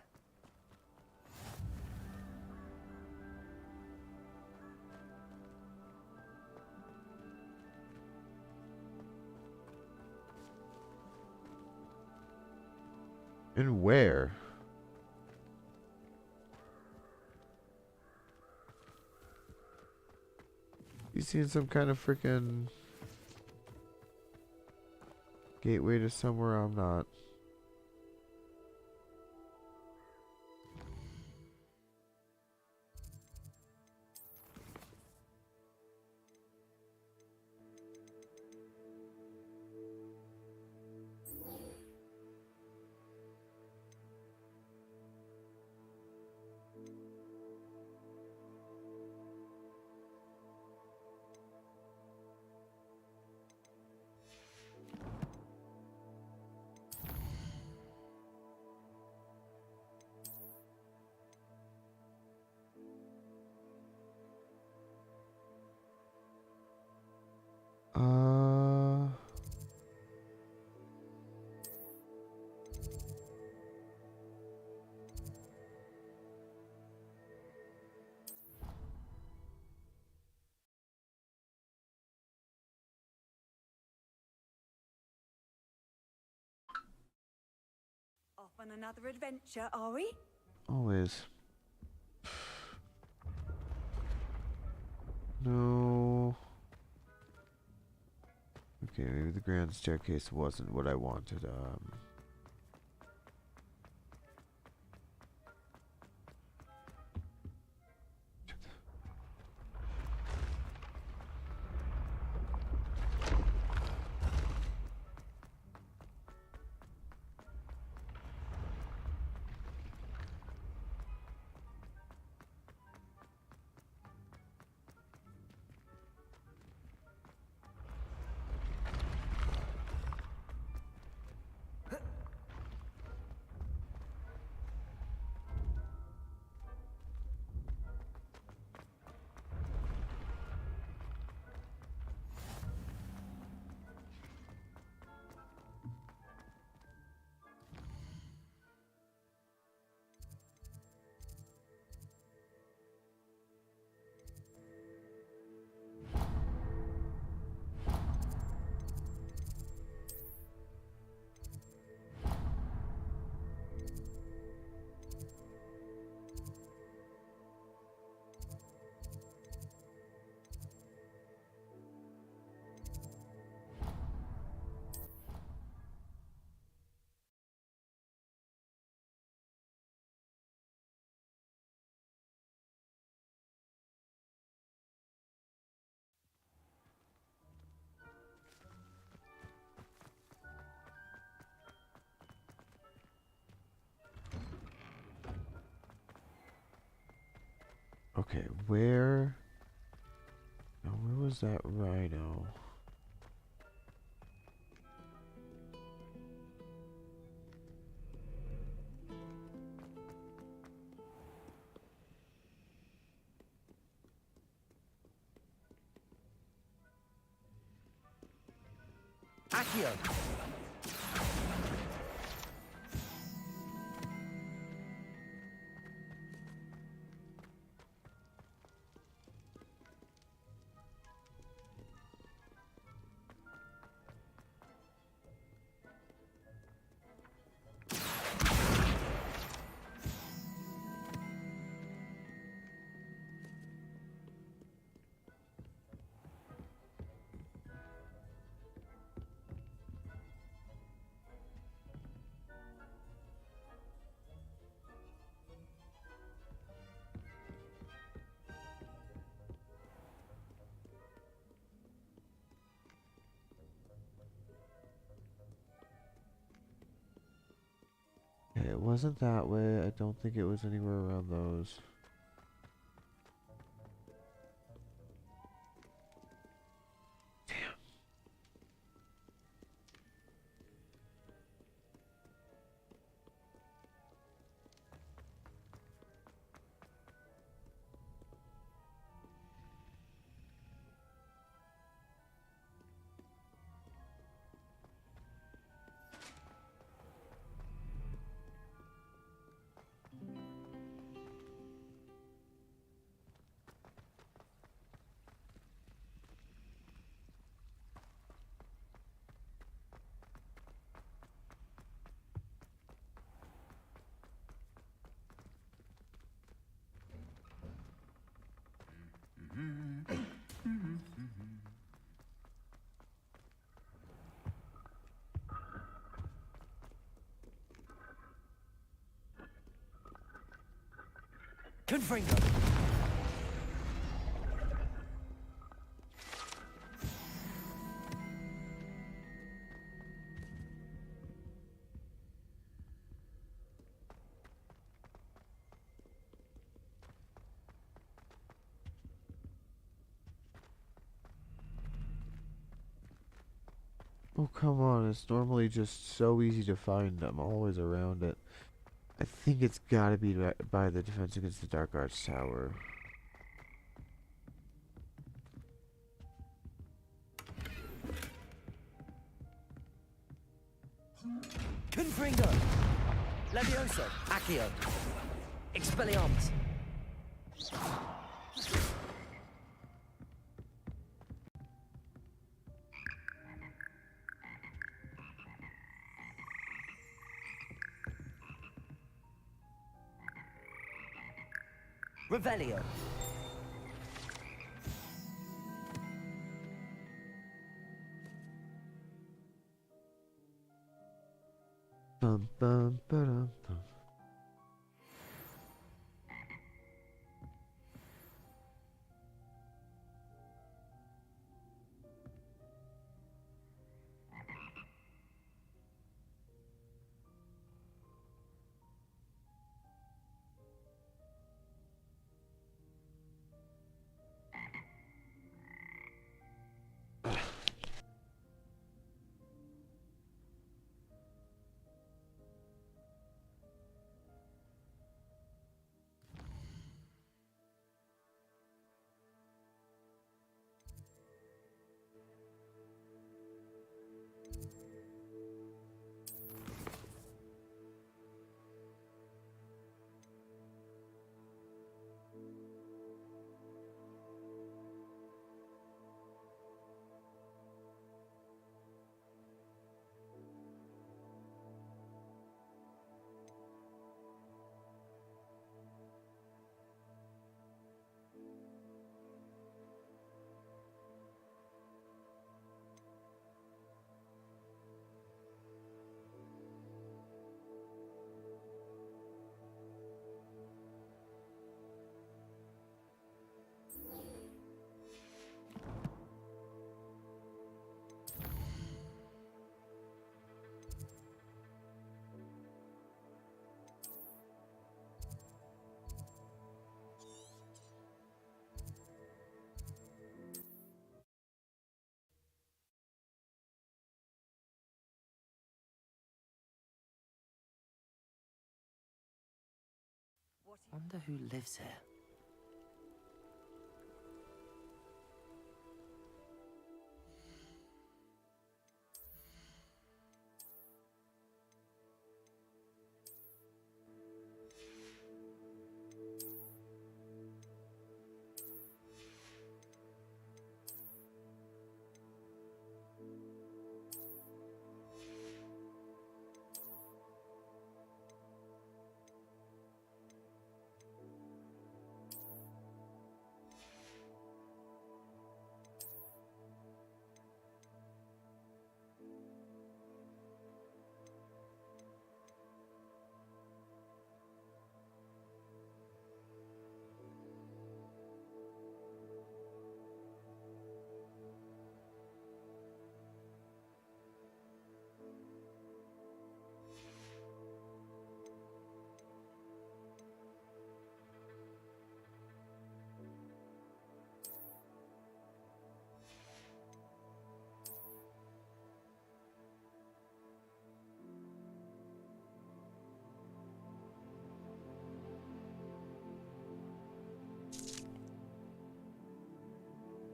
And where? You seen some kind of freaking gateway to somewhere I'm not? Off on another adventure, are we? Always. No. Okay, maybe the grand staircase wasn't what I wanted. Okay, where... Now, where was that rhino? Accio! Okay, it wasn't that way. I don't think it was anywhere around those. Confringo! Oh, come on. It's normally just so easy to find. I'm always around it. I think it's gotta be by the Defense Against the Dark Arts Tower. Confringo! Levioso! Accio! Expelliarmus! Revelio! Bum bum ba-dum bum. Wonder who lives here.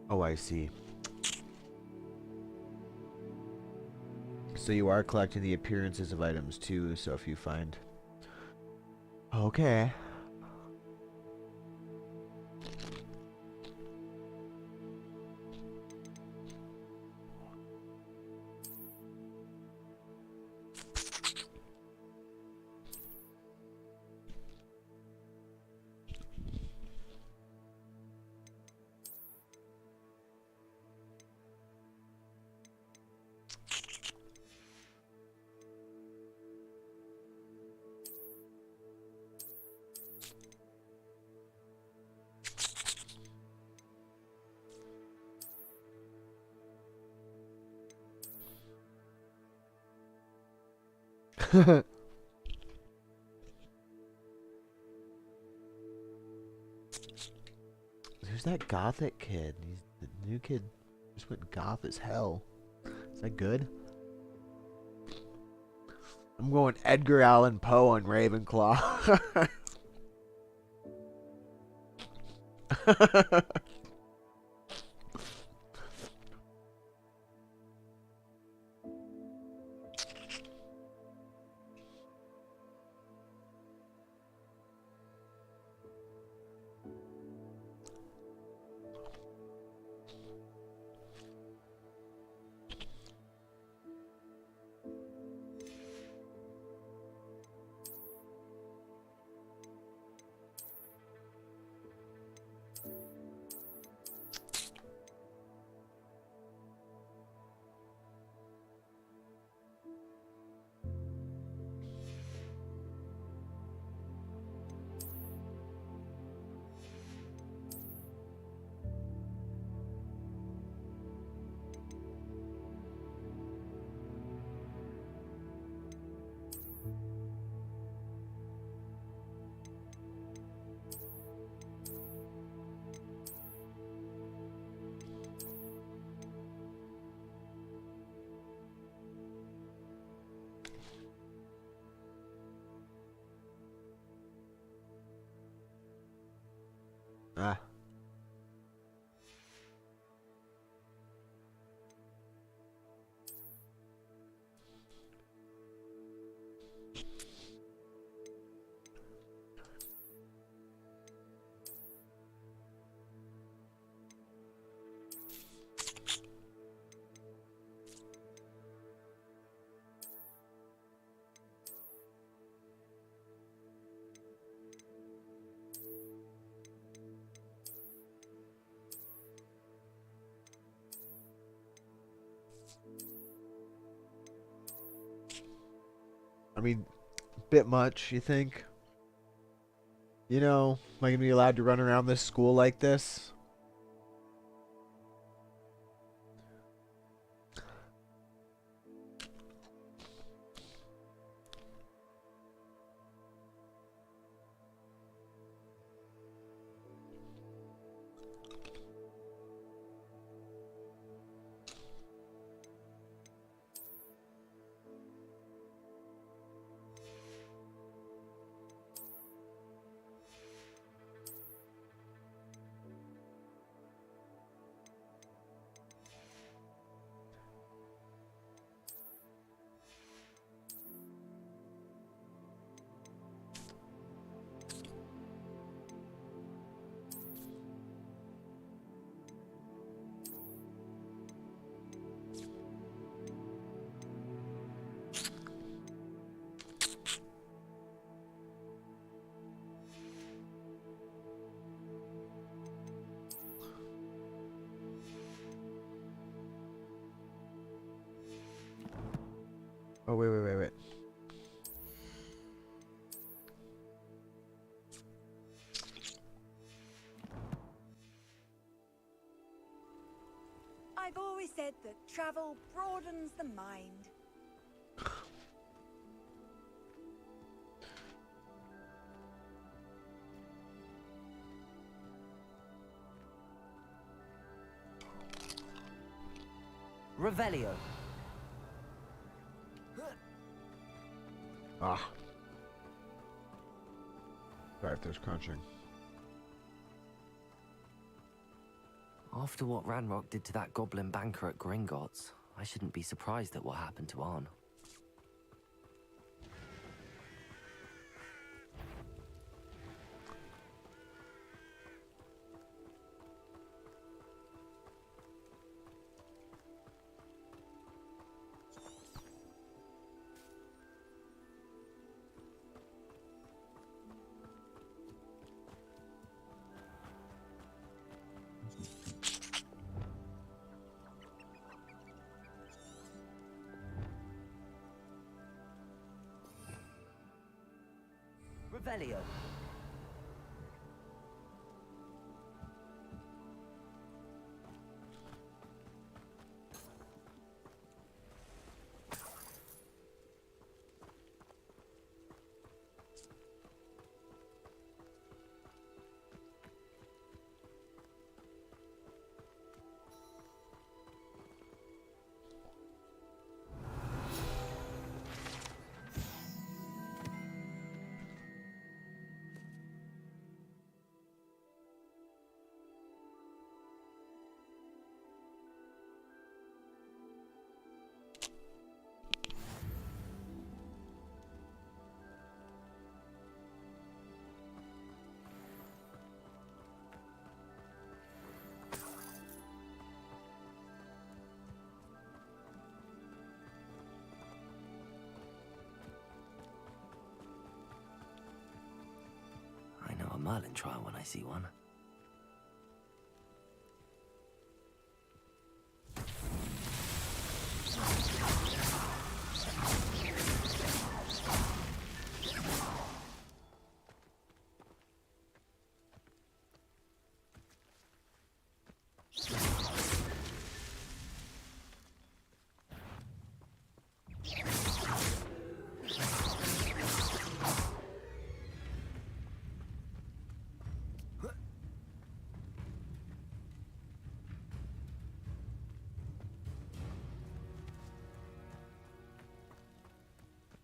Oh, I see. So you are collecting the appearances of items too, so if you find... Okay. Who's that gothic kid? He's the new kid. Just went goth as hell. Is that good? I'm going Edgar Allan Poe on Ravenclaw. Ah. I mean, bit much, you think? You know, am I gonna be allowed to run around this school like this? I've always said that travel broadens the mind. Revelio. Ah. Sorry if there's crunching. After what Ranrock did to that goblin banker at Gringotts, I shouldn't be surprised at what happened to Arn. Revelio. I know a Merlin trial when I see one.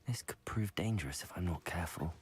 This could prove dangerous if I'm not careful.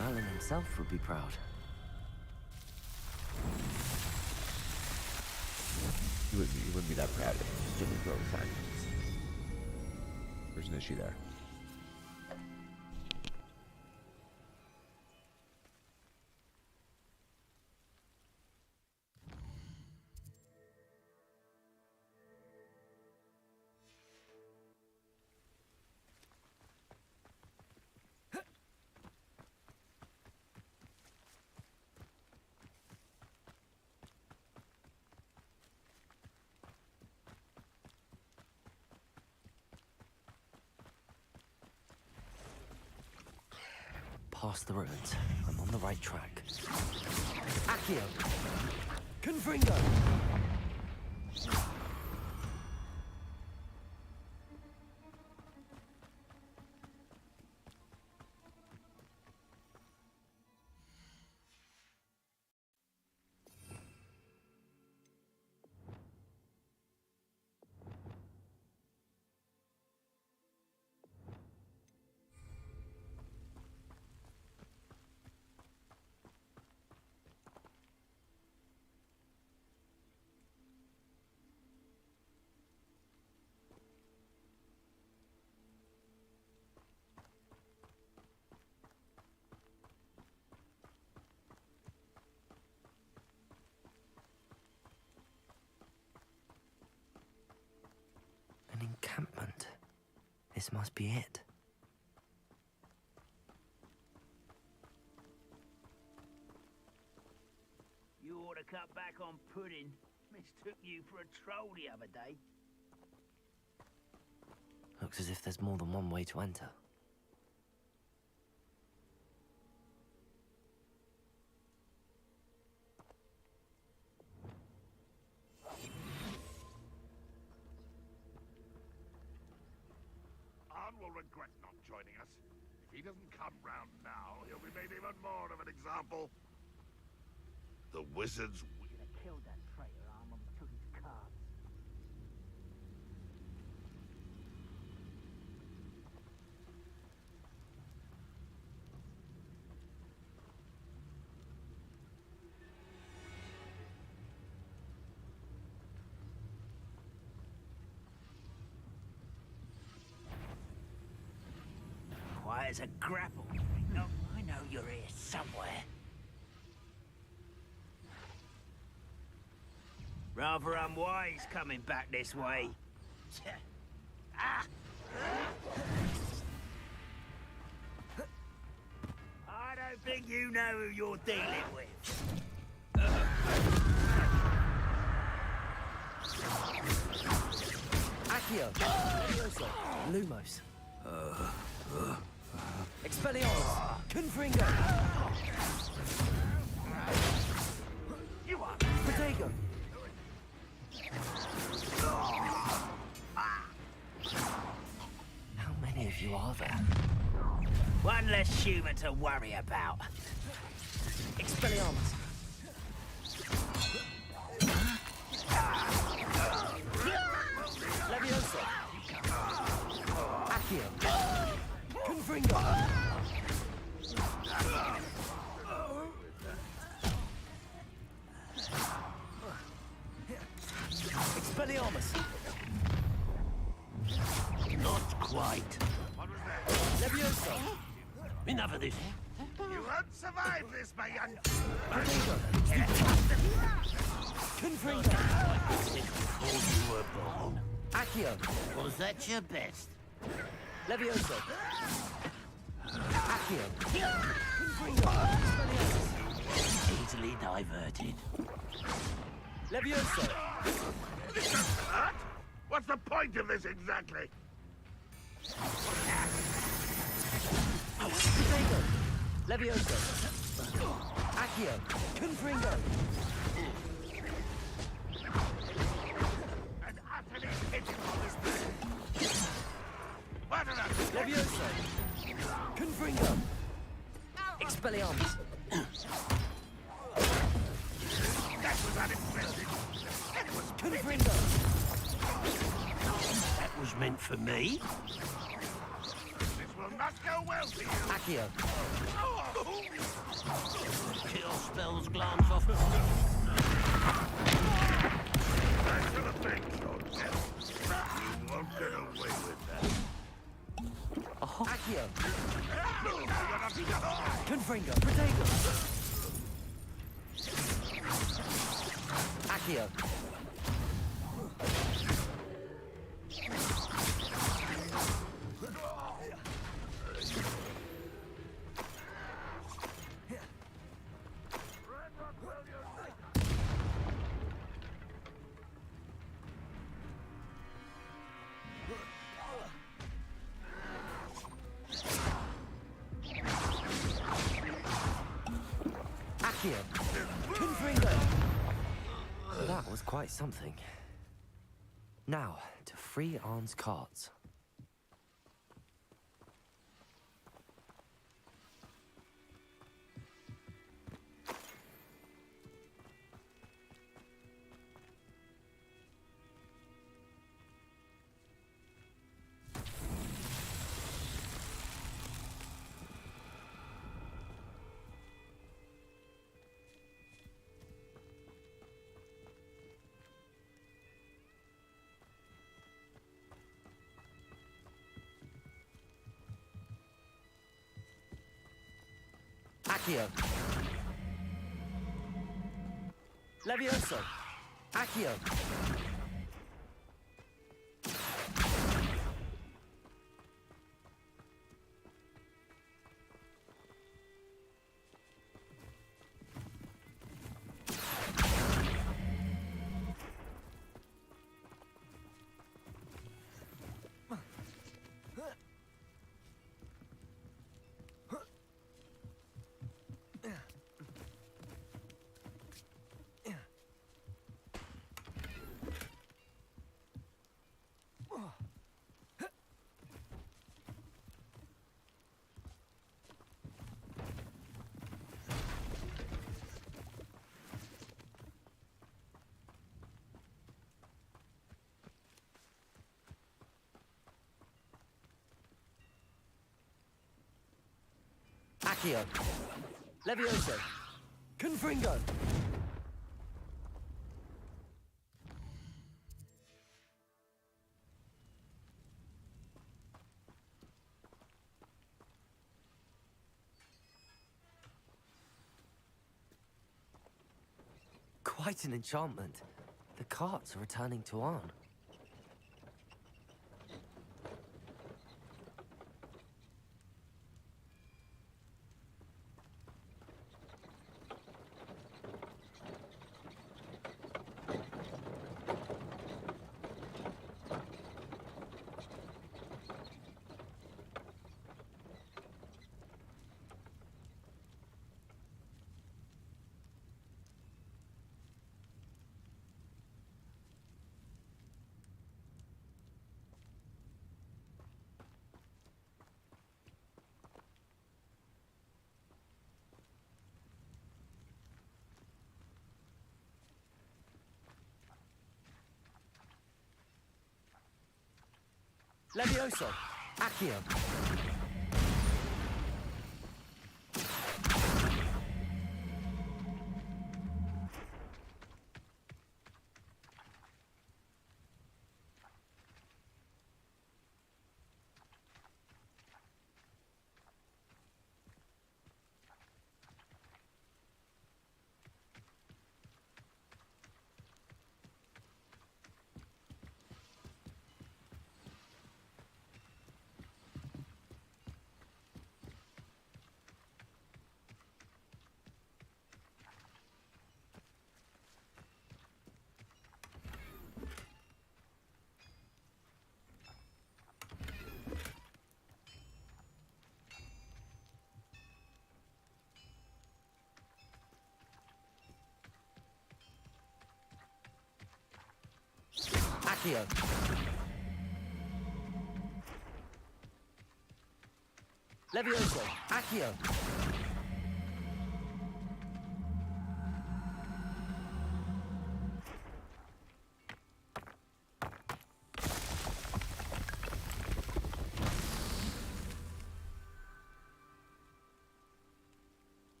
Merlin himself would be proud. You wouldn't be that proud if you didn't grow fine. There's an issue there. Past the ruins. I'm on the right track. Accio! Confringo! This must be it. You ought to cut back on pudding. Mistook you for a troll the other day. Looks as if there's more than one way to enter. Arn will regret not joining us. If he doesn't come round now, he'll be made even more of an example. The wizard's... Should have killed that traitor Arm when we took his cards. Quiet as a grapple. No, I know you're here somewhere. Rather unwise coming back this way. Ah! I don't think you know who you're dealing with. Accio! Levioso! Lumos! Expelliarmus! Confringo! You are! Protego! How many of you are there? One less human to worry about. Expelliarmus! Levioso! Accio! Confringo! Expelliarmus! Not quite. Levioso! Enough of this. You won't survive this, my young... Confringo! Before you were born. Accio! Was that your best? Levioso! Accio! Confringo! Easily diverted. Levioso! What? What's the point of this exactly? Protego! Levioso! Accio! Confringo! And utterly pitiful this man. What an Levioso! Confringo! Expelliarmus! That was unexpected. That was Confringo! That was meant for me. This will not go well for you. Accio! Kill spells glance off. Back to the bank, old man. You won't get away with that. Accio! No, you're not done. Confringo! Protego! Accio! Accio! Confringo! That was quite something. Now, to free Arn's cards. Accio! Levioso! Accio! Accio. Levioso. Confringo. Quite an enchantment. The carts are returning to Arn. Levioso. Accio. Accio. Levioso. Accio.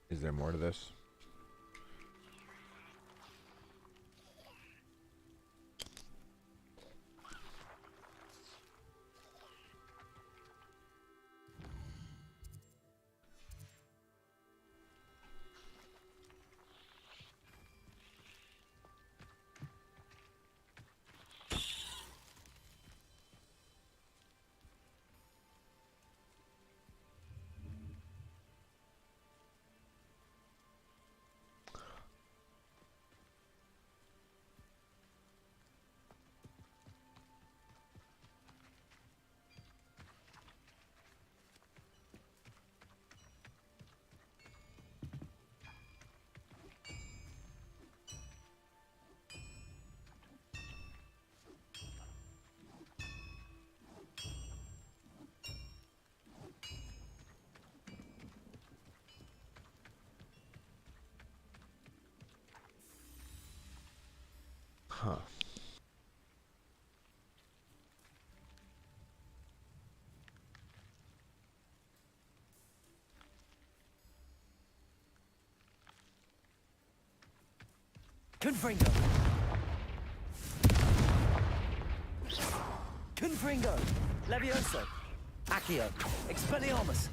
Is there more to this? Huh. Confringo. Confringo. Levioso. Accio. Expelliarmus.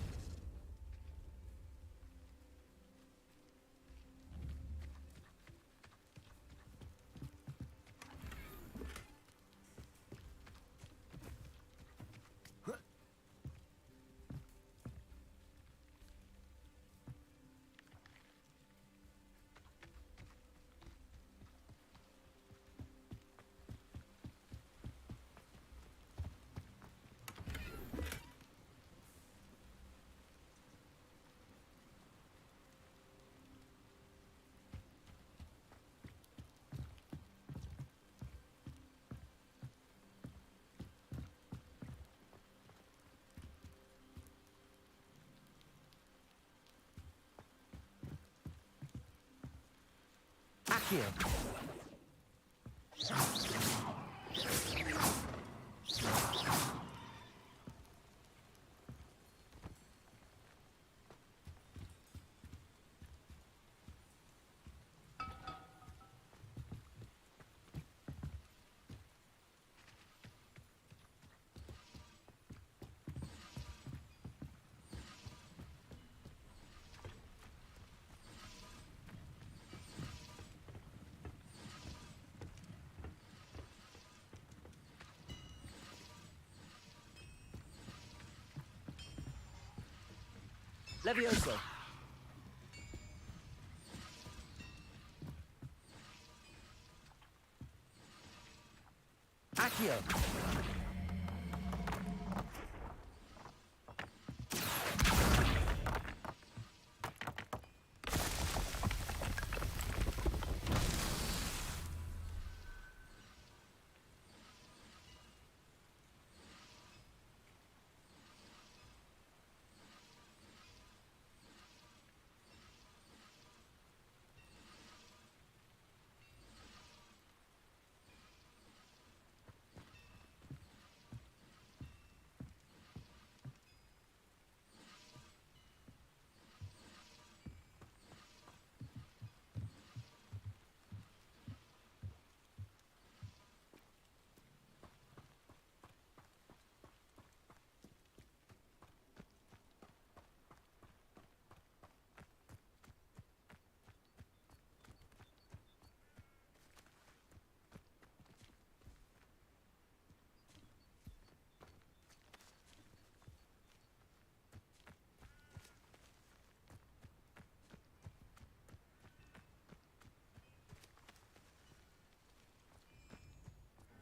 Accio. Levioso. Accio.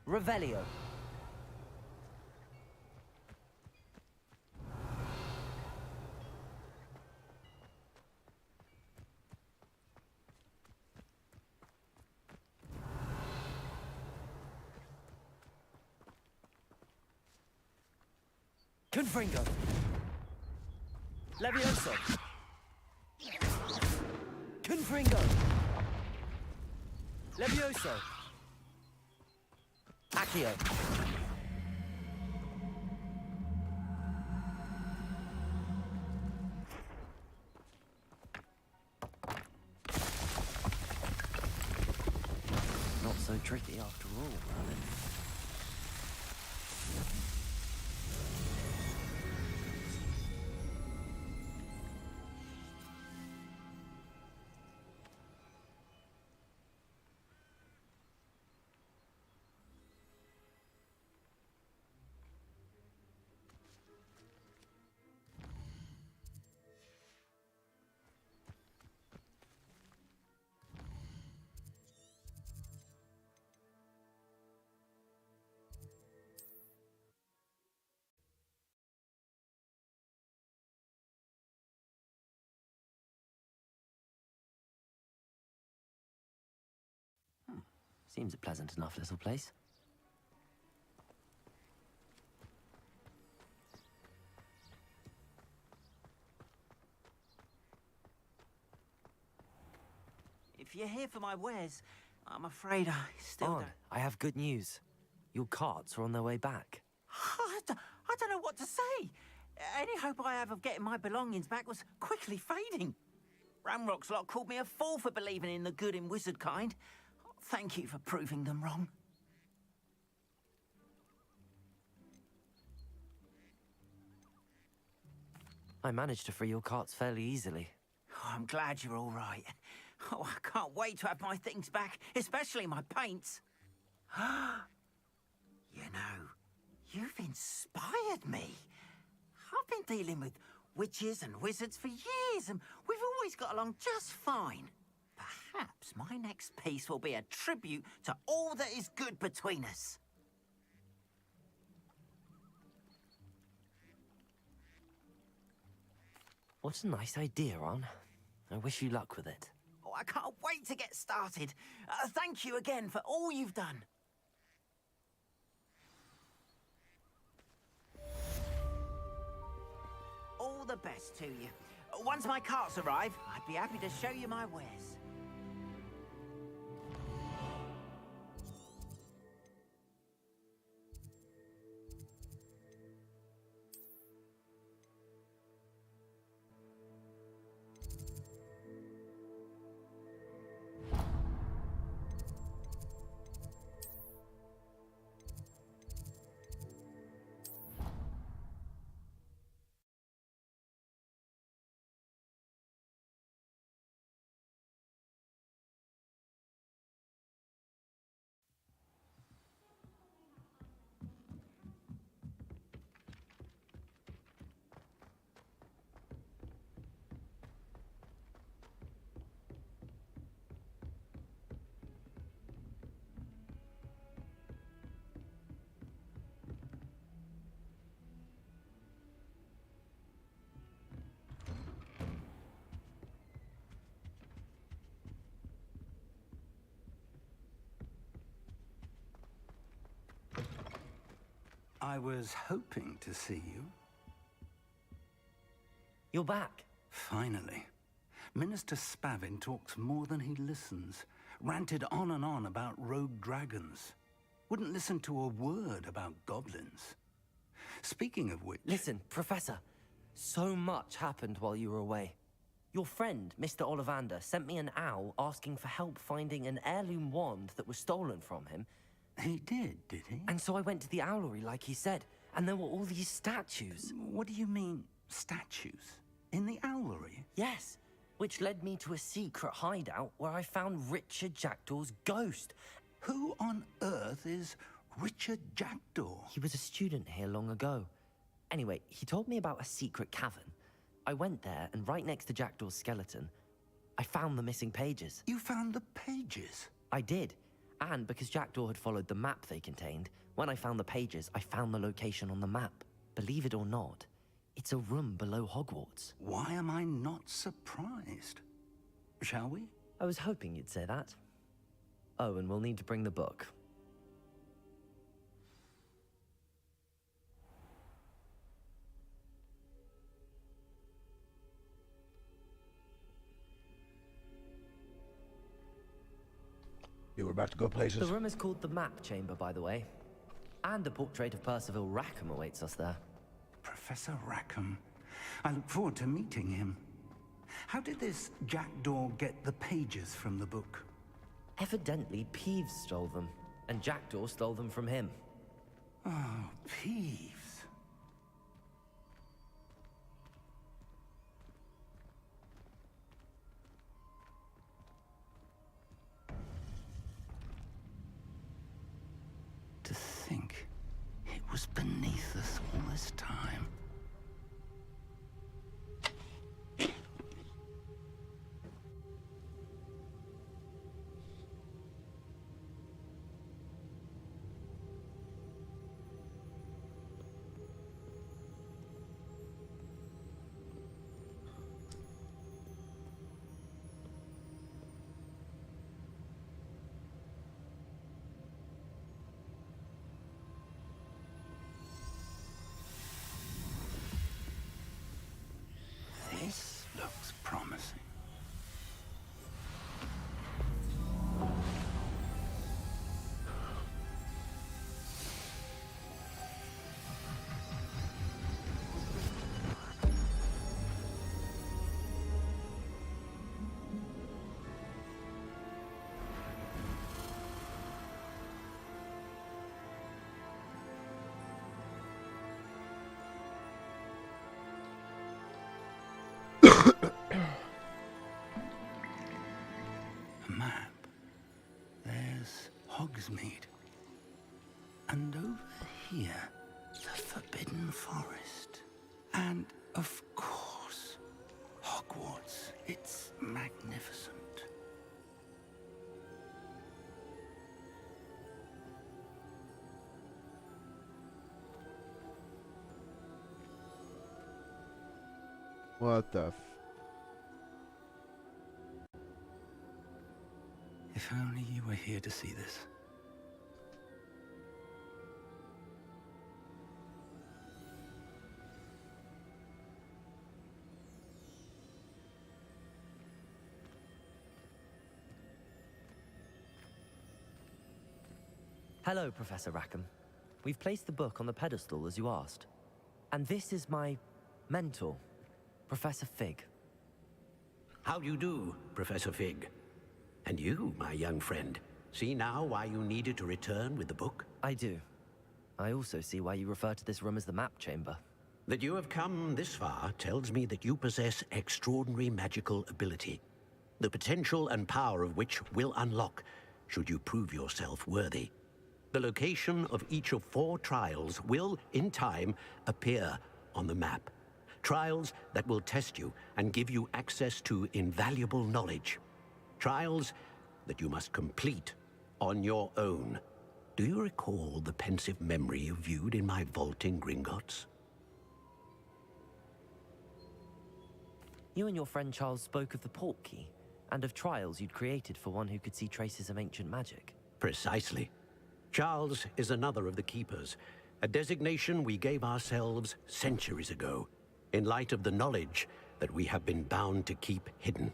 Revelio. Confringo. Levioso. Confringo. Levioso. Accio. Not so tricky after all, Merlin. Seems a pleasant enough little place. If you're here for my wares, I'm afraid I still On, don't... I have good news. Your carts are on their way back. I don't know what to say. Any hope I have of getting my belongings back was quickly fading. Ramrock's lot called me a fool for believing in the good in wizard kind. Thank you for proving them wrong. I managed to free your carts fairly easily. Oh, I'm glad you're all right. Oh, I can't wait to have my things back, especially my paints. You know, you've inspired me. I've been dealing with witches and wizards for years, and we've always got along just fine. Perhaps my next piece will be a tribute to all that is good between us. What a nice idea, Ron. I wish you luck with it. Oh, I can't wait to get started. Thank you again for all you've done. All the best to you. Once my carts arrive, I'd be happy to show you my wares. I was hoping to see you. You're back. Finally. Minister Spavin talks more than he listens. Ranted on and on about rogue dragons. Wouldn't listen to a word about goblins. Speaking of which... Listen, Professor. So much happened while you were away. Your friend, Mr. Ollivander, sent me an owl asking for help finding an heirloom wand that was stolen from him. He did he? And so I went to the owlery like he said, and there were all these statues. What do you mean, statues? In the owlery? Yes, which led me to a secret hideout where I found Richard Jackdaw's ghost. Who on earth is Richard Jackdaw? He was a student here long ago. Anyway, he told me about a secret cavern. I went there, and right next to Jackdaw's skeleton, I found the missing pages. You found the pages? I did. And because Jackdaw had followed the map they contained, when I found the pages, I found the location on the map. Believe it or not, it's a room below Hogwarts. Why am I not surprised? Shall we? I was hoping you'd say that. Oh, and we'll need to bring the book. You were about to go places? The room is called the Map Chamber, by the way. And a portrait of Percival Rackham awaits us there. Professor Rackham. I look forward to meeting him. How did this Jackdaw get the pages from the book? Evidently, Peeves stole them, and Jackdaw stole them from him. Oh, Peeves. To think it was beneath us all this time. This looks promising. A map. There's Hogsmeade. And over here, the Forbidden Forest. And, of course, Hogwarts. It's magnificent. What the If only you were here to see this. Hello, Professor Rackham. We've placed the book on the pedestal as you asked. And this is my mentor, Professor Fig. How do you do, Professor Fig? And you, my young friend, see now why you needed to return with the book? I do. I also see why you refer to this room as the Map Chamber. That you have come this far tells me that you possess extraordinary magical ability, the potential and power of which will unlock should you prove yourself worthy. The location of each of 4 trials will, in time, appear on the map. Trials that will test you and give you access to invaluable knowledge. Trials that you must complete on your own. Do you recall the pensive memory you viewed in my vault in Gringotts? You and your friend Charles spoke of the Portkey, and of trials you'd created for one who could see traces of ancient magic. Precisely. Charles is another of the keepers, a designation we gave ourselves centuries ago, in light of the knowledge that we have been bound to keep hidden.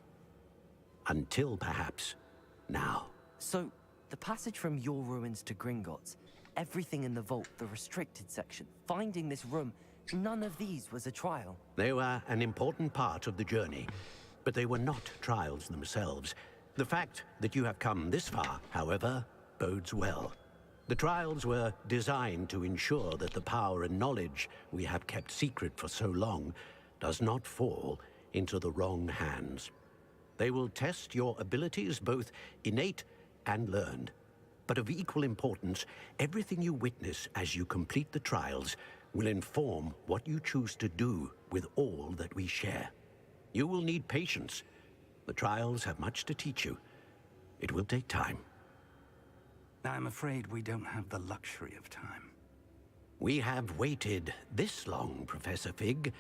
Until, perhaps, now. So, the passage from your ruins to Gringotts, everything in the vault, the restricted section, finding this room, none of these was a trial. They were an important part of the journey, but they were not trials themselves. The fact that you have come this far, however, bodes well. The trials were designed to ensure that the power and knowledge we have kept secret for so long does not fall into the wrong hands. They will test your abilities, both innate and learned. But of equal importance, everything you witness as you complete the trials will inform what you choose to do with all that we share. You will need patience. The trials have much to teach you. It will take time. I'm afraid we don't have the luxury of time. We have waited this long, Professor Fig.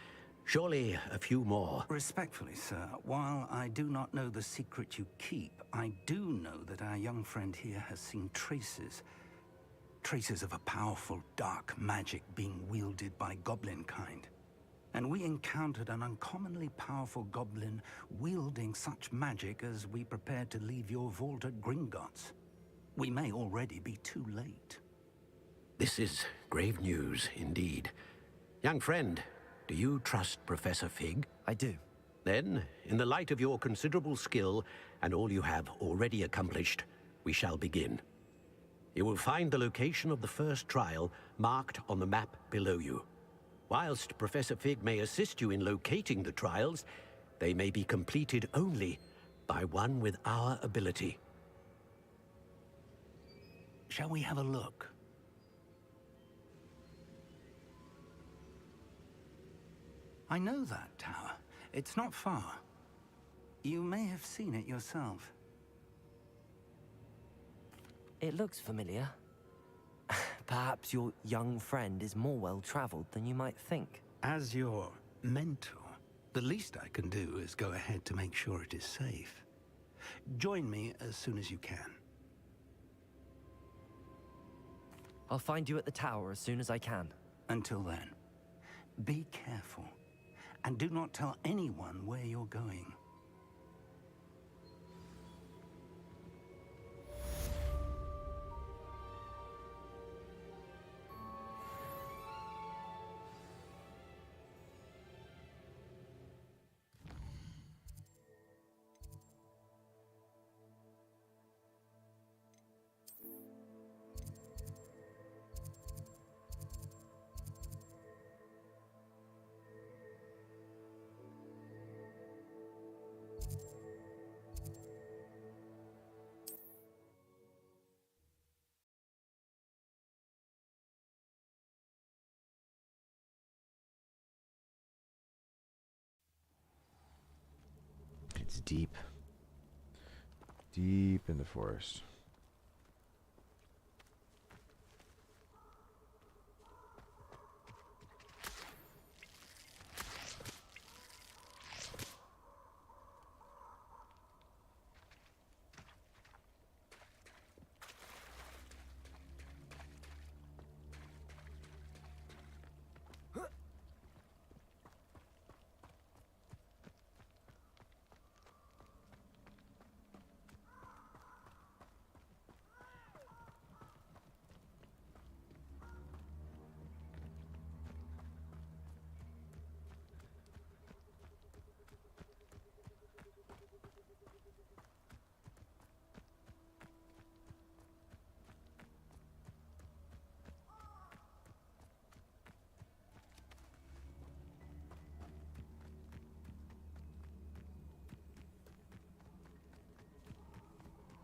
Surely a few more. Respectfully, sir, while I do not know the secret you keep, I do know that our young friend here has seen traces of a powerful dark magic being wielded by goblin kind. And we encountered an uncommonly powerful goblin wielding such magic as we prepared to leave your vault at Gringotts. We may already be too late. This is grave news indeed. Young friend, do you trust Professor Fig? I do. Then, in the light of your considerable skill and all you have already accomplished, we shall begin. You will find the location of the first trial marked on the map below you. Whilst Professor Fig may assist you in locating the trials, they may be completed only by one with our ability. Shall we have a look? I know that tower. It's not far. You may have seen it yourself. It looks familiar. Perhaps your young friend is more well-traveled than you might think. As your mentor, the least I can do is go ahead to make sure it is safe. Join me as soon as you can. I'll find you at the tower as soon as I can. Until then, be careful. And do not tell anyone where you're going. It's deep. Deep in the forest.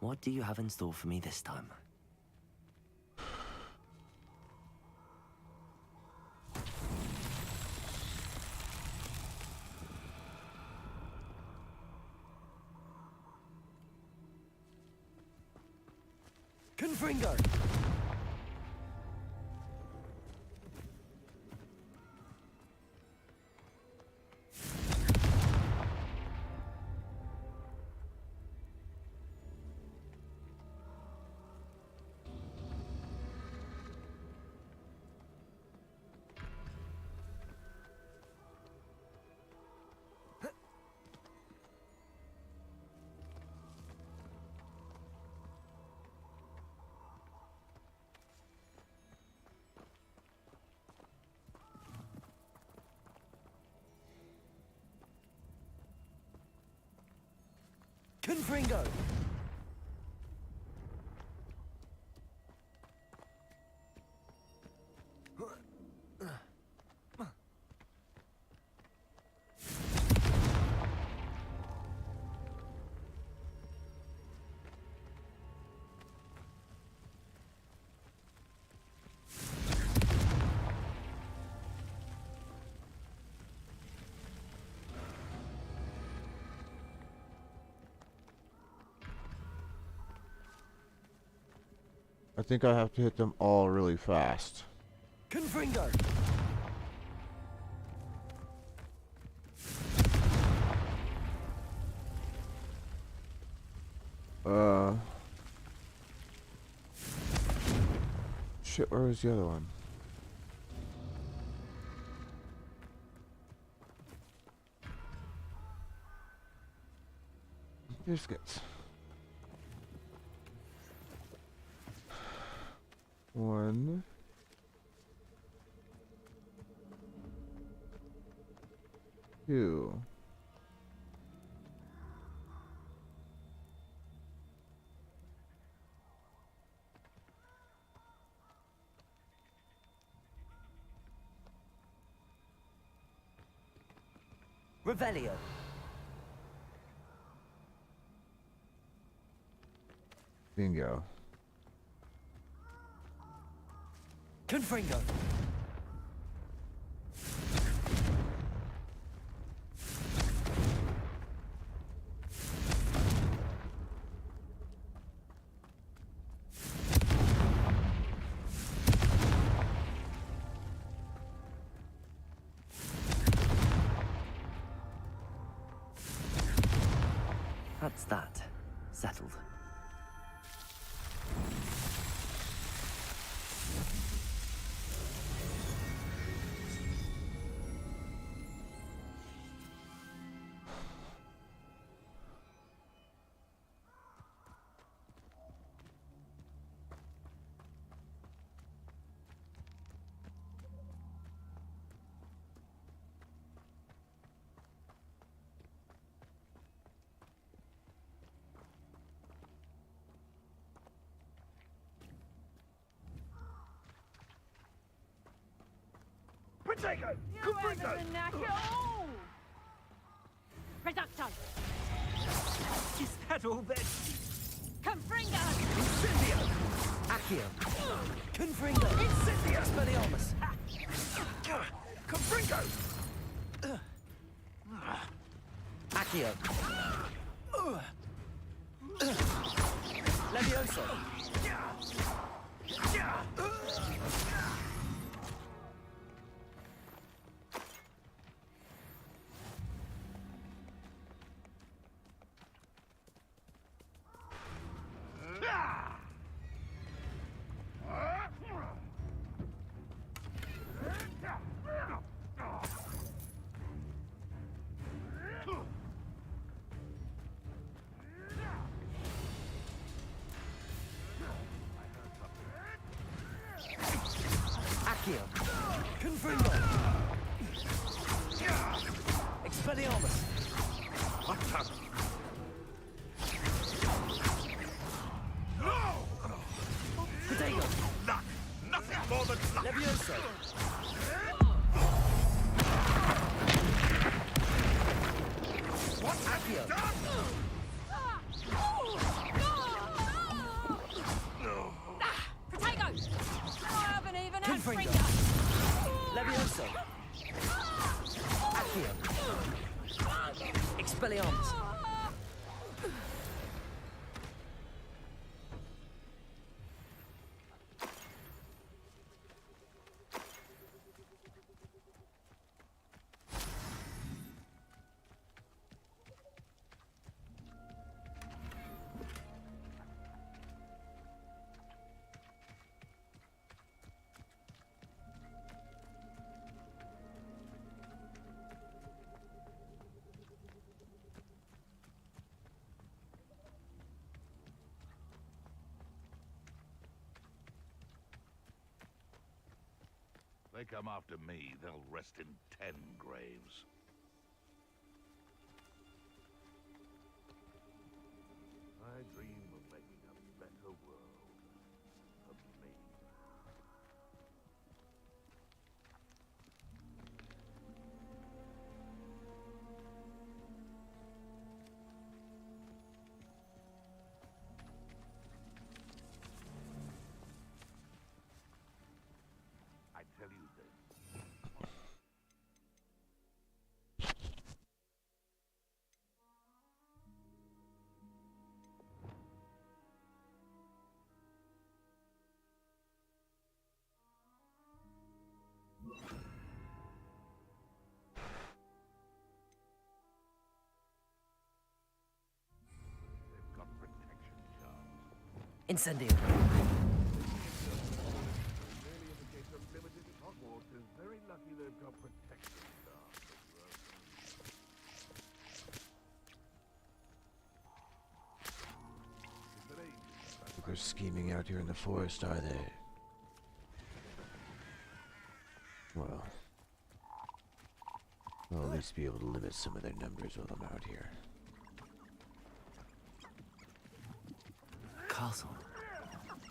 What do you have in store for me this time? Confringo! Confringo! I think I have to hit them all really fast. Confringo! Shit, where was the other one? Biscuits. One. Two. Revelio. Bingo. Confringo. That's that. Settled. Potato! Confringo! Reducto! Is that all then? Confringo! Incendio! Accio! Confringo! Incendio! Expelliarmus! Confringo! Accio! Levioso! Accio! Confringo! Expelliarmus! What the? Potato! Luck! Nothing more than luck! Levioso! What have you Accio! done? Potato! I haven't even had Confringo! Fringer! Levioso! Accio! Expelliarmus! They come after me, they'll rest in 10 graves. dream of making a better world for me. I tell you this. They've got protection charms. Incendio. Merely in the case of limited Hogwarts is very lucky they've got protection charms. They're scheming out here in the forest, are they? Well, I'll at least be able to limit some of their numbers while I'm out here. Castle.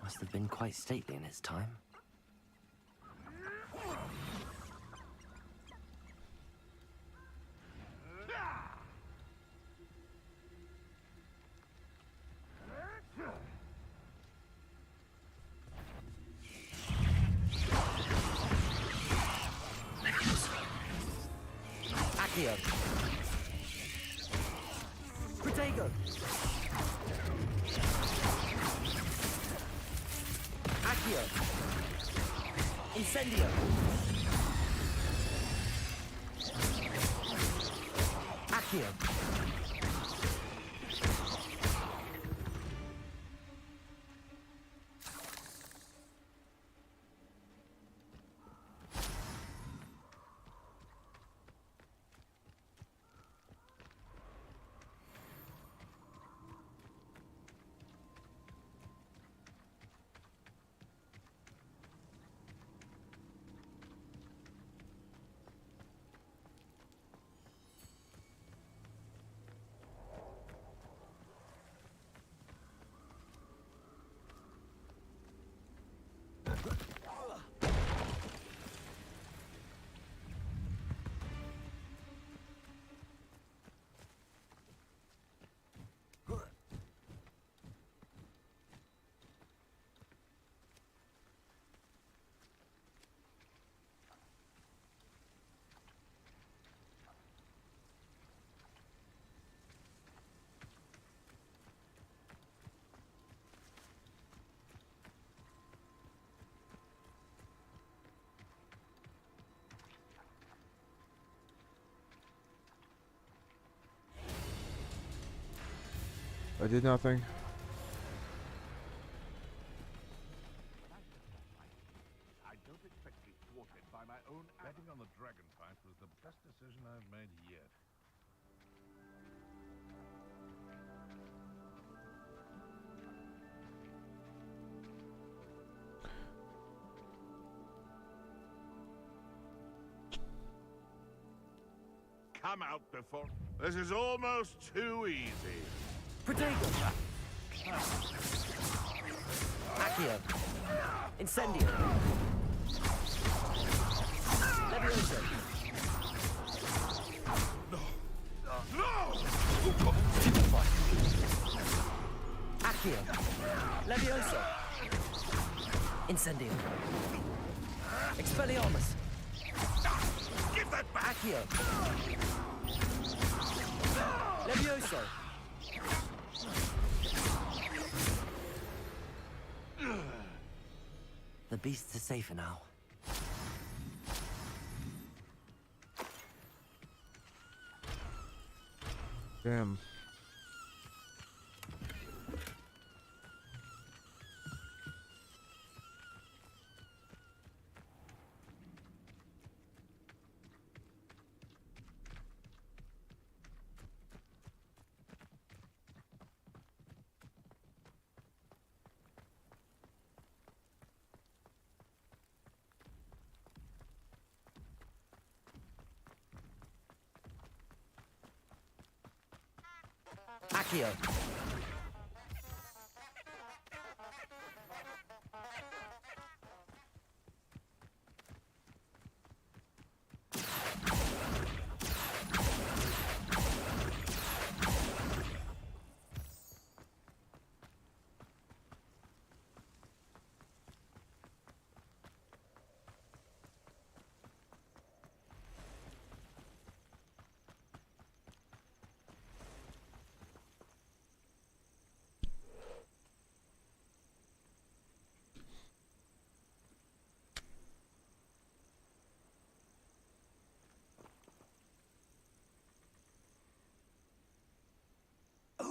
Must have been quite stately in its time. Accio. Protego. Accio. Incendio. Accio. I did nothing. I don't expect to be thwarted by my own. Betting on the dragon fight was the best decision I've made yet. Come out before. This is almost too easy. Protego. Accio. Incendio. Levioso. No! Stupefy. Accio. Levioso. Incendio. Expelliarmus. Give that back! Accio. Levioso. The beasts are safer now. Damn. Accio.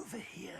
over here.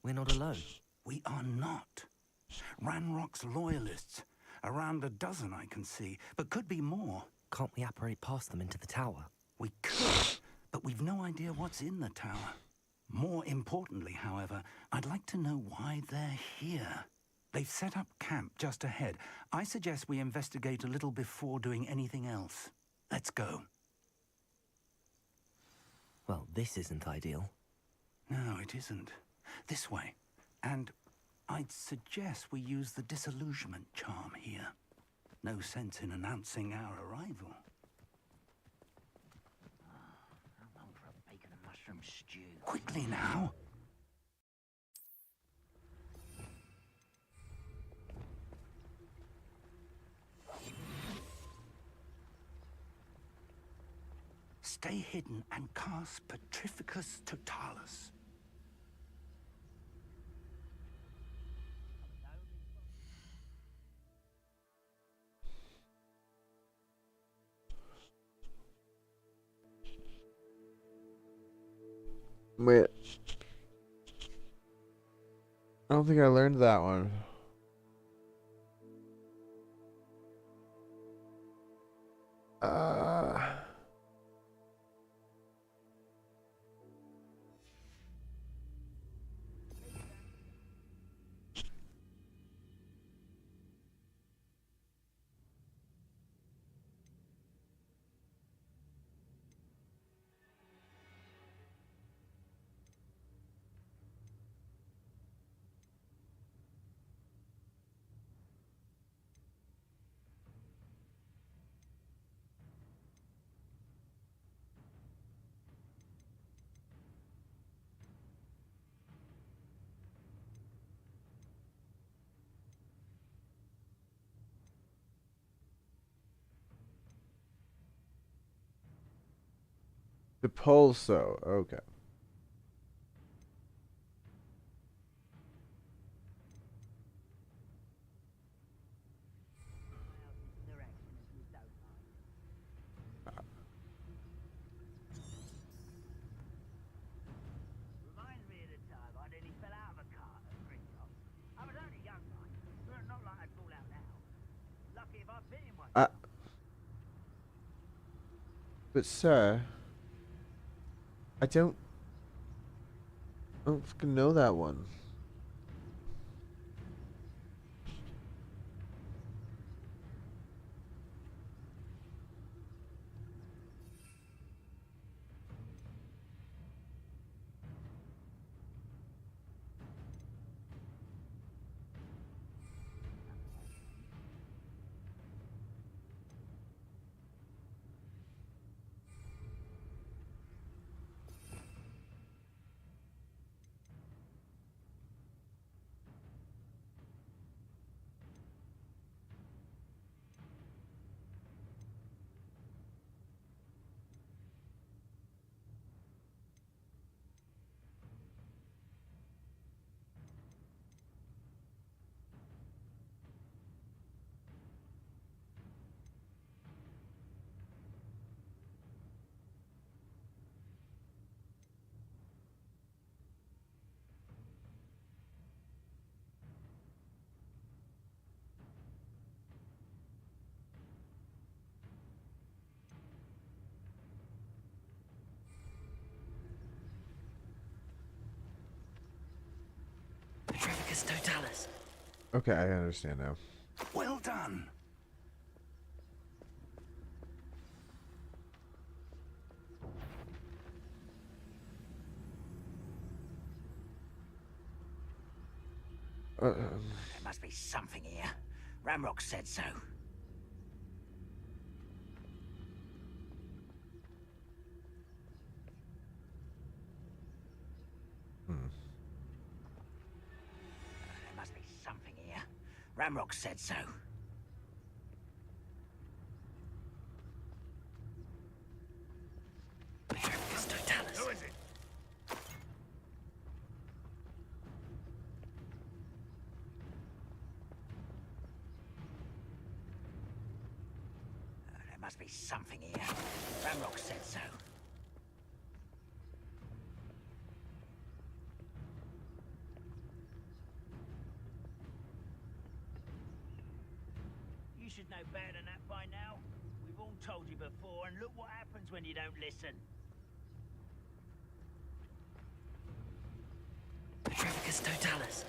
We're not alone. We are not. Ranrock's loyalists. Around a dozen I can see, but could be more. Can't we apparate past them into the tower? We could, but we've no idea what's in the tower. More importantly, however, I'd like to know why they're here. They've set up camp just ahead. I suggest we investigate a little before doing anything else. Let's go. Well, this isn't ideal. No, it isn't. This way. And I'd suggest we use the disillusionment charm here. No sense in announcing our arrival. I'm on for a bacon and mushroom stew. Quickly now. Stay hidden and cast Petrificus Totalis. Wait. I don't think I learned that one. The pulso, okay. Reminds me of the time I nearly fell out of a cart at Gregg. I was only young, like, but not like I'd fall out now. But sir, I don't fucking know that one. Petrificus totalis. Okay, I understand now. Well done. There must be something here. Ramrock said so. There must be something here. Ramrock said so. Petrificus totalis. Who is it? There must be something here. Ramrock said so. You should know better than that by now. We've all told you before, and look what happens when you don't listen. Petrificus totalis.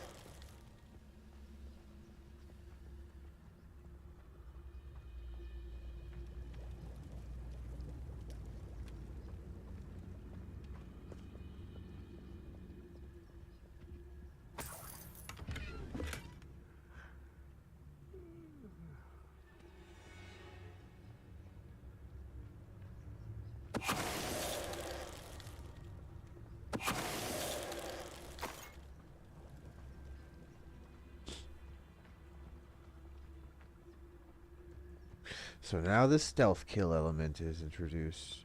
So now the stealth kill element is introduced.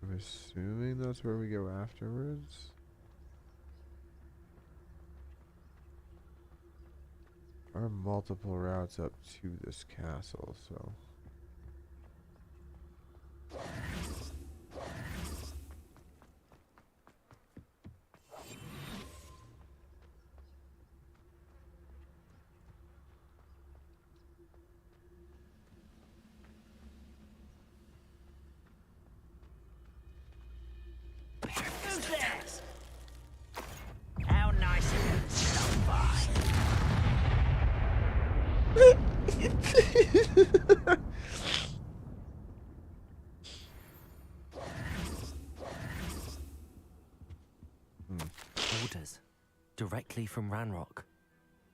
I'm assuming that's where we go afterwards. There are multiple routes up to this castle, so... Who's there? How nice of you to stop by. Orders. Directly from Ranrock.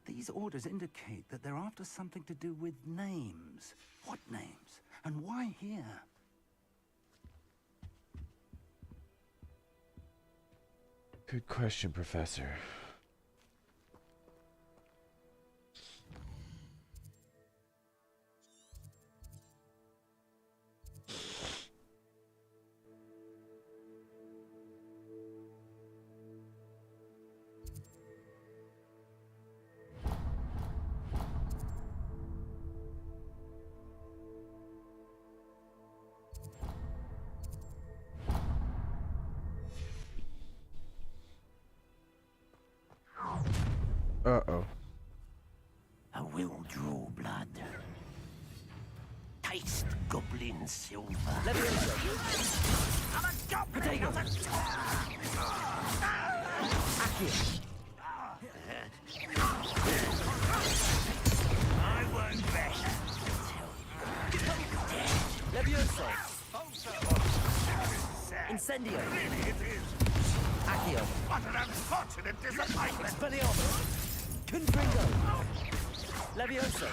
These orders indicate that they're after something to do with names. What names? And why here? Good question, Professor. Uh-oh. I will draw blood. Taste goblin silver. I'm a goblin! Potato! I won't bet. Levioso! Incendio! Really it is. Accio! What an unfortunate disappointment. Expelliarmus! Confringo! Levioso!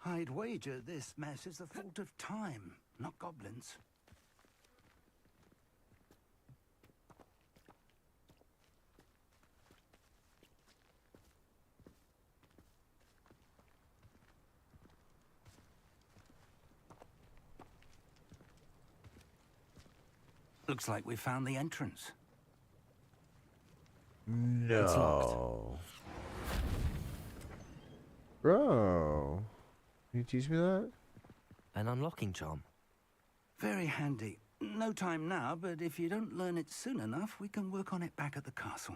I'd wager this mess is the fault of time, not goblins. Looks like we found the entrance. No. It's locked. Bro. Can you teach me that? An unlocking charm. Very handy. No time now, but if you don't learn it soon enough, we can work on it back at the castle.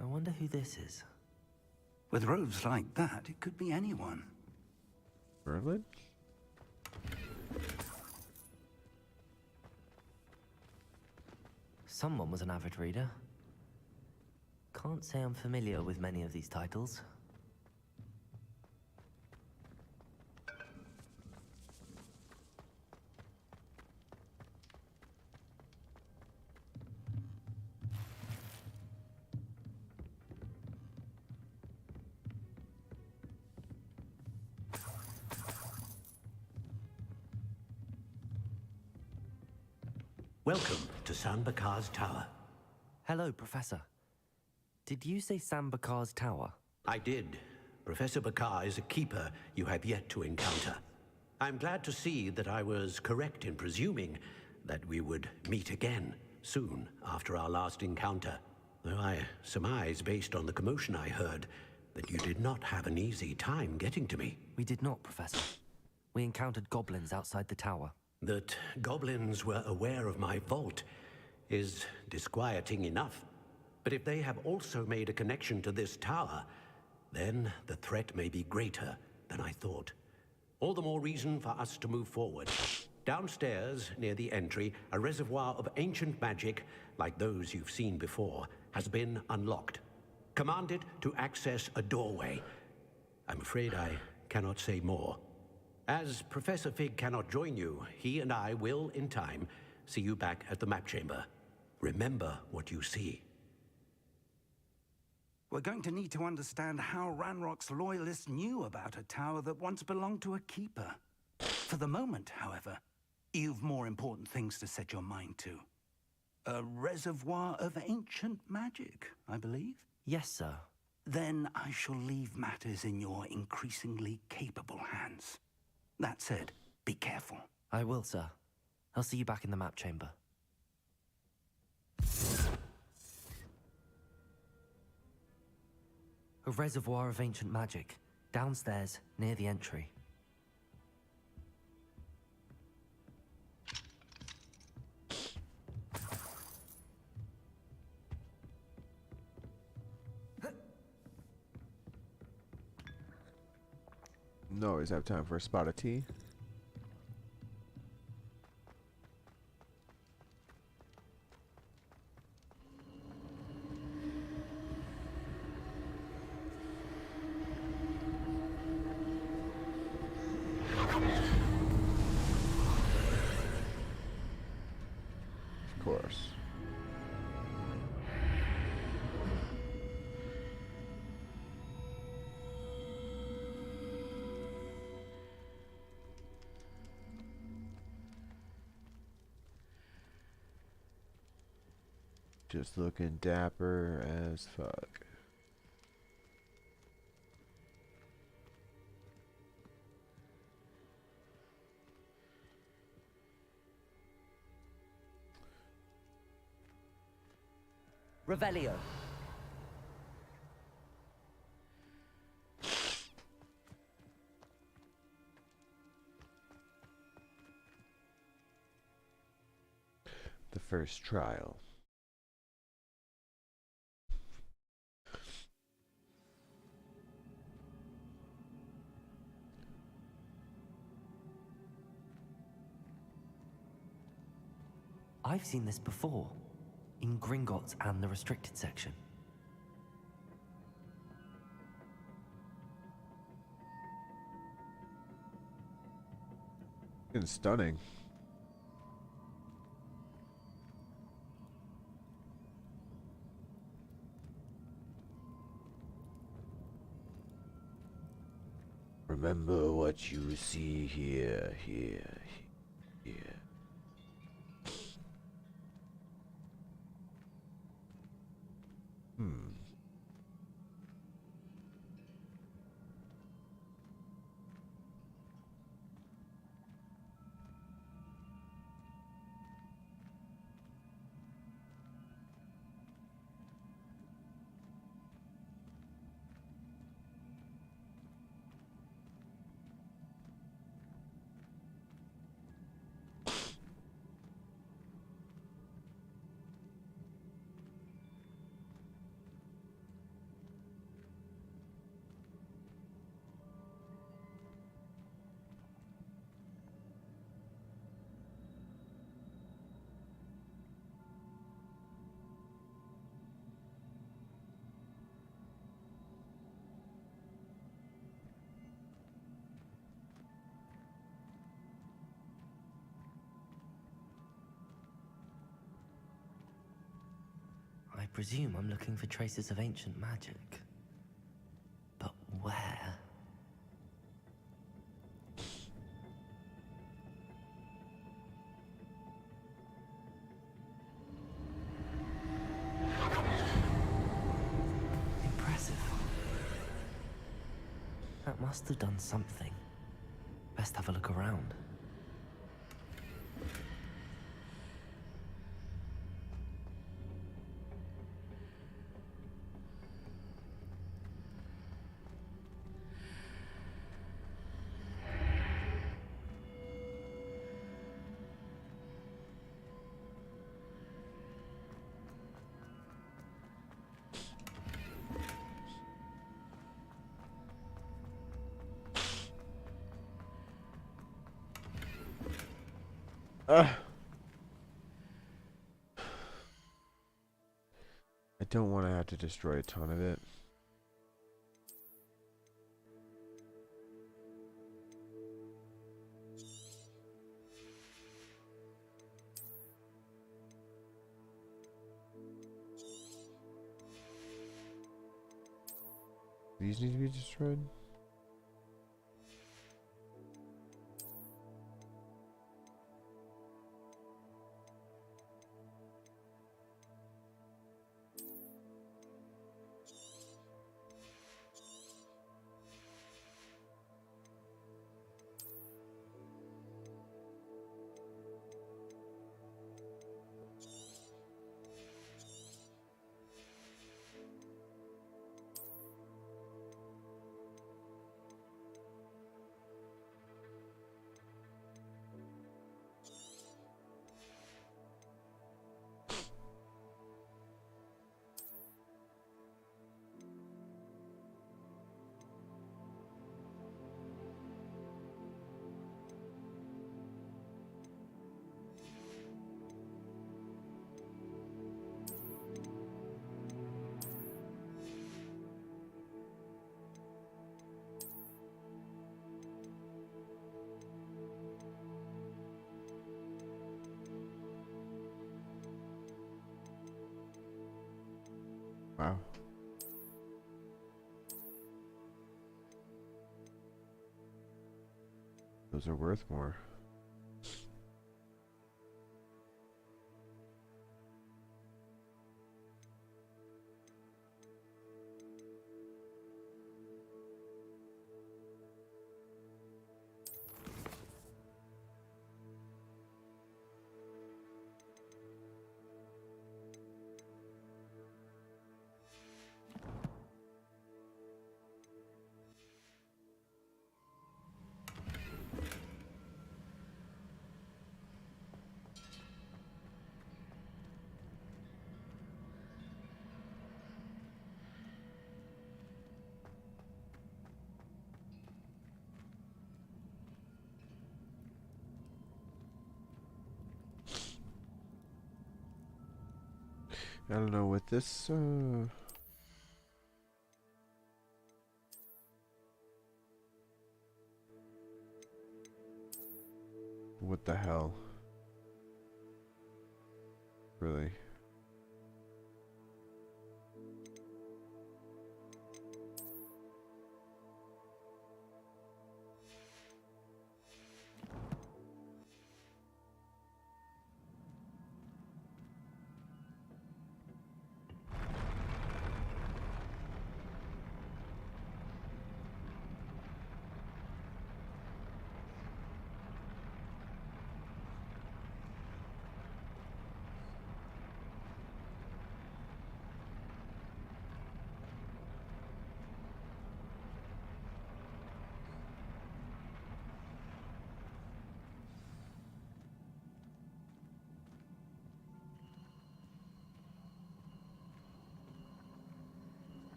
I wonder who this is. With robes like that, it could be anyone. Merlin? Someone was an avid reader. Can't say I'm familiar with many of these titles. Welcome to Sambakar's Tower. Hello, Professor. Did you say Sambakar's Tower? I did. Professor Bakar is a keeper you have yet to encounter. I'm glad to see that I was correct in presuming that we would meet again soon after our last encounter. Though I surmise, based on the commotion I heard, that you did not have an easy time getting to me. We did not, Professor. We encountered goblins outside the tower. That goblins were aware of my vault is disquieting enough. But if they have also made a connection to this tower, then the threat may be greater than I thought. All the more reason for us to move forward. Downstairs, near the entry, a reservoir of ancient magic, like those you've seen before, has been unlocked. Command it to access a doorway. I'm afraid I cannot say more. As Professor Fig cannot join you, he and I will, in time, see you back at the map chamber. Remember what you see. We're going to need to understand how Ranrock's loyalists knew about a tower that once belonged to a keeper. For the moment, however, you've more important things to set your mind to. A reservoir of ancient magic, I believe? Yes, sir. Then I shall leave matters in your increasingly capable hands. That said, be careful. I will, sir. I'll see you back in the map chamber. A reservoir of ancient magic, downstairs, near the entry. No, always have time for a spot of tea. Of course. Just looking dapper as fuck. Revelio. The first trial. I've seen this before, in Gringotts and the restricted section. It's stunning. Remember what you see here, here. I presume I'm looking for traces of ancient magic. But where? Impressive. That must have done something. Best have a look around. I don't want to have to destroy a ton of it. These need to be destroyed? Wow. Those are worth more. I don't know, with this, what the hell? Really?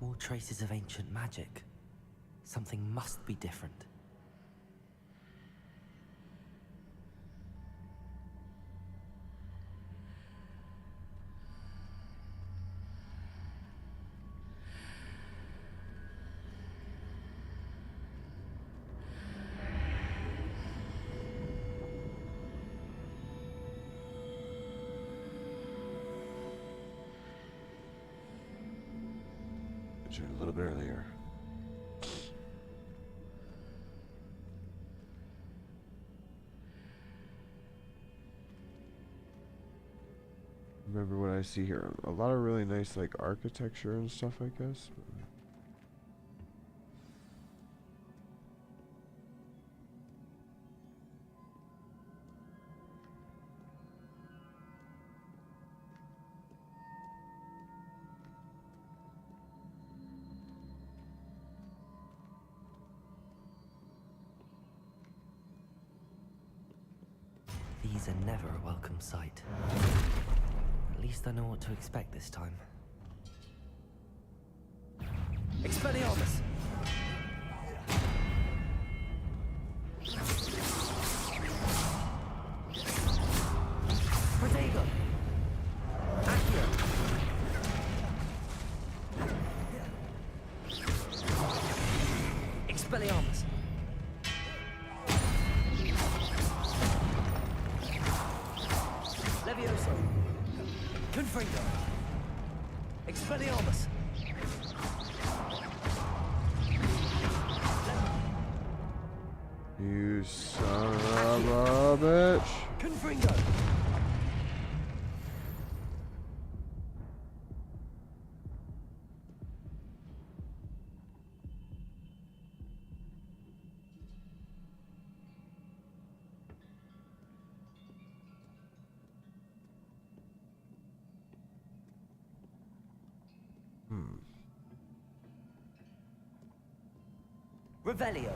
More traces of ancient magic. Something must be different. A little bit earlier. Remember what I see here? A lot of really nice like architecture and stuff, I guess. These are never a welcome sight. At least I know what to expect this time. Expelliarmus! Protego! Accio! Expelliarmus! Levioso! Confringo! Expelliarmus! You son of a bitch. Confringo! Revelio.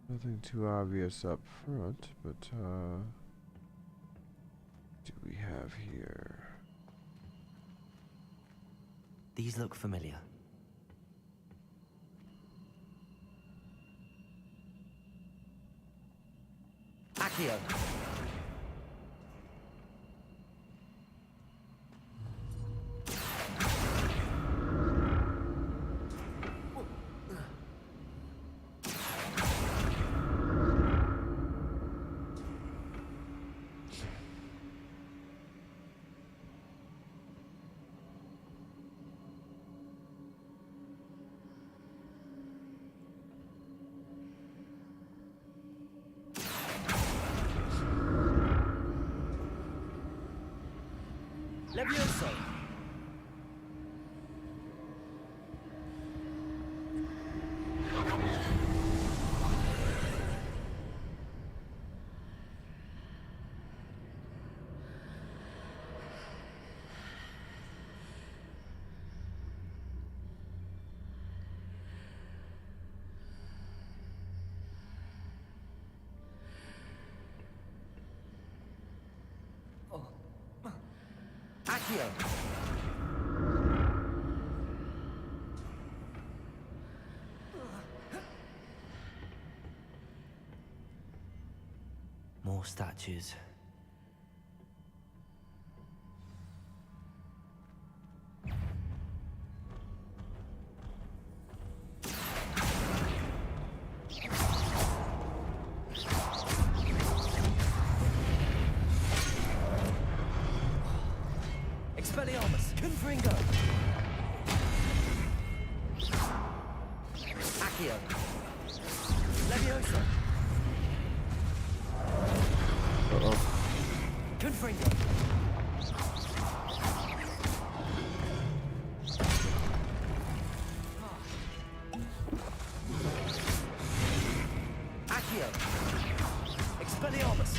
Nothing too obvious up front, but do we have here? These look familiar. Accio. Levioso. Accio. More statues. Expelliarmus! Confringo! Accio! Levioso! Uh-oh. Confringo! Accio! Expelliarmus!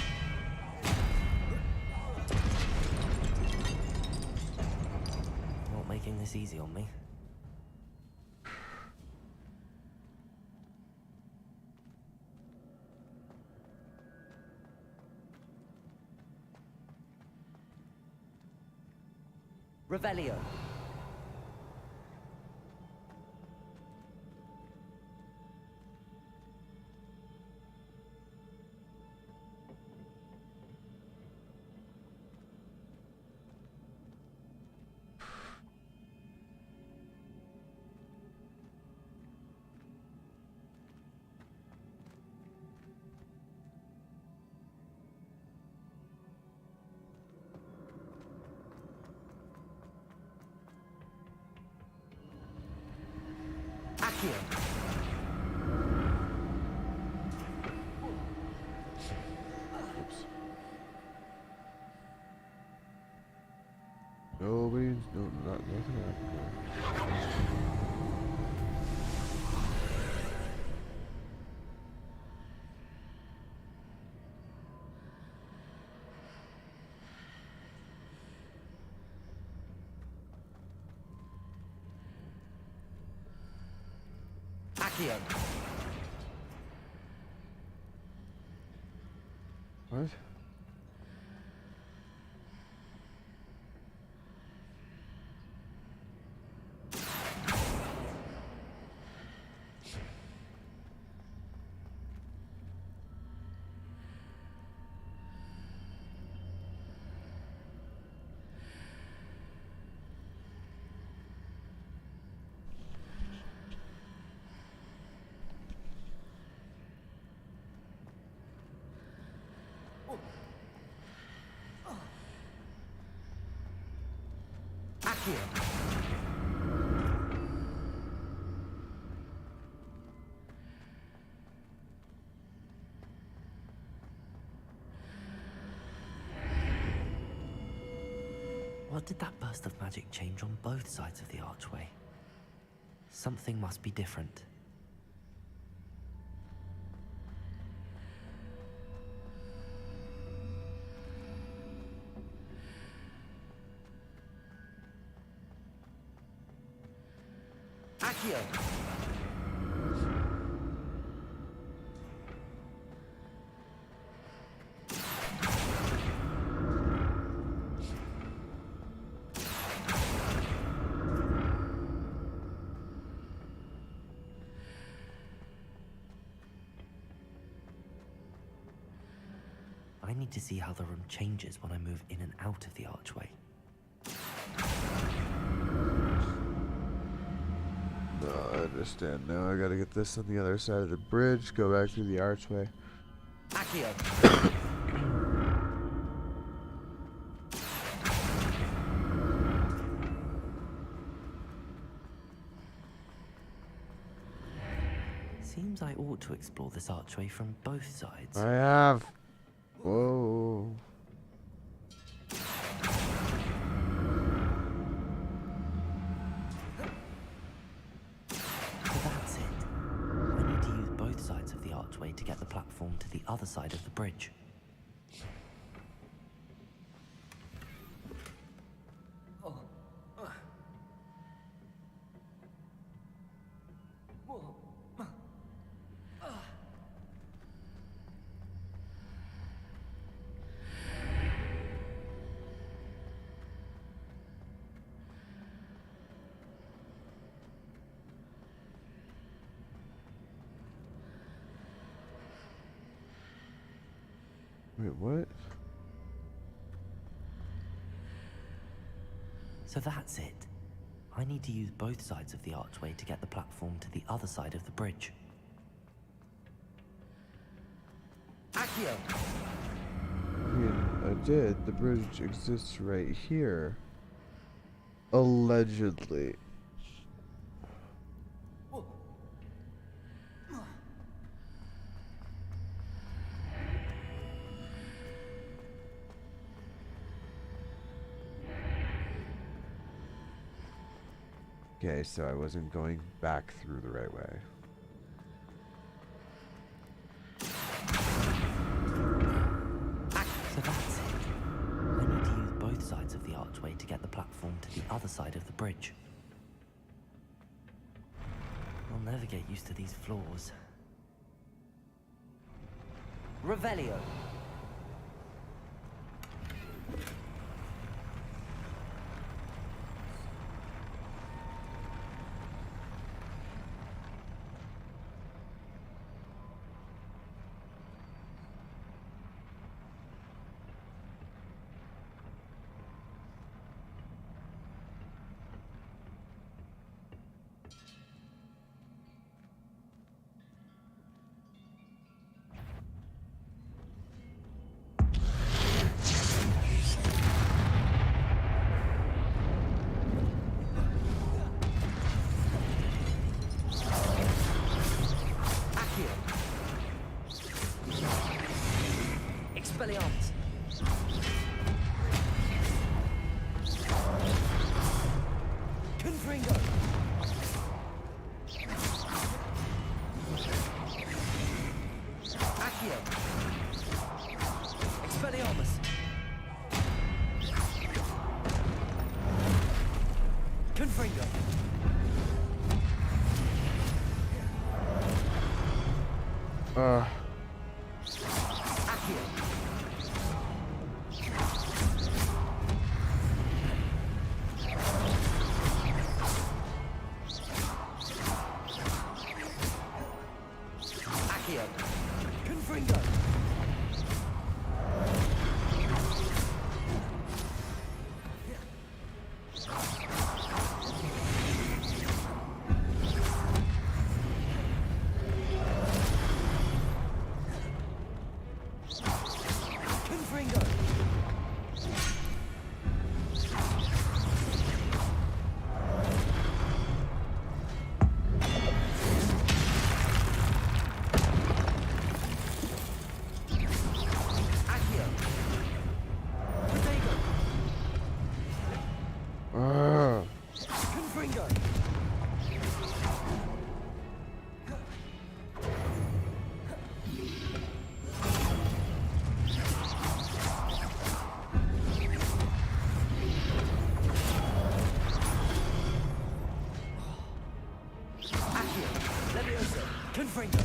Not making this easy on me. Revelio. Accio. Oops. Nobody's nothing happened. Accio. What? What did that burst of magic change on both sides of the archway? Something must be different. Accio! I need to see how the room changes when I move in and out of the archway. No, I understand now. I gotta get this on the other side of the bridge, go back through the archway. Accio! Seems I ought to explore this archway from both sides. I have. Whoa. To get the platform to the other side of the bridge. Wait, what? So that's it. I need to use both sides of the archway to get the platform to the other side of the bridge. Accio! I mean, I did. The bridge exists right here. Allegedly. Okay, so I wasn't going back through the right way. So that's it. I need to use both sides of the archway to get the platform to the other side of the bridge. I'll never get used to these floors. Revelio. Expelliarmus. Confringo. Accio. Expelliarmus. Confringo. Confringo! Confringo!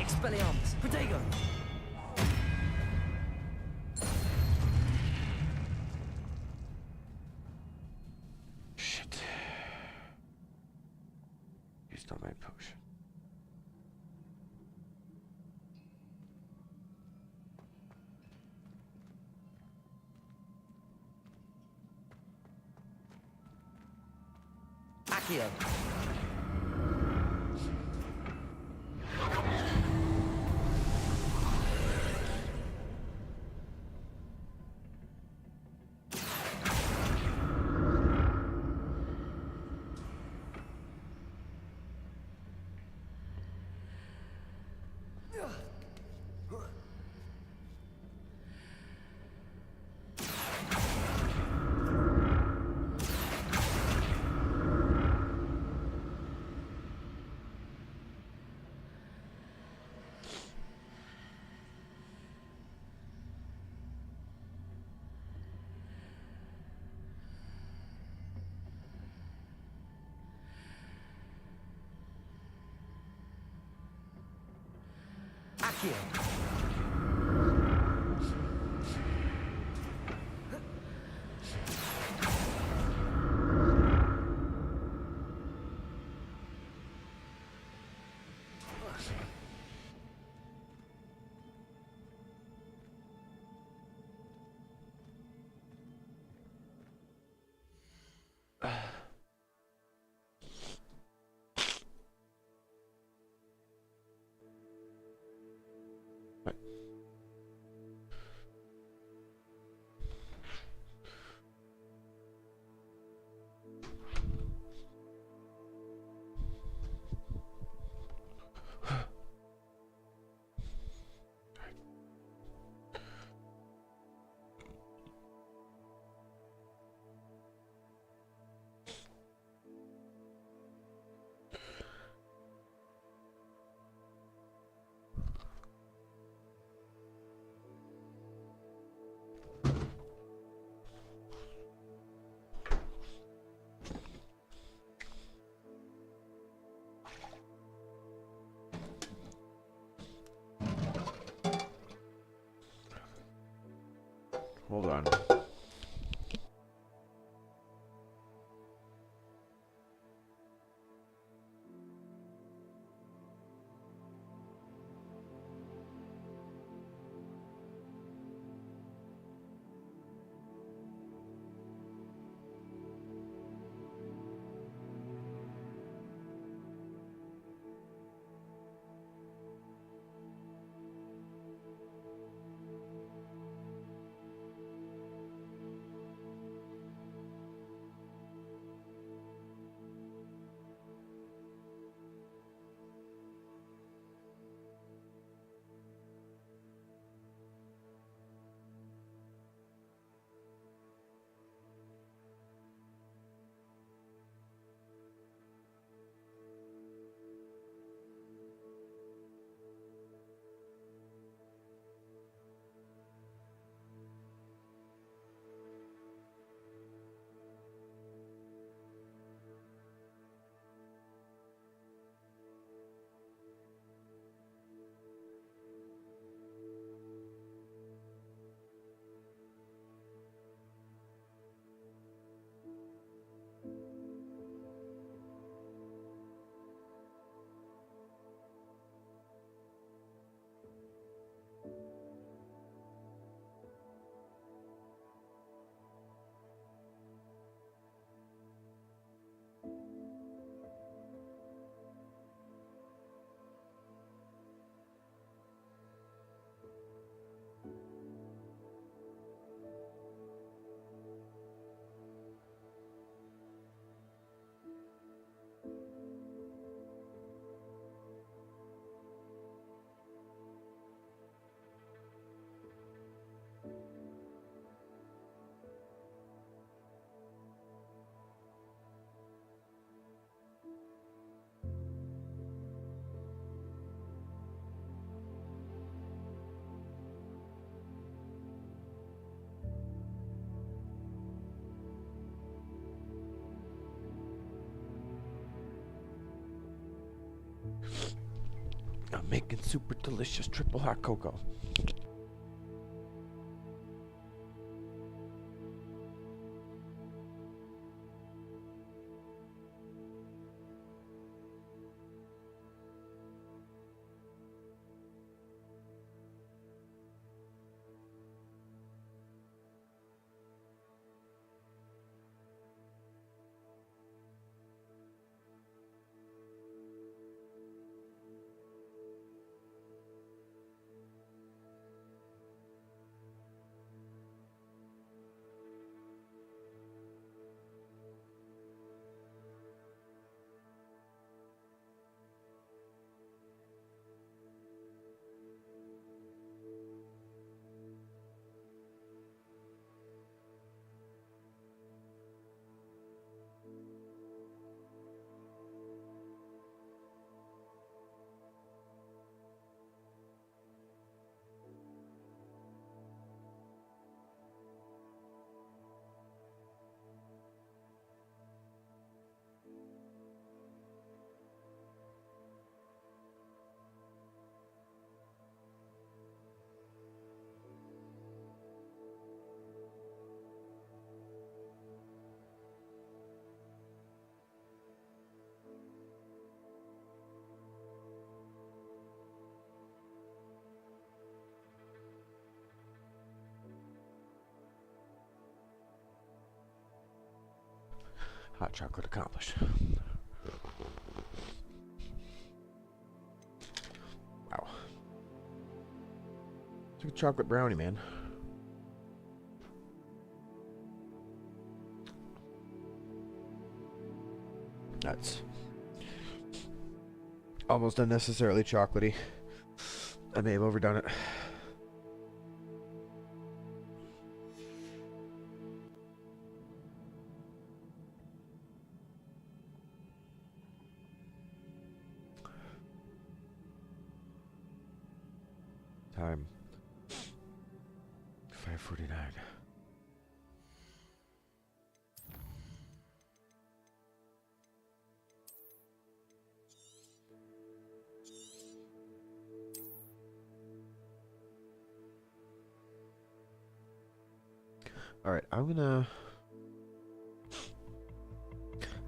Expelliarmus! Protego! Shit. Used all my potion. Accio! Accio! Hold on. Making super delicious triple hot cocoa. Hot chocolate accomplished. Wow. It's like a chocolate brownie, man. That's almost unnecessarily chocolatey. I may have overdone it. Time 5:49. All right, I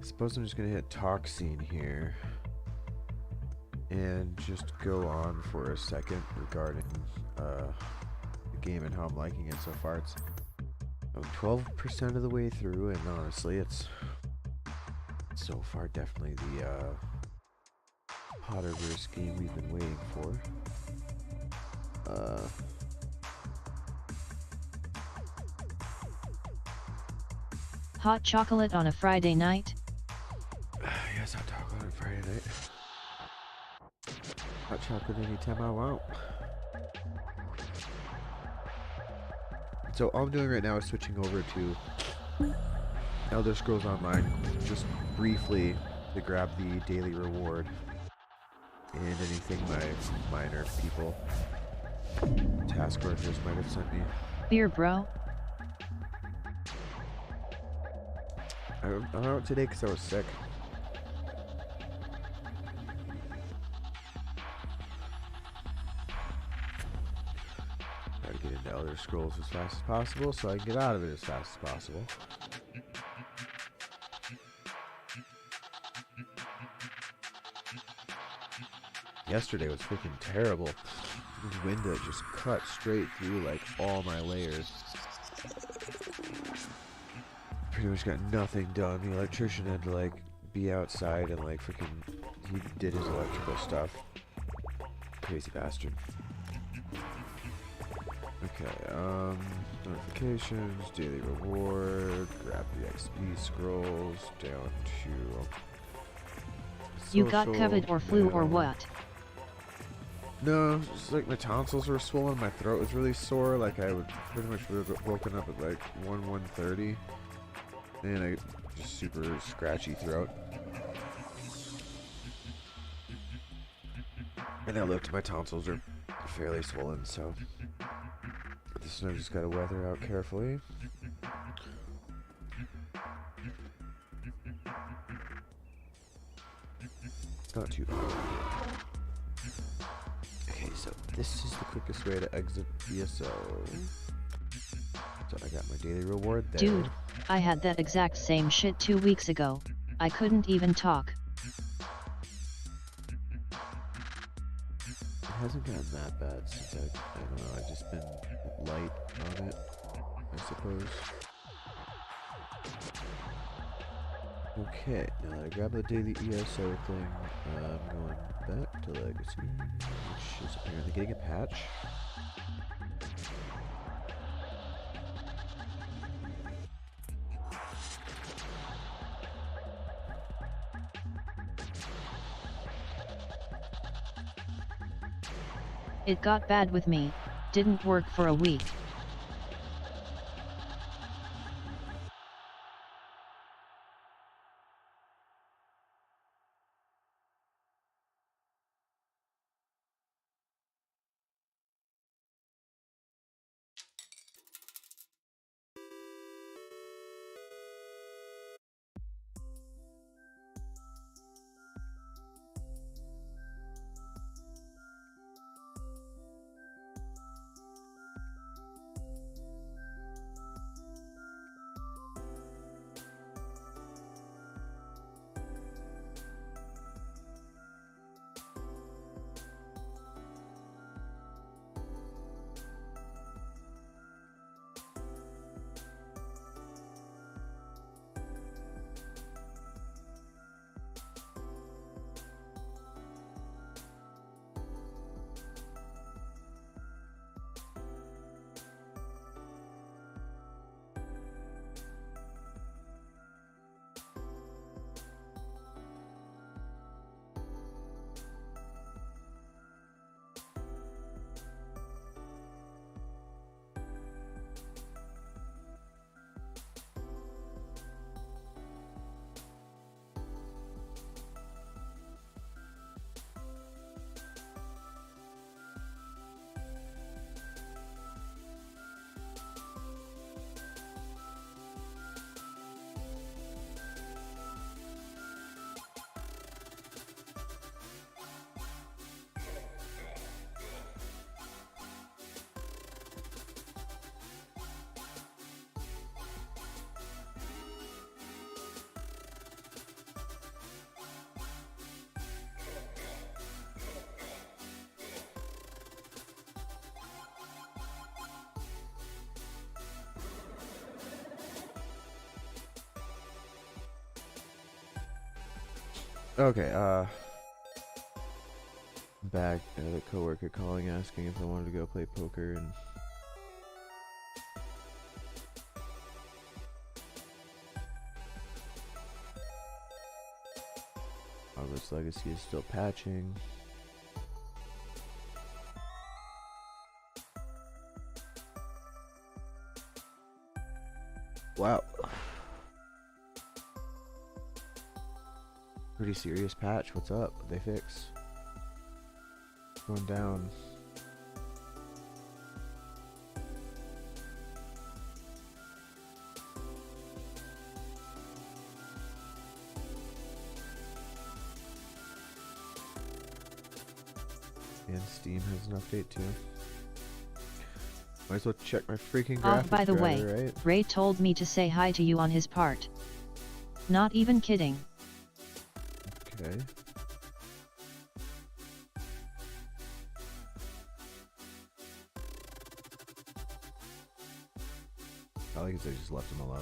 suppose I'm just gonna hit talk scene here and just go on for a second regarding the game and how I'm liking it so far. It's 12% of the way through, and honestly, it's so far definitely the Potterverse game we've been waiting for. Hot chocolate on a Friday night? Yes, hot chocolate on a Friday night. Hot chocolate anytime I want. So all I'm doing right now is switching over to Elder Scrolls Online, just briefly to grab the daily reward and anything my minor people, task workers might have sent me. Beer, bro. I'm out today because I was sick. Try to get into Elder Scrolls as fast as possible so I can get out of it as fast as possible. Yesterday was freaking terrible. This wind that just cut straight through like all my layers. Pretty much got nothing done. The electrician had to like be outside and like freaking he did his electrical stuff. Crazy bastard. Okay, notifications, daily reward, grab the XP scrolls, down to You got social, COVID or flu or mail. what? No, it's like my tonsils were swollen, my throat was really sore, like I would pretty much woken up at like 1:30, and I just super scratchy throat. And I looked, my tonsils are fairly swollen, so this one I just gotta weather out carefully. Not too bad. this is the quickest way to exit ESO. So I got my daily reward there. Dude, I had that exact same shit 2 weeks ago. I couldn't even talk. It hasn't gotten that bad since I don't know, I've just been light on it, I suppose. Okay, now that I grab the daily ESO thing, I'm going back to Legacy, which is apparently getting a patch. It got bad with me, didn't work for a week. Okay, back at a coworker calling asking if I wanted to go play poker, and Hogwarts Legacy is still patching. Wow. Pretty serious patch. What's up? What'd they fix? Going down. And Steam has an update too. Might as well check my freaking graphics Oh, by the way, driver, right? Ray told me to say hi to you on his part. Not even kidding. Okay. Probably because I just left him alone.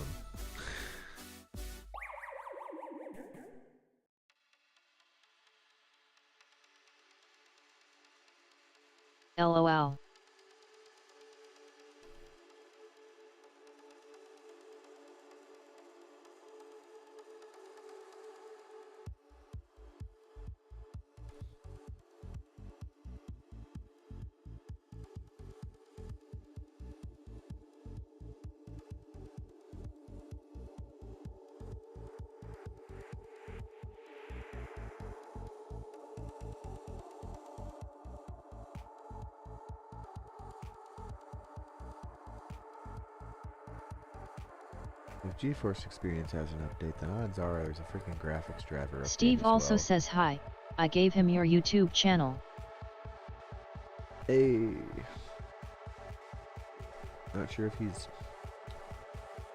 LOL. If GeForce Experience has an update, then odds are there's a freaking graphics driver update Steve as also well. says hi. I gave him your YouTube channel. Hey. Not sure if he's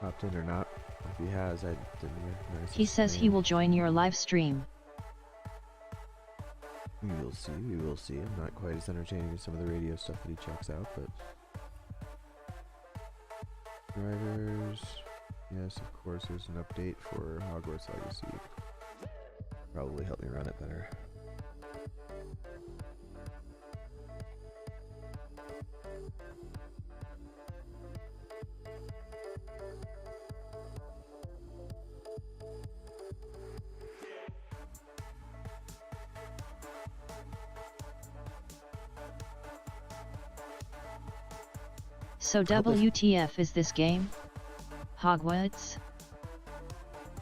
popped in or not. If he has, I didn't recognize He his says he name. will join your live stream. We will see, we will see. I'm not quite as entertaining as some of the radio stuff that he checks out, but... Drivers... Yes, of course, there's an update for Hogwarts Legacy. Probably help me run it better. So WTF is this game? Hogwarts?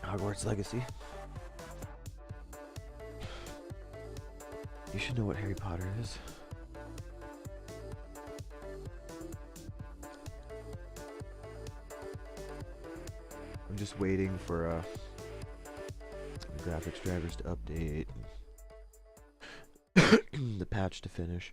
Hogwarts Legacy. You should know what Harry Potter is. I'm just waiting for the graphics drivers to update and the patch to finish.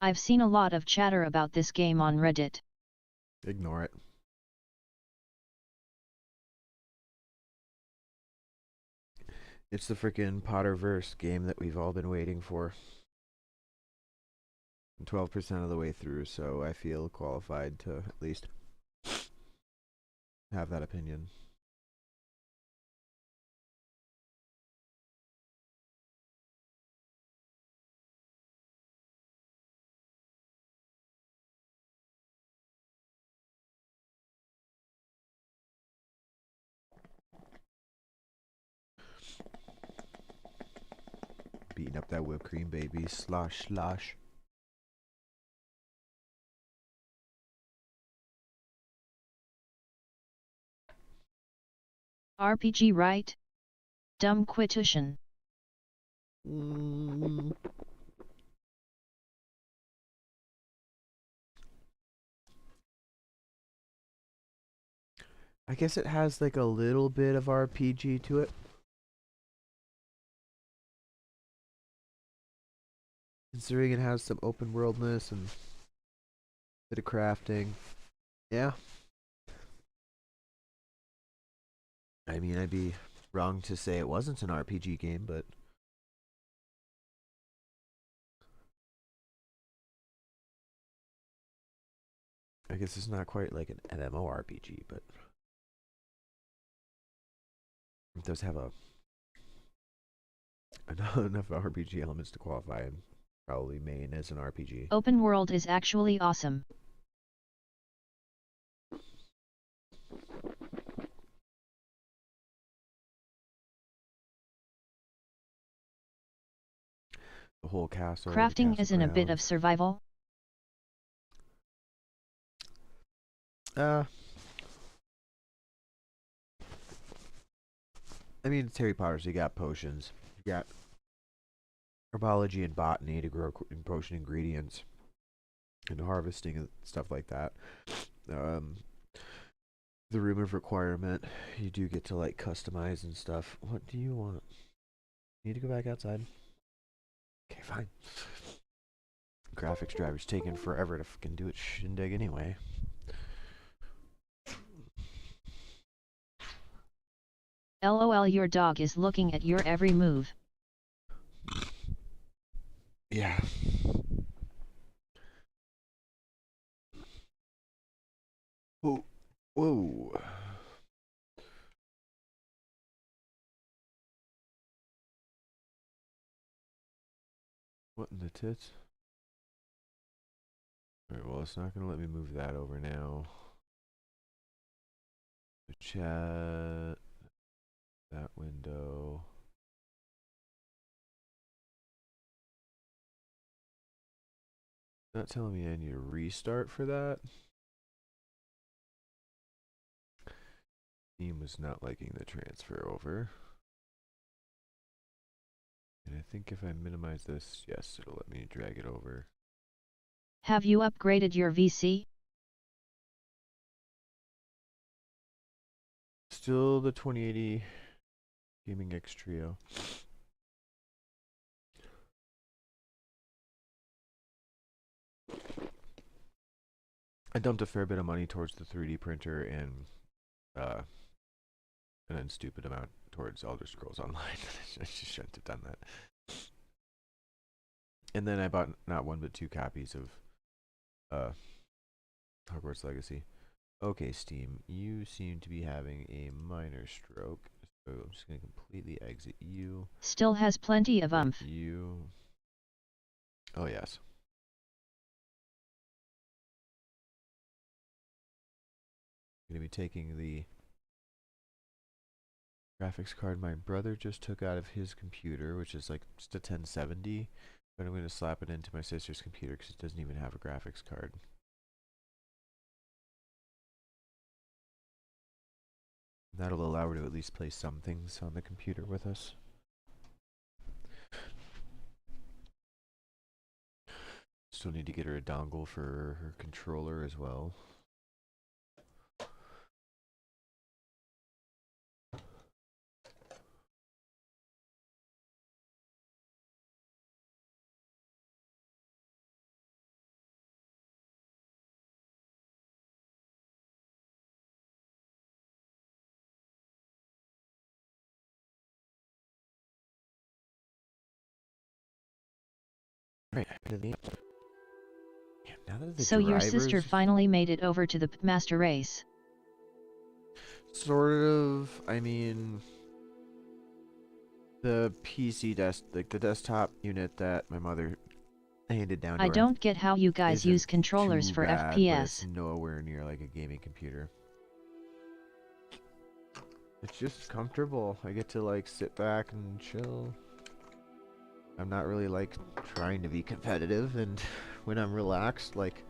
I've seen a lot of chatter about this game on Reddit. Ignore it. It's the frickin' Potterverse game that we've all been waiting for. I'm 12% of the way through, so I feel qualified to at least have that opinion. Beating up that whipped cream, baby. Slosh, slosh. RPG, right? Dumb quittution. I guess it has like a little bit of RPG to it. Considering it has some open worldness and a bit of crafting. Yeah. I mean, I'd be wrong to say it wasn't an RPG game, but I guess it's not quite like an MMORPG, but it does have enough RPG elements to qualify and probably main as an RPG. Open world is actually awesome. The whole castle. Crafting isn't a bit of survival. I mean, it's Harry Potter, so you got potions. You got herbology and botany to grow potion ingredients. And harvesting and stuff like that. The room of requirement, you do get to like customize and stuff. What do you want? Need to go back outside? Okay, fine. Graphics driver's taking forever to fucking do its shindig anyway. LOL, your dog is looking at your every move. Yeah. Whoa. Whoa. What in the tits? Alright, well, it's not going to let me move that over now. The chat. That window. Not telling me I need to restart for that. Steam was not liking the transfer over. And I think if I minimize this, yes, it'll let me drag it over. Have you upgraded your VC? Still the 2080 Gaming X Trio. I dumped a fair bit of money towards the 3D printer and then stupid amount towards Elder Scrolls Online. I just shouldn't have done that. And then I bought not one but 2 copies of Hogwarts Legacy. Okay, Steam, you seem to be having a minor stroke, so I'm just going to completely exit you. Still has plenty of You. Oh, yes. I'm going to be taking the graphics card my brother just took out of his computer, which is like just a 1070, but I'm going to slap it into my sister's computer because it doesn't even have a graphics card. That'll allow her to at least play some things on the computer with us. Still need to get her a dongle for her controller as well. Right. So your sister finally made it over to the master race. Sort of. I mean, the PC the desktop unit that my mother handed down to her. I don't get how you guys use controllers for bad, FPS. But it's nowhere near like a gaming computer. It's just comfortable. I get to like sit back and chill. I'm not really like trying to be competitive, and when I'm relaxed, like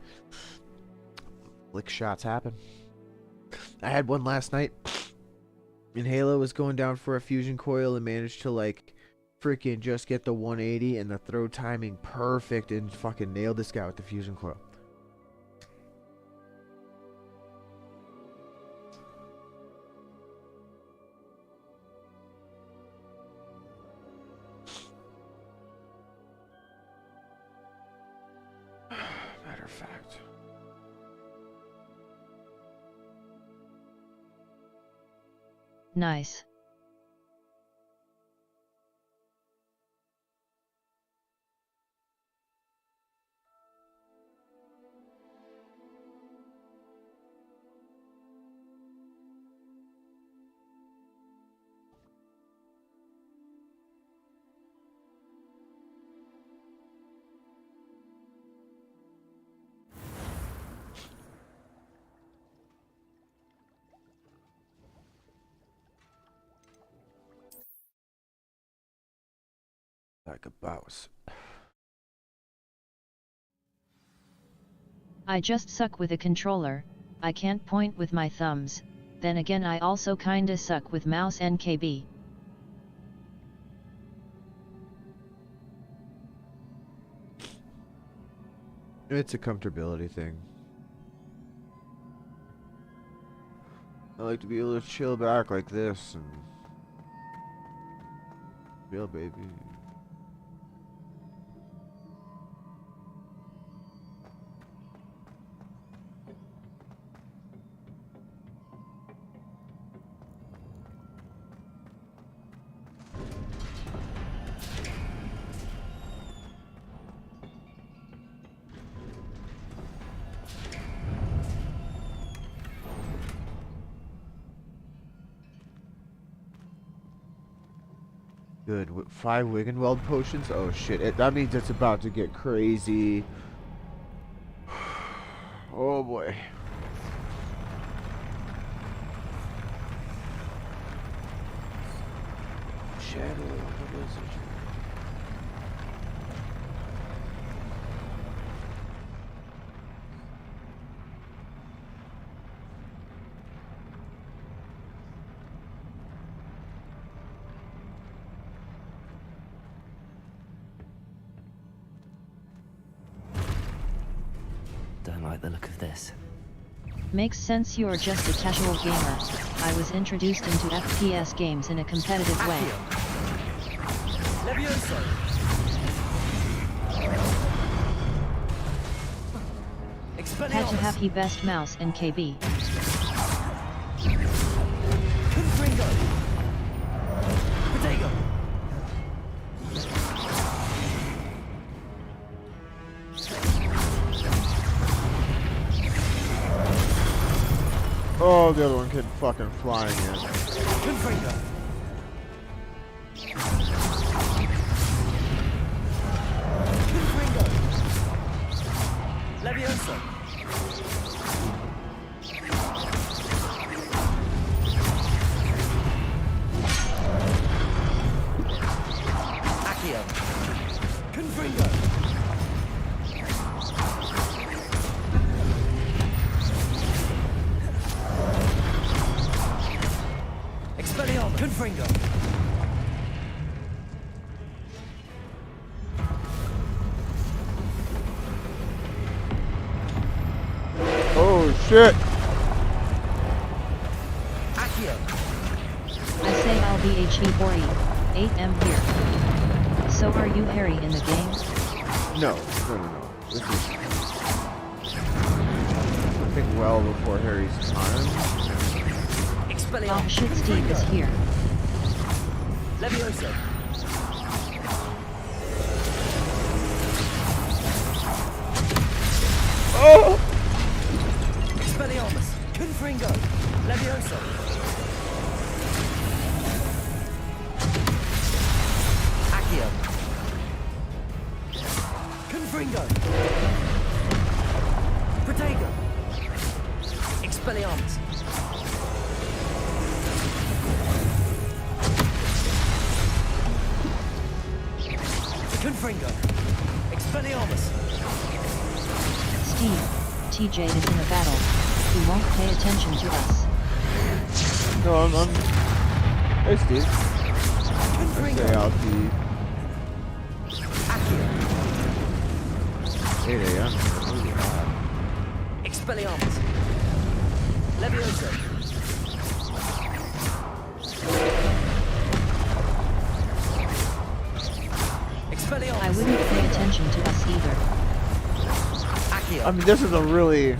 lick shots happen. I had one last night, and Halo was going down for a fusion coil and managed to like freaking just get the 180 and the throw timing perfect and fucking nailed this guy with the fusion coil. Matter of fact. Nice. Like a boss. I just suck with a controller. I can't point with my thumbs. Then again, I also kinda suck with mouse and KB. It's a comfortability thing. I like to be able to chill back like this and chill, baby. Good. 5 Wiggenweld potions? Oh shit. That means it's about to get crazy. Oh boy. Shadow of the Wizard. Don't like the look of this. Makes sense, you're just a casual gamer. I was introduced into FPS games in a competitive way. Levioso. Had to have he best mouse and KB. Confringo. Potato. Oh, the other one came fucking flying in. Confringo. Confringo. Levioso. Accio. Confringo. Expelliarmus. Confringo. Oh shit! Accio. I say I'll be HE4E. 8M here. So are you Harry in the game? No. This is, I think, well before Harry's time. Oh shit, Steve is here. Levioso. Oh! Expelliarmus. Confringo. Levioso. Accio. Confringo. Protego. Expelliarmus. Confringo. Expelliarmus. Steve, TJ is in a battle. He won't pay attention to us. No, I'm Hey, Steve. Say I'll be 8 a.m. Expelliarmus. Levioso. Expelliarmus. I wouldn't pay attention to us either. Accio. I mean, this is a really...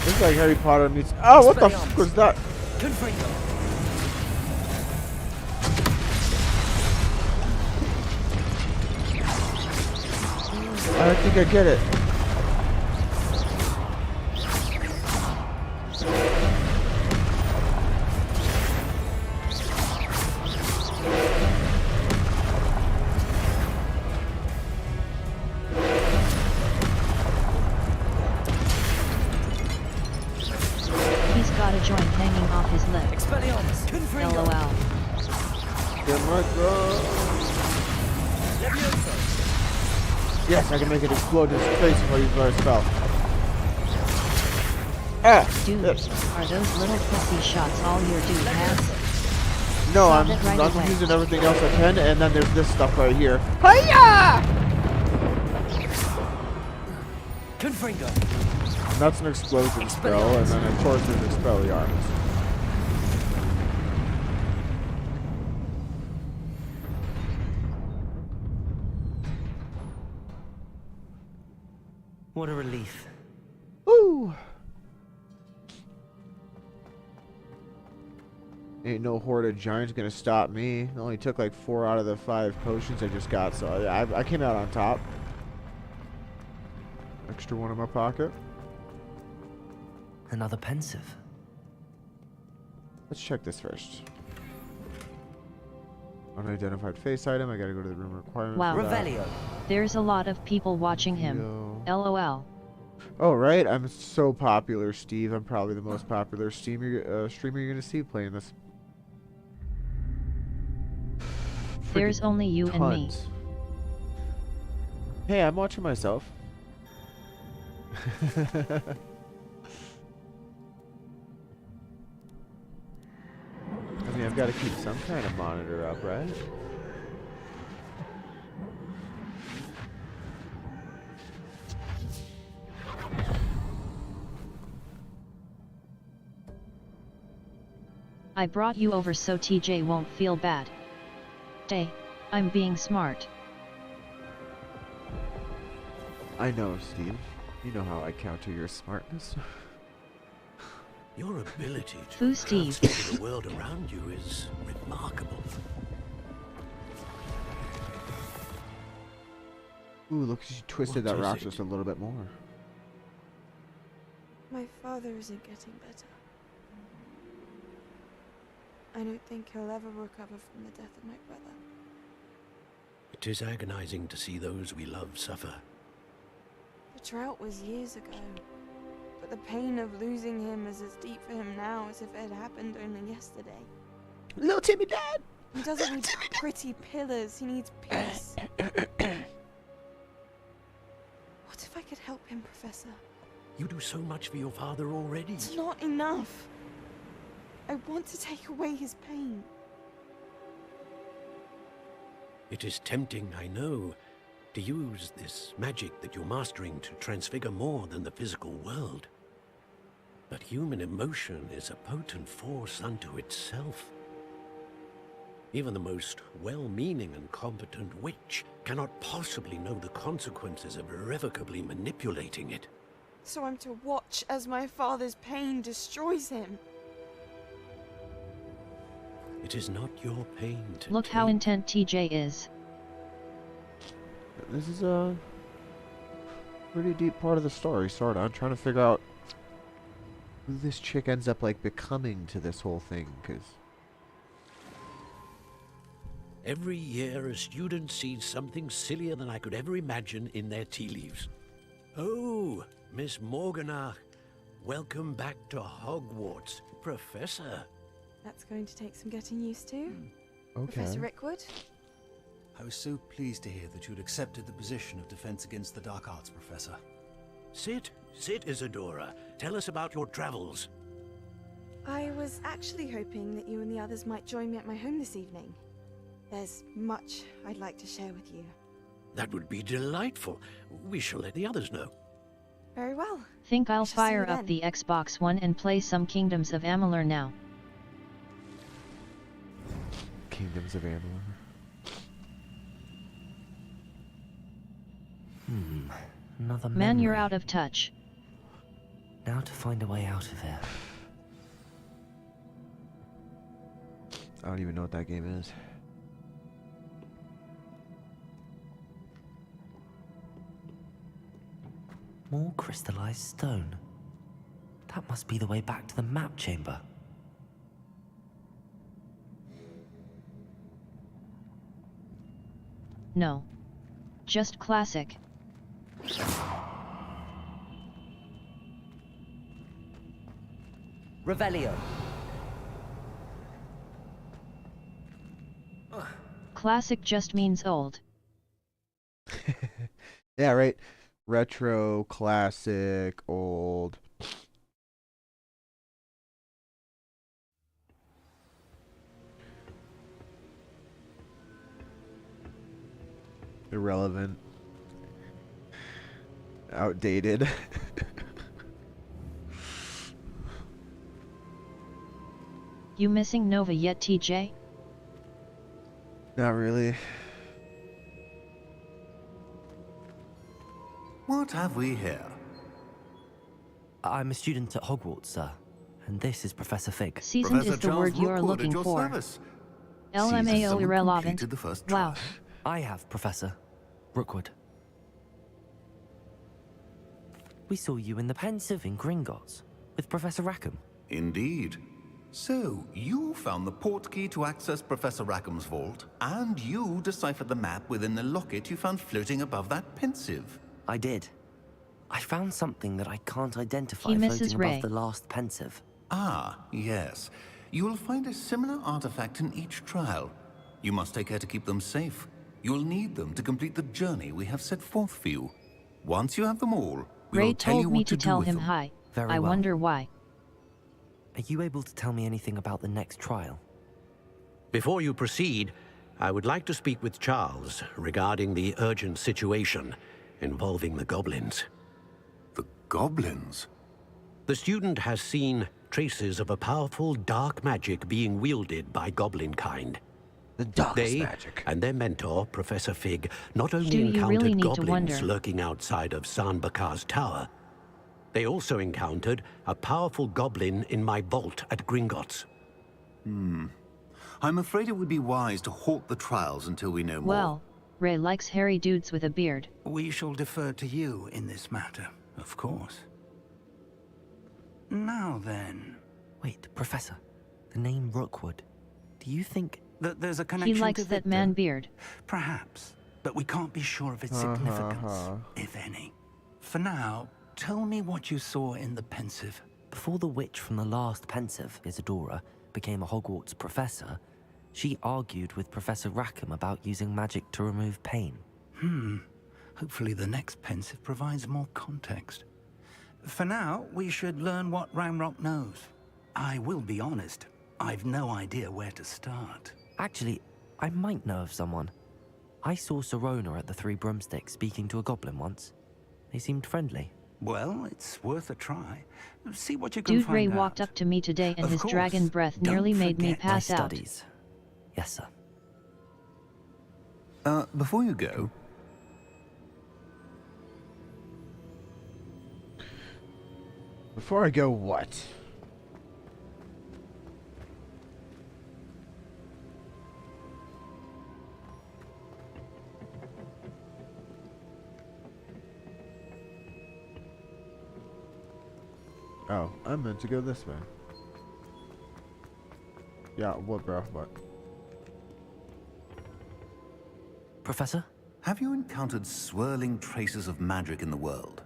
It's like Harry Potter meets... Oh, what the fuck was that? Confringo. I think I get it. He's got a joint hanging off his lip. Expelliarmus. Confringo. LOL. Get my throat. Levioso. Yes, I can make it explode in his face if I use my spell. Ah! Dude, are those little pussy shots all your dude has? No, Solve I'm it right away. using everything else I can, and then there's this stuff right here. Hiya! Confringo. And that's an explosion spell, and then of course there's Expelliarmus. What a relief. Woo! Ain't no horde of giants gonna stop me. It only took like 4 out of the 5 potions I just got, so I came out on top. Extra one in my pocket. Another pensive. Let's check this first. Unidentified face item. I gotta go to the room requirement. Wow. Revelio. There's a lot of people watching him. LOL. Oh, right. I'm so popular, Steve. I'm probably the most popular streamer you're gonna see playing this. There's only you and me. Hey, I'm watching myself. I mean, I've got to keep some kind of monitor up, right? I brought you over so TJ won't feel bad. Day, I'm being smart. I know, Steve. You know how I counter your smartness. Your ability to Who's Steve? transform the world around you is remarkable. Ooh, look, she twisted What that is rock it? just a little bit more. My father isn't getting better. I don't think he'll ever recover from the death of my brother. It is agonizing to see those we love suffer. The drought was years ago, but the pain of losing him is as deep for him now as if it had happened only yesterday. Little Timmy Dad! He doesn't need pretty pillars, he needs peace. What if I could help him, Professor? You do so much for your father already. It's not enough. I want to take away his pain. It is tempting, I know, to use this magic that you're mastering to transfigure more than the physical world. But human emotion is a potent force unto itself. Even the most well-meaning and competent witch cannot possibly know the consequences of irrevocably manipulating it. So I'm to watch as my father's pain destroys him. It is not your pain to Look how intent TJ is. This is a pretty deep part of the story, sorta. I'm trying to figure out who this chick ends up, like, becoming to this whole thing, because... Every year, a student sees something sillier than I could ever imagine in their tea leaves. Oh, Miss Morganach, welcome back to Hogwarts, Professor. That's going to take some getting used to. Okay. Professor Rickwood? I was so pleased to hear that you'd accepted the position of Defense Against the Dark Arts, Professor. Sit, Isadora. Tell us about your travels. I was actually hoping that you and the others might join me at my home this evening. There's much I'd like to share with you. That would be delightful. We shall let the others know. Very well. Think I'll Shall see fire you up then. the Xbox One and play some Kingdoms of Amalur now. Kingdoms of Amalur. Another Man, you're memory. out of touch. Now to find a way out of here. I don't even know what that game is. More crystallized stone. That must be the way back to the map chamber. No. Just classic. Revelio. Classic just means old. Yeah, right. Retro, classic, old. Irrelevant. Outdated. You missing Nova yet, TJ? Not really. What have we here? I'm a student at Hogwarts, sir. And this is Professor Fig. Seasoned is the word you are looking for. LMAO irrelevant. Wow. I have, Professor. Rookwood. We saw you in the Pensive in Gringotts with Professor Rackham. Indeed. So, you found the portkey to access Professor Rackham's vault, and you deciphered the map within the locket you found floating above that Pensive. I did. I found something that I can't identify He misses floating Ray. above the last Pensive. Ah, yes. You will find a similar artifact in each trial. You must take care to keep them safe. You'll need them to complete the journey we have set forth for you. Once you have them all, we Ray will tell you told me what to to do tell with him them. hi. Very I well. wonder why. Are you able to tell me anything about the next trial? Before you proceed, I would like to speak with Charles regarding the urgent situation involving the goblins. The goblins? The student has seen traces of a powerful dark magic being wielded by goblin kind. The darkest They magic. and their mentor, Professor Fig, not only Do you encountered really need to goblins wonder? lurking outside of Sanbakar's tower, they also encountered a powerful goblin in my vault at Gringotts. I'm afraid it would be wise to halt the trials until we know more. Well, Ray likes hairy dudes with a beard. We shall defer to you in this matter, of course. Now then... Wait, Professor. The name Rookwood. Do you think... that there's a connection He likes to that Victor? man beard. Perhaps, but we can't be sure of its significance, if any. For now, tell me what you saw in the Pensive. Before the witch from the last Pensive, Isadora, became a Hogwarts professor, she argued with Professor Rackham about using magic to remove pain. Hopefully the next Pensive provides more context. For now, we should learn what Ramrock knows. I will be honest, I've no idea where to start. Actually, I might know of someone. I saw Sirona at the Three Broomsticks speaking to a goblin once. They seemed friendly. Well, it's worth a try. See what you can Dude find Ray out. walked up to me today and Of his course, dragon breath don't nearly made me forget pass My out. studies. Yes, sir. Before you go... Before I go, what? Oh, I meant to go this way. Yeah, what, bro? What? Professor? Have you encountered swirling traces of magic in the world?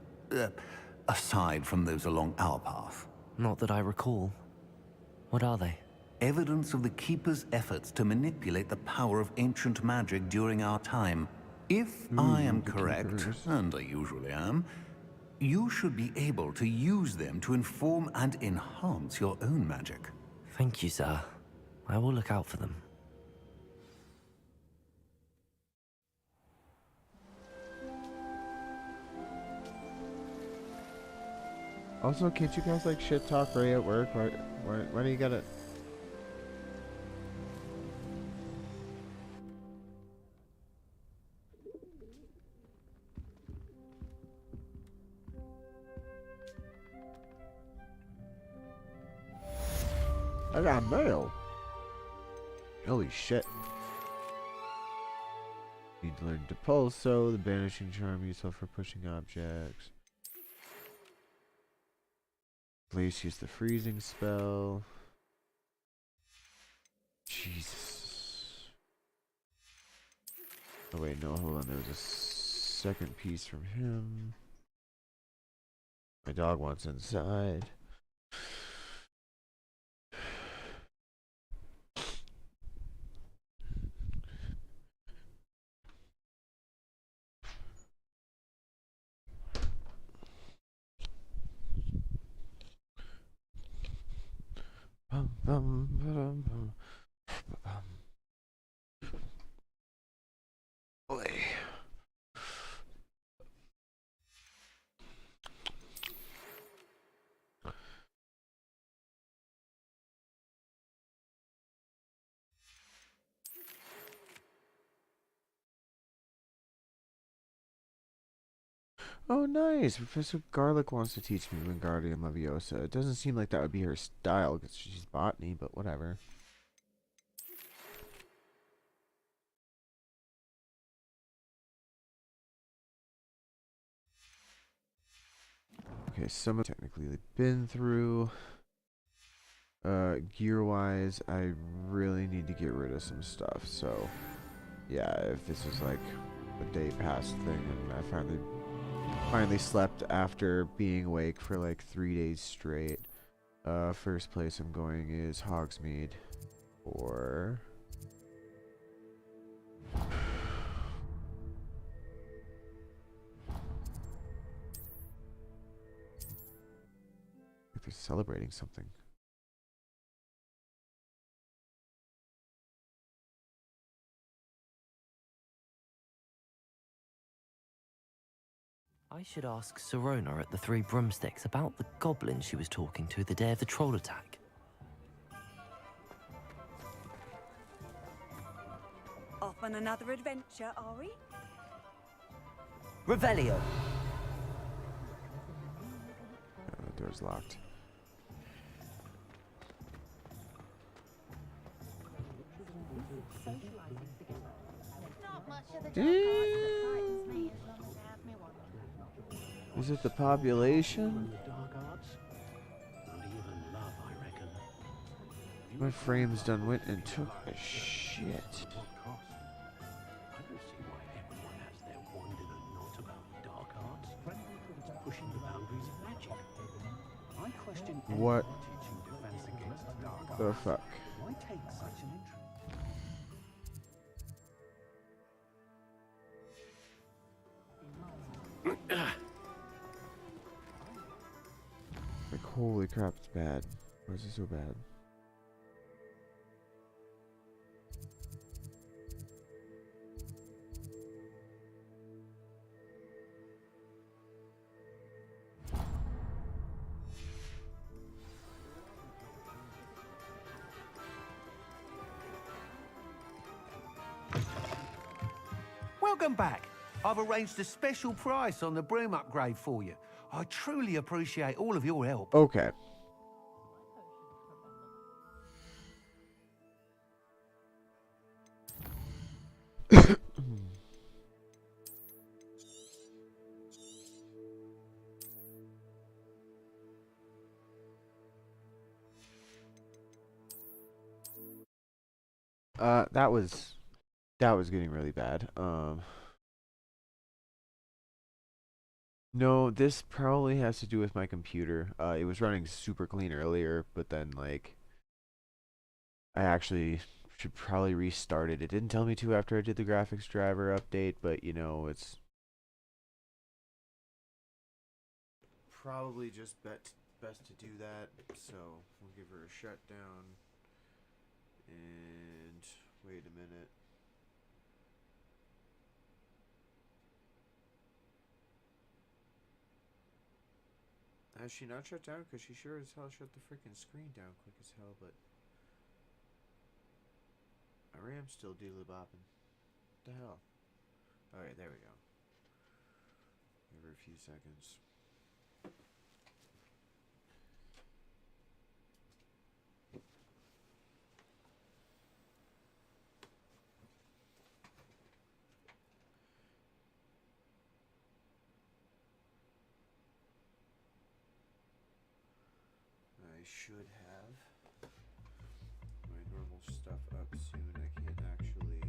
Aside from those along our path. Not that I recall. What are they? Evidence of the Keeper's efforts to manipulate the power of ancient magic during our time. If I am correct, and I usually am, you should be able to use them to inform and enhance your own magic. Thank you, sir. I will look out for them. Also, can't you guys like shit talk Ray at work? Why do you gotta? I got mail. Holy shit. Need to learn Depulso, the banishing charm useful for pushing objects. Please use the freezing spell. Jesus. Oh wait, no, hold on. There's a second piece from him. My dog wants inside. Boy. Oh, nice. Professor Garlic wants to teach me Wingardium Leviosa. It doesn't seem like that would be her style because she's botany, but whatever. Okay, some have technically been through. Gear-wise, I really need to get rid of some stuff. So, yeah, if this is like a day past thing and I finally slept after being awake for like 3 days straight. First place I'm going is Hogsmeade. Or if they're celebrating something. I should ask Sirona at the Three Broomsticks about the goblin she was talking to the day of the troll attack. Off on another adventure, are we? Revelio! The door's locked. Is it the population? My frames done went and took a shit. What the fuck? Why take such an interest? Like, holy crap, it's bad. Why is it so bad? Welcome back. I've arranged a special price on the broom upgrade for you. I truly appreciate all of your help. Okay. That was getting really bad. No, this probably has to do with my computer. It was running super clean earlier, but then like I actually should probably restart it. It didn't tell me to after I did the graphics driver update, but you know, it's probably just best to do that. So we'll give her a shutdown. And wait a minute. Has she not shut down? Because she sure as hell shut the freaking screen down quick as hell, but my RAM's still dealy-bopping. What the hell? Alright, there we go. Give her a few seconds. I should have my normal stuff up soon. I can't actually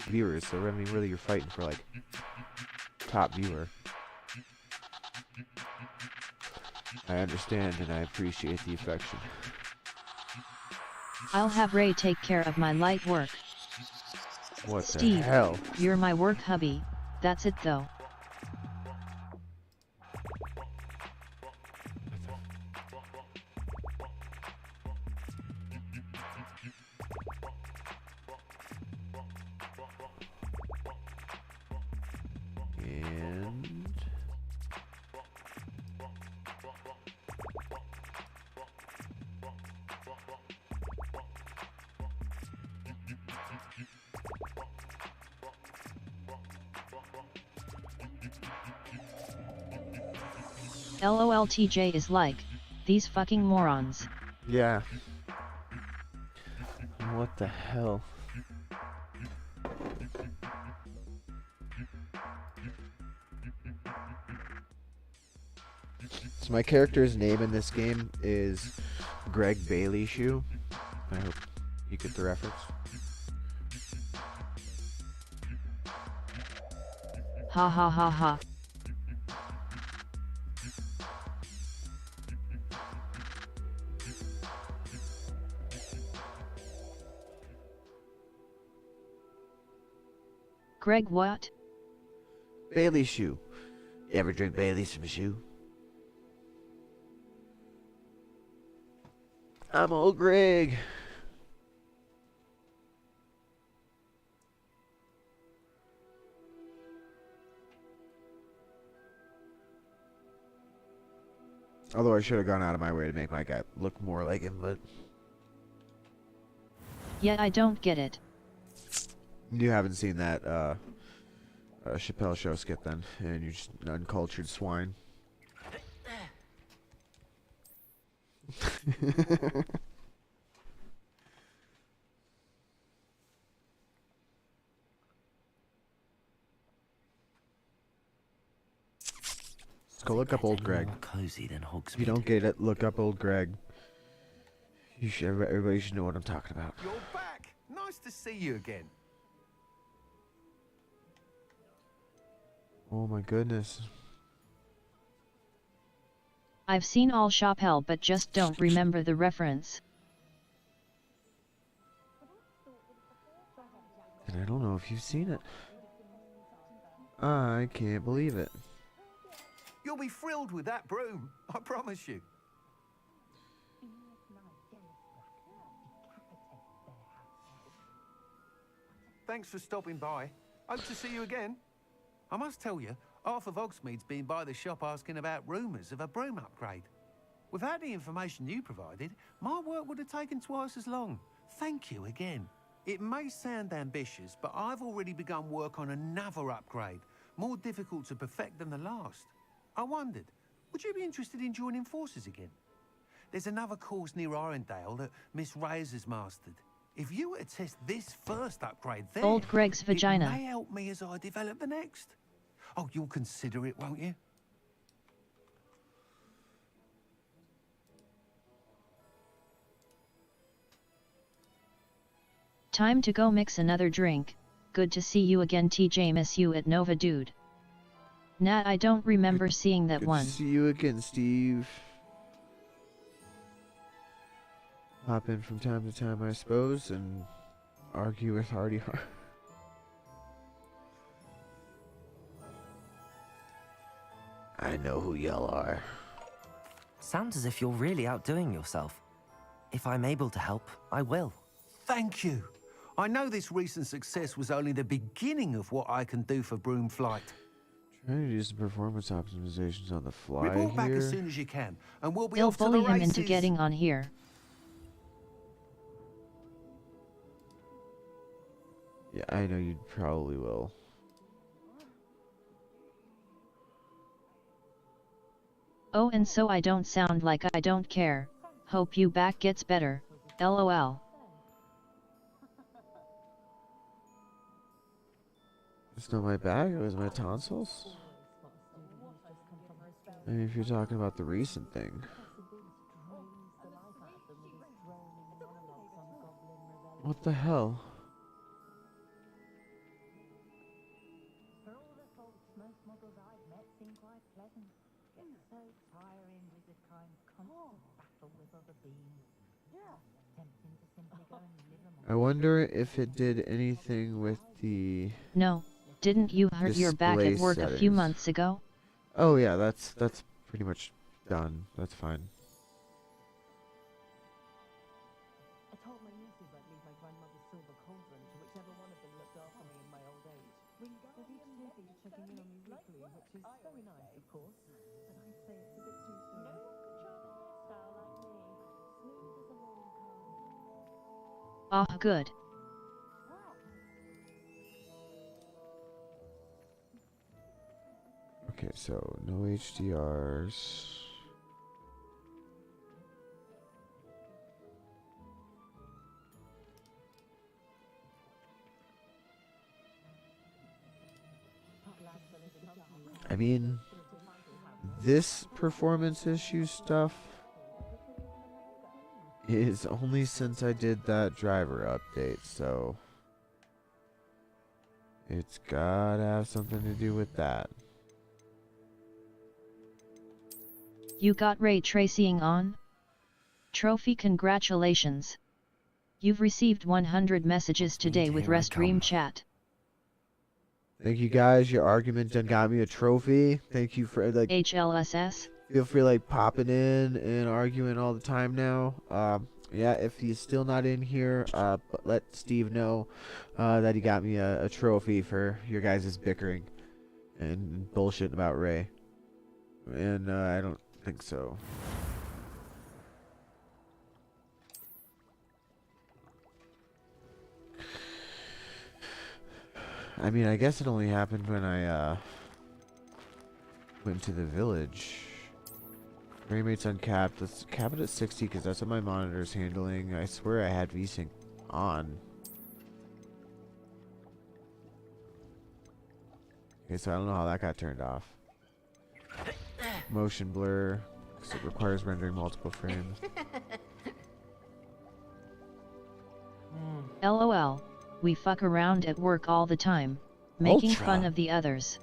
viewers, so I mean, really, you're fighting for like top viewer. I understand and I appreciate the affection. I'll have Ray take care of my light work. What Steve, the hell? You're my work hubby. That's it though. LOL TJ is like, these fucking morons. Yeah. What the hell? So my character's name in this game is Gregg Baileyshoe. I hope you get the reference. Ha ha ha ha. Gregg what? Baileyshoe. You ever drink Bailey's from a shoe? I'm old Gregg. Although I should have gone out of my way to make my guy look more like him, but... Yeah, I don't get it. You haven't seen that, Chappelle Show skit then, and you're just an uncultured swine. Let's go look up old Gregg. Cozy than If you don't get it, look up old Gregg. You should, everybody should know what I'm talking about. You're back. Nice to see you again. Oh my goodness. I've seen all Chappelle but just don't remember the reference. And I don't know if you've seen it. I can't believe it. You'll be thrilled with that broom, I promise you. Thanks for stopping by. Hope to see you again. I must tell you, half of Hogsmeade's been by the shop asking about rumours of a broom upgrade. Without the information you provided, my work would have taken twice as long. Thank you again. It may sound ambitious, but I've already begun work on another upgrade, more difficult to perfect than the last. I wondered, would you be interested in joining forces again? There's another course near Arendelle that Miss Reyes has mastered. If you were to test this first upgrade there, Old Gregg's vagina. It may help me as I develop the next. Oh, you'll consider it, won't you? Time to go mix another drink. Good to see you again TJ, miss you at Nova dude. Nah, I don't remember seeing that Good one. to see you again, Steve. Hop in from time to time, I suppose, and argue with Hardy Har. I know who y'all are. Sounds as if you're really outdoing yourself. If I'm able to help, I will. Thank you. I know this recent success was only the beginning of what I can do for Broom Flight. Trying to do some performance optimizations on the fly Report back here. as soon as you can, and we'll be They'll off to the bully him races. into getting on here. Yeah, I know you probably will. Oh, and so I don't sound like I don't care. Hope you back gets better. LOL. It's not my back, it was my tonsils. I mean, if you're talking about the recent thing. What the hell? I wonder if it did anything with the... No, didn't you hurt your back at display work a few settings. months ago? Oh yeah, that's pretty much done. That's fine. I told my nieces I'd leave my grandmother's silver cauldron to whichever one of them looked after me in my old age. They've each taken to checking in on me weekly, which is very nice, of course, but I'd say it's a bit too soon. No one can charm a hairstyle like me. Smooth as a rolling car. Ah, good. Okay, so no HDRs. I mean, this performance issue stuff is only since I did that driver update, so it's gotta have something to do with that. You got ray tracing on? Trophy, congratulations. You've received 100 messages today with Restream chat. Thank you guys, your argument done got me a trophy. Thank you for like HLSS. Feel free like popping in and arguing all the time now. Yeah, if he's still not in here, but let Steve know that he got me a trophy for your guys' bickering and bullshit about Ray. And I don't think so. I mean, I guess it only happened when I went to the village. Frame rate's uncapped. Let's cap it at 60 because that's what my monitor's handling. I swear I had VSync on. Okay, so I don't know how that got turned off. Motion blur, because it requires rendering multiple frames. LOL. We fuck around at work all the time, making Ultra. fun of the others.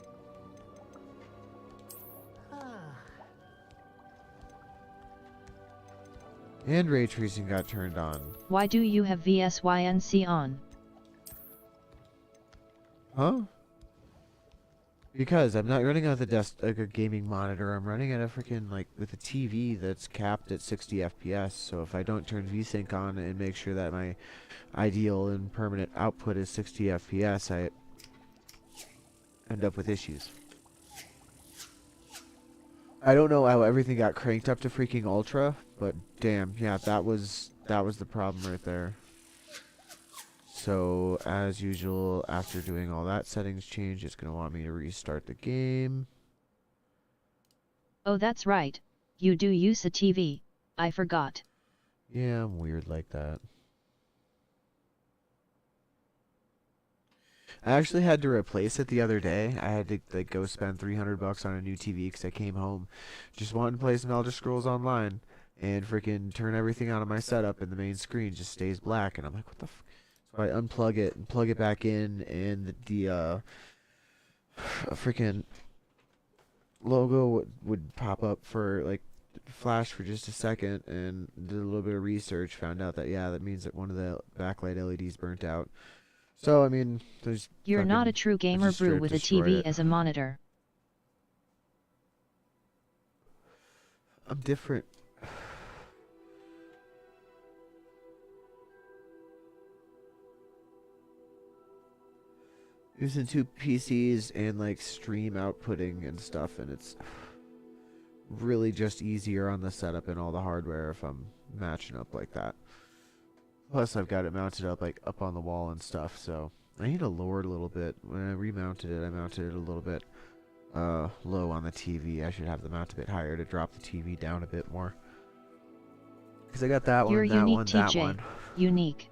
And ray tracing got turned on. Why do you have VSYNC on? Huh? Because I'm not running on the desk like a gaming monitor. I'm running at a freaking like with a TV that's capped at 60 FPS. So if I don't turn VSync on and make sure that my ideal and permanent output is 60 FPS, I end up with issues. I don't know how everything got cranked up to freaking ultra, but damn, yeah, that was the problem right there. So, as usual, after doing all that settings change, it's going to want me to restart the game. Oh, that's right. You do use a TV. I forgot. Yeah, I'm weird like that. I actually had to replace it the other day. I had to like go spend $300 on a new TV because I came home just wanting to play some Elder Scrolls Online and freaking turn everything out of my setup and the main screen just stays black. And I'm like, what the f? So I unplug it and plug it back in, and the freaking logo would pop up for like flash for just a second, and did a little bit of research, found out that yeah, that means that one of the backlight LEDs burnt out. So I mean, there's You're not a true gamer, brew, with a TV as a monitor. I'm different. Using two PCs and like stream outputting and stuff, and it's really just easier on the setup and all the hardware if I'm matching up like that. Plus I've got it mounted up like up on the wall and stuff, so I need to lower it a little bit. When I remounted it, I mounted it a little bit low on the TV. I should have the mount a bit higher to drop the TV down a bit more. Because I got that one, You're that unique, one, TJ. that one. Unique.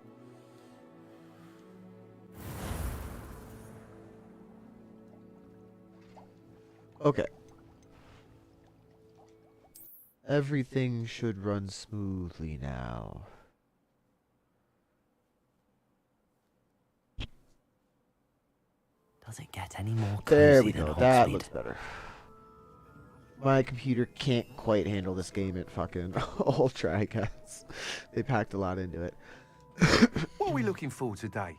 Okay. Everything should run smoothly now. Does it get any more There cozy we than go. That Hogsmeade? looks better. My computer can't quite handle this game at fucking ultra, I guess. They packed a lot into it. What are we looking for today?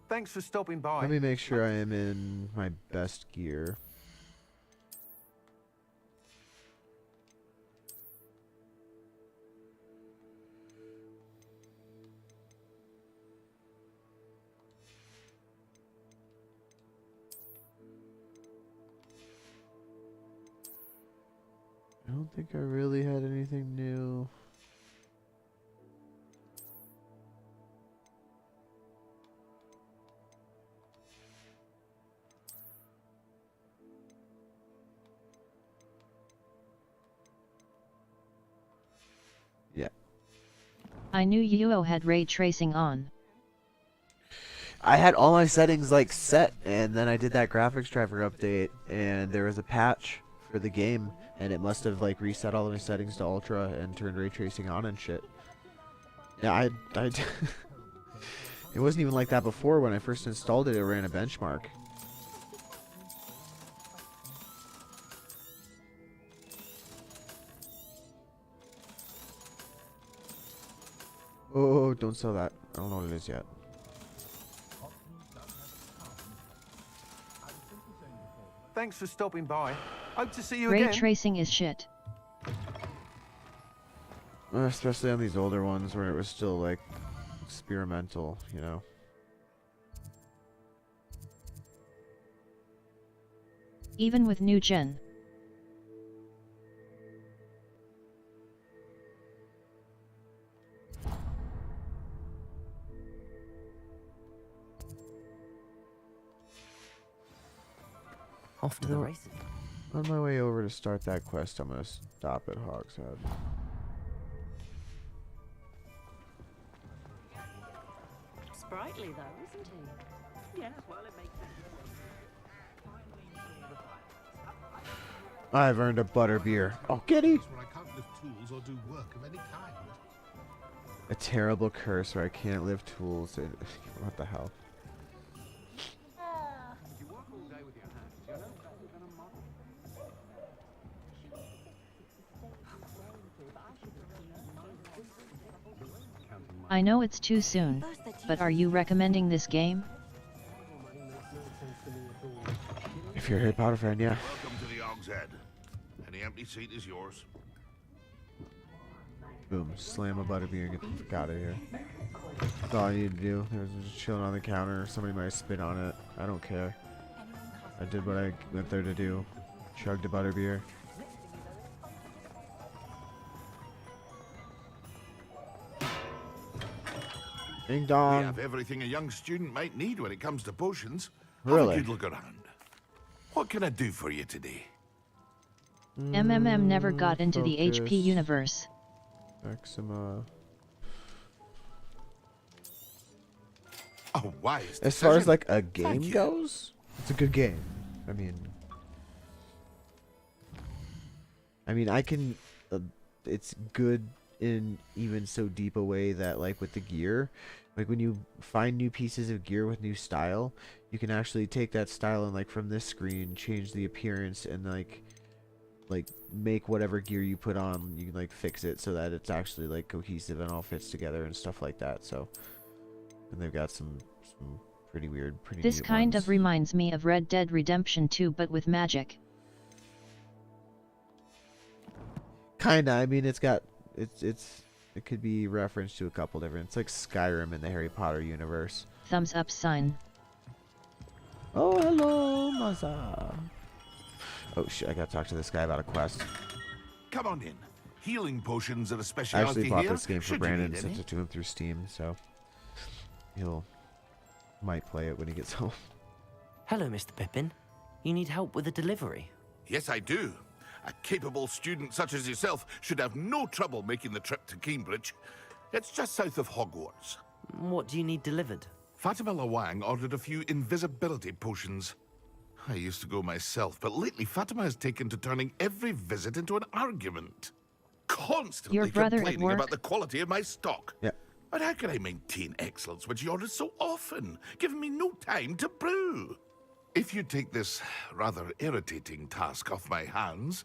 Thanks for stopping by. Let me make sure I am in my best gear. I don't think I really had anything new. I knew Yuo had ray tracing on. I had all my settings like set, and then I did that graphics driver update, and there was a patch for the game, and it must have like reset all of my settings to ultra and turned ray tracing on and shit. Yeah, it wasn't even like that before. When I first installed it, it ran a benchmark. Oh, don't sell that. I don't know what it is yet. Thanks for stopping by. Hope to see you Ray again. tracing is shit. Especially on these older ones where it was still like experimental, you know. Even with new gen. Off to the races. On my way over to start that quest, I'm gonna stop at Hogshead. Sprightly though, isn't he? Yes, well, it makes sense. I've earned a butterbeer. Oh, giddy! Where I can't lift tools or do work of any kind. A terrible curse where I can't lift tools. What the hell? I know it's too soon, but are you recommending this game? If you're a Harry Potter fan, yeah. Welcome to the Hogshead. Any empty seat is yours. Boom. Slam a butterbeer and get the fuck out of here. That's all I need to do. There's just chilling on the counter. Somebody might spit on it. I don't care. I did what I went there to do. Chugged a butterbeer. Ding dong. We have everything a young student might need when it comes to potions. Really? Have a good look around. What can I do for you today? MMM never got into the Focus. HP universe. Eczema. Oh, wise As far as decision. like a Thank game you. goes, it's a good game. I mean, I can. It's good in even so deep a way that, like with the gear, like when you find new pieces of gear with new style, you can actually take that style and like from this screen change the appearance and like make whatever gear you put on, you can like fix it so that it's actually like cohesive and all fits together and stuff like that. So, and they've got some pretty weird, pretty This neat kind ones. of reminds me of Red Dead Redemption 2 but with magic. Kinda. I mean, it could be referenced to a couple different. It's like Skyrim in the Harry Potter universe. Thumbs up sign. Oh, hello, Maza. Oh shit! I gotta talk to this guy about a quest. Come on in. Healing potions are a I specialty actually bought here. this game for Should you Brandon need and sent any. it to him through Steam, so he'll might play it when he gets home. Hello, Mr. Pippin. You need help with a delivery? Yes, I do. A capable student such as yourself should have no trouble making the trip to Cambridge. It's just south of Hogwarts. What do you need delivered? Fatima Lawang ordered a few invisibility potions. I used to go myself, but lately Fatima has taken to turning every visit into an argument. Constantly Your brother at complaining work? about the quality of my stock. Yeah. But how can I maintain excellence when she orders so often, giving me no time to brew? If you take this rather irritating task off my hands,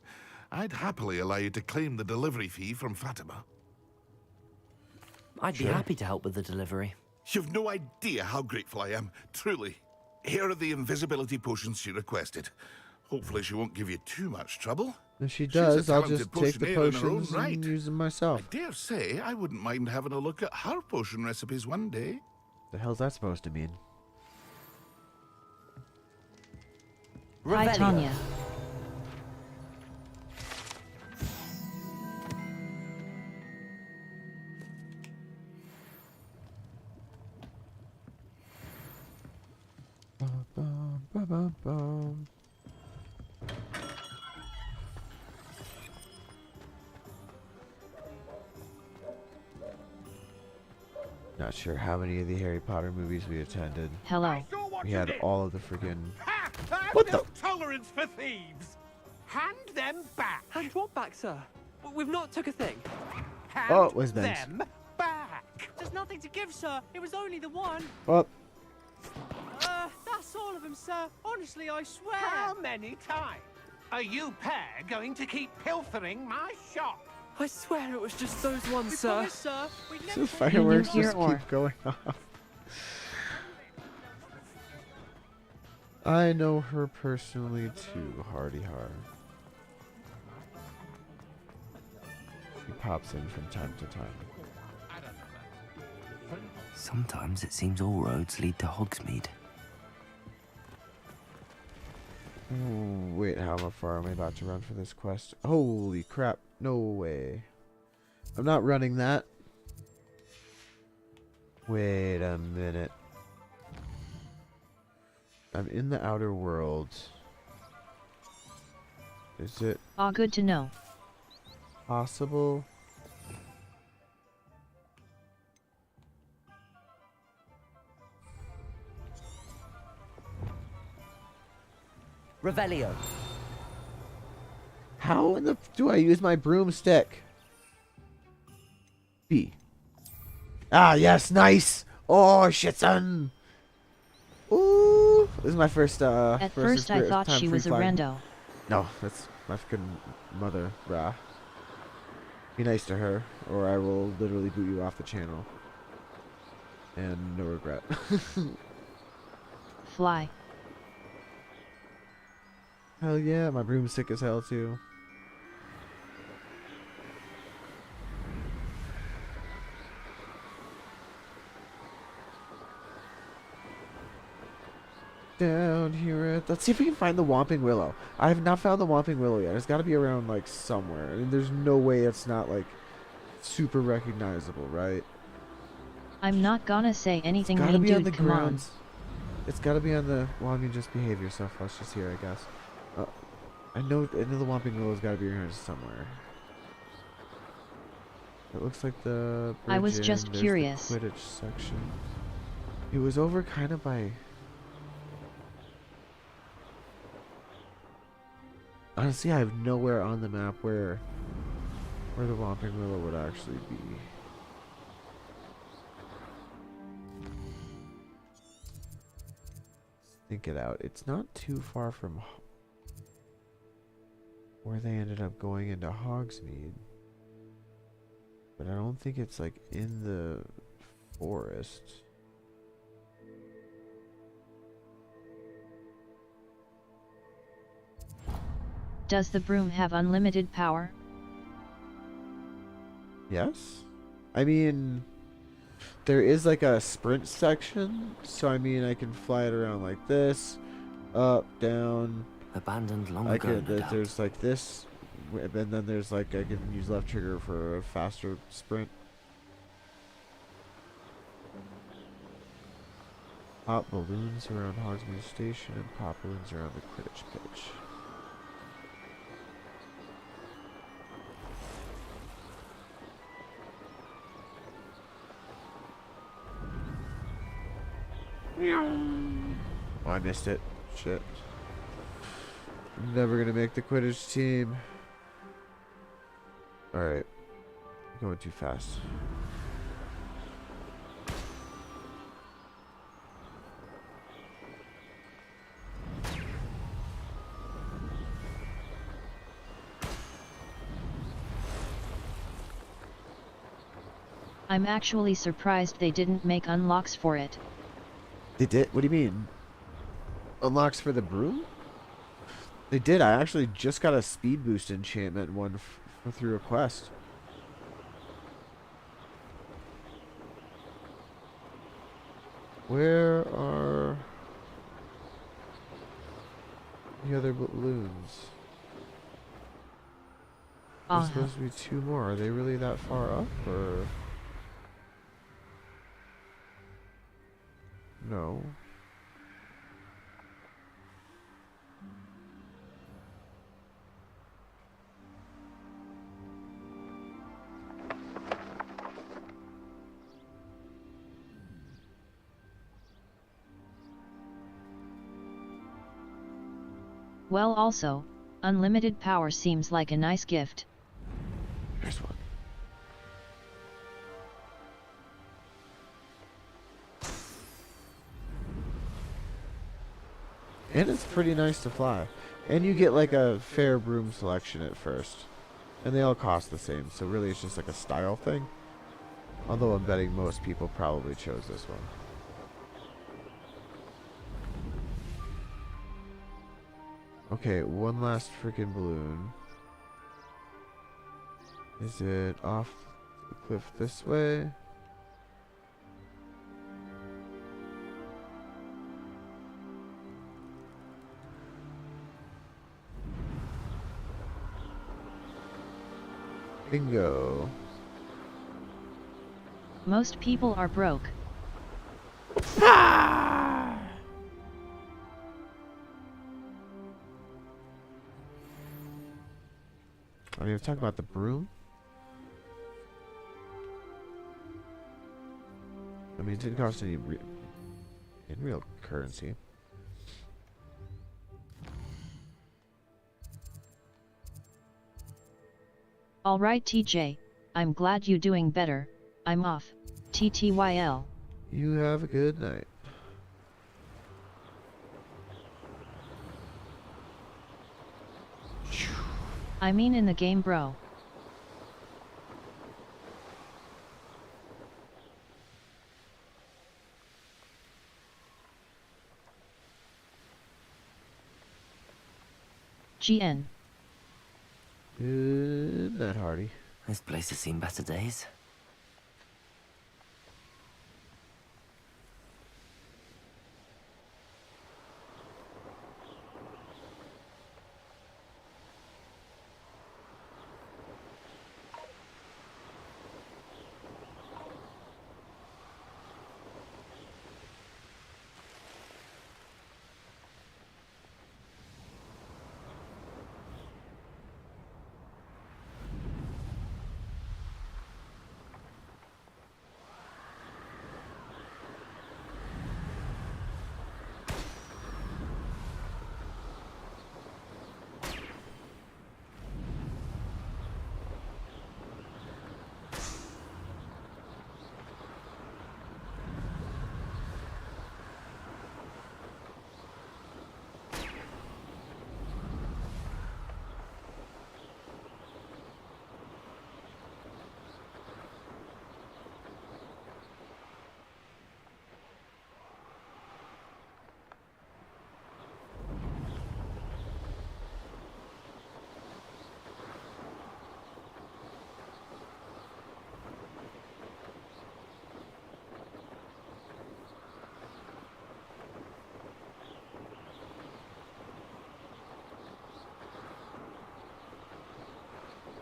I'd happily allow you to claim the delivery fee from Fatima. I'd be happy to help with the delivery. You've no idea how grateful I am, truly. Here are the invisibility potions she requested. Hopefully she won't give you too much trouble. If she She's a does, I'll talented just take the potioneer in her own potions right. and use them myself. I dare say I wouldn't mind having a look at her potion recipes one day. The hell's that supposed to mean? Hi, Tanya. Ba-bum. Not sure how many of the Harry Potter movies we attended. Hello. We had all of the friggin'... What the? Tolerance for thieves. Hand them back. Hand what back, sir? We've not took a thing. Hand Oh, it was meant. them back. There's nothing to give, sir. It was only the one. Oh, That's all of them, sir. Honestly, I swear. How many times are you pair going to keep pilfering my shop? I swear it was just those ones, sir. Promise, sir. the fireworks just keep going off. I know her personally too, Hardy Har. She pops in from time to time. Sometimes it seems all roads lead to Hogsmeade. Ooh, wait, how far am I about to run for this quest? Holy crap, no way. I'm not running that. Wait a minute. I'm in the outer world. Is it good to know. possible? Revelio. How in the do I use my broomstick? B. Ah, yes, nice. Oh, shit, son. Ooh, this is my first. At first, I thought she was a rando. No, that's my fucking mother, brah. Be nice to her, or I will literally boot you off the channel. And no regret. Fly. Hell yeah, my broomstick as hell too. Down here at... Let's see if we can find the Whomping Willow. I have not found the Whomping Willow yet. It's got to be around, like, somewhere. I mean, there's no way it's not, like, super recognizable, right? I'm not gonna say anything It's gotta mean, be on dude, the come on. grounds. It's got to be on the... Well, I mean, just behave yourself. Let's just here, I guess. I know the Whomping Willow's got to be around somewhere. It looks like the... I was bridge just and there's curious. the Quidditch section. It was over kind of by... Honestly, I have nowhere on the map where the Whomping Willow would actually be. Let's think it out. It's not too far from where they ended up going into Hogsmeade. But I don't think it's like in the forest. Does the broom have unlimited power? Yes. I mean, there is like a sprint section, so I mean I can fly it around like this, up, down. Abandoned long I ago. could, there's like this, and then there's like I can use left trigger for a faster sprint. Pop balloons around Hogsmeade Station and pop balloons around the Quidditch pitch. Oh, I missed it. Shit. I'm never gonna make the Quidditch team. Alright. Going too fast. I'm actually surprised they didn't make unlocks for it. They did? What do you mean? Unlocks for the broom? They did. I actually just got a speed boost enchantment one through a quest. Where are the other balloons? There's supposed to be 2 more. Are they really that far up, or...? No. Well, also, unlimited power seems like a nice gift. Here's one. And it's pretty nice to fly. And you get like a fair broom selection at first. And they all cost the same, so really it's just like a style thing. Although I'm betting most people probably chose this one. Okay, one last freaking balloon. Is it off the cliff this way? Bingo. Most people are broke. Are you talking about the broom? I mean, it didn't cost any in real currency. Alright TJ, I'm glad you doing better, I'm off, TTYL. You have a good night. I mean in the game, bro. GN. Good night, Hardy. This place has seen better days.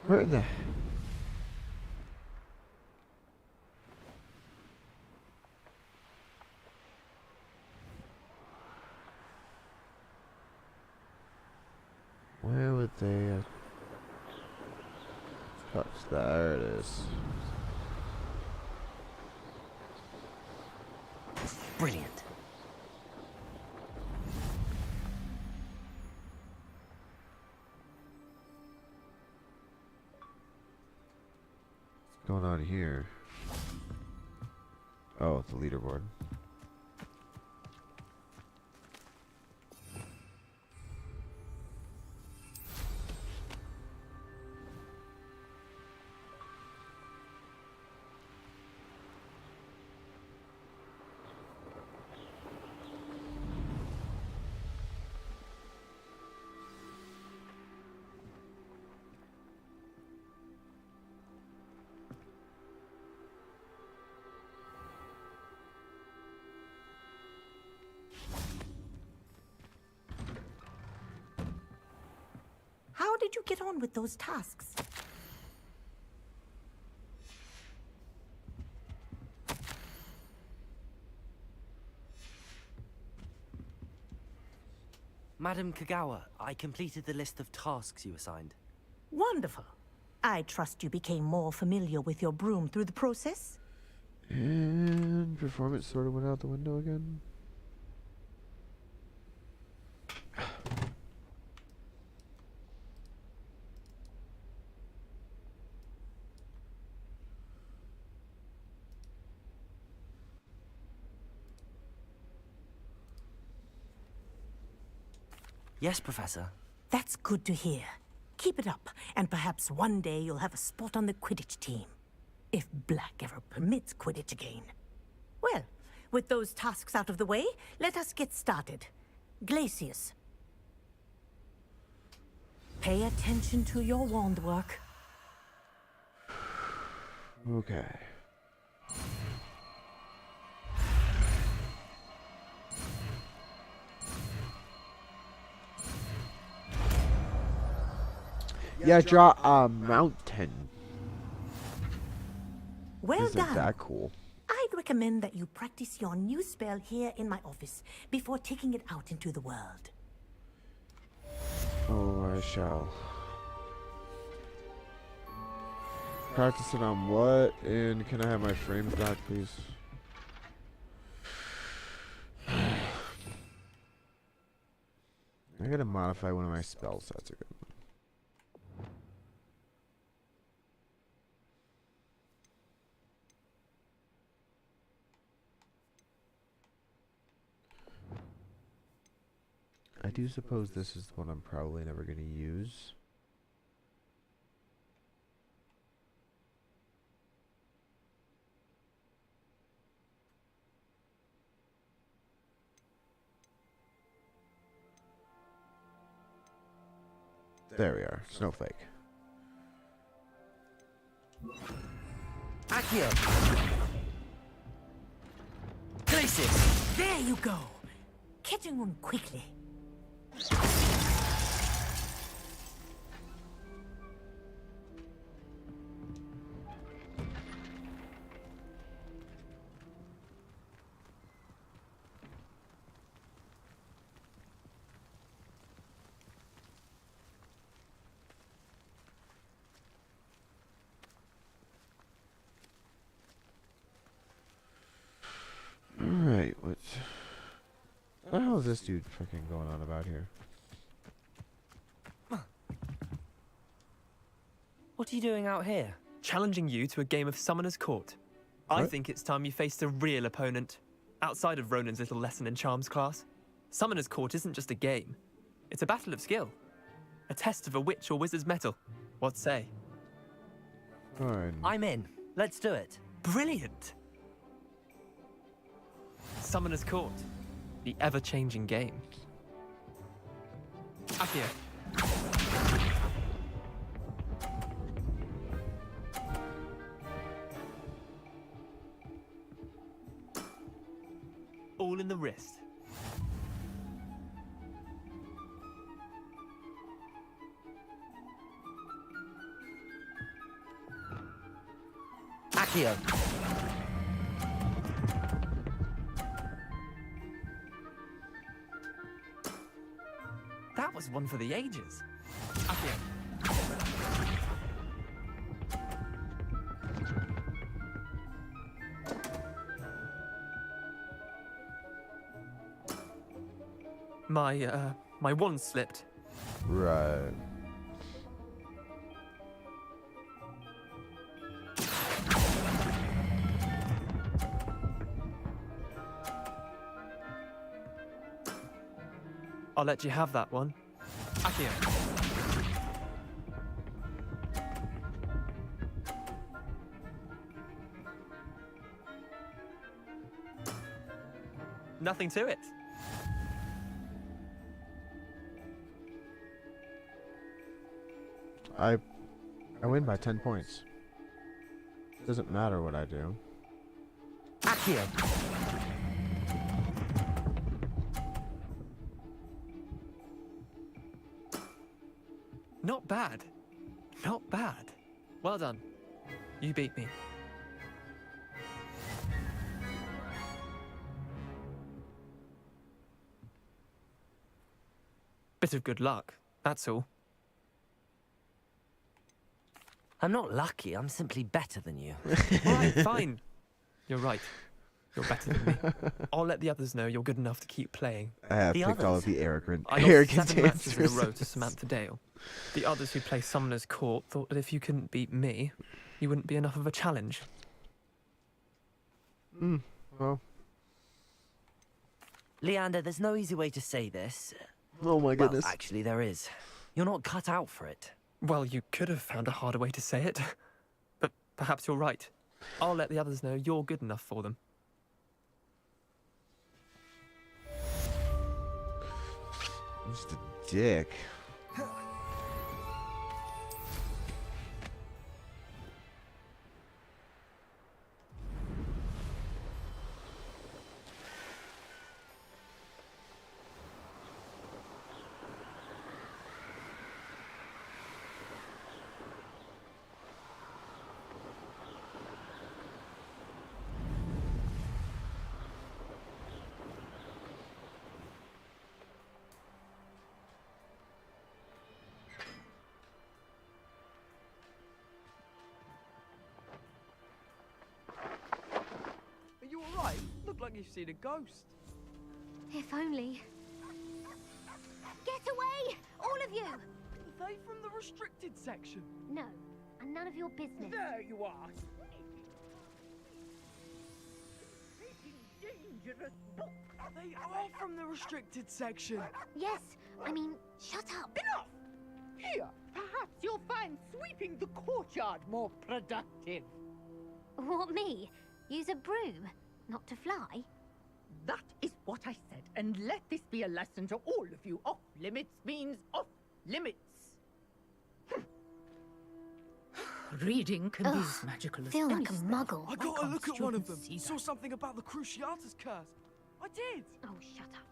Where the... Where would they have touched? There it is. Brilliant. What's going on here? Oh, the leaderboard. How did you get on with those tasks? Madam Kagawa, I completed the list of tasks you assigned. Wonderful. I trust you became more familiar with your broom through the process? And performance sort of went out the window again. Yes, Professor. That's good to hear. Keep it up, and perhaps one day you'll have a spot on the Quidditch team. If Black ever permits Quidditch again. Well, with those tasks out of the way, let us get started. Glacius. Pay attention to your wand work. Okay. Yeah, draw a mountain. Well Isn't done. that cool? I'd recommend that you practice your new spell here in my office before taking it out into the world. Oh, I shall. Practice it on what? And can I have my frames back, please? I gotta modify one of my spell sets again. I do suppose this is the one I'm probably never going to use. There we are, Snowflake. Accio! Glacius! There you go! Catching on quickly. Alright, what the hell is this dude fucking going on about here? What are you doing out here? Challenging you to a game of Summoner's Court. I What? think it's time you faced a real opponent, outside of Ronan's little lesson in charms class. Summoner's Court isn't just a game. It's a battle of skill. A test of a witch or wizard's mettle. What say? Fine. I'm in. Let's do it. Brilliant! Summoner's Court. The ever-changing game. Accio. All in the wrist. Accio. That was one for the ages. Accio. My wand slipped. Right. I'll let you have that one. Accio. Nothing to it. I win by 10 points. Doesn't matter what I do. Accio. Not bad. Not bad. Well done. You beat me. Bit of good luck, that's all. I'm not lucky, I'm simply better than you. All right, fine. You're right. You're better than me. I'll let the others know you're good enough to keep playing. I have picked all of the I lost 7 matches in a row to Samantha Dale. The others who play Summoner's Court thought that if you couldn't beat me, you wouldn't be enough of a challenge. Well. Leander, there's no easy way to say this. Oh my goodness. Well, actually, there is. You're not cut out for it. Well, you could have found a harder way to say it. But perhaps you're right. I'll let the others know you're good enough for them. Just a dick. Are you alright? Look like you've seen a ghost. If only. Get away! All of you! Are they from the restricted section? No, and none of your business. There you are. Dangerous book. They are from the restricted section. Yes, I mean, shut up. Enough! Here, perhaps you'll find sweeping the courtyard more productive. What, me? Use a broom, not to fly? That is what I said, and let this be a lesson to all of you. Off limits means off limits. Reading can be as magical as Feel any like a spell. muggle. I got to look at one of them. See Saw something about the Cruciatus curse. I did. Oh, shut up.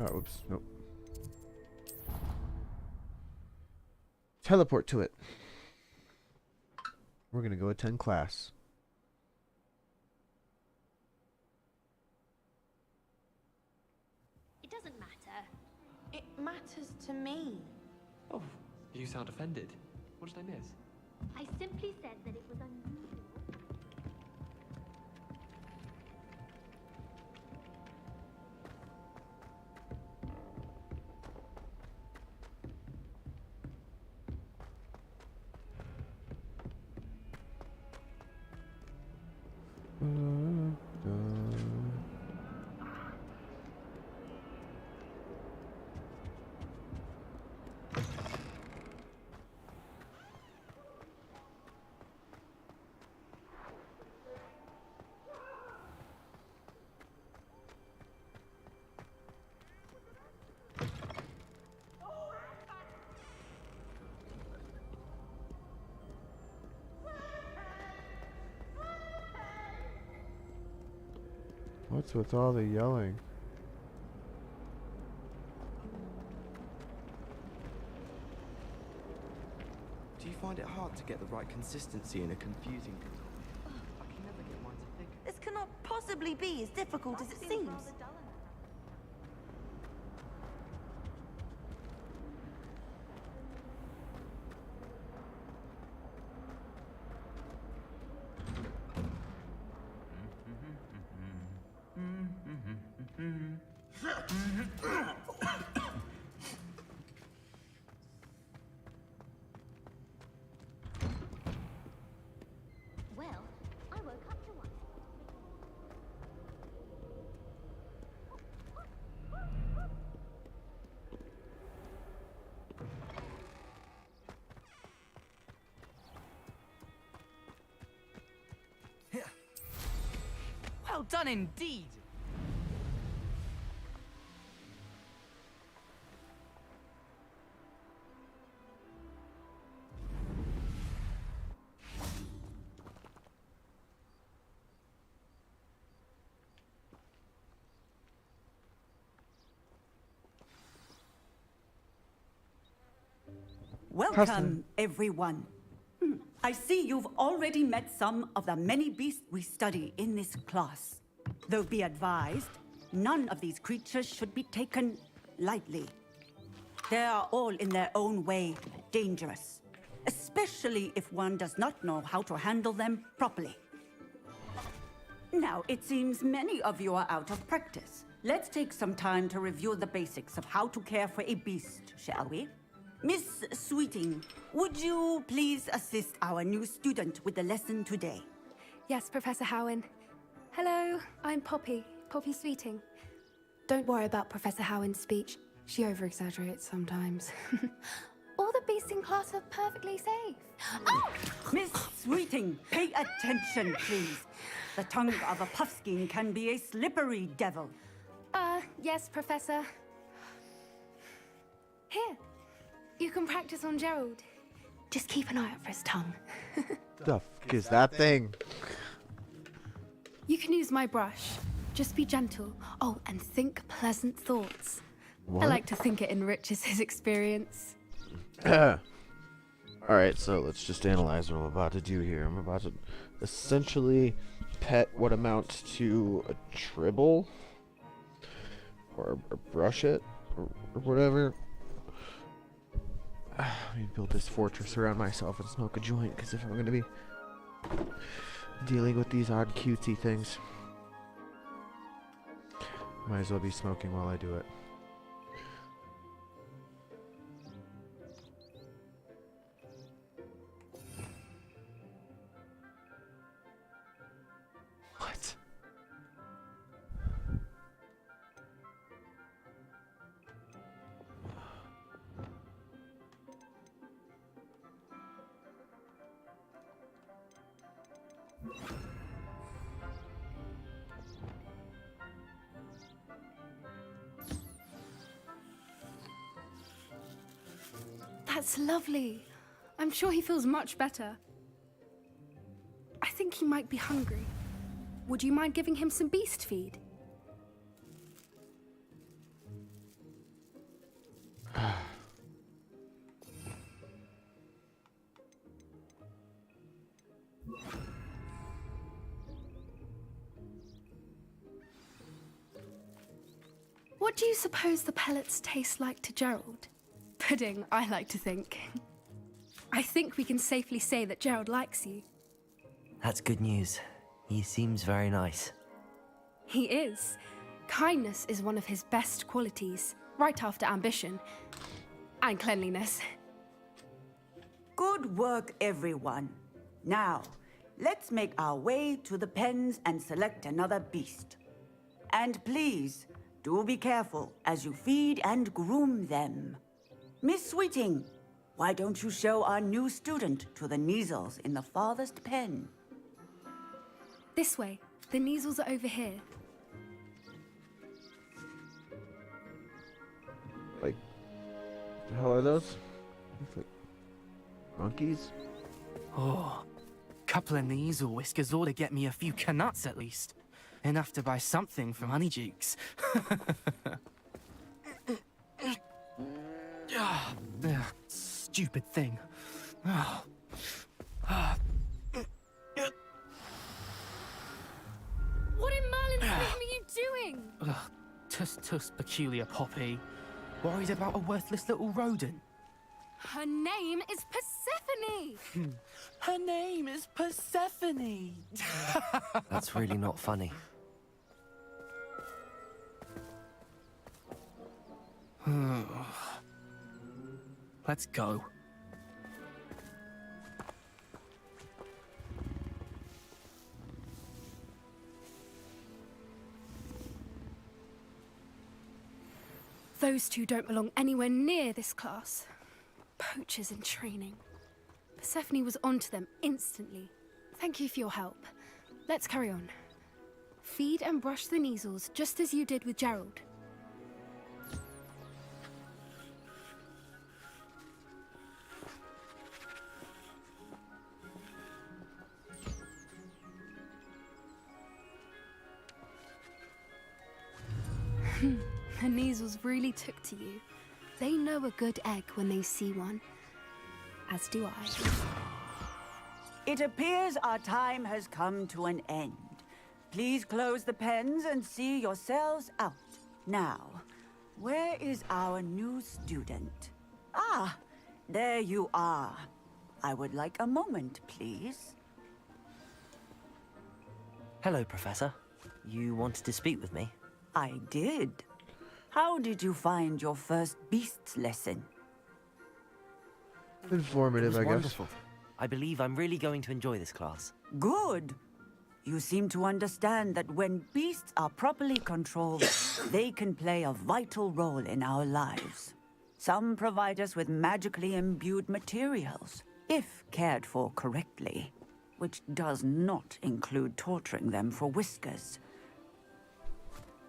Oh, oops, nope. Teleport to it. We're gonna go attend class. It doesn't matter. It matters to me. Oh, you sound offended. What did I miss? I simply said that it was unusual. What's with all the yelling? Do you find it hard to get the right consistency in a confusing control? I can never get mine to thick. This cannot possibly be as difficult as it seems. Well, I woke up to one. Well done indeed. Welcome, everyone. I see you've already met some of the many beasts we study in this class. Though be advised, none of these creatures should be taken lightly. They are all in their own way dangerous, especially if one does not know how to handle them properly. Now, it seems many of you are out of practice. Let's take some time to review the basics of how to care for a beast, shall we? Miss Sweeting, would you please assist our new student with the lesson today? Yes, Professor Howen. Hello, I'm Poppy Sweeting. Don't worry about Professor Howen's speech. She over-exaggerates sometimes. All the beasts in class are perfectly safe. Oh! Miss Sweeting, pay attention, please. The tongue of a puffskein can be a slippery devil. Yes, Professor. Here, you can practice on Gerald. Just keep an eye out for his tongue. The fuck is that thing? You can use my brush. Just be gentle. Oh, and think pleasant thoughts. What? I like to think it enriches his experience. Alright, so let's just analyze what I'm about to do here. I'm about to essentially pet what amounts to a tribble. Or brush it, or whatever. Let me build this fortress around myself and smoke a joint, because if I'm going to be dealing with these odd cutesy things, might as well be smoking while I do it. What? That's lovely. I'm sure he feels much better. I think he might be hungry. Would you mind giving him some beast feed? What do you suppose the pellets taste like to Gerald? Pudding, I like to think. I think we can safely say that Gerald likes you. That's good news. He seems very nice. He is. Kindness is one of his best qualities, right after ambition. And cleanliness. Good work, everyone. Now, let's make our way to the pens and select another beast. And please, do be careful as you feed and groom them. Miss Sweeting, why don't you show our new student to the Neasels in the farthest pen? This way. The Neasels are over here. Like, the hell are those? It's like monkeys? Oh, couple of Neasel whiskers ought to get me a few canuts at least. Enough to buy something from Honeydukes. Stupid thing. Oh. What in Merlin's name are you doing? Tuss, peculiar Poppy. Worried about a worthless little rodent? Her name is Persephone! Her name is Persephone! That's really not funny. Let's go. Those two don't belong anywhere near this class. Poachers in training. Persephone was onto them instantly. Thank you for your help. Let's carry on. Feed and brush the Neasels just as you did with Gerald. The Neasels really took to you. They know a good egg when they see one. As do I. It appears our time has come to an end. Please close the pens and see yourselves out. Now, Where is our new student? Ah, there you are. I would like a moment, please. Hello, Professor. You wanted to speak with me? I did. How did you find your first beasts lesson? Informative, I guess. Wonderful. I believe I'm really going to enjoy this class. Good. You seem to understand that when beasts are properly controlled, they can play a vital role in our lives. Some provide us with magically imbued materials, if cared for correctly, which does not include torturing them for whiskers.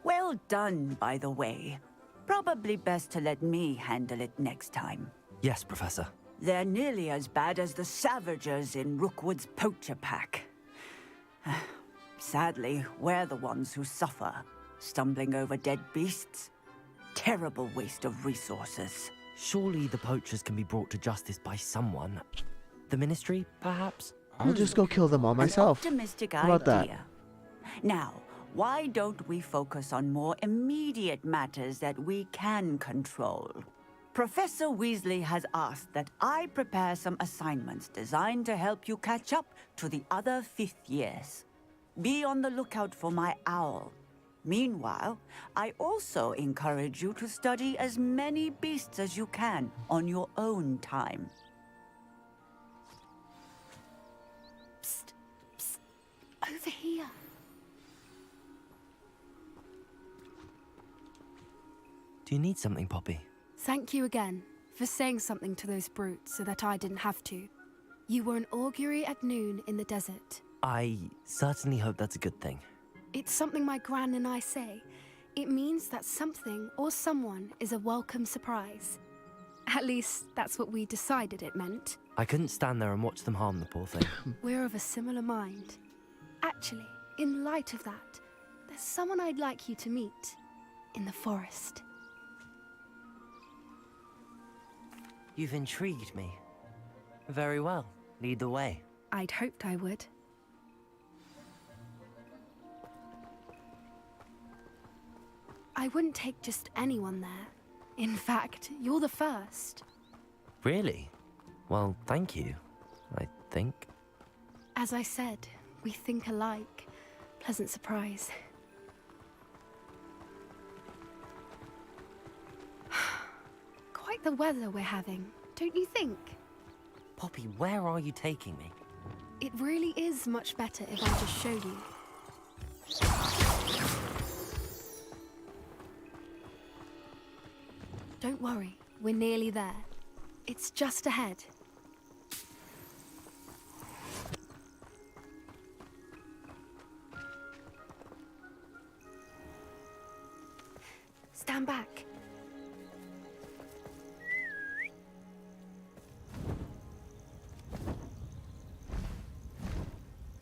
Well done, by the way. Probably best to let me handle it next time. Yes, Professor. They're nearly as bad as the Savagers in Rookwood's poacher pack. Sadly, we're the ones who suffer, stumbling over dead beasts. Terrible waste of resources. Surely the poachers can be brought to justice by someone. The Ministry, perhaps? I'll just go kill them all myself. An optimistic How about that? idea. Now, why don't we focus on more immediate matters that we can control? Professor Weasley has asked that I prepare some assignments designed to help you catch up to the other 5th years. Be on the lookout for my owl. Meanwhile, I also encourage you to study as many beasts as you can on your own time. Psst, psst, over here. Do you need something, Poppy? Thank you again for saying something to those brutes so that I didn't have to. You were an augury at noon in the desert. I certainly hope that's a good thing. It's something my gran and I say. It means that something or someone is a welcome surprise. At least, that's what we decided it meant. I couldn't stand there and watch them harm the poor thing. We're of a similar mind. Actually, in light of that, there's someone I'd like you to meet in the forest. You've intrigued me. Very well. Lead the way. I'd hoped I would. I wouldn't take just anyone there. In fact, you're the first. Really? Well, thank you, I think. As I said, we think alike. Pleasant surprise. Quite the weather we're having, don't you think? Poppy, where are you taking me? It really is much better if I just show you. Don't worry, we're nearly there. It's just ahead. Stand back.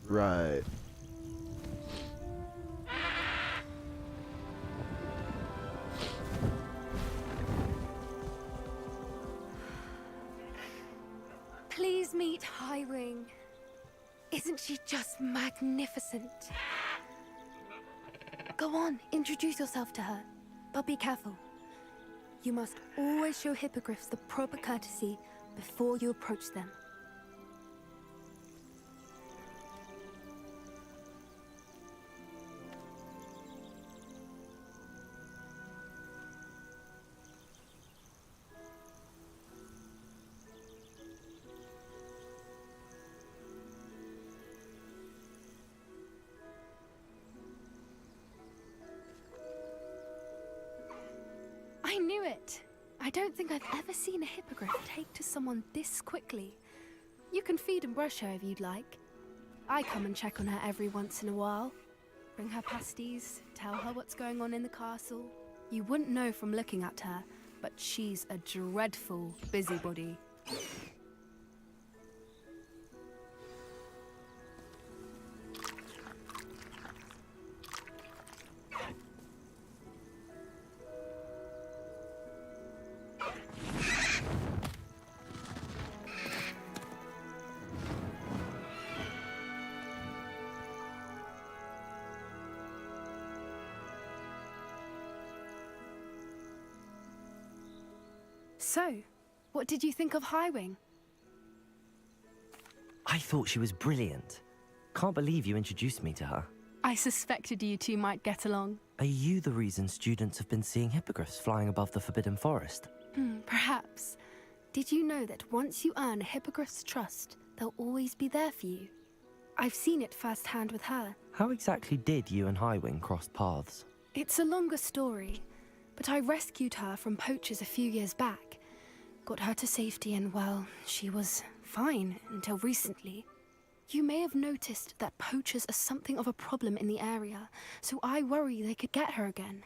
Right. Please meet Highwing. Isn't she just magnificent? Go on, introduce yourself to her. But be careful. You must always show hippogriffs the proper courtesy before you approach them. I knew it! I don't think I've ever seen a hippogriff take to someone this quickly. You can feed and brush her if you'd like. I come and check on her every once in a while. Bring her pasties, tell her what's going on in the castle. You wouldn't know from looking at her, but she's a dreadful busybody. So, what did you think of Highwing? I thought she was brilliant. Can't believe you introduced me to her. I suspected you two might get along. Are you the reason students have been seeing hippogriffs flying above the Forbidden Forest? Perhaps. Did you know that once you earn a hippogriff's trust, they'll always be there for you? I've seen it firsthand with her. How exactly did you and Highwing cross paths? It's a longer story, but I rescued her from poachers a few years back. Got her to safety and, well, she was fine until recently. You may have noticed that poachers are something of a problem in the area, so I worry they could get her again.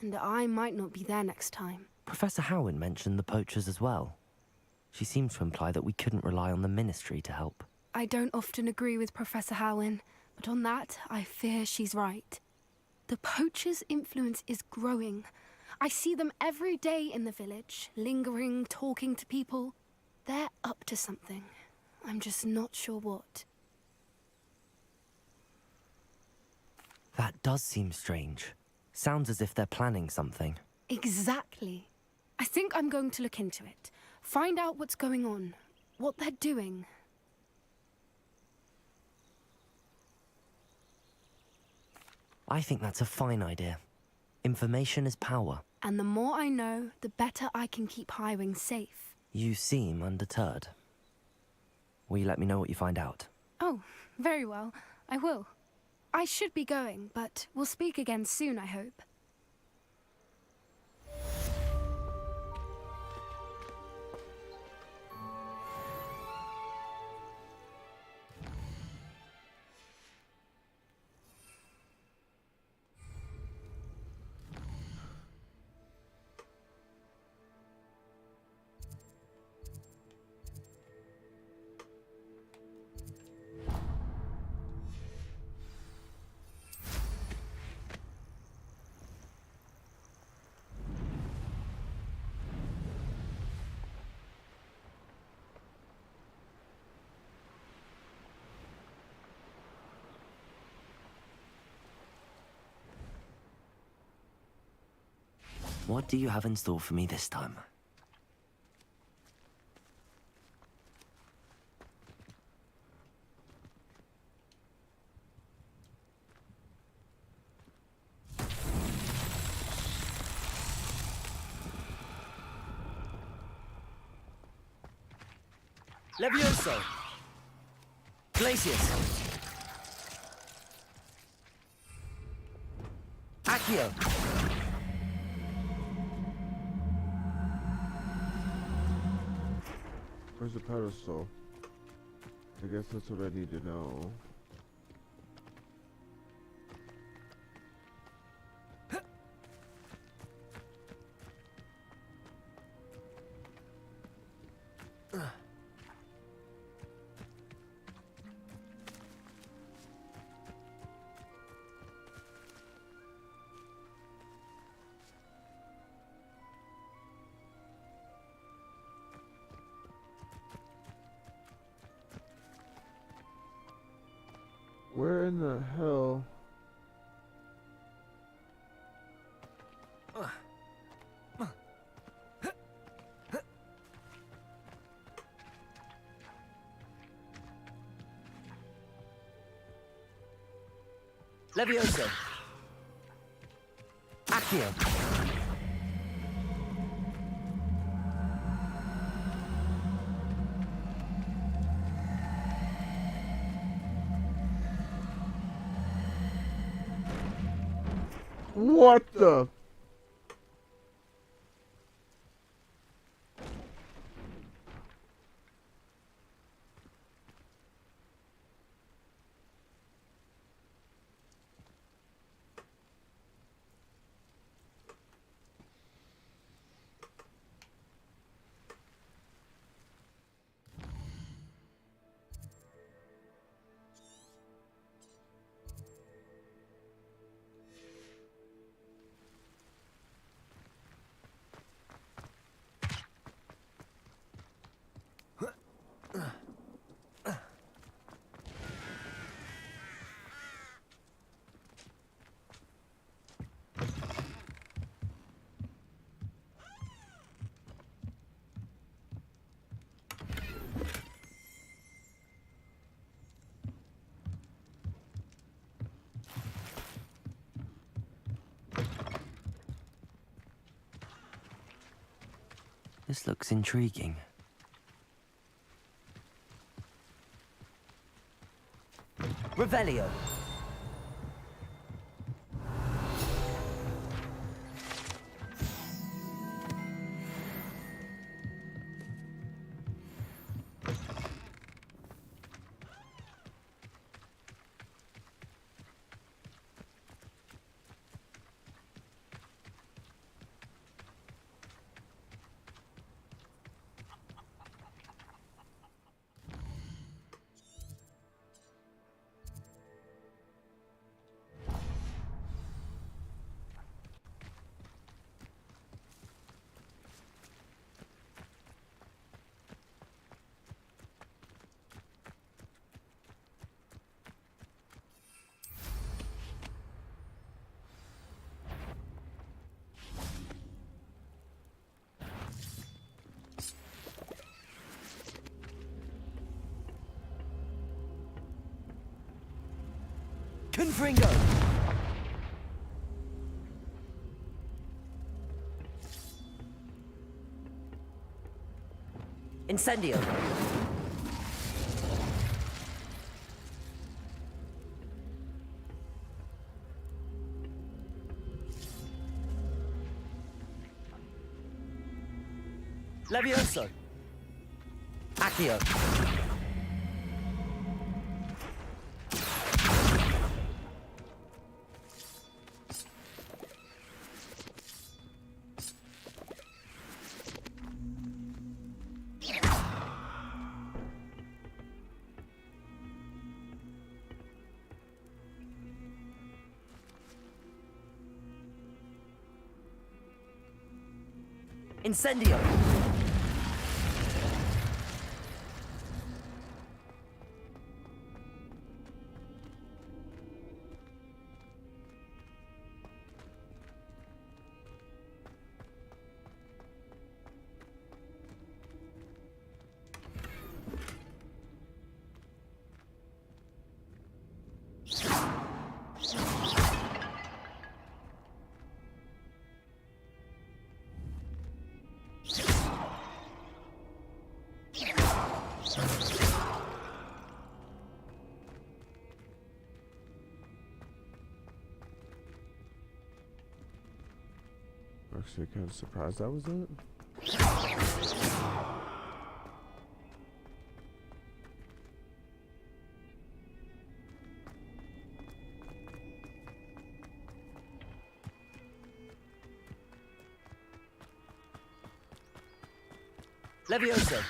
And I might not be there next time. Professor Howin mentioned the poachers as well. She seemed to imply that we couldn't rely on the Ministry to help. I don't often agree with Professor Howin, but on that, I fear she's right. The poachers' influence is growing. I see them every day in the village, lingering, talking to people. They're up to something. I'm just not sure what. That does seem strange. Sounds as if they're planning something. Exactly. I think I'm going to look into it. Find out what's going on, what they're doing. I think that's a fine idea. Information is power. And the more I know, the better I can keep Highwing safe. You seem undeterred. Will you let me know what you find out? Oh, very well. I will. I should be going, but we'll speak again soon, I hope. What do you have in store for me this time? Levioso! Glacius! Accio! Where's the pedestal? I guess that's what I need to know. Where in the hell? Levioso! Accio! What the? This looks intriguing. Revelio. Confringo! Incendio! Levioso! Accio! Incendio! Actually, kind of surprised that was it. Levioso!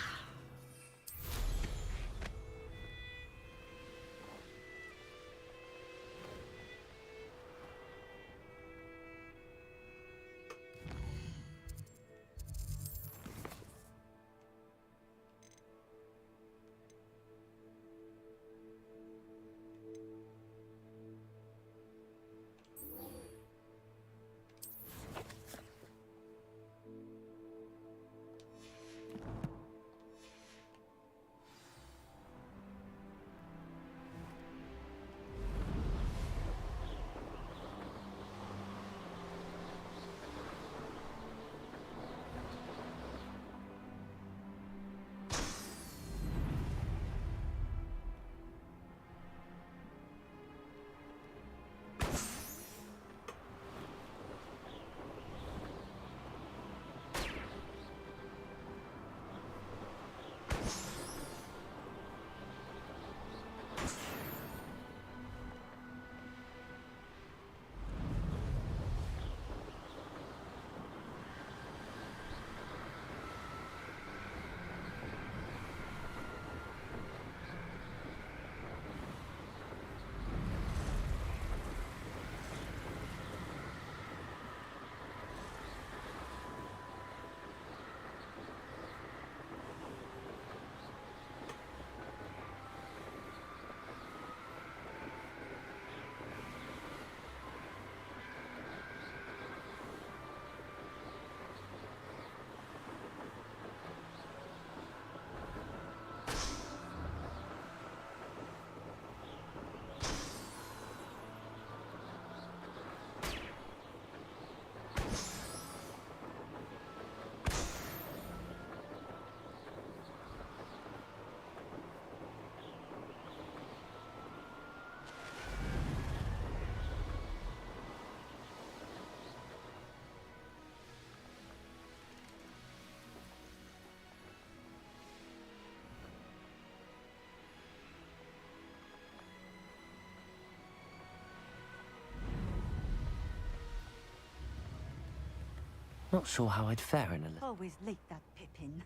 Not sure how I'd fare in a little. Always late, that Pippin.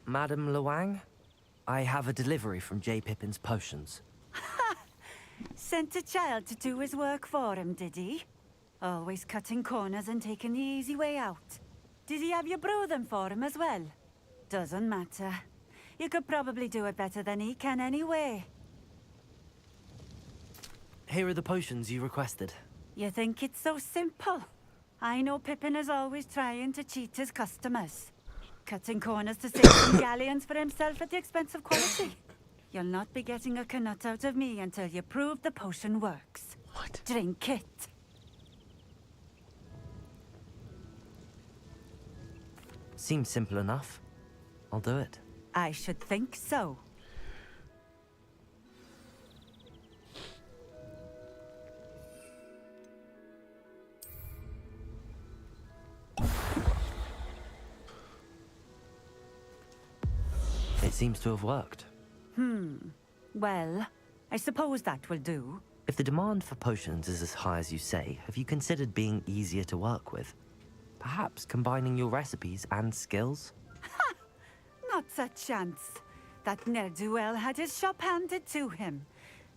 Madam Luang, I have a delivery from J. Pippin's Potions. Sent a child to do his work for him, did he? Always cutting corners and taking the easy way out. Did he have you brew them for him as well? Doesn't matter. You could probably do it better than he can anyway. Here are the potions you requested. You think it's so simple? I know Pippin is always trying to cheat his customers. Cutting corners to save some galleons for himself at the expense of quality. You'll not be getting a canut out of me until you prove the potion works. What? Drink it. Seems simple enough. I'll do it. I should think so. It seems to have worked. Well, I suppose that will do. If the demand for potions is as high as you say, have you considered being easier to work with? Perhaps combining your recipes and skills? Not a chance. That ne'er-do-well had his shop handed to him.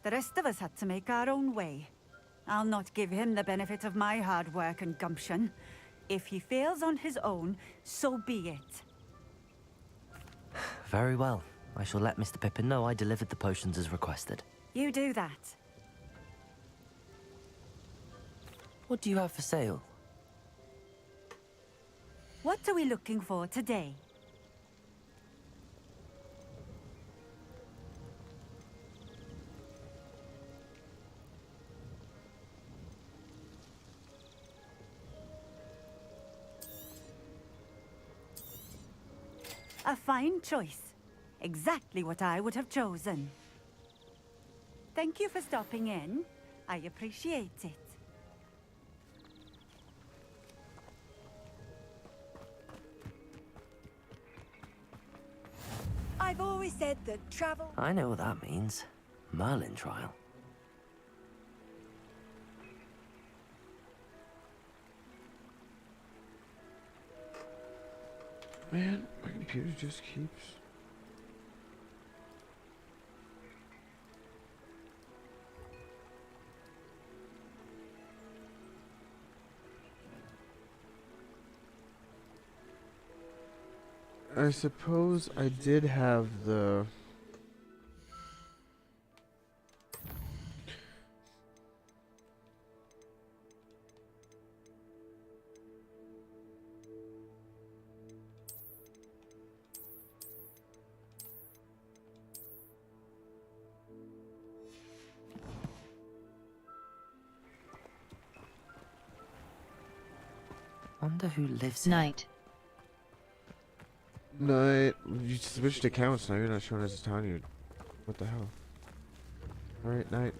The rest of us had to make our own way. I'll not give him the benefit of my hard work and gumption. If he fails on his own, so be it. Very well. I shall let Mr. Pippin know I delivered the potions as requested. You do that. What do you have for sale? What are we looking for today? A fine choice. Exactly what I would have chosen. Thank you for stopping in. I appreciate it. I've always said that travel... I know what that means. Merlin trial. Man, my computer just keeps... I suppose I did have the... Wonder who lives here. Night. Night. You switched accounts, now you're not showing us a time. You... What the hell? Alright, night.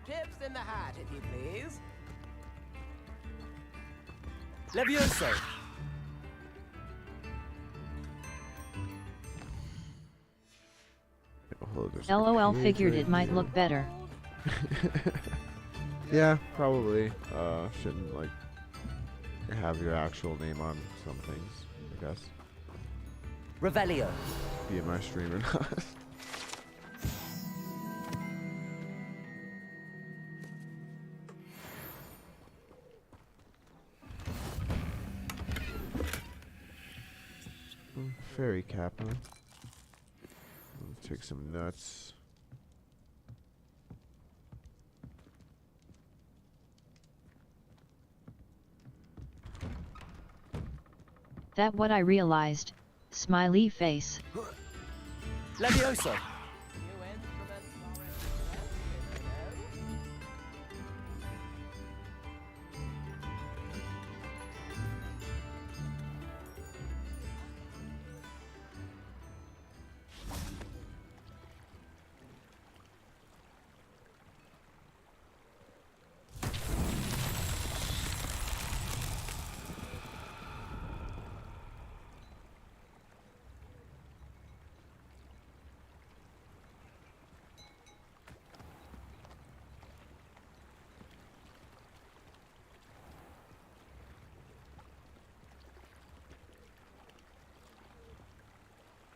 Chips in the hat, if you please. Levioso! LOL figured it might look better. Yeah, probably. Shouldn't, like, have your actual name on some things, I guess. Revelio. Be it my stream or not. Fairy Kappa. Let's take some nuts. That what I realized. Smiley face. Levioso.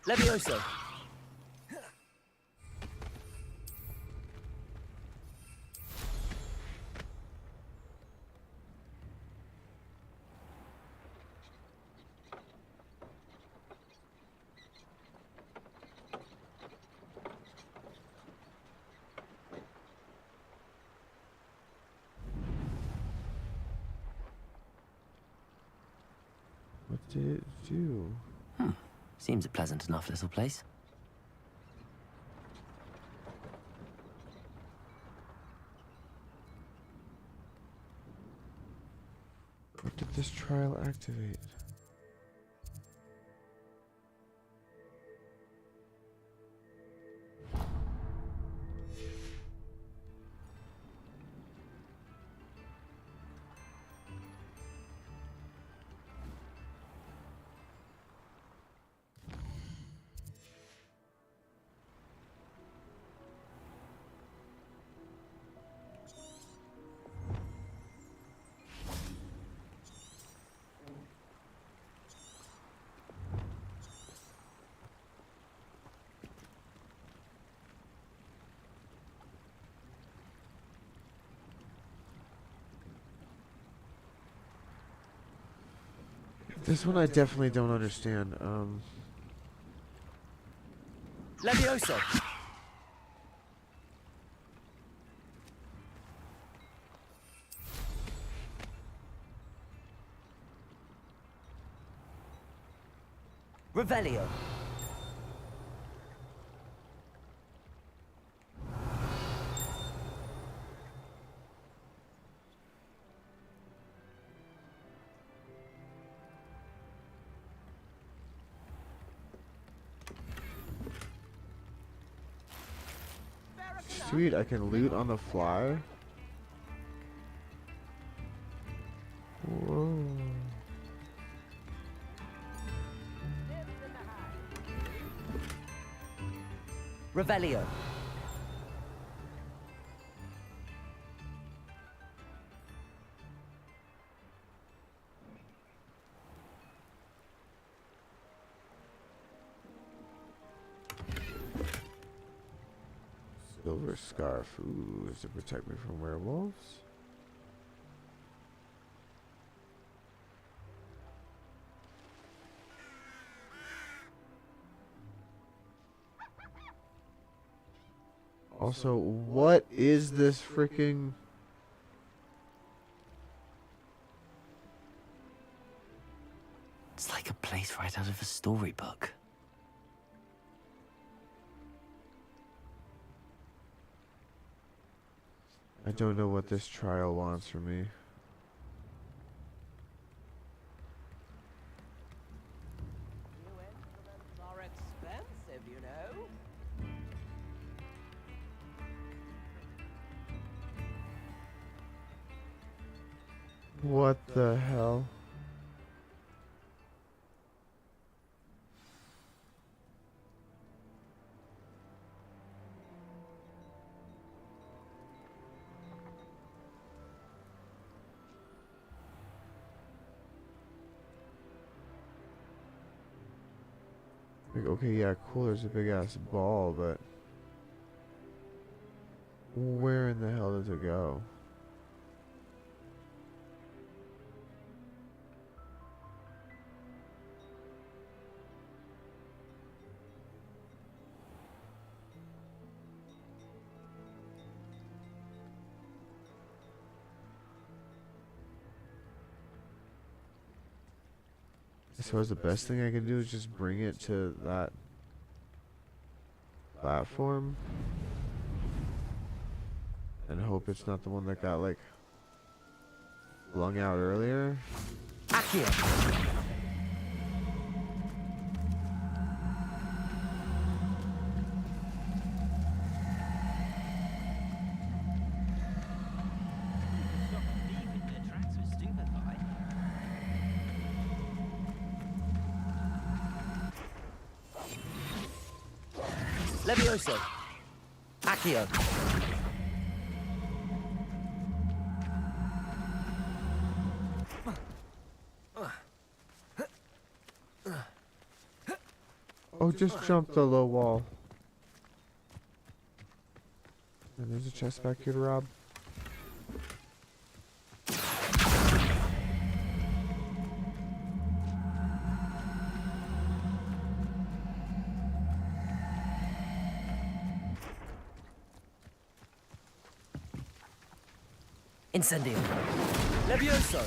Levioso. What did it do? Seems a pleasant enough little place. What did this trial activate? This one I definitely don't understand. Levioso. Revelio. Sweet, I can loot on the fly. Whoa. Revelio. Silver scarf. Ooh, is to protect me from werewolves? Also, what is this freaking... It's like a place right out of a storybook. I don't know what this trial wants from me. Are expensive, you know. What the hell? Like, okay, yeah, cool, there's a big ass ball, but where in the hell does it go? I suppose the best thing I can do is just bring it to that platform and hope it's not the one that got like flung out earlier. Accio. Levioso. Accio. Oh, just jump the low wall. And there's a chest back here to rob. Incendio. Levioso.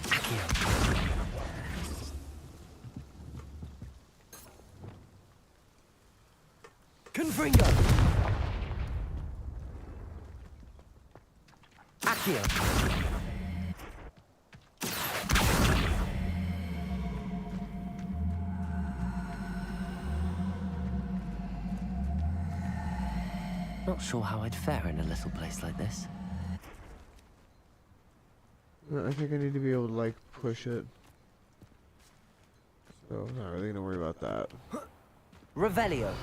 Accio. Confringo. Accio. Not sure how I'd fare in a little place like this. I think I need to be able to, like, push it. So, I'm not really gonna worry about that. Revelio.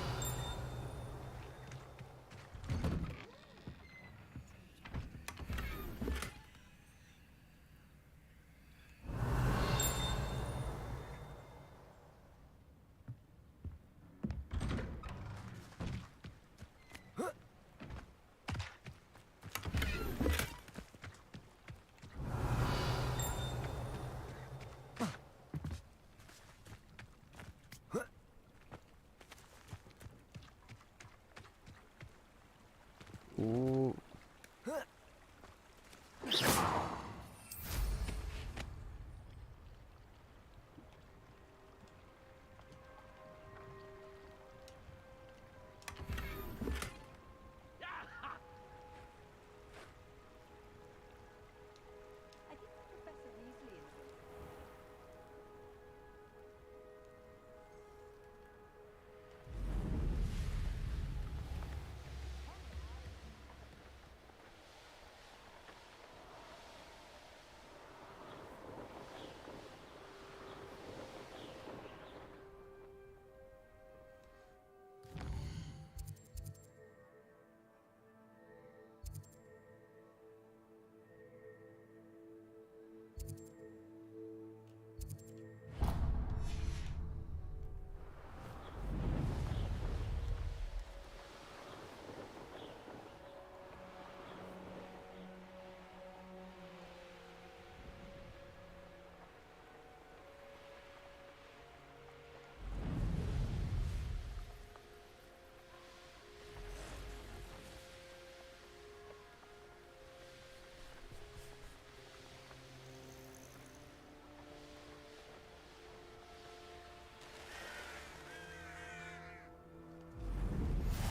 Ooh.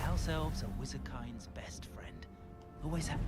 House elves are wizardkind's best friend. Always have.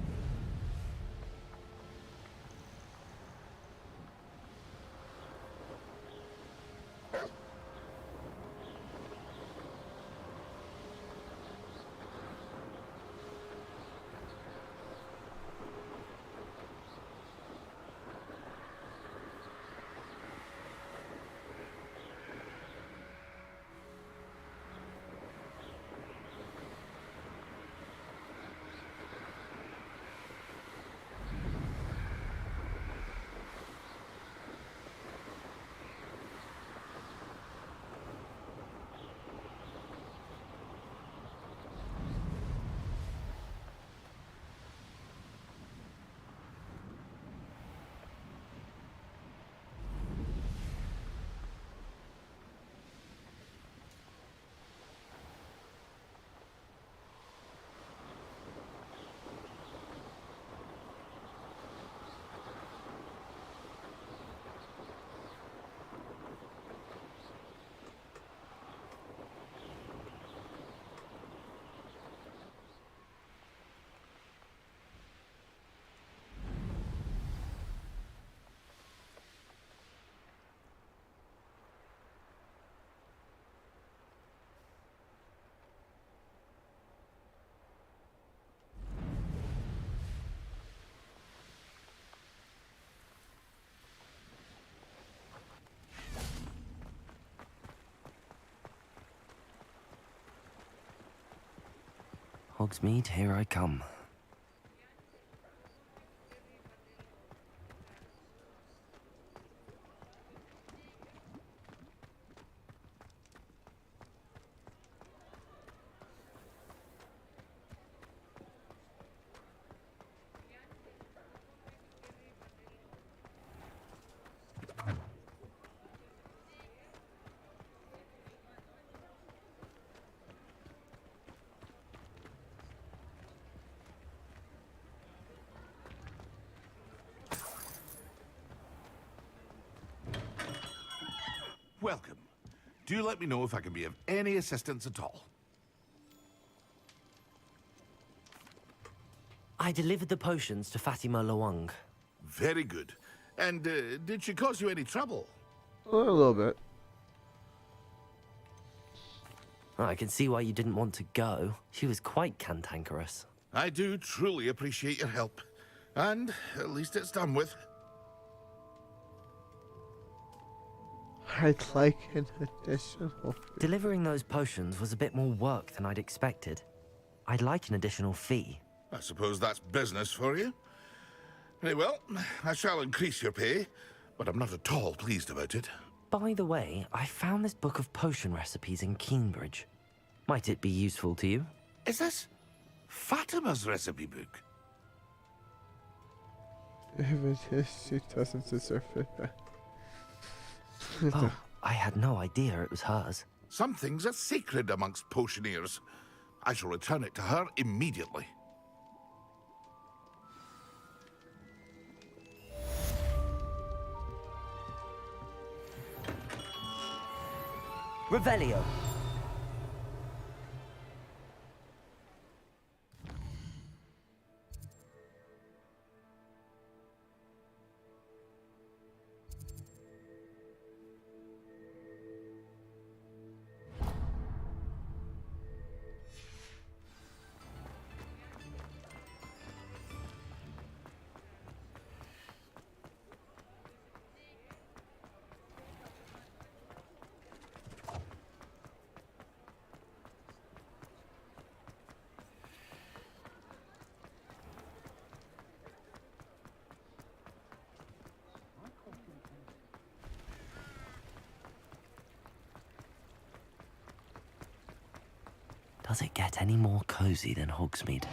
Hogsmeade, here I come. welcome. Do let me know if I can be of any assistance at all. I delivered the potions to Fatima Luang. Very good. And did she cause you any trouble? A little bit. I can see why you didn't want to go. She was quite cantankerous. I do truly appreciate your help. And at least it's done with. I'd like an additional fee. Delivering those potions was a bit more work than I'd expected. I'd like an additional fee. I suppose that's business for you. Very well, I shall increase your pay, but I'm not at all pleased about it. By the way, I found this book of potion recipes in Cambridge. Might it be useful to you? Is this Fatima's recipe book? If it is, she doesn't deserve it. Oh, I had no idea it was hers. Some things are sacred amongst potioneers. I shall return it to her immediately. Revelio. Does it get any more cozy than Hogsmeade?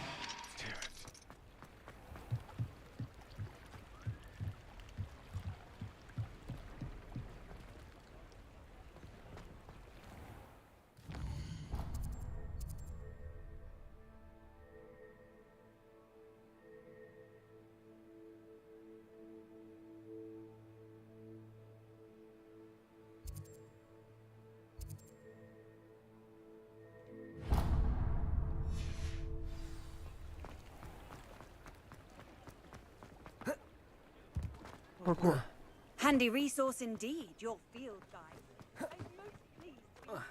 Parkour. Handy resource indeed, your field guide. I'm most pleased to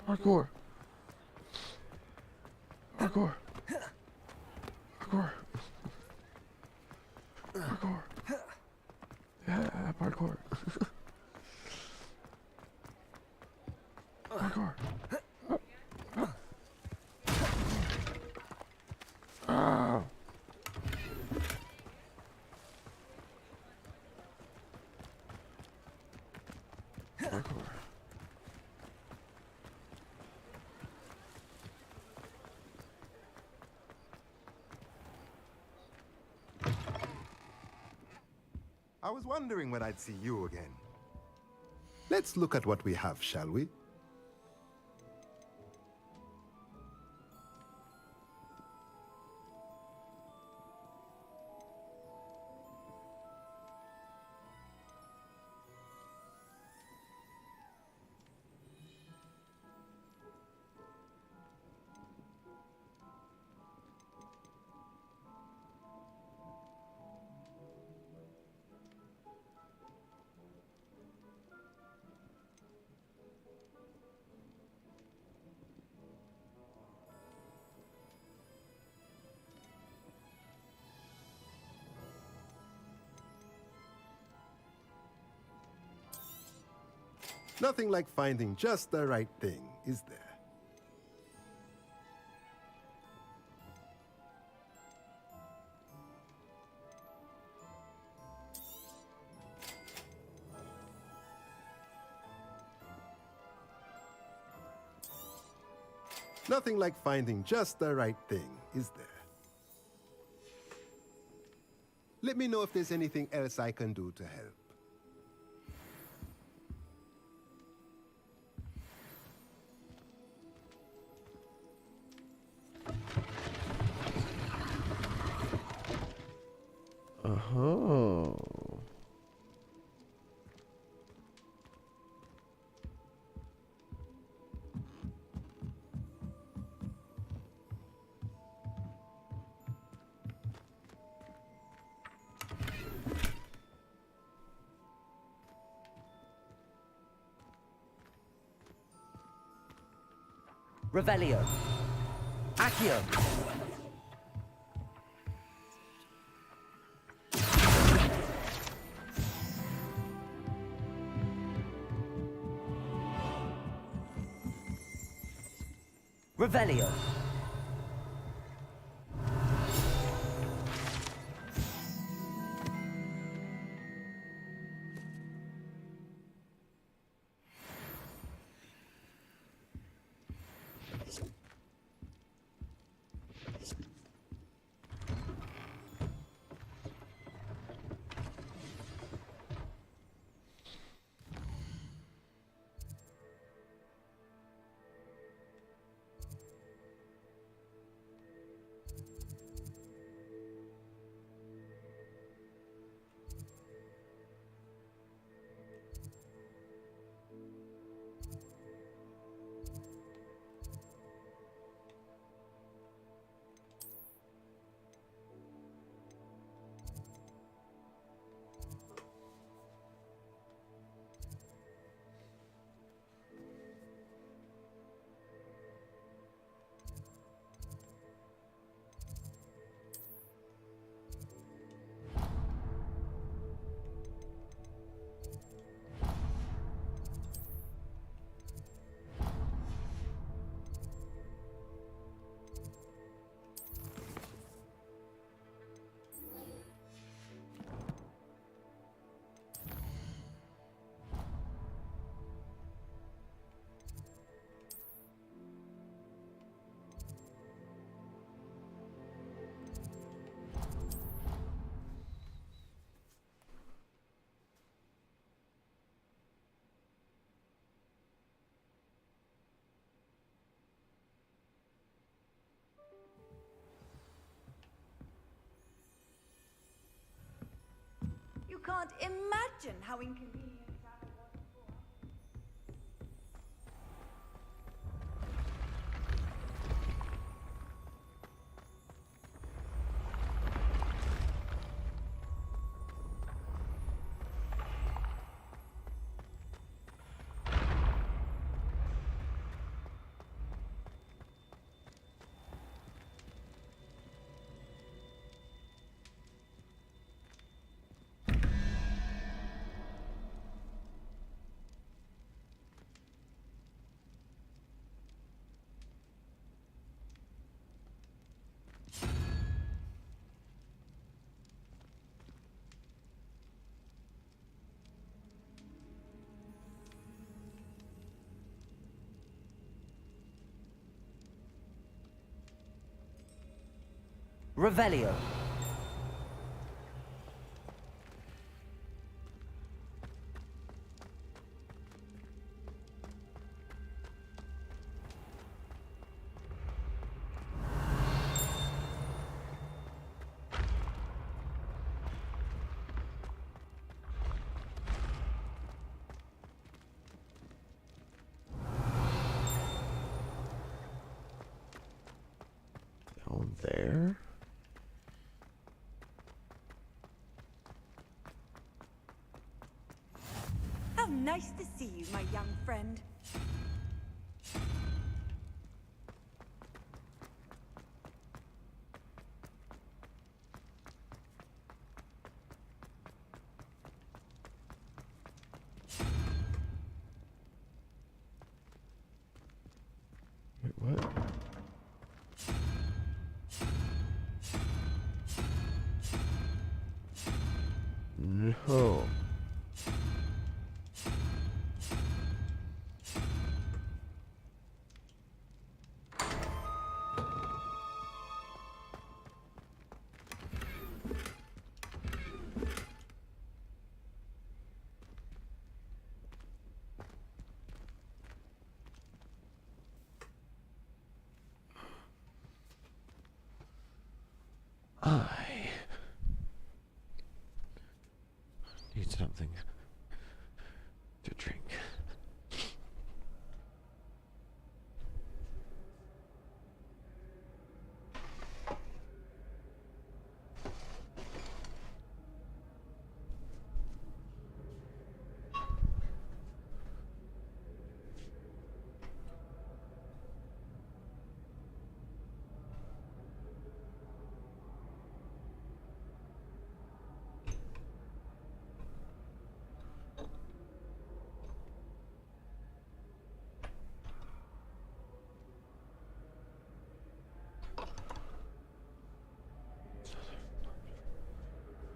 Parkour. Parkour. Parkour. Parkour. Yeah, parkour. Parkour. Oh. Parkour. I was wondering when I'd see you again. Let's look at what we have, shall we? Nothing like finding just the right thing, is there? Nothing like finding just the right thing, is there? Let me know if there's anything else I can do to help. Oh. Revelio. Accio. Revelio. You can't imagine how inconvenient that was before. Revelio. Down there? How nice to see you, my young friend. Wait, what? No. something to drink.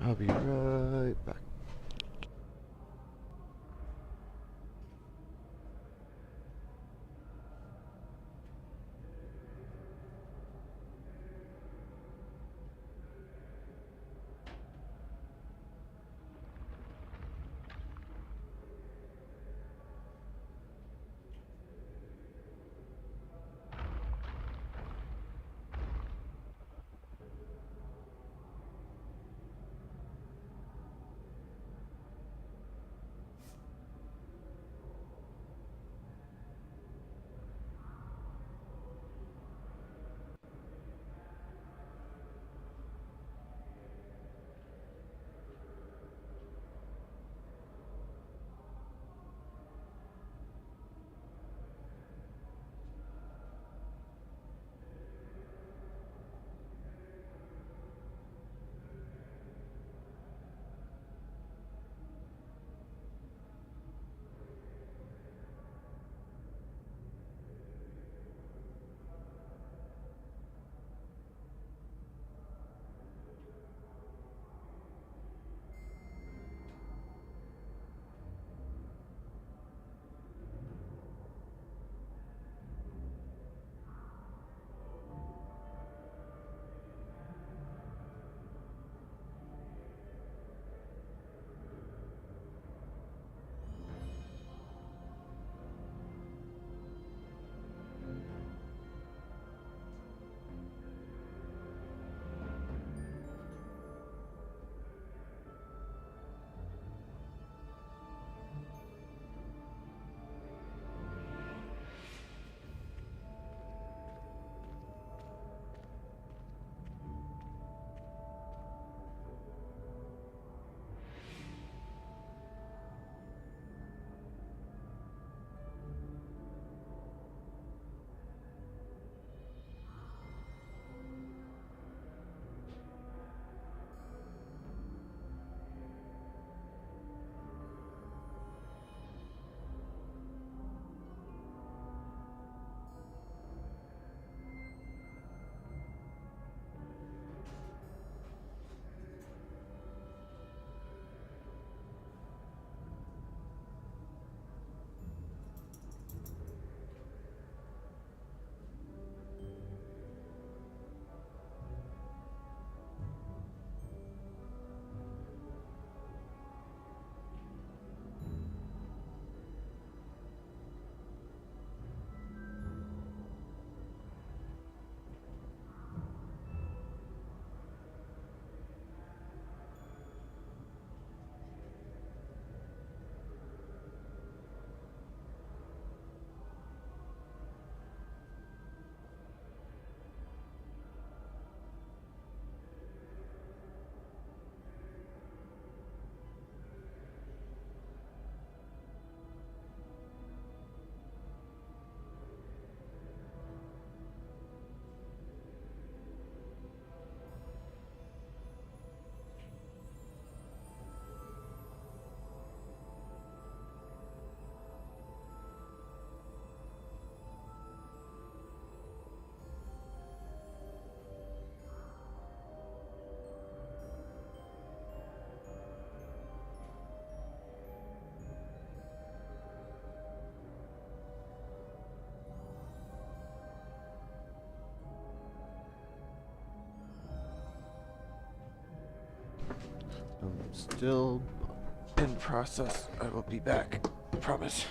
I'll be right back. I'm still in process. I will be back. Promise.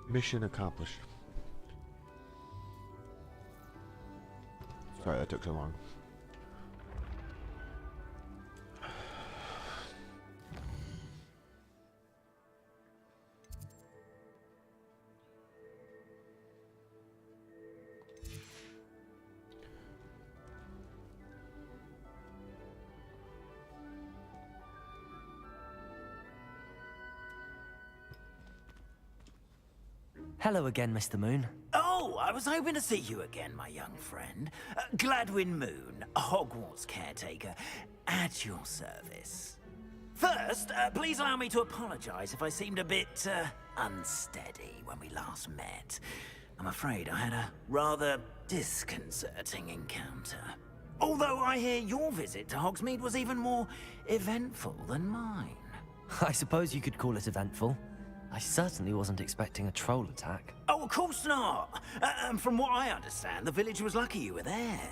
Mission accomplished. Sorry that took so long. Hello again, Mr. Moon. Oh, I was hoping to see you again, my young friend. Gladwin Moon, Hogwarts caretaker, at your service. First, please allow me to apologize if I seemed a bit unsteady when we last met. I'm afraid I had a rather disconcerting encounter. Although I hear your visit to Hogsmeade was even more eventful than mine. I suppose you could call it eventful. I certainly wasn't expecting a troll attack. Oh, of course not. From what I understand, the village was lucky you were there.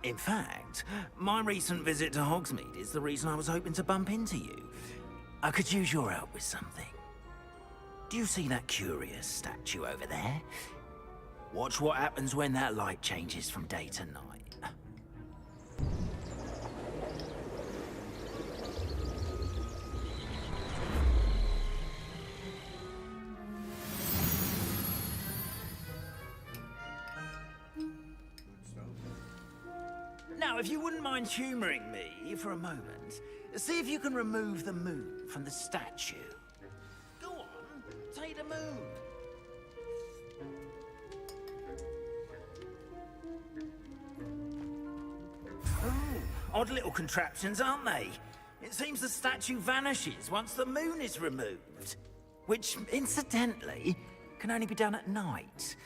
In fact, my recent visit to Hogsmeade is the reason I was hoping to bump into you. I could use your help with something. Do you see that curious statue over there? Watch what happens when that light changes from day to night. Now, if you wouldn't mind humoring me for a moment, see if you can remove the moon from the statue. Go on, take the moon. Oh, odd little contraptions, aren't they? It seems the statue vanishes once the moon is removed. Which, incidentally, can only be done at night.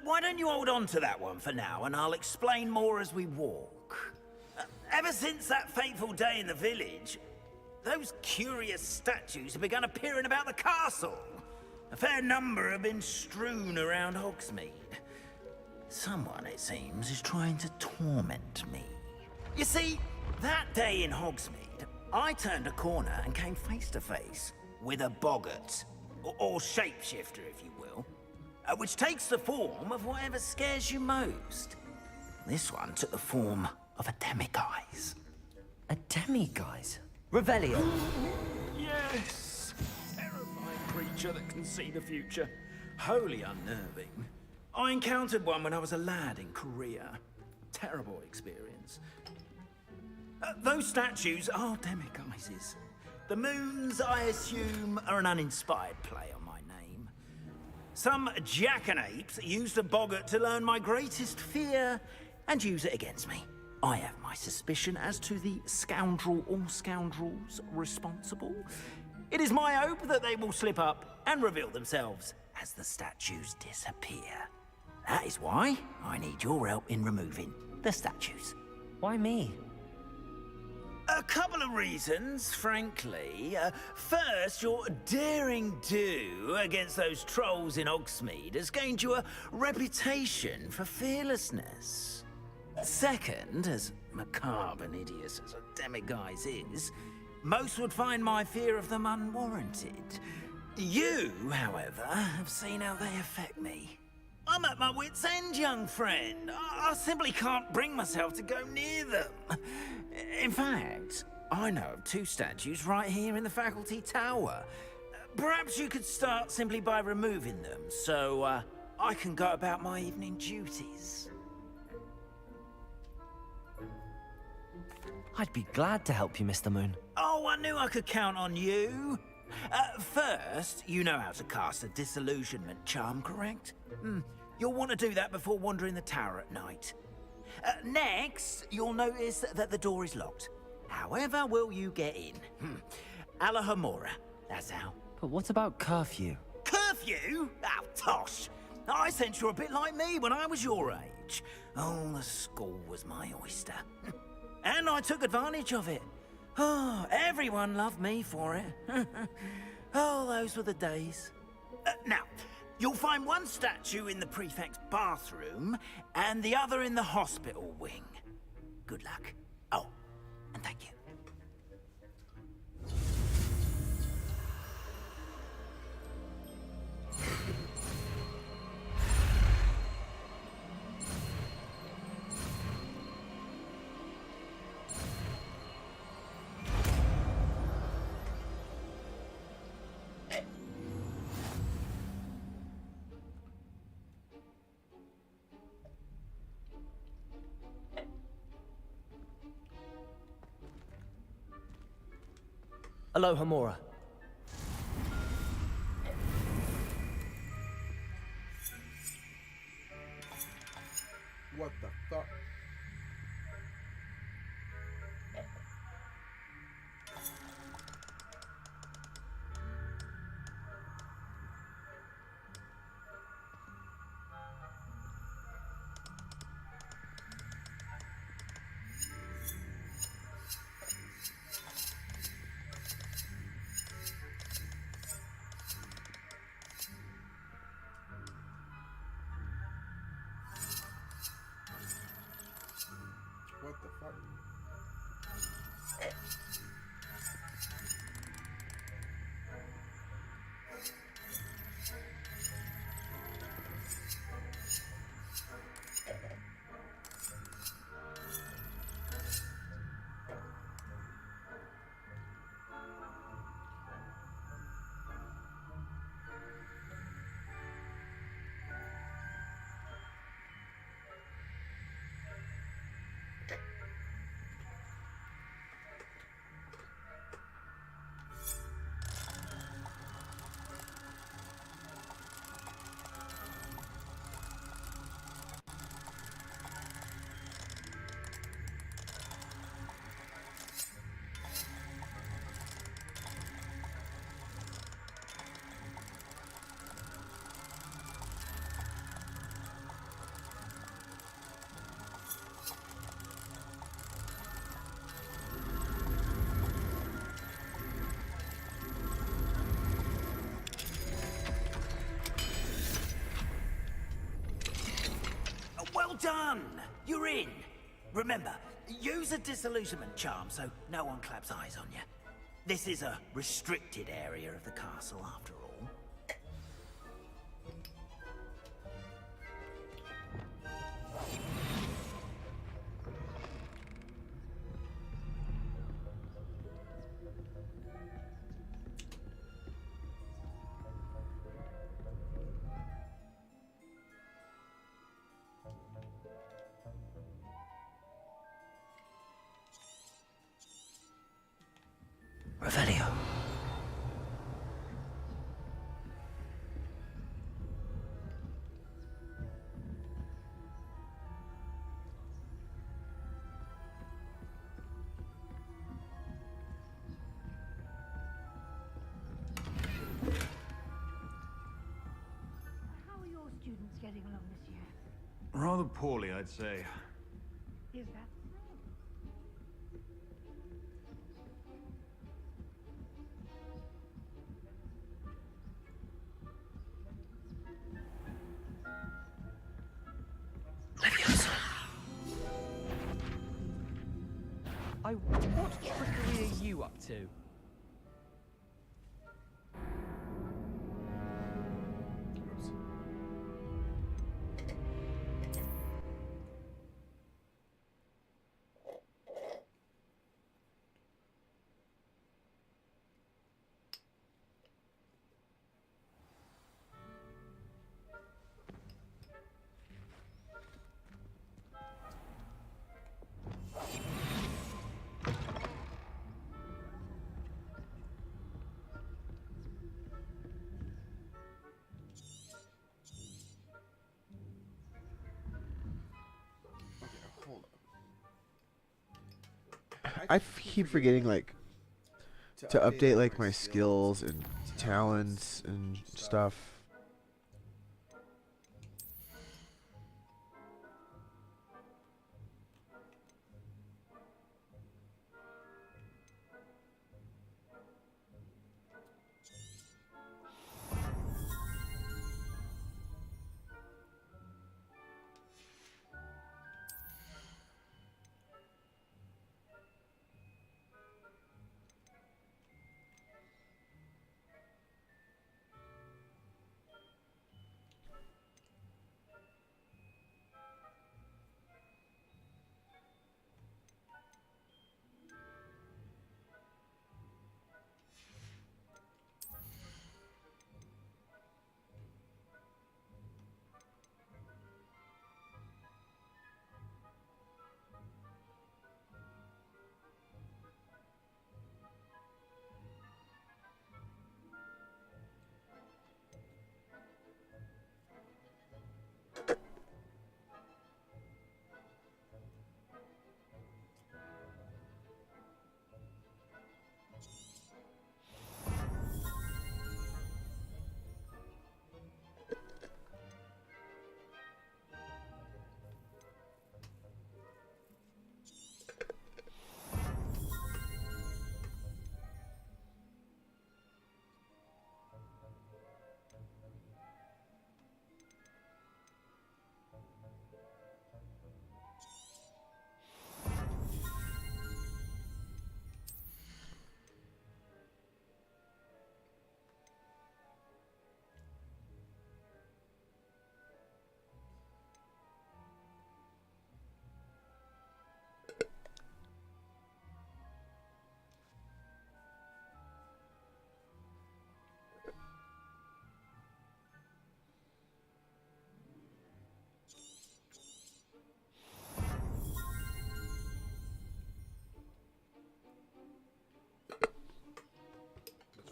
Why don't you hold on to that one for now, and I'll explain more as we walk. Ever since that fateful day in the village, those curious statues have begun appearing about the castle. A fair number have been strewn around Hogsmeade. Someone, it seems, is trying to torment me. You see, that day in Hogsmeade, I turned a corner and came face to face with a boggart, or shapeshifter, if you will. Which takes the form of whatever scares you most. This one took the form of a demiguise. A demiguise? Revelio. Yes! Terrifying creature that can see the future. Wholly unnerving. I encountered one when I was a lad in Korea. Terrible experience. Those statues are demiguises. The moons, I assume, are an uninspired play on my name. Some jackanapes used a boggart to learn my greatest fear and use it against me. I have my suspicion as to the scoundrel or scoundrels responsible. It is my hope that they will slip up and reveal themselves as the statues disappear. That is why I need your help in removing the statues. Why me? A couple of reasons, frankly. First, your daring do against those trolls in Hogsmeade has gained you a reputation for fearlessness. Second, as macabre and hideous as a demiguise is, most would find my fear of them unwarranted. You, however, have seen how they affect me. I'm at my wit's end, young friend. I simply can't bring myself to go near them. In fact, I know of two statues right here in the faculty tower. Perhaps you could start simply by removing them, so I can go about my evening duties. I'd be glad to help you, Mr. Moon. Oh, I knew I could count on you. First, you know how to cast a disillusionment charm, correct? You'll want to do that before wandering the tower at night. Next, you'll notice that the door is locked. However will you get in? Alahomora, that's how. But what about curfew? Curfew? Oh, tosh. I sense you're a bit like me when I was your age. Oh, the school was my oyster. And I took advantage of it. Oh, everyone loved me for it. Oh, those were the days. Now, you'll find one statue in the prefect's bathroom and the other in the hospital wing. Good luck. Oh, and thank you. Aloha Mora. What the fuck? What the fuck? Well done! You're in. Remember, use a disillusionment charm so no one claps eyes on you. This is a restricted area of the castle, after all. Revelio. How are your students getting along this year? Rather poorly, I'd say. Is that What trickery are you up to? I keep forgetting like to update like my skills and talents and stuff.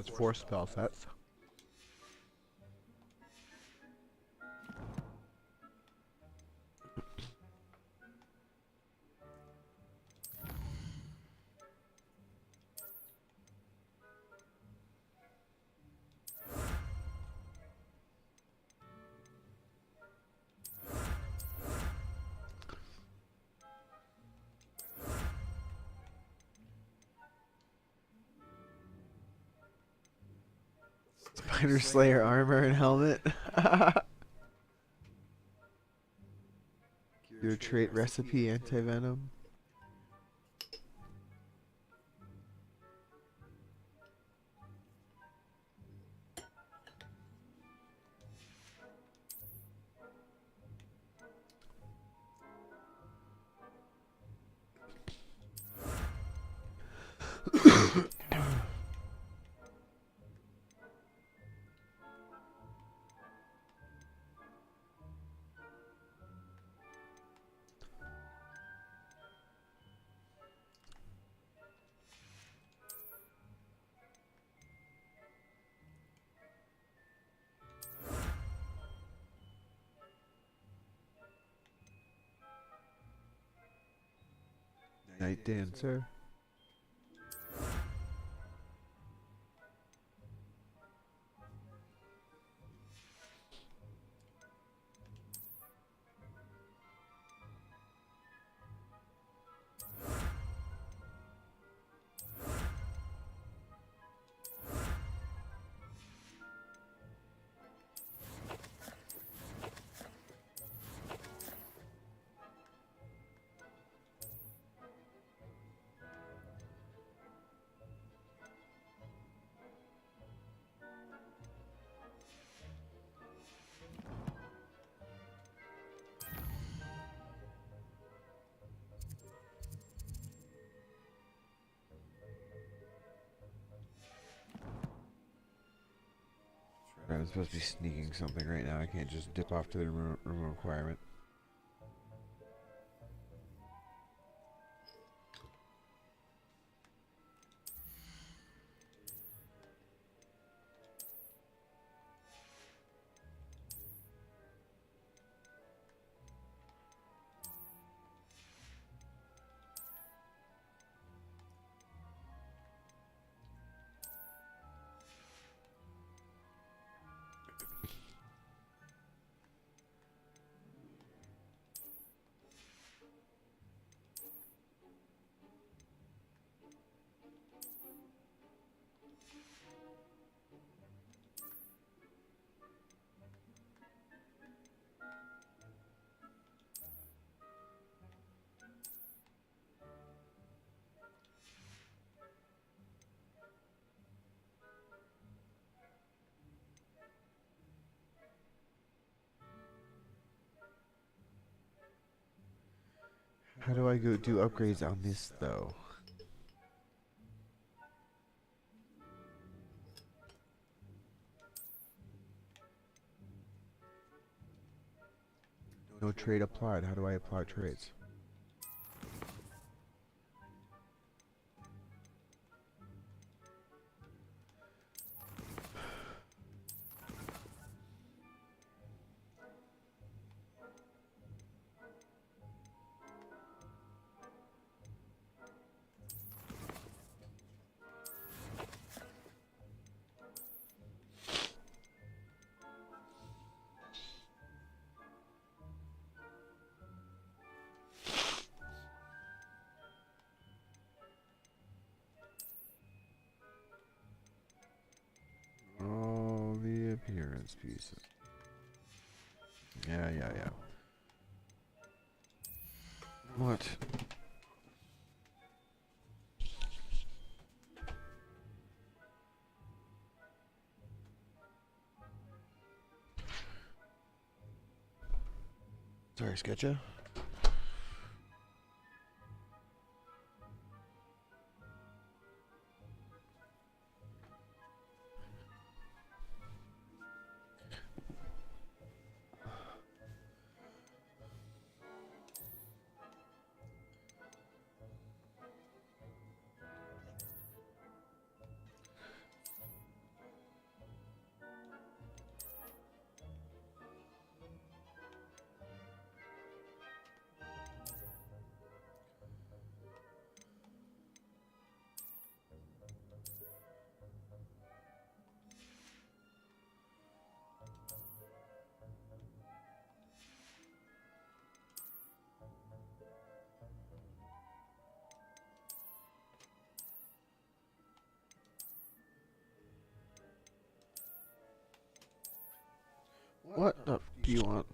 That's 4 spell sets. Spider Slayer armor and helmet. Your trait recipe anti-venom. Night Dancer. I'm supposed to be sneaking something right now. I can't just dip off to the room requirement. How do I go do upgrades on this though? No trade applied. How do I apply trades? All the appearance pieces. Yeah. What? Sorry, Sketcha. What the f do you want?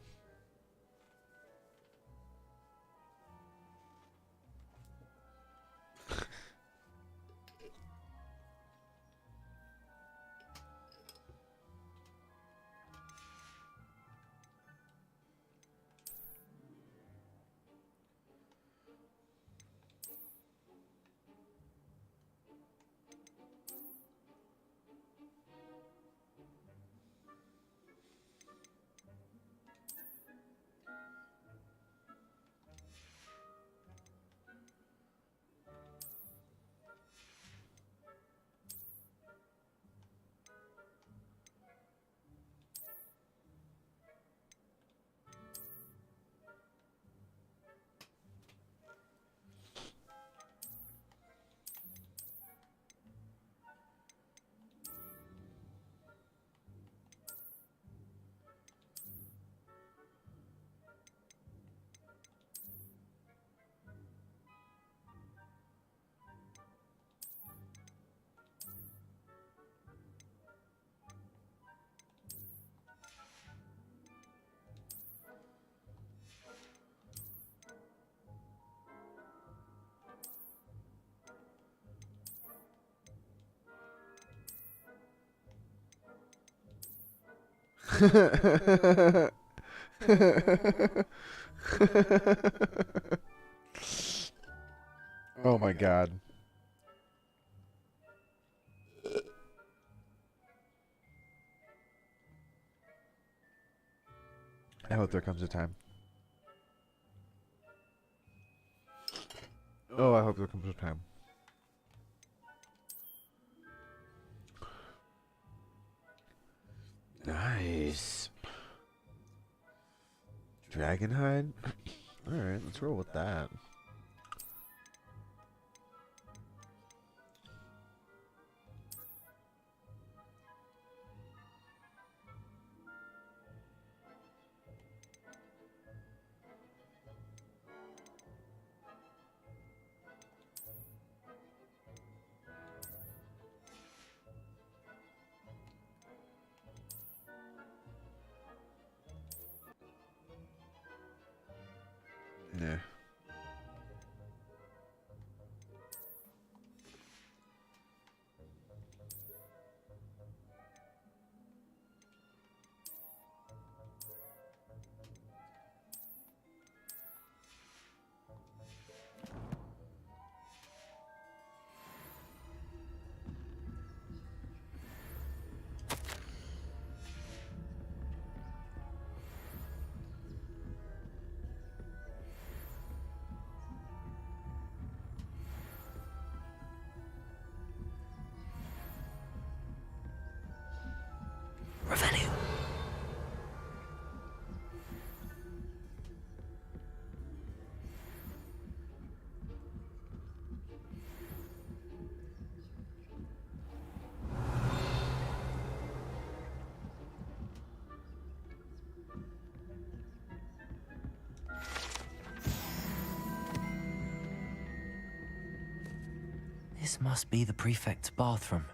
Oh my god. I hope there comes a time. Oh, I hope there comes a time. Nice. Dragonhide? Alright, let's roll with that. Yeah. Revelio. This must be the prefect's bathroom.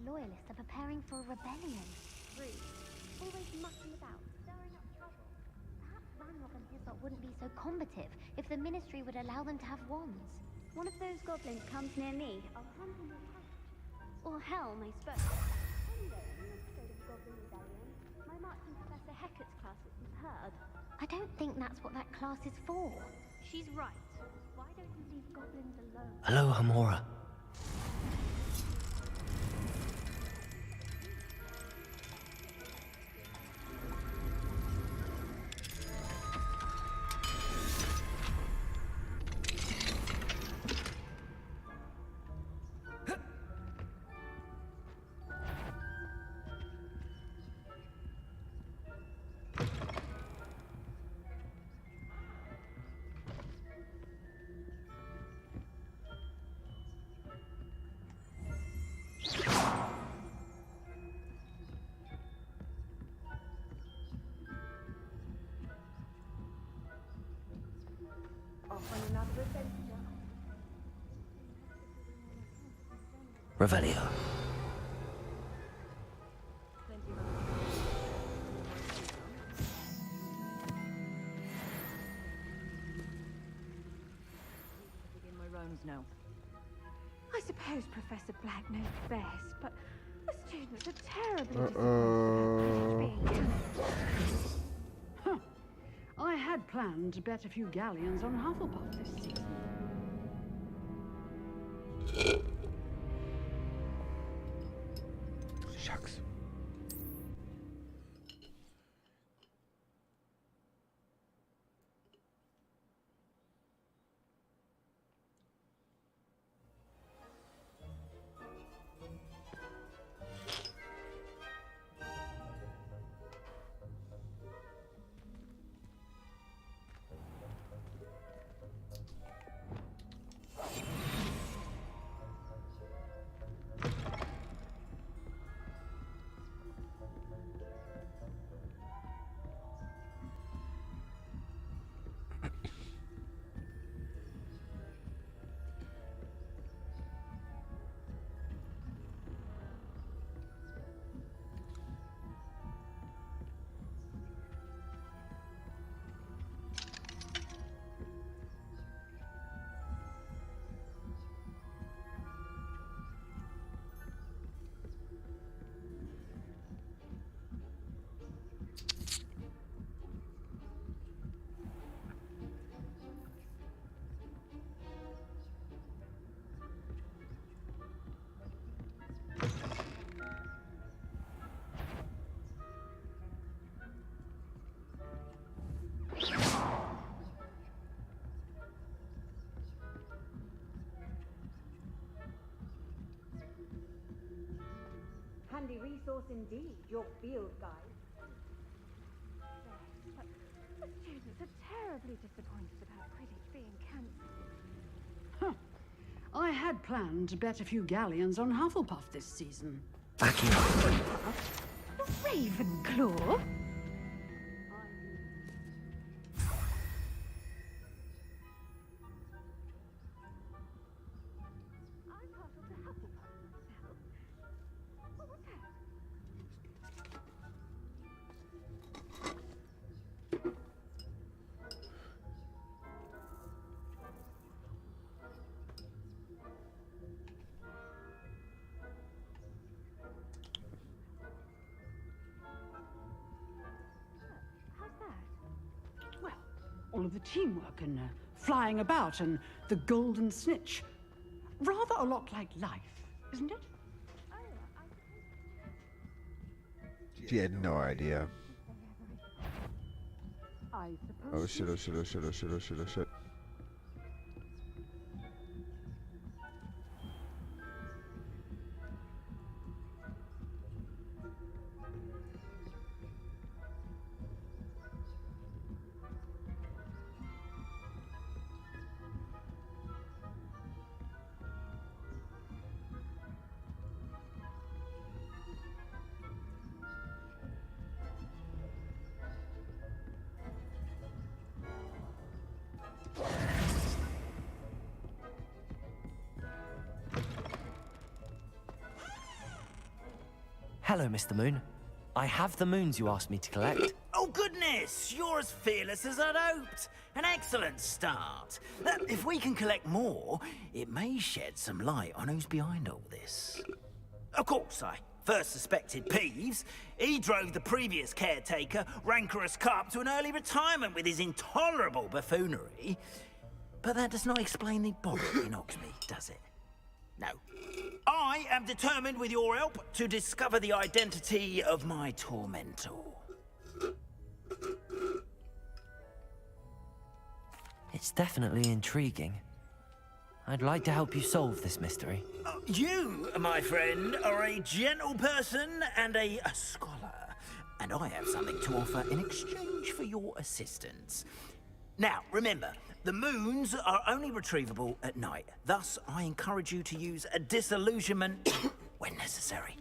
Loyalists are preparing for a rebellion. Rude. Always mucking about, stirring up trouble. Perhaps Ranrock and his lot wouldn't be so combative if the Ministry would allow them to have wands. One of those goblins comes near me, I'll hunt him with passage. Or helm, I suppose. Anyway, I'm not afraid of Goblin Rebellion. My marching Professor Hecat's class isn't heard. I don't think that's what that class is for. She's right. Why don't you leave goblins alone? Hello, Hamora. Revelio. Begin my rounds now. I suppose Professor Black knows best, but the students are terribly disappointed about being cancelled. Huh. I had planned to bet a few galleons on Hufflepuff this season. Shucks. Handy resource indeed, your field guide. But the students are terribly disappointed about Quidditch being cancelled. Huh. I had planned to bet a few galleons on Hufflepuff this season. Ravenclaw? All of the teamwork and flying about and the golden snitch. Rather a lot like life, isn't it? She had no idea. I suppose. Oh shit, oh shit, oh shit, oh shit, oh shit, oh shit. Hello, Mr. Moon. I have the moons you asked me to collect. Oh, goodness! You're as fearless as I'd hoped. An excellent start. If we can collect more, it may shed some light on who's behind all this. Of course, I first suspected Peeves. He drove the previous caretaker, Rancorous Carp, to an early retirement with his intolerable buffoonery. But that does not explain the bother in Hogsmeade, does it? No. I am determined, with your help, to discover the identity of my tormentor. It's definitely intriguing. I'd like to help you solve this mystery. You, my friend, are a gentle person and a scholar, and I have something to offer in exchange for your assistance. Now, remember, the moons are only retrievable at night. Thus, I encourage you to use a disillusionment when necessary.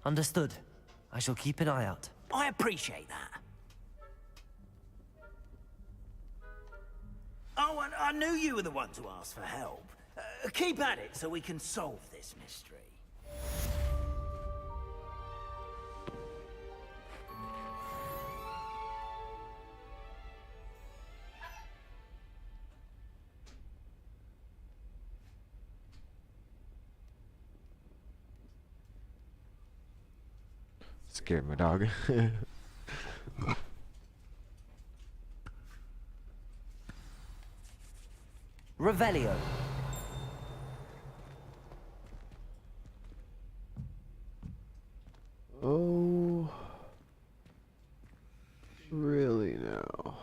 Understood. I shall keep an eye out. I appreciate that. knew you were the one to ask for help. Keep at it so we can solve this mystery. Scared my dog. Revelio. Oh, really now?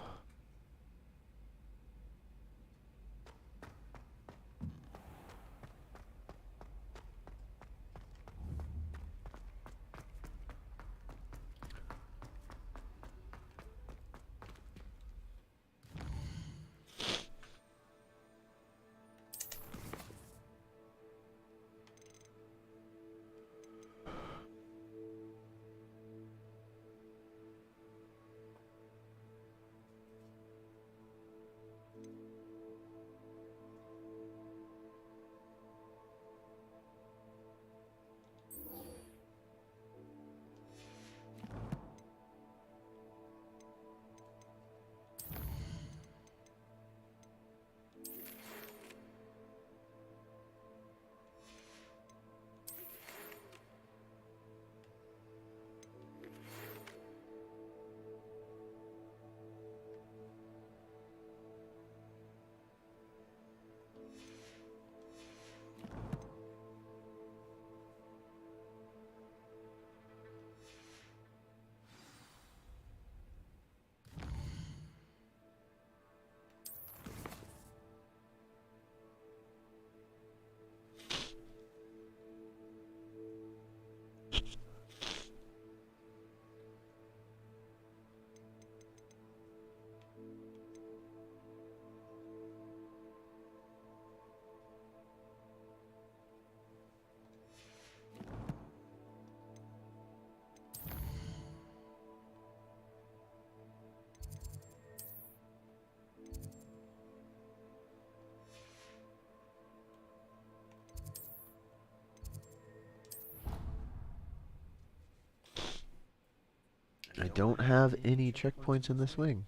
I don't have any checkpoints in this wing.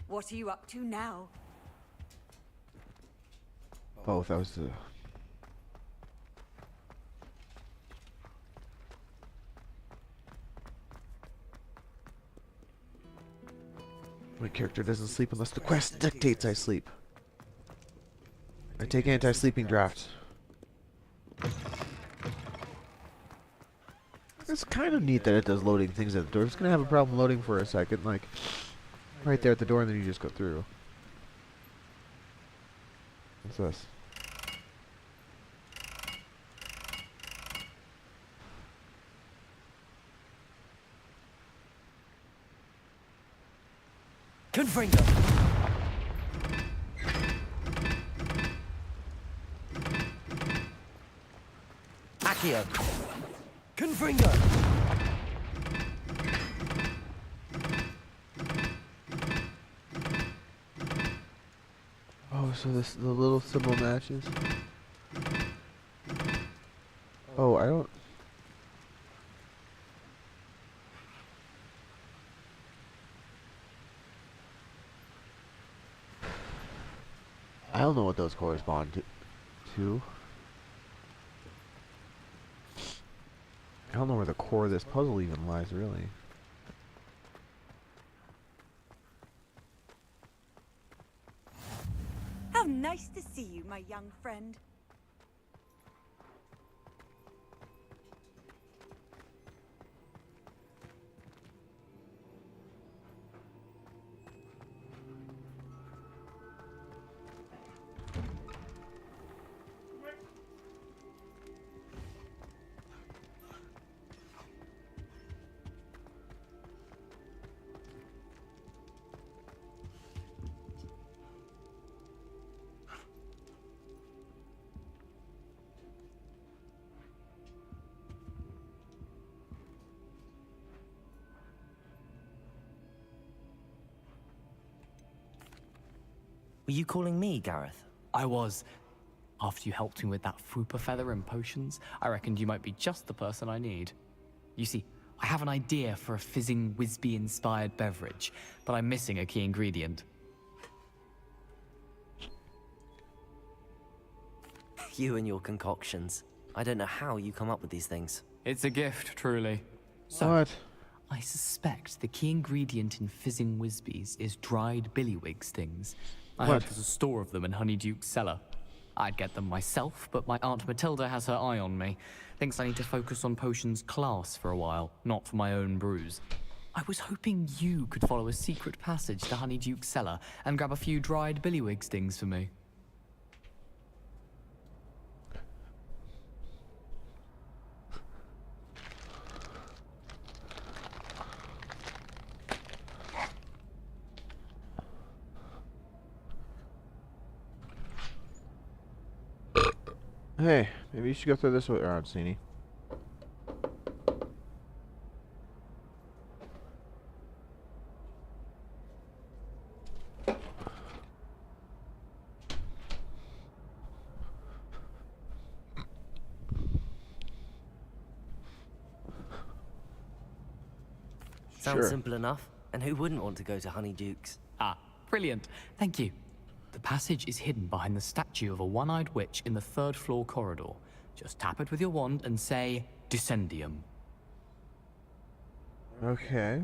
What are you up to now? Oh, that was the... My character doesn't sleep unless the quest dictates I sleep. I take anti-sleeping drafts. It's kind of neat that it does loading things at the door. It's gonna have a problem loading for a second, like right there at the door, and then you just go through. What's this? Confringo. Accio. Confringo. Oh, so this the little symbol matches. Oh, I don't. I don't know what those correspond to. I don't know where the core of this puzzle even lies, really. How nice to see you, my young friend. Were you calling me, Gareth? I was. After you helped me with that Fupa feather and potions, I reckoned you might be just the person I need. You see, I have an idea for a fizzing Whizbee-inspired beverage, but I'm missing a key ingredient. You and your concoctions. I don't know how you come up with these things. It's a gift, truly. So, What? I suspect the key ingredient in fizzing Whizbees is dried billywigs stings. I heard there's a store of them in Honeyduke's cellar. I'd get them myself, but my Aunt Matilda has her eye on me. Thinks I need to focus on potions class for a while, not for my own brews. I was hoping you could follow a secret passage to Honeyduke's cellar and grab a few dried billywig stings for me. Hey, maybe you should go through this way around, Sneeny. Sounds simple enough. And who wouldn't want to go to Honeyduke's? Ah, brilliant. Thank you. The passage is hidden behind the statue of a one-eyed witch in the third-floor corridor. Just tap it with your wand and say, Descendium. Okay.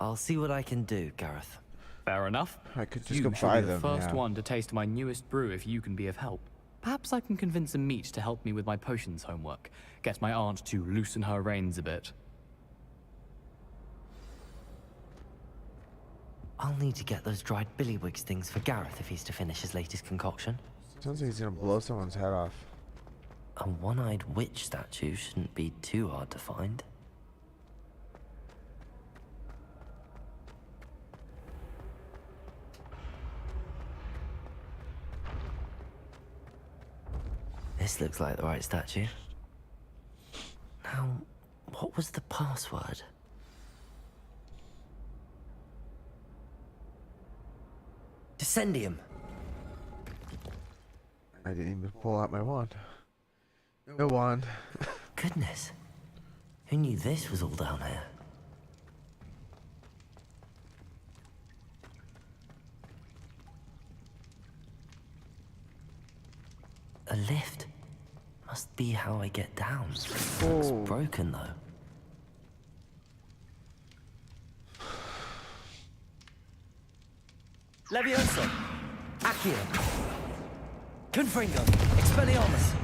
I'll see what I can do, Gareth. Fair enough. I could just You go shall buy be the them. first Yeah. one to taste my newest brew if you can be of help. Perhaps I can convince a meat to help me with my potions homework. Get my aunt to loosen her reins a bit. I'll need to get those dried billywigs things for Gareth if he's to finish his latest concoction. Sounds like he's gonna blow someone's head off. A one-eyed witch statue shouldn't be too hard to find. This looks like the right statue. Now, what was the password? Descendium. I didn't even pull out my wand. No wand. Goodness. Who knew this was all down here? A lift. Must be how I get down. It's broken though. Levioso! Accio! Confringo! Expelliarmus!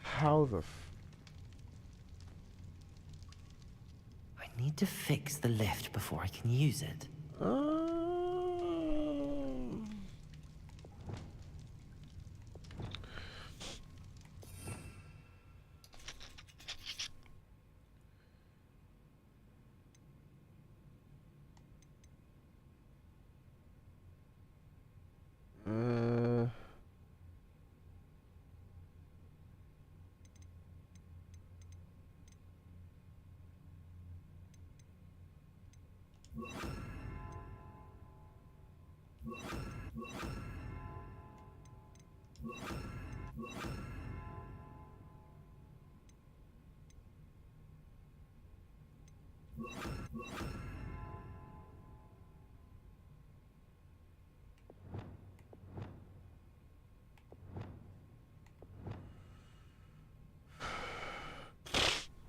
How the I need to fix the lift before I can use it.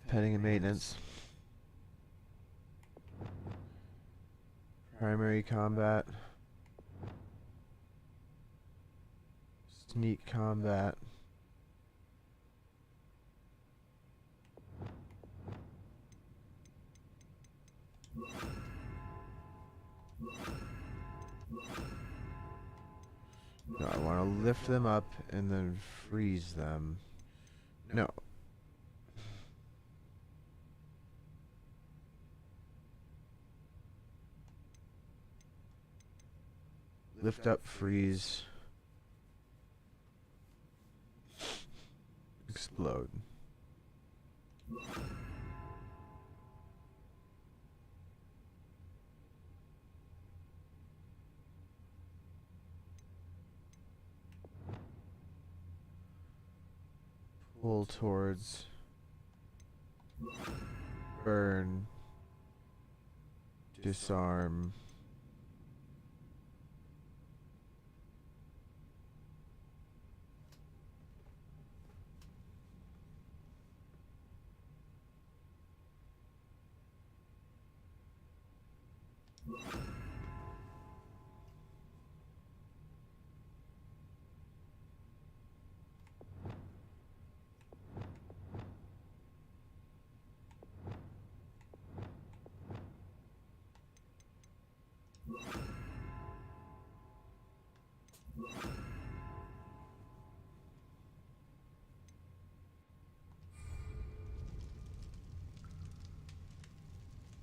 Petting and maintenance. Primary combat. Sneak combat. No, I want to lift them up and then freeze them. No. Lift up, freeze. Explode. Pull towards. Burn. Disarm.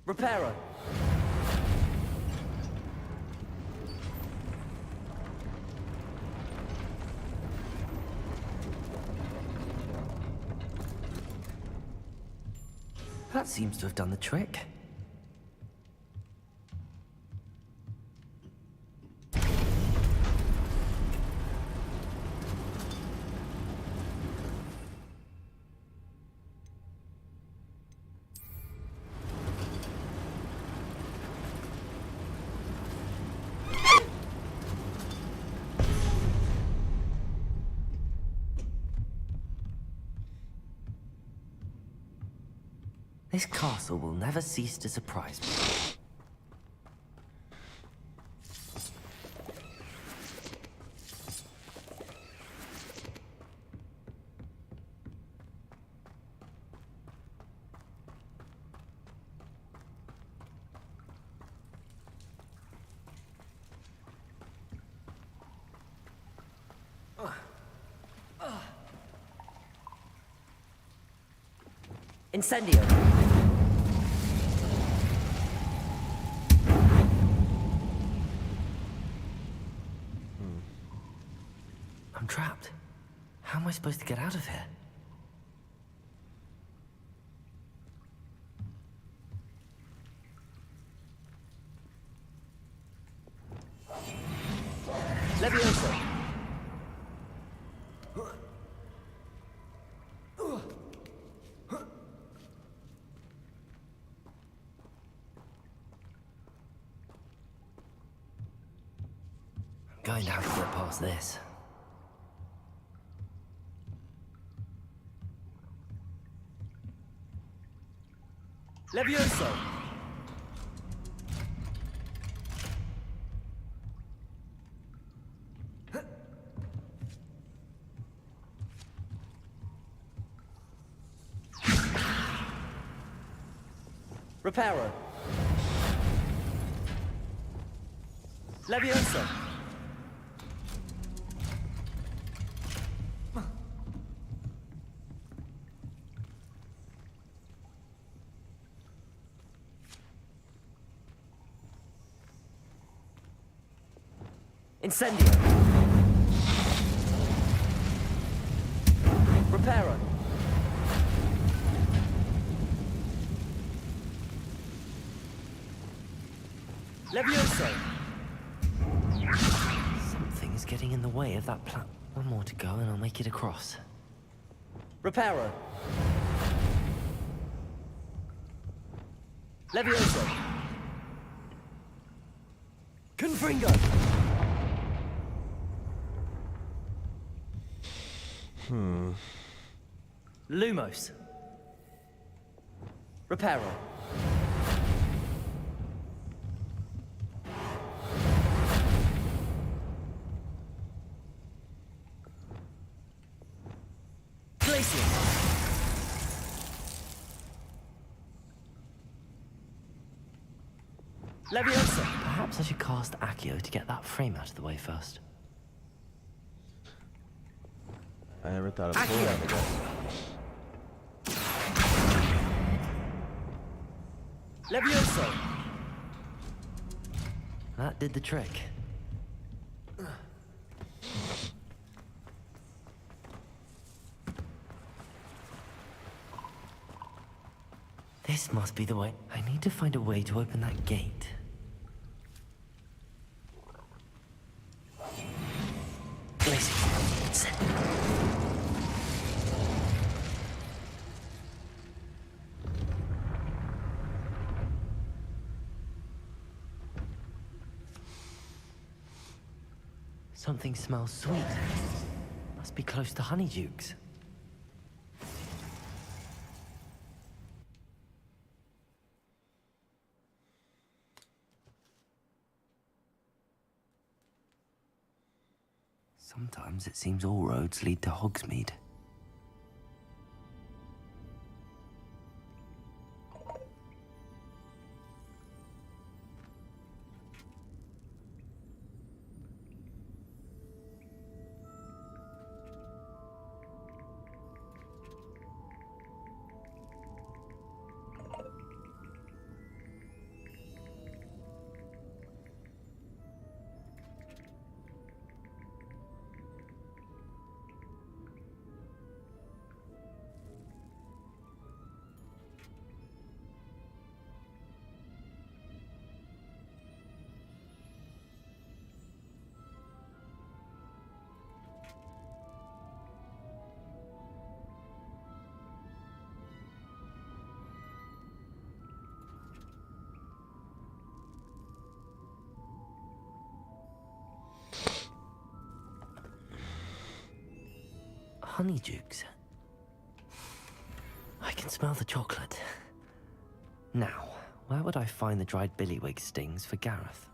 Repairer. That seems to have done the trick. This castle will never cease to surprise me. Incendio. I'm trapped. How am I supposed to get out of here? Levioso. I'm going to have to get past this. Levioso! Reparo. Levioso! Incendio. Reparo. Levioso. Something's getting in the way of that plan. One more to go and I'll make it across. Reparo. Levioso. Confringo. Lumos. Reparo. Glacier. Leviosa. Perhaps I should cast Accio to get that frame out of the way first. I never thought of pulling that, I guess. Levioso. That did the trick. This must be the way. I need to find a way to open that gate. Something smells sweet. Must be close to Honeydukes. Sometimes it seems all roads lead to Hogsmeade. Honeydukes. I can smell the chocolate. Now, where would I find the dried billywig stings for Gareth?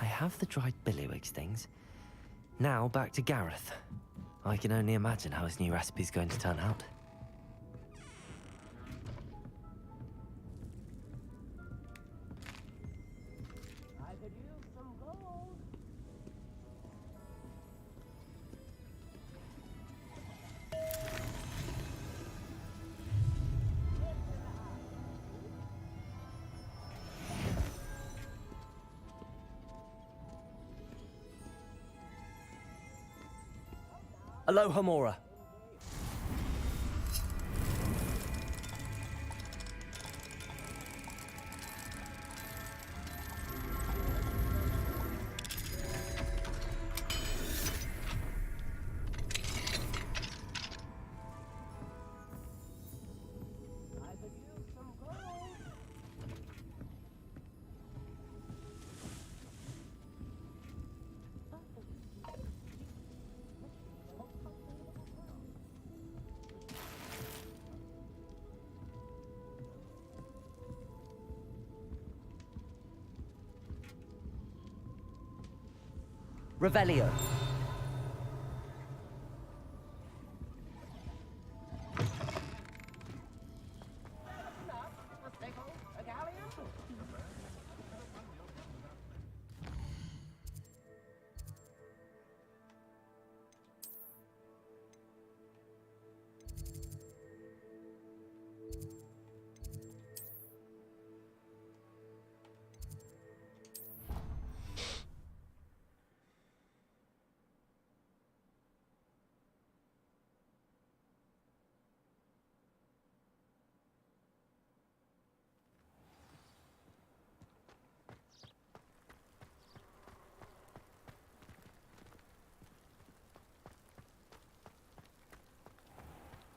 I have the dried billywig stings. Now back to Gareth. I can only imagine how his new recipe's going to turn out. Aloha Mora. Revelio.